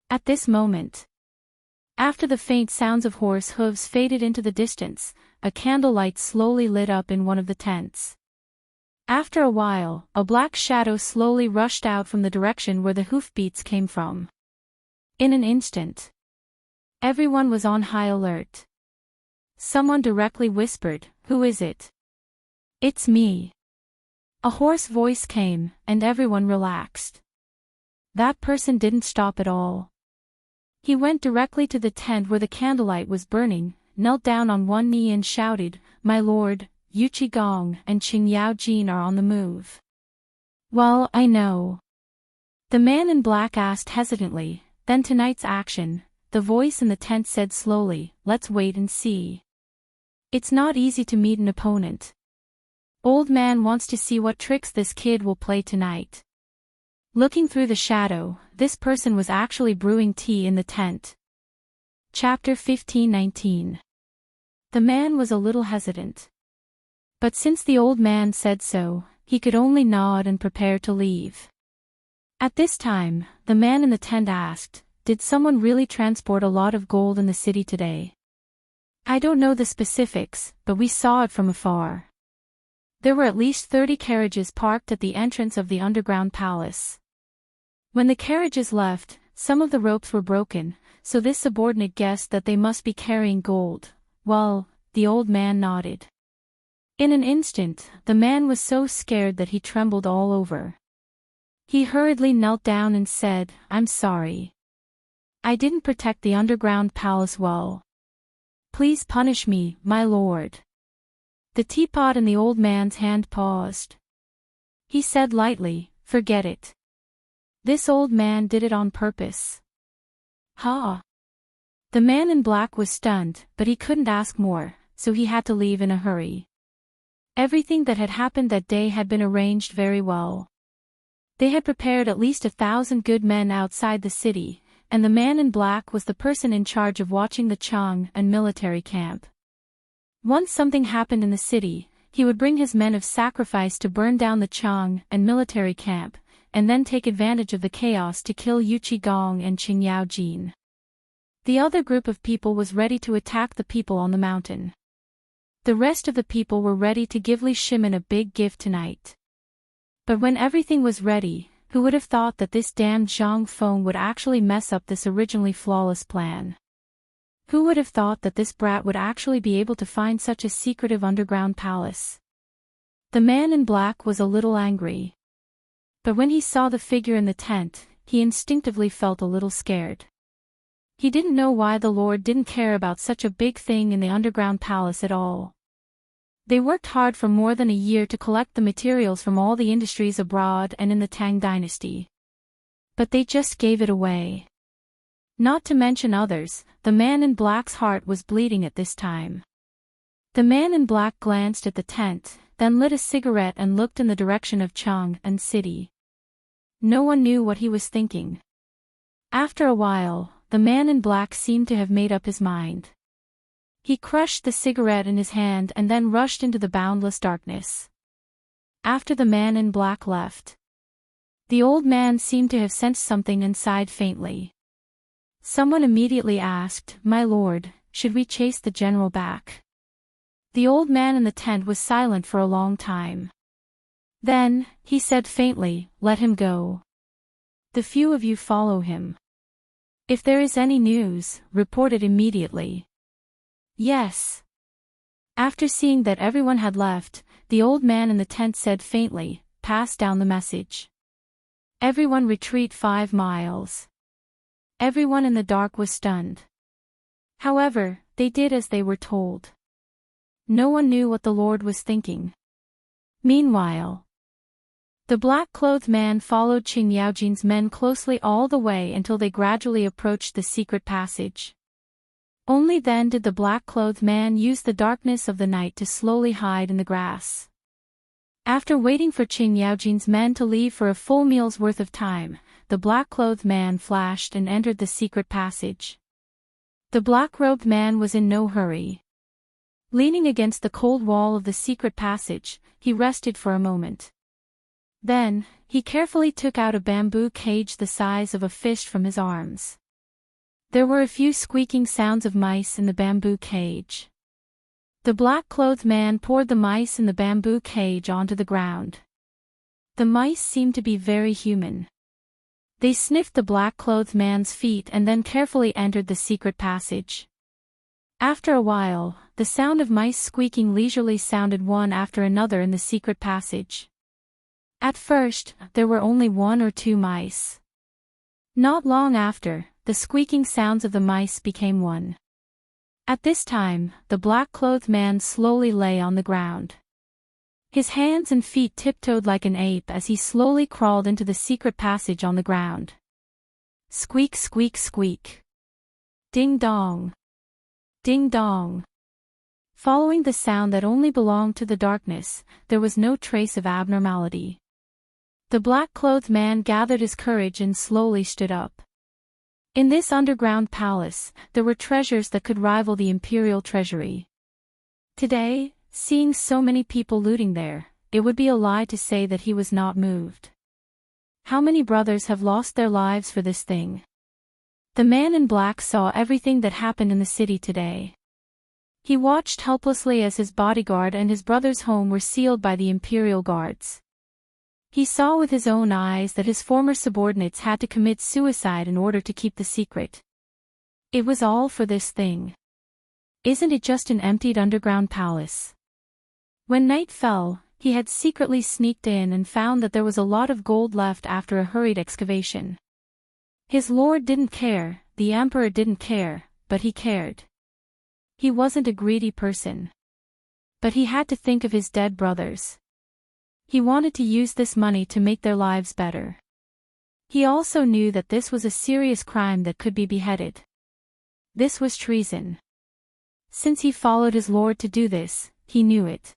At this moment, after the faint sounds of horse hooves faded into the distance, a candlelight slowly lit up in one of the tents. After a while, a black shadow slowly rushed out from the direction where the hoofbeats came from. In an instant, everyone was on high alert. Someone directly whispered, "Who is it?" "It's me." A hoarse voice came, and everyone relaxed. That person didn't stop at all. He went directly to the tent where the candlelight was burning, knelt down on one knee and shouted, "My lord, Yu Qigong and Qing Yao Jin are on the move." "Well, I know." The man in black asked hesitantly, "Then tonight's action?" The voice in the tent said slowly, "Let's wait and see. It's not easy to meet an opponent. Old man wants to see what tricks this kid will play tonight." Looking through the shadow, this person was actually brewing tea in the tent. Chapter 15:19. The man was a little hesitant. But since the old man said so, he could only nod and prepare to leave. At this time, the man in the tent asked, "Did someone really transport a lot of gold in the city today?" "I don't know the specifics, but we saw it from afar. There were at least 30 carriages parked at the entrance of the underground palace. When the carriages left, some of the ropes were broken, so this subordinate guessed that they must be carrying gold." "Well," the old man nodded. In an instant, the man was so scared that he trembled all over. He hurriedly knelt down and said, "I'm sorry. I didn't protect the underground palace well. Please punish me, my lord." The teapot in the old man's hand paused. He said lightly, "Forget it. This old man did it on purpose." "Ha!" The man in black was stunned, but he couldn't ask more, so he had to leave in a hurry. Everything that had happened that day had been arranged very well. They had prepared at least 1,000 good men outside the city, and the man in black was the person in charge of watching the Chang'an military camp. Once something happened in the city, he would bring his men of sacrifice to burn down the Chang'an military camp, and then take advantage of the chaos to kill Yu Qigong and Qing Yao Jin. The other group of people was ready to attack the people on the mountain. The rest of the people were ready to give Li Shimin a big gift tonight. But when everything was ready, who would have thought that this damned Zhang Feng would actually mess up this originally flawless plan? Who would have thought that this brat would actually be able to find such a secretive underground palace? The man in black was a little angry. But when he saw the figure in the tent, he instinctively felt a little scared. He didn't know why the Lord didn't care about such a big thing in the underground palace at all. They worked hard for more than a year to collect the materials from all the industries abroad and in the Tang Dynasty. But they just gave it away. Not to mention others, the man in black's heart was bleeding at this time. The man in black glanced at the tent, then lit a cigarette and looked in the direction of Chang'an City. no one knew what he was thinking. After a while, the man in black seemed to have made up his mind. He crushed the cigarette in his hand and then rushed into the boundless darkness. After the man in black left, the old man seemed to have sensed something and sighed faintly. Someone immediately asked, "My lord, should we chase the general back?" The old man in the tent was silent for a long time. Then, he said faintly, "Let him go. The few of you follow him. If there is any news, report it immediately." "Yes." After seeing that everyone had left, the old man in the tent said faintly, "Pass down the message. Everyone retreat 5 miles." Everyone in the dark was stunned. However, they did as they were told. No one knew what the Lord was thinking. Meanwhile, the black-clothed man followed Qing Yaojin's men closely all the way until they gradually approached the secret passage. Only then did the black-clothed man use the darkness of the night to slowly hide in the grass. After waiting for Qing Yaojin's men to leave for a full meal's worth of time, the black-clothed man flashed and entered the secret passage. The black-robed man was in no hurry. Leaning against the cold wall of the secret passage, he rested for a moment. Then, he carefully took out a bamboo cage the size of a fist from his arms. There were a few squeaking sounds of mice in the bamboo cage. The black-clothed man poured the mice in the bamboo cage onto the ground. The mice seemed to be very human. They sniffed the black-clothed man's feet and then carefully entered the secret passage. After a while, the sound of mice squeaking leisurely sounded one after another in the secret passage. At first, there were only 1 or 2 mice. Not long after, the squeaking sounds of the mice became one. At this time, the black-clothed man slowly lay on the ground. His hands and feet tiptoed like an ape as he slowly crawled into the secret passage on the ground. Squeak, squeak, squeak. Ding dong. Ding dong. Following the sound that only belonged to the darkness, there was no trace of abnormality. The black-clothed man gathered his courage and slowly stood up. In this underground palace, there were treasures that could rival the imperial treasury. Today, seeing so many people looting there, it would be a lie to say that he was not moved. How many brothers have lost their lives for this thing? The man in black saw everything that happened in the city today. He watched helplessly as his bodyguard and his brother's home were sealed by the imperial guards. He saw with his own eyes that his former subordinates had to commit suicide in order to keep the secret. It was all for this thing. Isn't it just an emptied underground palace? When night fell, he had secretly sneaked in and found that there was a lot of gold left after a hurried excavation. His lord didn't care, the emperor didn't care, but he cared. He wasn't a greedy person. But he had to think of his dead brothers. He wanted to use this money to make their lives better. He also knew that this was a serious crime that could be beheaded. This was treason. Since he followed his lord to do this, he knew it.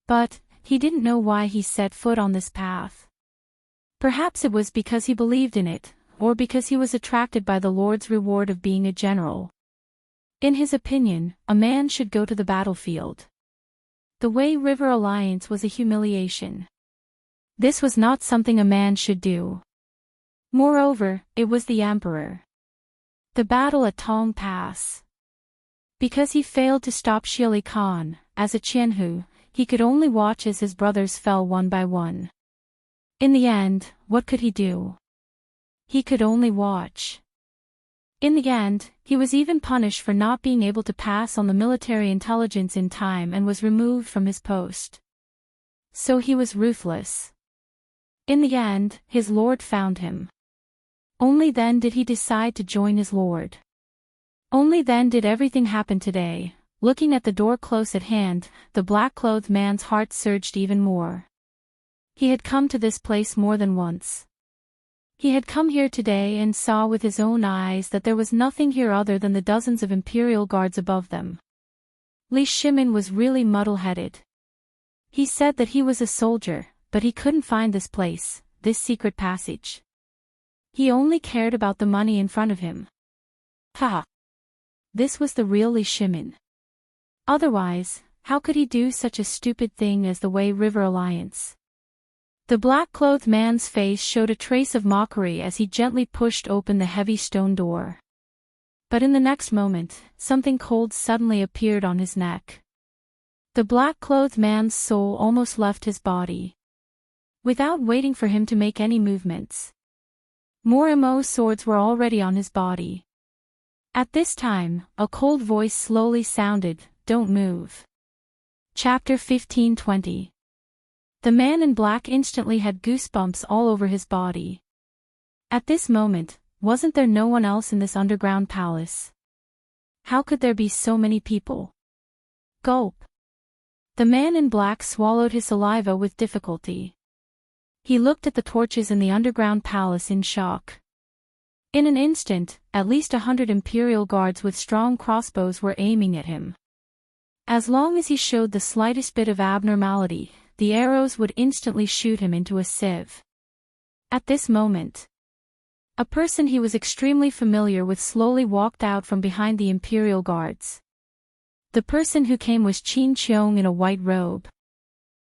But, he didn't know why he set foot on this path. Perhaps it was because he believed in it, or because he was attracted by the lord's reward of being a general. In his opinion, a man should go to the battlefield. The Wei River Alliance was a humiliation. This was not something a man should do. Moreover, it was the emperor. The battle at Tang Pass. Because he failed to stop Shili Khan, as a Qianhu, he could only watch as his brothers fell one by one. In the end, what could he do? He could only watch. In the end, he was even punished for not being able to pass on the military intelligence in time and was removed from his post. So he was ruthless. In the end, his lord found him. Only then did he decide to join his lord. Only then did everything happen today. Looking at the door close at hand, the black-clothed man's heart surged even more. He had come to this place more than once. He had come here today and saw with his own eyes that there was nothing here other than the dozens of imperial guards above them. Li Shimin was really muddle-headed. He said that he was a soldier, but he couldn't find this place, this secret passage. He only cared about the money in front of him. Haha. This was the real Li Shimin. Otherwise, how could he do such a stupid thing as the Wei River Alliance? The black-clothed man's face showed a trace of mockery as he gently pushed open the heavy stone door. But in the next moment, something cold suddenly appeared on his neck. The black-clothed man's soul almost left his body. Without waiting for him to make any movements, more MO swords were already on his body. At this time, a cold voice slowly sounded, "Don't move." Chapter 15:20. The man in black instantly had goosebumps all over his body. At this moment, wasn't there no one else in this underground palace? How could there be so many people? Gulp. The man in black swallowed his saliva with difficulty. He looked at the torches in the underground palace in shock. In an instant, at least 100 Imperial guards with strong crossbows were aiming at him. As long as he showed the slightest bit of abnormality, the arrows would instantly shoot him into a sieve. At this moment, a person he was extremely familiar with slowly walked out from behind the Imperial guards. The person who came was Qin Qiong in a white robe.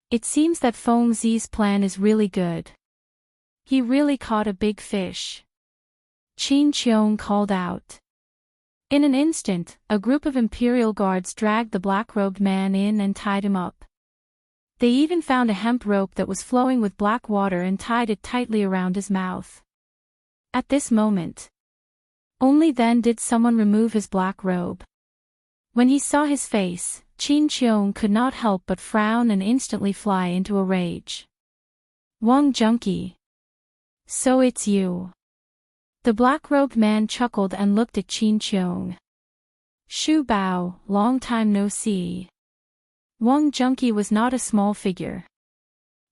It seems that Feng Zi's plan is really good. He really caught a big fish. Qin Qiong called out. In an instant, a group of Imperial guards dragged the black-robed man in and tied him up. They even found a hemp rope that was flowing with black water and tied it tightly around his mouth. At this moment, only then did someone remove his black robe. When he saw his face, Qin Qiong could not help but frown and instantly fly into a rage. "Wang Junqi. So it's you." The black-robed man chuckled and looked at Qin Qiong. "Shu Bao, long time no see." Wang Junqi was not a small figure.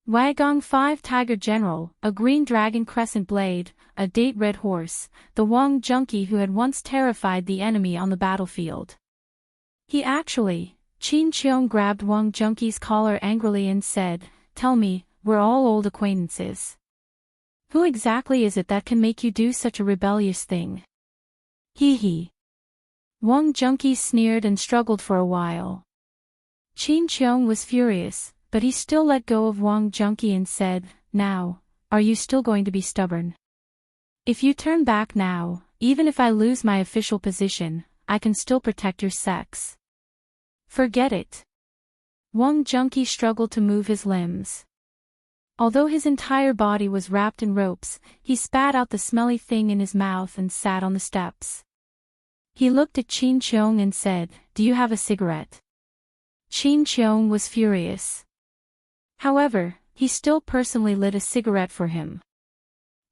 Wagong 5 Tiger General, a green dragon crescent blade, a date red horse, the Wang Junqi who had once terrified the enemy on the battlefield. Qin Qiong grabbed Wang Junqi's collar angrily and said, "Tell me, we're all old acquaintances. Who exactly is it that can make you do such a rebellious thing?" Hee. Wang Junqi sneered and struggled for a while. Qin Qiong was furious, but he still let go of Wang Junqi and said, "Now, are you still going to be stubborn? If you turn back now, even if I lose my official position, I can still protect your sex." "Forget it." Wang Junqi struggled to move his limbs. Although his entire body was wrapped in ropes, he spat out the smelly thing in his mouth and sat on the steps. He looked at Qin Qiong and said, "Do you have a cigarette?" Qin Qiong was furious. However, he still personally lit a cigarette for him.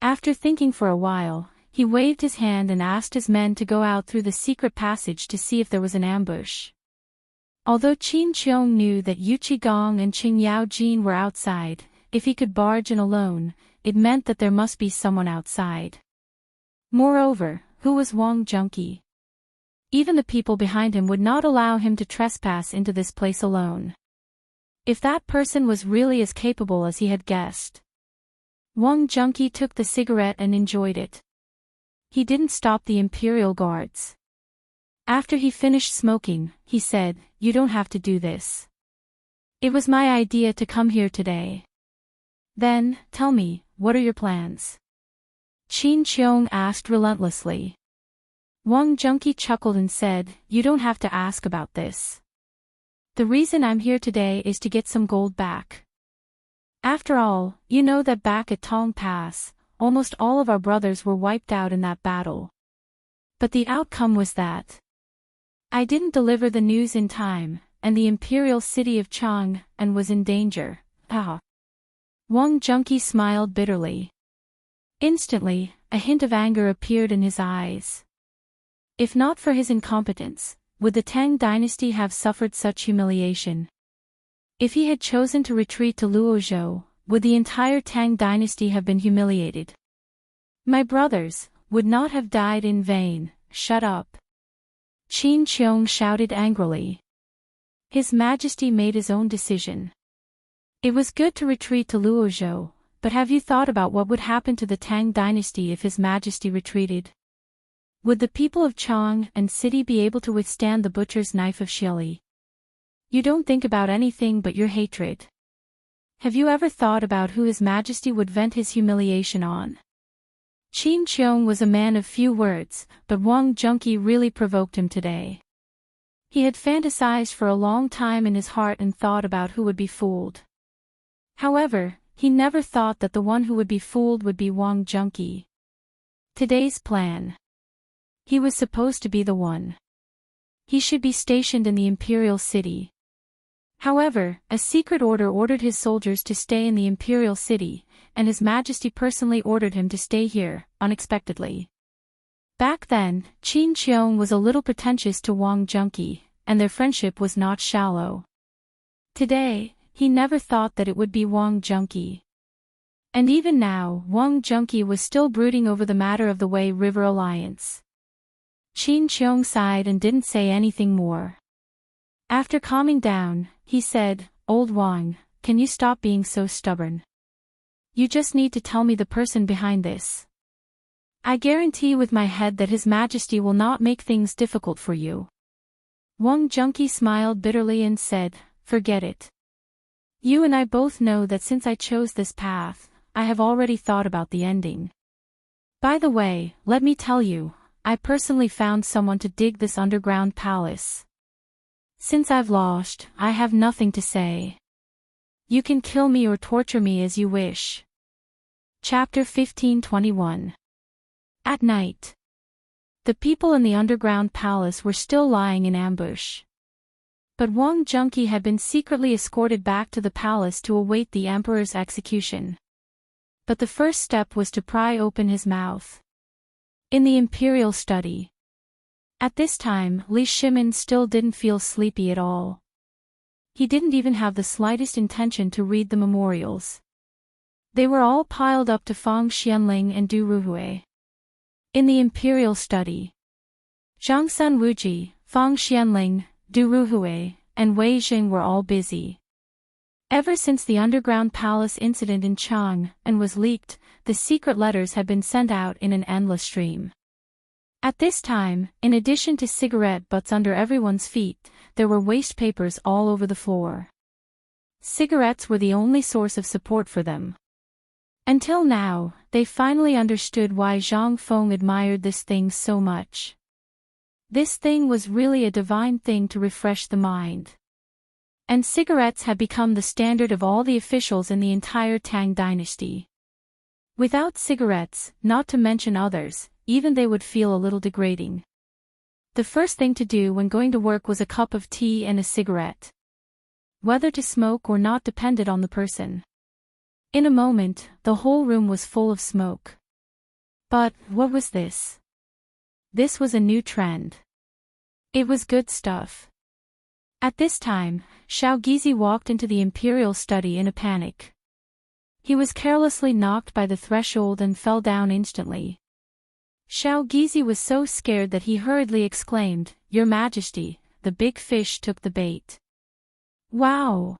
After thinking for a while, he waved his hand and asked his men to go out through the secret passage to see if there was an ambush. Although Qin Qiong knew that Yu Qigong and Qing Yao Jin were outside, if he could barge in alone, it meant that there must be someone outside. Moreover, who was Wang Junqi? Even the people behind him would not allow him to trespass into this place alone. If that person was really as capable as he had guessed. Wang Junqi took the cigarette and enjoyed it. He didn't stop the Imperial guards. After he finished smoking, he said, "You don't have to do this. It was my idea to come here today." "Then, tell me, what are your plans?" Qin Qiong asked relentlessly. Wang Junqi chuckled and said, "You don't have to ask about this. The reason I'm here today is to get some gold back. After all, you know that back at Tong Pass, almost all of our brothers were wiped out in that battle. But the outcome was that I didn't deliver the news in time, and the imperial city of Chang and was in danger." Wang Junqi smiled bitterly. Instantly, a hint of anger appeared in his eyes. If not for his incompetence, would the Tang dynasty have suffered such humiliation? If he had chosen to retreat to Luozhou, would the entire Tang dynasty have been humiliated? My brothers would not have died in vain. Shut up! Qin Qiong shouted angrily. His Majesty made his own decision. It was good to retreat to Luozhou, But have you thought about what would happen to the Tang dynasty if His Majesty retreated? Would the people of Chang and city be able to withstand the butcher's knife of Shili? You don't think about anything but your hatred. Have you ever thought about who His Majesty would vent his humiliation on? Qin Qiong was a man of few words, but Wang Junqi really provoked him today. He had fantasized for a long time in his heart and thought about who would be fooled. However, he never thought that the one who would be fooled would be Wang Junqi. Today's plan. He was supposed to be the one. He should be stationed in the imperial city. However, a secret order ordered his soldiers to stay in the imperial city, and His Majesty personally ordered him to stay here, unexpectedly. Back then, Qin Qiong was a little pretentious to Wang Junqi, and their friendship was not shallow. Today, he never thought that it would be Wang Junqi. And even now, Wang Junqi was still brooding over the matter of the Wei River Alliance. Qin Qiong sighed and didn't say anything more. After calming down, he said, "Old Wang, can you stop being so stubborn? You just need to tell me the person behind this. I guarantee with my head that His Majesty will not make things difficult for you." Wang Junqi smiled bitterly and said, "Forget it. You and I both know that since I chose this path, I have already thought about the ending. By the way, let me tell you, I personally found someone to dig this underground palace. Since I've lost, I have nothing to say. You can kill me or torture me as you wish." Chapter 15:21. At night. The people in the underground palace were still lying in ambush. But Wang Junqi had been secretly escorted back to the palace to await the emperor's execution. But the first step was to pry open his mouth. In the imperial study. At this time, Li Shimin still didn't feel sleepy at all. He didn't even have the slightest intention to read the memorials. They were all piled up to Fang Xianling and Du Ruhui. In the imperial study. Zhang Sun Wuji, Fang Xianling, Du Ruhui, and Wei Jing were all busy. Ever since the underground palace incident in Chang and was leaked, the secret letters had been sent out in an endless stream. At this time, in addition to cigarette butts under everyone's feet, there were waste papers all over the floor. Cigarettes were the only source of support for them. Until now, they finally understood why Zhang Feng admired this thing so much. This thing was really a divine thing to refresh the mind. And cigarettes had become the standard of all the officials in the entire Tang dynasty. Without cigarettes, not to mention others, even they would feel a little degrading. The first thing to do when going to work was a cup of tea and a cigarette. Whether to smoke or not depended on the person. In a moment, the whole room was full of smoke. But, what was this? This was a new trend. It was good stuff. At this time, Xiao Gizi walked into the imperial study in a panic. He was carelessly knocked by the threshold and fell down instantly. Xiao Gizi was so scared that he hurriedly exclaimed, "Your Majesty, the big fish took the bait." Wow!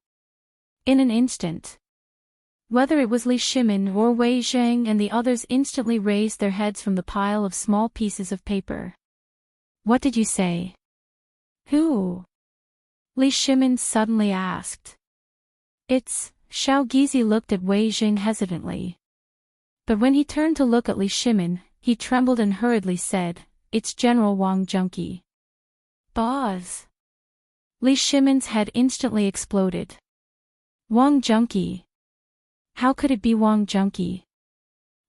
In an instant. Whether it was Li Shimin or Wei Zheng and the others instantly raised their heads from the pile of small pieces of paper. "What did you say?" "Who?" Li Shimin suddenly asked. "It's..." Xiao Gizi looked at Wei Zheng hesitantly. But when he turned to look at Li Shimin, he trembled and hurriedly said, "It's General Wang Junqi." "Boss!" Li Shimin's head instantly exploded. Wang Junqi. How could it be Wang Junqi?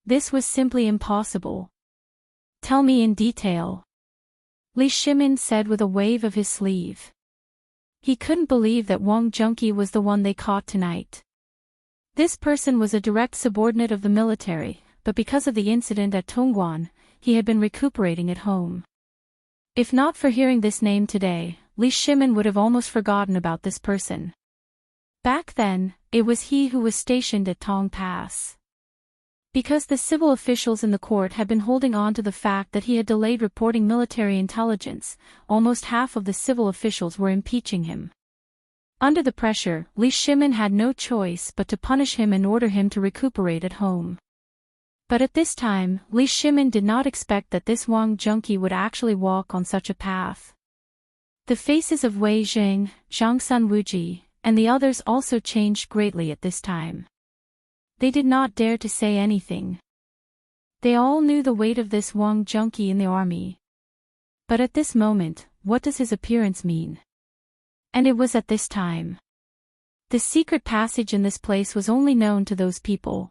This was simply impossible. "Tell me in detail," Li Shimin said with a wave of his sleeve. He couldn't believe that Wang Junqi was the one they caught tonight. This person was a direct subordinate of the military, but because of the incident at Tongguan, he had been recuperating at home. If not for hearing this name today, Li Shimin would have almost forgotten about this person. Back then, it was he who was stationed at Tong Pass. Because the civil officials in the court had been holding on to the fact that he had delayed reporting military intelligence, almost half of the civil officials were impeaching him. Under the pressure, Li Shimin had no choice but to punish him and order him to recuperate at home. But at this time, Li Shimin did not expect that this Wang junkie would actually walk on such a path. The faces of Wei Jing, Zhang Sun Wuji, and the others also changed greatly at this time. They did not dare to say anything. They all knew the weight of this Wang junkie in the army. But at this moment, what does his appearance mean? And it was at this time. The secret passage in this place was only known to those people.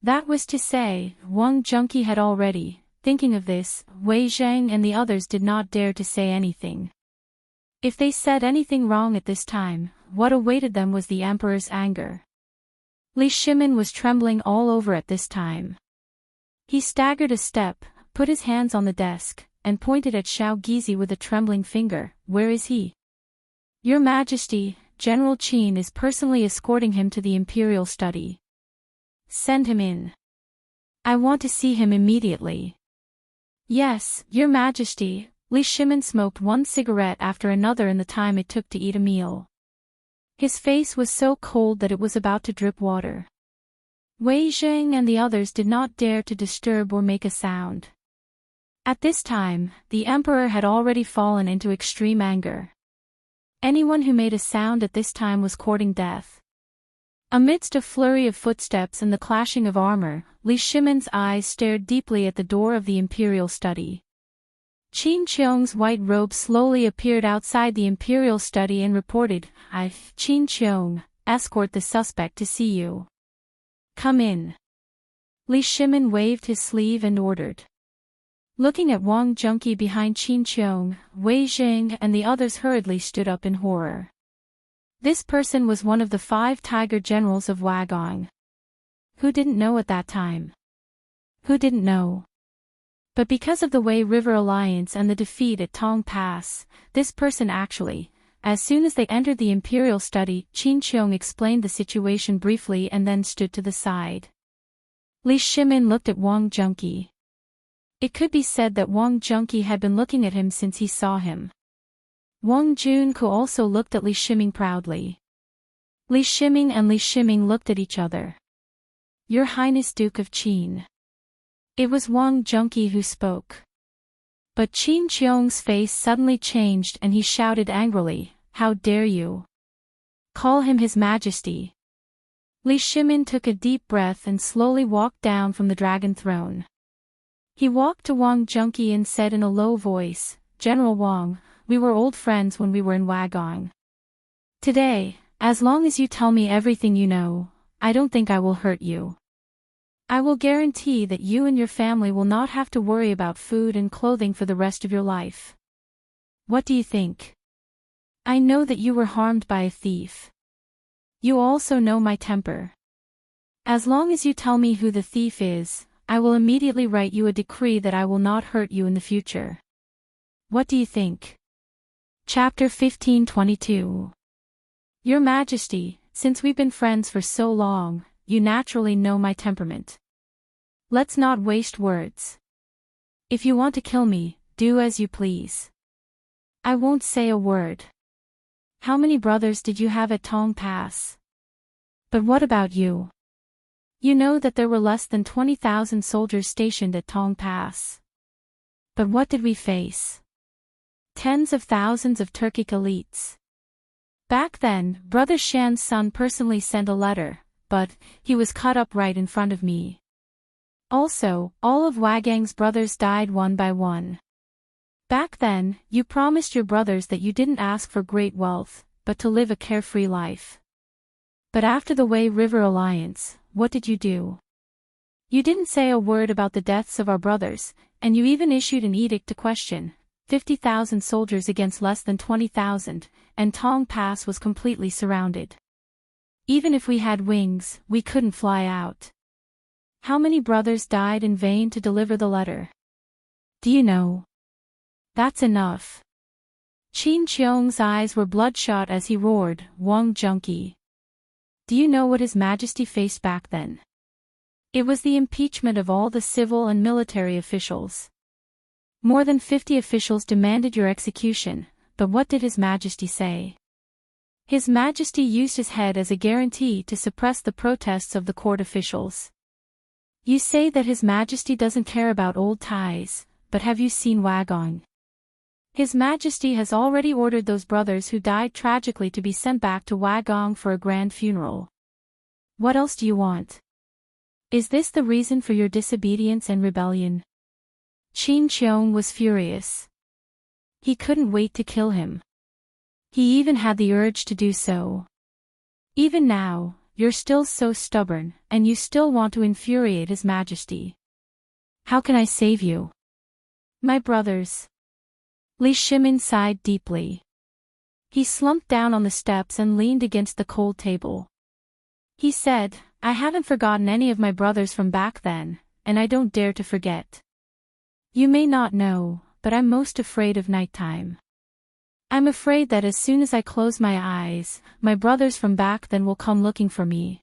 That was to say, Wang junkie had already, thinking of this, Wei Zhang and the others did not dare to say anything. If they said anything wrong at this time, what awaited them was the emperor's anger. Li Shimin was trembling all over at this time. He staggered a step, put his hands on the desk, and pointed at Xiao Gizi with a trembling finger. "Where is he?" "Your Majesty, General Qin is personally escorting him to the imperial study." "Send him in. I want to see him immediately." "Yes, Your Majesty." Li Shimin smoked one cigarette after another in the time it took to eat a meal. His face was so cold that it was about to drip water. Wei Zhang and the others did not dare to disturb or make a sound. At this time, the emperor had already fallen into extreme anger. Anyone who made a sound at this time was courting death. Amidst a flurry of footsteps and the clashing of armor, Li Shimin's eyes stared deeply at the door of the imperial study. Qin Qiong's white robe slowly appeared outside the imperial study and reported, "Qin Qiong, escort the suspect to see you." "Come in." Li Shimin waved his sleeve and ordered. Looking at Wang junkie behind Qin Qiong, Wei Jing and the others hurriedly stood up in horror. This person was one of the 5 tiger generals of Wagong. Who didn't know at that time? Who didn't know? But because of the Wei River Alliance and the defeat at Tang Pass, this person actually, as soon as they entered the imperial study, Qin Qiong explained the situation briefly and then stood to the side. Li Shimin looked at Wang junkie. It could be said that Wang junkie had been looking at him since he saw him. Wang Junku also looked at Li Shimin proudly. Li Shimin and Li Shimin looked at each other. "Your Highness Duke of Qin." It was Wang junkie who spoke. But Qin Qiong's face suddenly changed and he shouted angrily, "How dare you? Call him His Majesty." Li Shimin took a deep breath and slowly walked down from the dragon throne. He walked to Wang junkie and said in a low voice, "General Wang, we were old friends when we were in Wagong. Today, as long as you tell me everything you know, I don't think I will hurt you. I will guarantee that you and your family will not have to worry about food and clothing for the rest of your life. What do you think? I know that you were harmed by a thief. You also know my temper. As long as you tell me who the thief is, I will immediately write you a decree that I will not hurt you in the future. What do you think?" Chapter 1522. Your Majesty, since we've been friends for so long, you naturally know my temperament. Let's not waste words. If you want to kill me, do as you please. I won't say a word. How many brothers did you have at Tong Pass? But what about you? You know that there were less than 20,000 soldiers stationed at Tong Pass. But what did we face? Tens of thousands of Turkic elites. Back then, Brother Shan's son personally sent a letter, but he was cut up right in front of me. Also, all of Wagang's brothers died one by one. Back then, you promised your brothers that you didn't ask for great wealth, but to live a carefree life. But after the Wei River Alliance, what did you do? You didn't say a word about the deaths of our brothers, and you even issued an edict to question 50,000 soldiers against less than 20,000, and Tong Pass was completely surrounded. Even if we had wings, we couldn't fly out. How many brothers died in vain to deliver the letter? Do you know? That's enough. Qin Qiong's eyes were bloodshot as he roared, "Wang junkie. Do you know what His Majesty faced back then? It was the impeachment of all the civil and military officials. More than 50 officials demanded your execution, but what did His Majesty say? His Majesty used his head as a guarantee to suppress the protests of the court officials. You say that His Majesty doesn't care about old ties, but have you seen Wagong? His Majesty has already ordered those brothers who died tragically to be sent back to Wagong for a grand funeral. What else do you want? Is this the reason for your disobedience and rebellion? Qin Qiong was furious. He couldn't wait to kill him. He even had the urge to do so. Even now, you're still so stubborn, and you still want to infuriate His Majesty. How can I save you? My brothers. Li Shimin sighed deeply. He slumped down on the steps and leaned against the cold table. He said, I haven't forgotten any of my brothers from back then, and I don't dare to forget. You may not know, but I'm most afraid of nighttime. I'm afraid that as soon as I close my eyes, my brothers from back then will come looking for me.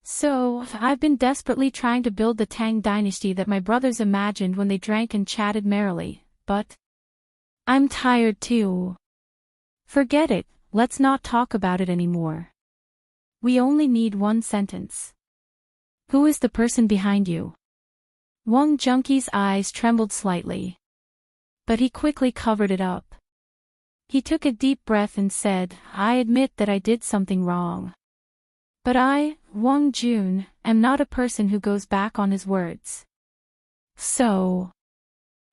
So, I've been desperately trying to build the Tang Dynasty that my brothers imagined when they drank and chatted merrily, but I'm tired too. Forget it, let's not talk about it anymore. We only need one sentence. Who is the person behind you? Wang Junqi's eyes trembled slightly. But he quickly covered it up. He took a deep breath and said, I admit that I did something wrong. But I, Wang Jun, am not a person who goes back on his words. So,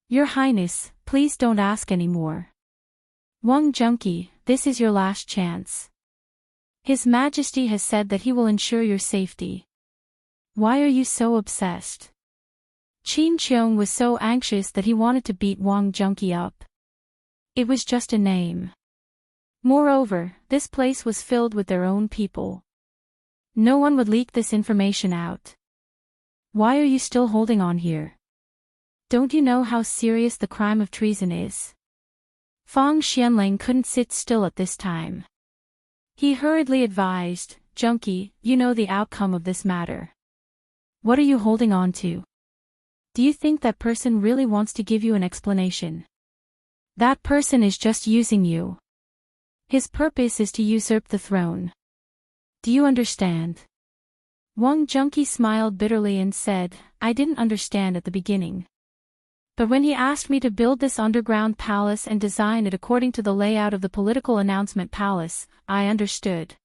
Your Highness, please don't ask anymore. Wang Junqi, this is your last chance. His Majesty has said that he will ensure your safety. Why are you so obsessed? Qin Qiong was so anxious that he wanted to beat Wang Junqi up. It was just a name. Moreover, this place was filled with their own people. No one would leak this information out. Why are you still holding on here? Don't you know how serious the crime of treason is? Fang Xianling couldn't sit still at this time. He hurriedly advised, Junqi, you know the outcome of this matter. What are you holding on to? Do you think that person really wants to give you an explanation? That person is just using you. His purpose is to usurp the throne. Do you understand? Wang Junqi smiled bitterly and said, I didn't understand at the beginning. But when he asked me to build this underground palace and design it according to the layout of the political announcement palace, I understood.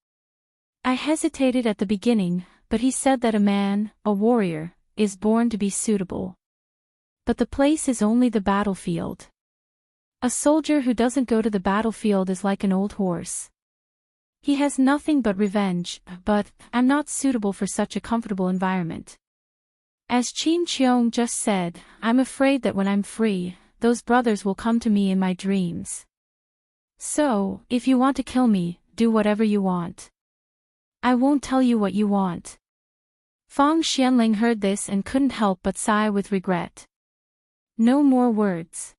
I hesitated at the beginning, but he said that a man, a warrior, is born to be suitable. But the place is only the battlefield. A soldier who doesn't go to the battlefield is like an old horse. He has nothing but revenge, but I'm not suitable for such a comfortable environment. As Qin Qiong just said, I'm afraid that when I'm free, those brothers will come to me in my dreams. So, if you want to kill me, do whatever you want. I won't tell you what you want. Fang Xianling heard this and couldn't help but sigh with regret. No more words.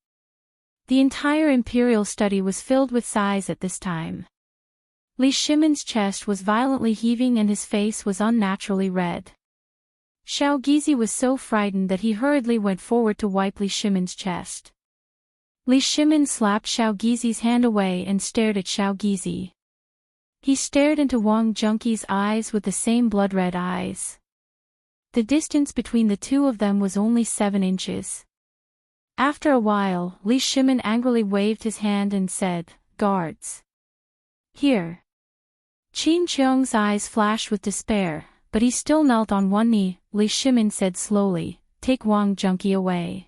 The entire imperial study was filled with sighs at this time. Li Shimin's chest was violently heaving and his face was unnaturally red. Xiao Gizi was so frightened that he hurriedly went forward to wipe Li Shimin's chest. Li Shimin slapped Xiao Gizi's hand away and stared at Xiao Gizi. He stared into Wang Junqi's eyes with the same blood-red eyes. The distance between the two of them was only 7 inches. After a while, Li Shimin angrily waved his hand and said, Guards. Here. Qin Qiong's eyes flashed with despair, but he still knelt on one knee. Li Shimin said slowly, Take Wang Junqi away.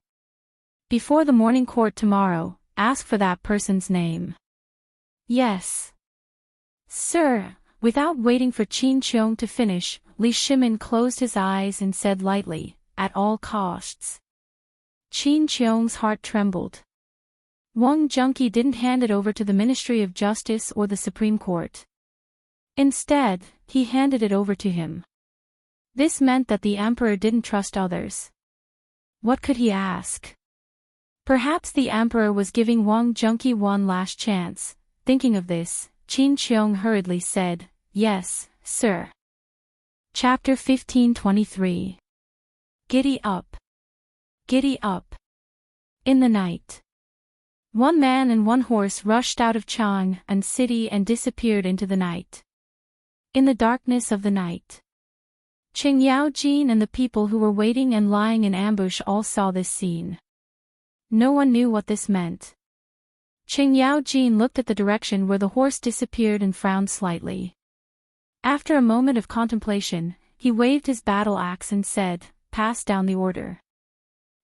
Before the morning court tomorrow, ask for that person's name. Yes. Sir. Without waiting for Qin Qiong to finish, Li Shimin closed his eyes and said lightly, At all costs. Qin Qiong's heart trembled. Wang Junqi didn't hand it over to the Ministry of Justice or the Supreme Court. Instead, he handed it over to him. This meant that the emperor didn't trust others. What could he ask? Perhaps the emperor was giving Wang Junqi one last chance. Thinking of this, Qin Qiong hurriedly said, Yes, sir. Chapter 1523. Giddy up. Giddy up. In the night. One man and one horse rushed out of Chang and city and disappeared into the night. In the darkness of the night, Qing Yaojin and the people who were waiting and lying in ambush all saw this scene. No one knew what this meant. Qing Yaojin looked at the direction where the horse disappeared and frowned slightly. After a moment of contemplation, he waved his battle axe and said, "Pass down the order.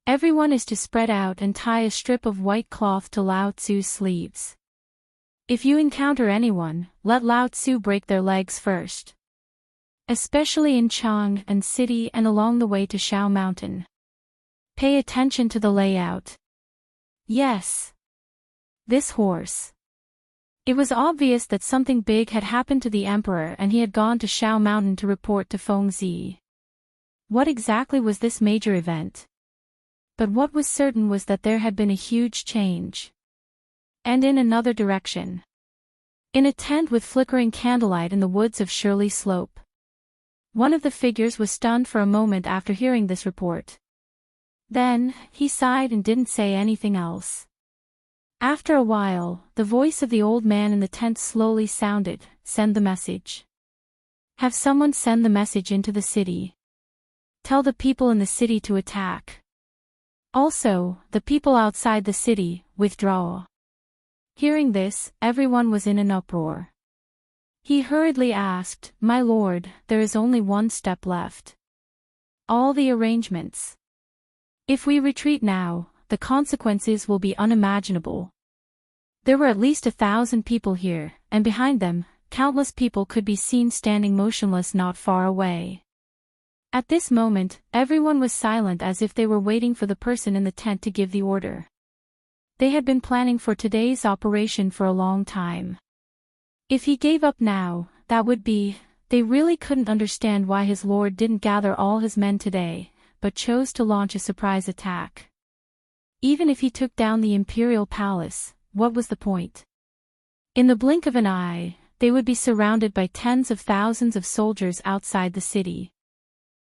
Everyone is to spread out and tie a strip of white cloth to Lao Tzu's sleeves. If you encounter anyone, let Lao Tzu break their legs first. Especially in Chang and city and along the way to Shao Mountain. Pay attention to the layout." Yes. This horse. It was obvious that something big had happened to the emperor and he had gone to Shao Mountain to report to Fengzi. What exactly was this major event? But what was certain was that there had been a huge change. And in another direction. In a tent with flickering candlelight in the woods of Shirley Slope. One of the figures was stunned for a moment after hearing this report. Then, he sighed and didn't say anything else. After a while, the voice of the old man in the tent slowly sounded, "Send the message. Have someone send the message into the city. Tell the people in the city to attack. Also, the people outside the city, withdraw." Hearing this, everyone was in an uproar. He hurriedly asked, "My lord, there is only one step left. All the arrangements. If we retreat now, the consequences will be unimaginable." There were at least 1,000 people here, and behind them, countless people could be seen standing motionless not far away. At this moment, everyone was silent as if they were waiting for the person in the tent to give the order. They had been planning for today's operation for a long time. If he gave up now, that would be, they really couldn't understand why his lord didn't gather all his men today, but chose to launch a surprise attack. Even if he took down the imperial palace, what was the point? In the blink of an eye, they would be surrounded by tens of thousands of soldiers outside the city.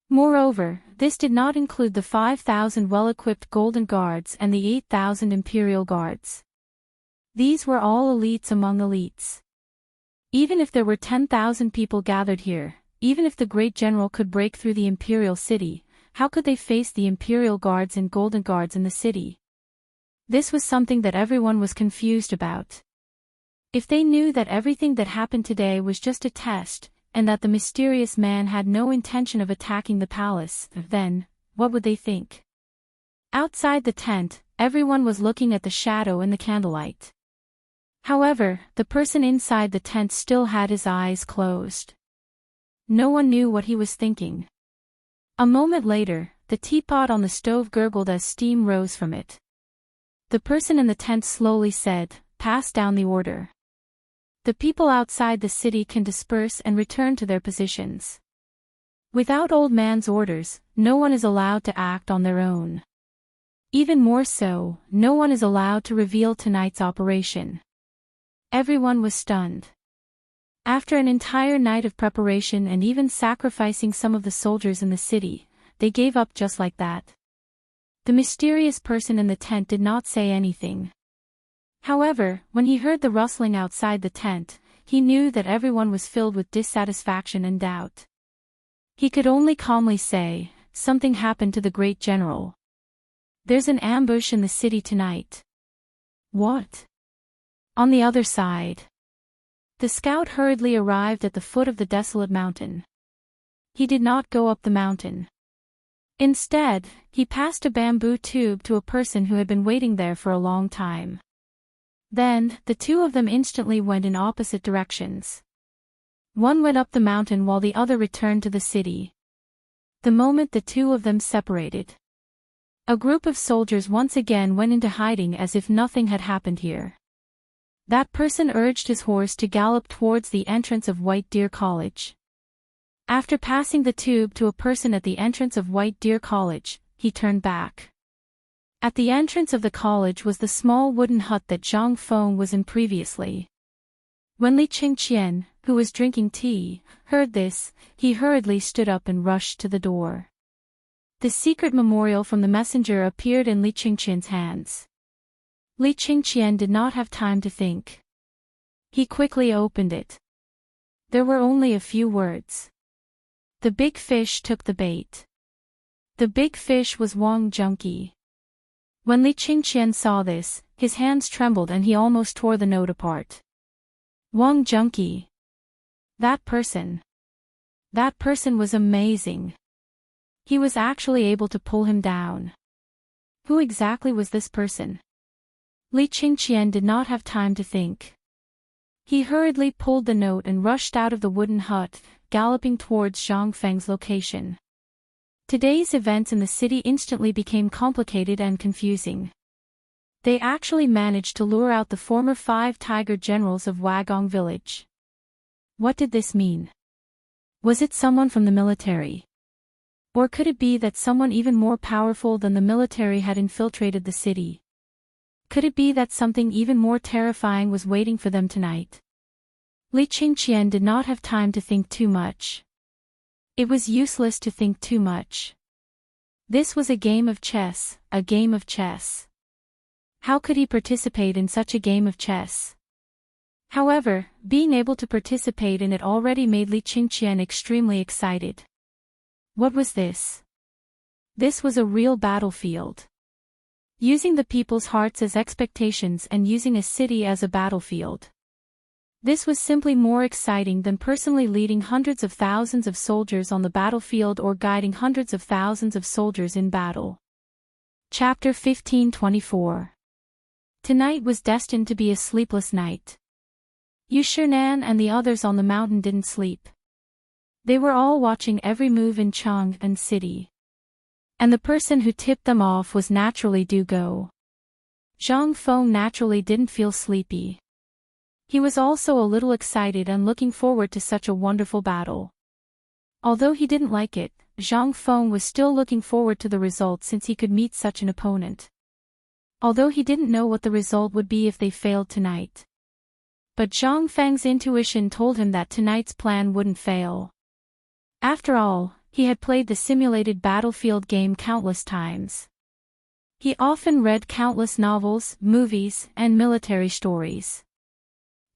Moreover, this did not include the 5,000 well-equipped Golden Guards and the 8,000 Imperial Guards. These were all elites among elites. Even if there were 10,000 people gathered here, even if the great general could break through the Imperial city, how could they face the Imperial Guards and Golden Guards in the city? This was something that everyone was confused about. If they knew that everything that happened today was just a test, and that the mysterious man had no intention of attacking the palace, then, what would they think? Outside the tent, everyone was looking at the shadow in the candlelight. However, the person inside the tent still had his eyes closed. No one knew what he was thinking. A moment later, the teapot on the stove gurgled as steam rose from it. The person in the tent slowly said, "Pass down the order. The people outside the city can disperse and return to their positions. Without old man's orders, no one is allowed to act on their own. Even more so, no one is allowed to reveal tonight's operation." Everyone was stunned. After an entire night of preparation and even sacrificing some of the soldiers in the city, they gave up just like that. The mysterious person in the tent did not say anything. However, when he heard the rustling outside the tent, he knew that everyone was filled with dissatisfaction and doubt. He could only calmly say, "Something happened to the great general. There's an ambush in the city tonight." "What?" "On the other side." The scout hurriedly arrived at the foot of the desolate mountain. He did not go up the mountain. Instead, he passed a bamboo tube to a person who had been waiting there for a long time. Then, the two of them instantly went in opposite directions. One went up the mountain while the other returned to the city. The moment the two of them separated, a group of soldiers once again went into hiding as if nothing had happened here. That person urged his horse to gallop towards the entrance of White Deer College. After passing the tube to a person at the entrance of White Deer College, he turned back. At the entrance of the college was the small wooden hut that Zhang Feng was in previously. When Li Qingqian, who was drinking tea, heard this, he hurriedly stood up and rushed to the door. The secret memorial from the messenger appeared in Li Qingqian's hands. Li Qingqian did not have time to think. He quickly opened it. There were only a few words. The big fish took the bait. The big fish was Wang Junqi. When Li Qingqian saw this, his hands trembled and he almost tore the note apart. Wang Junqi. That person. That person was amazing. He was actually able to pull him down. Who exactly was this person? Li Qingqian did not have time to think. He hurriedly pulled the note and rushed out of the wooden hut, galloping towards Zhang Feng's location. Today's events in the city instantly became complicated and confusing. They actually managed to lure out the former 5 tiger generals of Wagong village. What did this mean? Was it someone from the military? Or could it be that someone even more powerful than the military had infiltrated the city? Could it be that something even more terrifying was waiting for them tonight? Li Qingqian did not have time to think too much. It was useless to think too much. This was a game of chess, a game of chess. How could he participate in such a game of chess? However, being able to participate in it already made Li Qingqian extremely excited. What was this? This was a real battlefield. Using the people's hearts as expectations and using a city as a battlefield. This was simply more exciting than personally leading hundreds of thousands of soldiers on the battlefield or guiding hundreds of thousands of soldiers in battle. Chapter 1524. Tonight was destined to be a sleepless night. Yu Shinan and the others on the mountain didn't sleep. They were all watching every move in Chang'an City. And the person who tipped them off was naturally Du Go. Zhang Feng naturally didn't feel sleepy. He was also a little excited and looking forward to such a wonderful battle. Although he didn't like it, Zhang Feng was still looking forward to the result since he could meet such an opponent. Although he didn't know what the result would be if they failed tonight. But Zhang Feng's intuition told him that tonight's plan wouldn't fail. After all, he had played the simulated battlefield game countless times. He often read countless novels, movies, and military stories.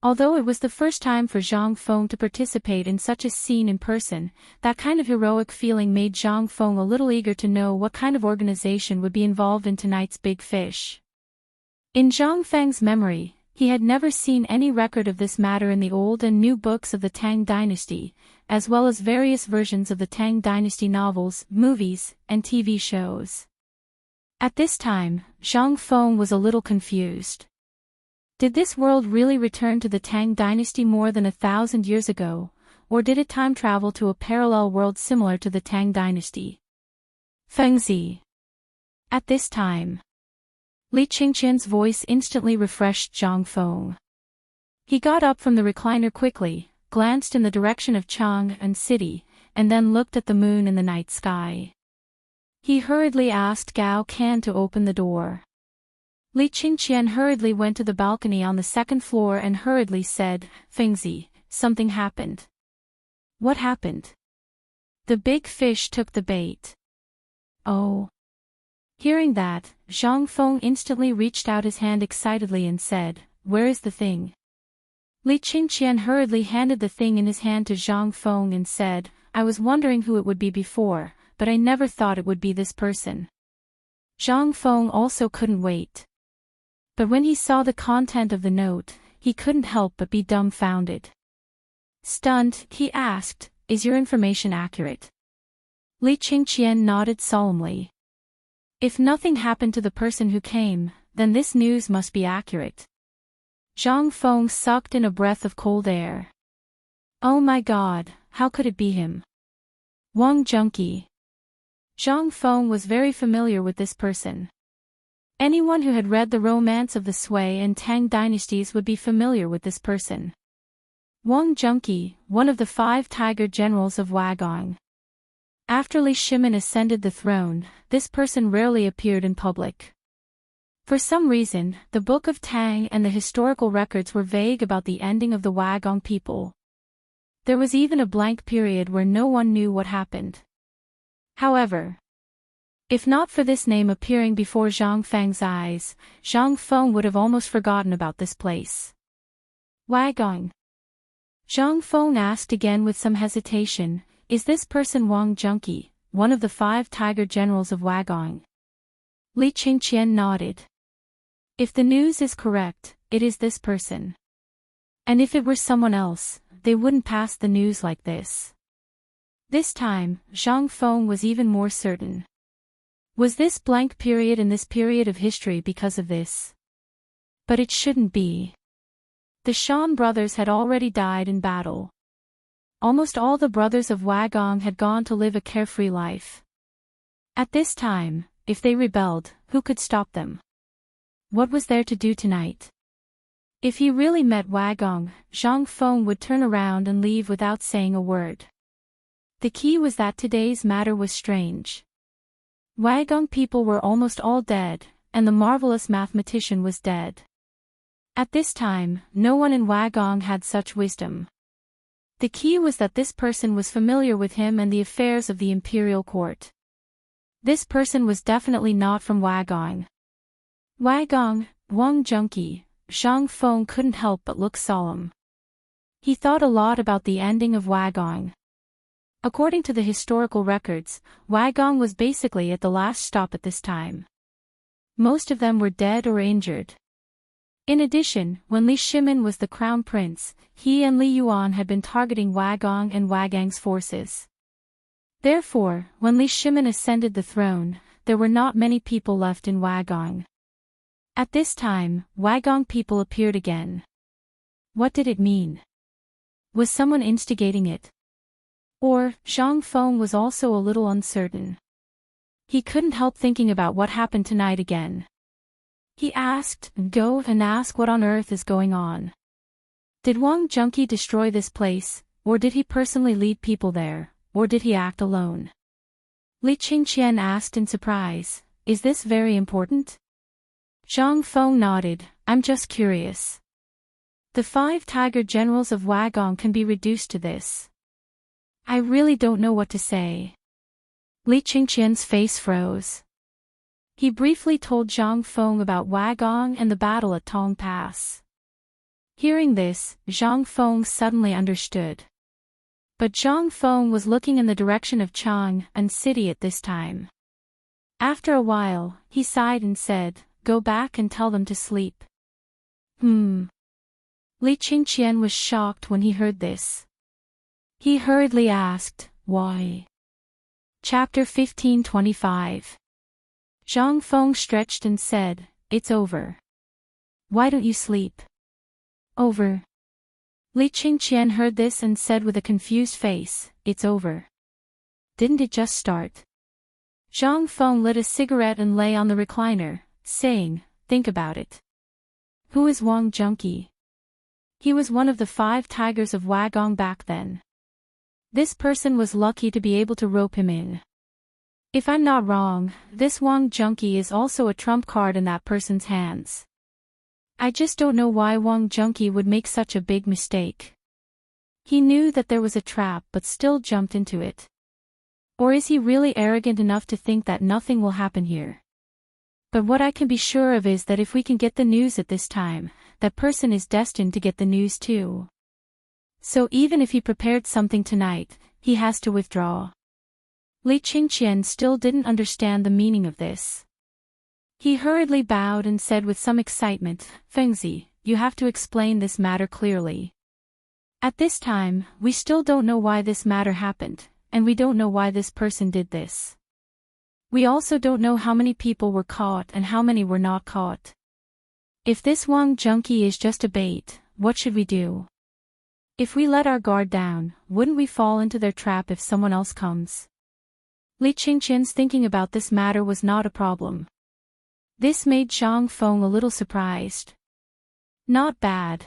Although it was the first time for Zhang Feng to participate in such a scene in person, that kind of heroic feeling made Zhang Feng a little eager to know what kind of organization would be involved in tonight's big fish. In Zhang Feng's memory, he had never seen any record of this matter in the old and new books of the Tang Dynasty, as well as various versions of the Tang Dynasty novels, movies, and TV shows. At this time, Zhang Feng was a little confused. Did this world really return to the Tang Dynasty more than 1,000 years ago, or did it time travel to a parallel world similar to the Tang Dynasty? Fengzi. At this time, Li Qingqian's voice instantly refreshed Zhang Feng. He got up from the recliner quickly, glanced in the direction of Chang'an City, and then looked at the moon in the night sky. He hurriedly asked Gao Can to open the door. Li Qingqian hurriedly went to the balcony on the 2nd floor and hurriedly said, "Fengzi, something happened." What happened? The big fish took the bait. Oh. Hearing that, Zhang Feng instantly reached out his hand excitedly and said, "Where is the thing?" Li Qingqian hurriedly handed the thing in his hand to Zhang Feng and said, "I was wondering who it would be before, but I never thought it would be this person." Zhang Feng also couldn't wait. But when he saw the content of the note, he couldn't help but be dumbfounded. Stunned, he asked, "Is your information accurate?" Li Qingqian nodded solemnly. If nothing happened to the person who came, then this news must be accurate. Zhang Feng sucked in a breath of cold air. Oh my god, how could it be him? Wang Junqi. Zhang Feng was very familiar with this person. Anyone who had read the romance of the Sui and Tang dynasties would be familiar with this person. Wang Junqi, one of the 5 tiger generals of Wagong. After Li Shimin ascended the throne, this person rarely appeared in public. For some reason, the Book of Tang and the historical records were vague about the ending of the Wagong people. There was even a blank period where no one knew what happened. However, If not for this name appearing before Zhang Feng's eyes, Zhang Feng would have almost forgotten about this place. Wagong. Zhang Feng asked again with some hesitation, is this person Wang Junqi, one of the 5 tiger generals of Wagong? Li Qingqian nodded. If the news is correct, it is this person. And if it were someone else, they wouldn't pass the news like this. This time, Zhang Feng was even more certain. Was this blank period in this period of history because of this? But it shouldn't be. The Shan brothers had already died in battle. Almost all the brothers of Wagong had gone to live a carefree life. At this time, if they rebelled, who could stop them? What was there to do tonight? If he really met Wagong, Zhang Feng would turn around and leave without saying a word. The key was that today's matter was strange. Wagong people were almost all dead, and the marvelous mathematician was dead. At this time, no one in Wagong had such wisdom. The key was that this person was familiar with him and the affairs of the imperial court. This person was definitely not from Wagong. Wagong, Wang Junqi, Zhang Feng couldn't help but look solemn. He thought a lot about the ending of Wagong. According to the historical records, Wagong was basically at the last stop at this time. Most of them were dead or injured. In addition, when Li Shimin was the crown prince, he and Li Yuan had been targeting Wagong and Wagang's forces. Therefore, when Li Shimin ascended the throne, there were not many people left in Wagong. At this time, Wagong people appeared again. What did it mean? Was someone instigating it? Or, Zhang Feng was also a little uncertain. He couldn't help thinking about what happened tonight again. He asked, go and ask what on earth is going on. Did Wang Junqi destroy this place, or did he personally lead people there, or did he act alone? Li Qingqian asked in surprise, is this very important? Zhang Feng nodded, I'm just curious. The 5 tiger generals of Wagong can be reduced to this. I really don't know what to say. Li Qingqian's face froze. He briefly told Zhang Feng about Wagong and the battle at Tong Pass. Hearing this, Zhang Feng suddenly understood. But Zhang Feng was looking in the direction of Chang'an City at this time. After a while, he sighed and said, go back and tell them to sleep. Li Qingqian was shocked when he heard this. He hurriedly asked, why? Chapter 1525. Zhang Feng stretched and said, it's over. Why don't you sleep? Over. Li Qingqian heard this and said with a confused face, it's over. Didn't it just start? Zhang Feng lit a cigarette and lay on the recliner, saying, think about it. Who is Wang Junqi? He was one of the 5 tigers of Wagong back then. This person was lucky to be able to rope him in. If I'm not wrong, this Wang Junqi is also a trump card in that person's hands. I just don't know why Wang Junqi would make such a big mistake. He knew that there was a trap but still jumped into it. Or is he really arrogant enough to think that nothing will happen here? But what I can be sure of is that if we can get the news at this time, that person is destined to get the news too. So even if he prepared something tonight, he has to withdraw. Li Qingqian still didn't understand the meaning of this. He hurriedly bowed and said with some excitement, Fengzi, you have to explain this matter clearly. At this time, we still don't know why this matter happened, and we don't know why this person did this. We also don't know how many people were caught and how many were not caught. If this Wang Junqi is just a bait, what should we do? If we let our guard down, wouldn't we fall into their trap if someone else comes? Li Qingqian's thinking about this matter was not a problem. This made Zhang Feng a little surprised. Not bad.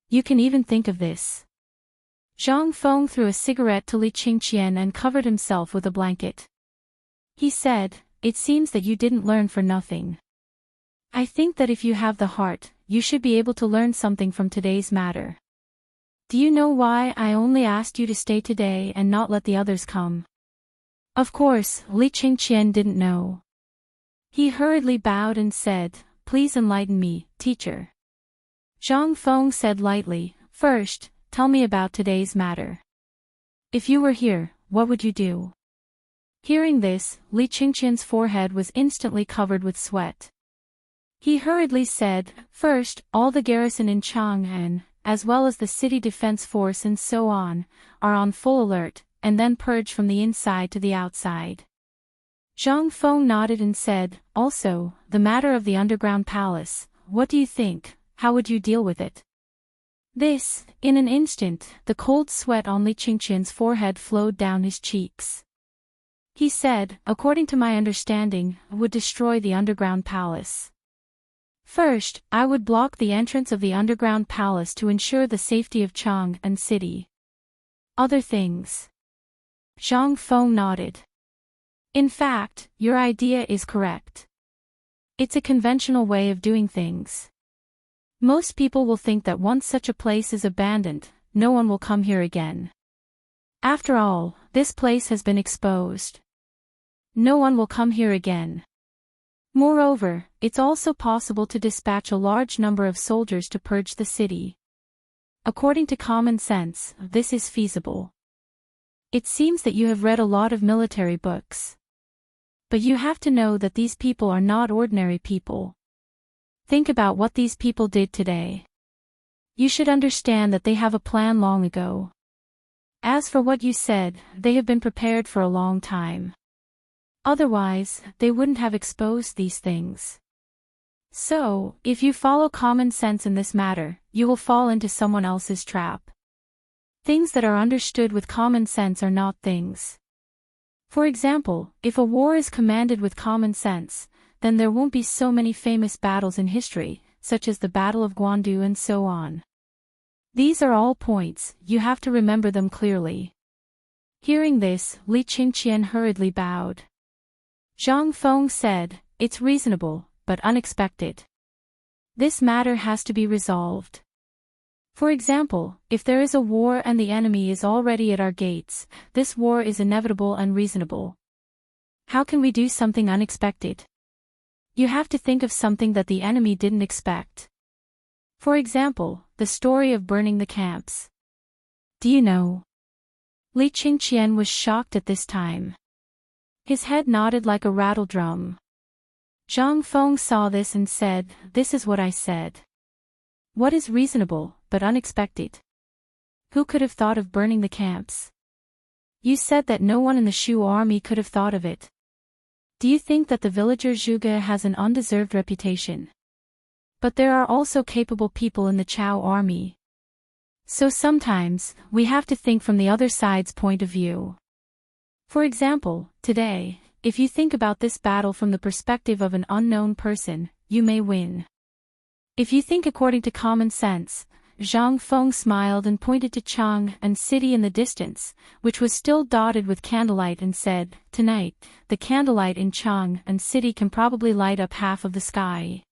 You can even think of this. Zhang Feng threw a cigarette to Li Qingqian and covered himself with a blanket. He said, it seems that you didn't learn for nothing. I think that if you have the heart, you should be able to learn something from today's matter. Do you know why I only asked you to stay today and not let the others come? Of course, Li Qingqian didn't know. He hurriedly bowed and said, "Please enlighten me, teacher." Zhang Feng said lightly, "First, tell me about today's matter. If you were here, what would you do?" Hearing this, Li Qingqian's forehead was instantly covered with sweat. He hurriedly said, "First, all the garrison in Chang'an, as well as the city defense force and so on, are on full alert, and then purge from the inside to the outside." Zhang Feng nodded and said, "Also, the matter of the underground palace, what do you think, how would you deal with it?" This, in an instant, the cold sweat on Li Qingqian's forehead flowed down his cheeks. He said, "According to my understanding, would destroy the underground palace. First, I would block the entrance of the underground palace to ensure the safety of Chang'an city. Other things." Zhang Feng nodded. "In fact, your idea is correct. It's a conventional way of doing things. Most people will think that once such a place is abandoned, no one will come here again. After all, this place has been exposed. No one will come here again. Moreover, it's also possible to dispatch a large number of soldiers to purge the city. According to common sense, this is feasible. It seems that you have read a lot of military books. But you have to know that these people are not ordinary people. Think about what these people did today. You should understand that they have a plan long ago. As for what you said, they have been prepared for a long time. Otherwise, they wouldn't have exposed these things. So, if you follow common sense in this matter, you will fall into someone else's trap. Things that are understood with common sense are not things. For example, if a war is commanded with common sense, then there won't be so many famous battles in history, such as the Battle of Guandu and so on. These are all points, you have to remember them clearly." Hearing this, Li Qingqian hurriedly bowed. Zhang Feng said, "It's reasonable, but unexpected. This matter has to be resolved. For example, if there is a war and the enemy is already at our gates, this war is inevitable and reasonable. How can we do something unexpected? You have to think of something that the enemy didn't expect. For example, the story of burning the camps. Do you know?" Li Qingqian was shocked at this time. His head nodded like a rattle drum. Zhang Feng saw this and said, "This is what I said. What is reasonable, but unexpected? Who could have thought of burning the camps? You said that no one in the Shu army could have thought of it. Do you think that the villager Zhuge has an undeserved reputation? But there are also capable people in the Chao army. So sometimes, we have to think from the other side's point of view. For example, today, if you think about this battle from the perspective of an unknown person, you may win. If you think according to common sense," Zhang Feng smiled and pointed to Chang'an city in the distance, which was still dotted with candlelight, and said, "Tonight, the candlelight in Chang'an city can probably light up half of the sky."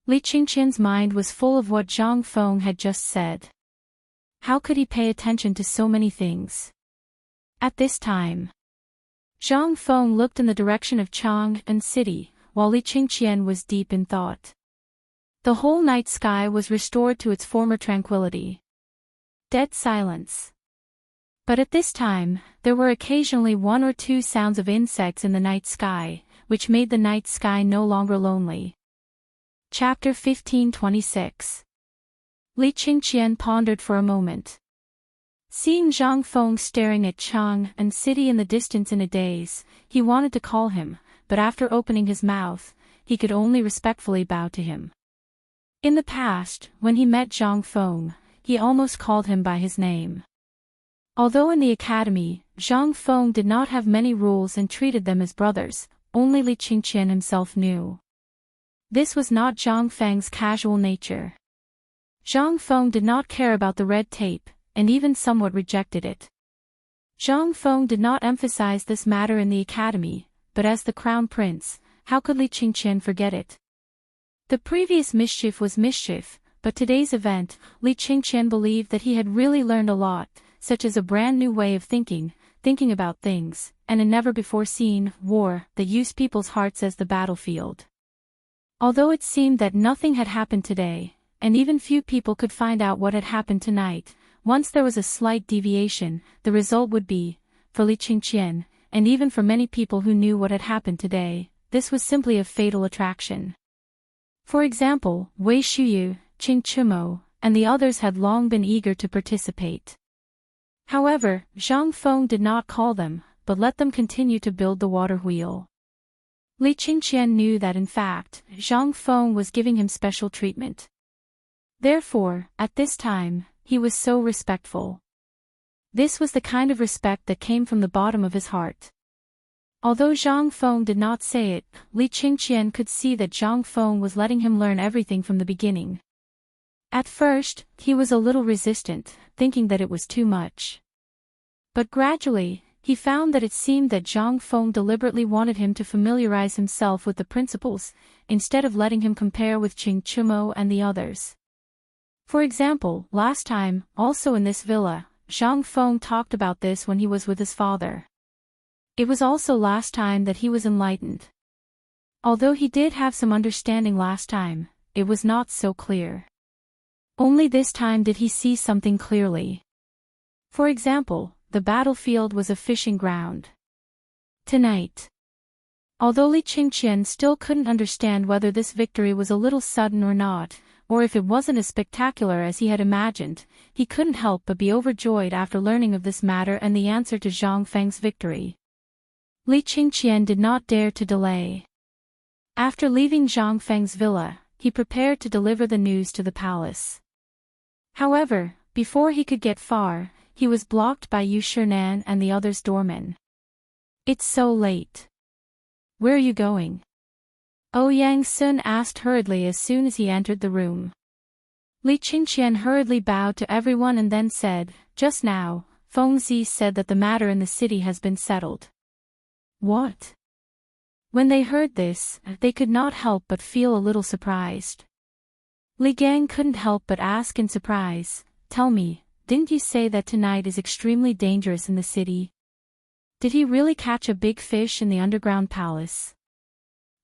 Li Qingqian's mind was full of what Zhang Feng had just said. How could he pay attention to so many things? At this time, Zhang Feng looked in the direction of Chang'an city, while Li Qingqian was deep in thought. The whole night sky was restored to its former tranquility. Dead silence. But at this time, there were occasionally one or two sounds of insects in the night sky, which made the night sky no longer lonely. Chapter 1526. Li Qingqian pondered for a moment. Seeing Zhang Feng staring at Chang'an city in the distance in a daze, he wanted to call him, but after opening his mouth, he could only respectfully bow to him. In the past, when he met Zhang Feng, he almost called him by his name. Although in the academy, Zhang Feng did not have many rules and treated them as brothers, only Li Qingqian himself knew. This was not Zhang Feng's casual nature. Zhang Feng did not care about the red tape, and even somewhat rejected it. Zhang Feng did not emphasize this matter in the academy, but as the crown prince, how could Li Qingqian forget it? The previous mischief was mischief, but today's event, Li Qingqian believed that he had really learned a lot, such as a brand new way of thinking, thinking about things, and a never-before-seen war that used people's hearts as the battlefield. Although it seemed that nothing had happened today, and even few people could find out what had happened tonight, once there was a slight deviation, the result would be, for Li Qingqian, and even for many people who knew what had happened today, this was simply a fatal attraction. For example, Wei Shuyu, Qing Chumo, and the others had long been eager to participate. However, Zhang Feng did not call them, but let them continue to build the water wheel. Li Qingqian knew that in fact, Zhang Feng was giving him special treatment. Therefore, at this time, he was so respectful. This was the kind of respect that came from the bottom of his heart. Although Zhang Feng did not say it, Li Qingqian could see that Zhang Feng was letting him learn everything from the beginning. At first, he was a little resistant, thinking that it was too much. But gradually, he found that it seemed that Zhang Feng deliberately wanted him to familiarize himself with the principles, instead of letting him compare with Qing Chumo and the others. For example, last time, also in this villa, Zhang Feng talked about this when he was with his father. It was also last time that he was enlightened. Although he did have some understanding last time, it was not so clear. Only this time did he see something clearly. For example, the battlefield was a fishing ground. Tonight. Although Li Qingqian still couldn't understand whether this victory was a little sudden or not, or if it wasn't as spectacular as he had imagined, he couldn't help but be overjoyed after learning of this matter and the answer to Zhang Feng's victory. Li Qingqian did not dare to delay. After leaving Zhang Feng's villa, he prepared to deliver the news to the palace. However, before he could get far, he was blocked by Yu Shinan and the others' doormen. "It's so late. Where are you going?" Ouyang Sun asked hurriedly as soon as he entered the room. Li Qingqian hurriedly bowed to everyone and then said, "Just now, Feng Zi said that the matter in the city has been settled." "What?" When they heard this, they could not help but feel a little surprised. Li Gang couldn't help but ask in surprise, "Tell me, didn't you say that tonight is extremely dangerous in the city? Did he really catch a big fish in the underground palace?"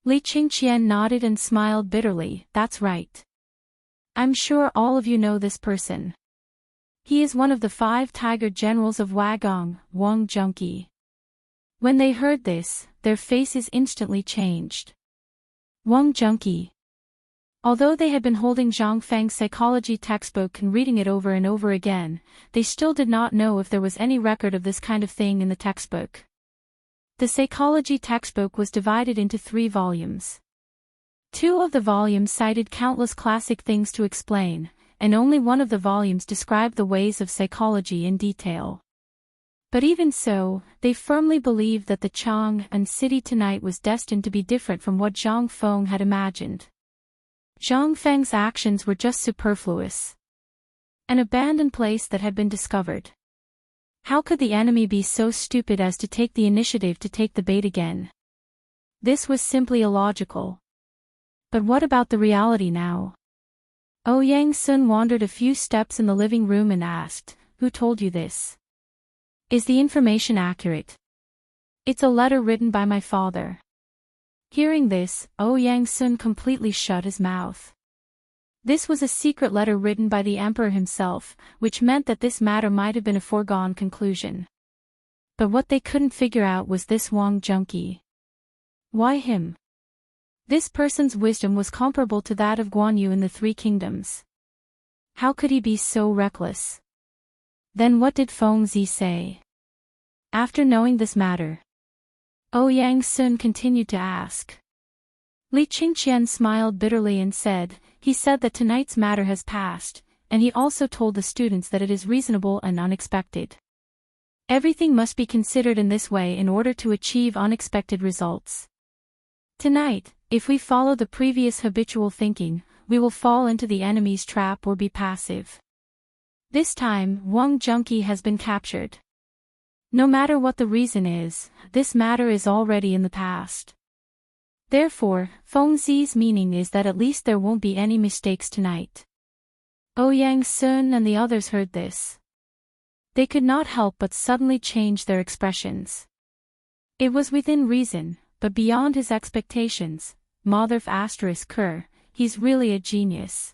Li Qingqian nodded and smiled bitterly, "That's right. I'm sure all of you know this person. He is one of the 5 tiger generals of Wagong, Wang Junqi." When they heard this, their faces instantly changed. Wang Junqi. Although they had been holding Zhang Feng's psychology textbook and reading it over and over again, they still did not know if there was any record of this kind of thing in the textbook. The psychology textbook was divided into 3 volumes. 2 of the volumes cited countless classic things to explain, and only one of the volumes described the ways of psychology in detail. But even so, they firmly believed that the Chang'an city tonight was destined to be different from what Zhang Feng had imagined. Zhang Feng's actions were just superfluous. An abandoned place that had been discovered. How could the enemy be so stupid as to take the initiative to take the bait again? This was simply illogical. But what about the reality now? Ouyang Sun wandered a few steps in the living room and asked, "Who told you this? Is the information accurate?" "It's a letter written by my father." Hearing this, Ouyang Sun completely shut his mouth. This was a secret letter written by the emperor himself, which meant that this matter might have been a foregone conclusion. But what they couldn't figure out was this Wang Junqi. Why him? This person's wisdom was comparable to that of Guan Yu in the 3 kingdoms. How could he be so reckless? Then what did Feng Zi say? After knowing this matter, Ouyang Sun continued to ask. Li Qingqian smiled bitterly and said, "He said that tonight's matter has passed, and he also told the students that it is reasonable and unexpected. Everything must be considered in this way in order to achieve unexpected results. Tonight, if we follow the previous habitual thinking, we will fall into the enemy's trap or be passive. This time, Wang Junqi has been captured. No matter what the reason is, this matter is already in the past. Therefore, Feng Zi's meaning is that at least there won't be any mistakes tonight." Ouyang Sun and the others heard this. They could not help but suddenly change their expressions. It was within reason, but beyond his expectations. Motherf***, he's really a genius.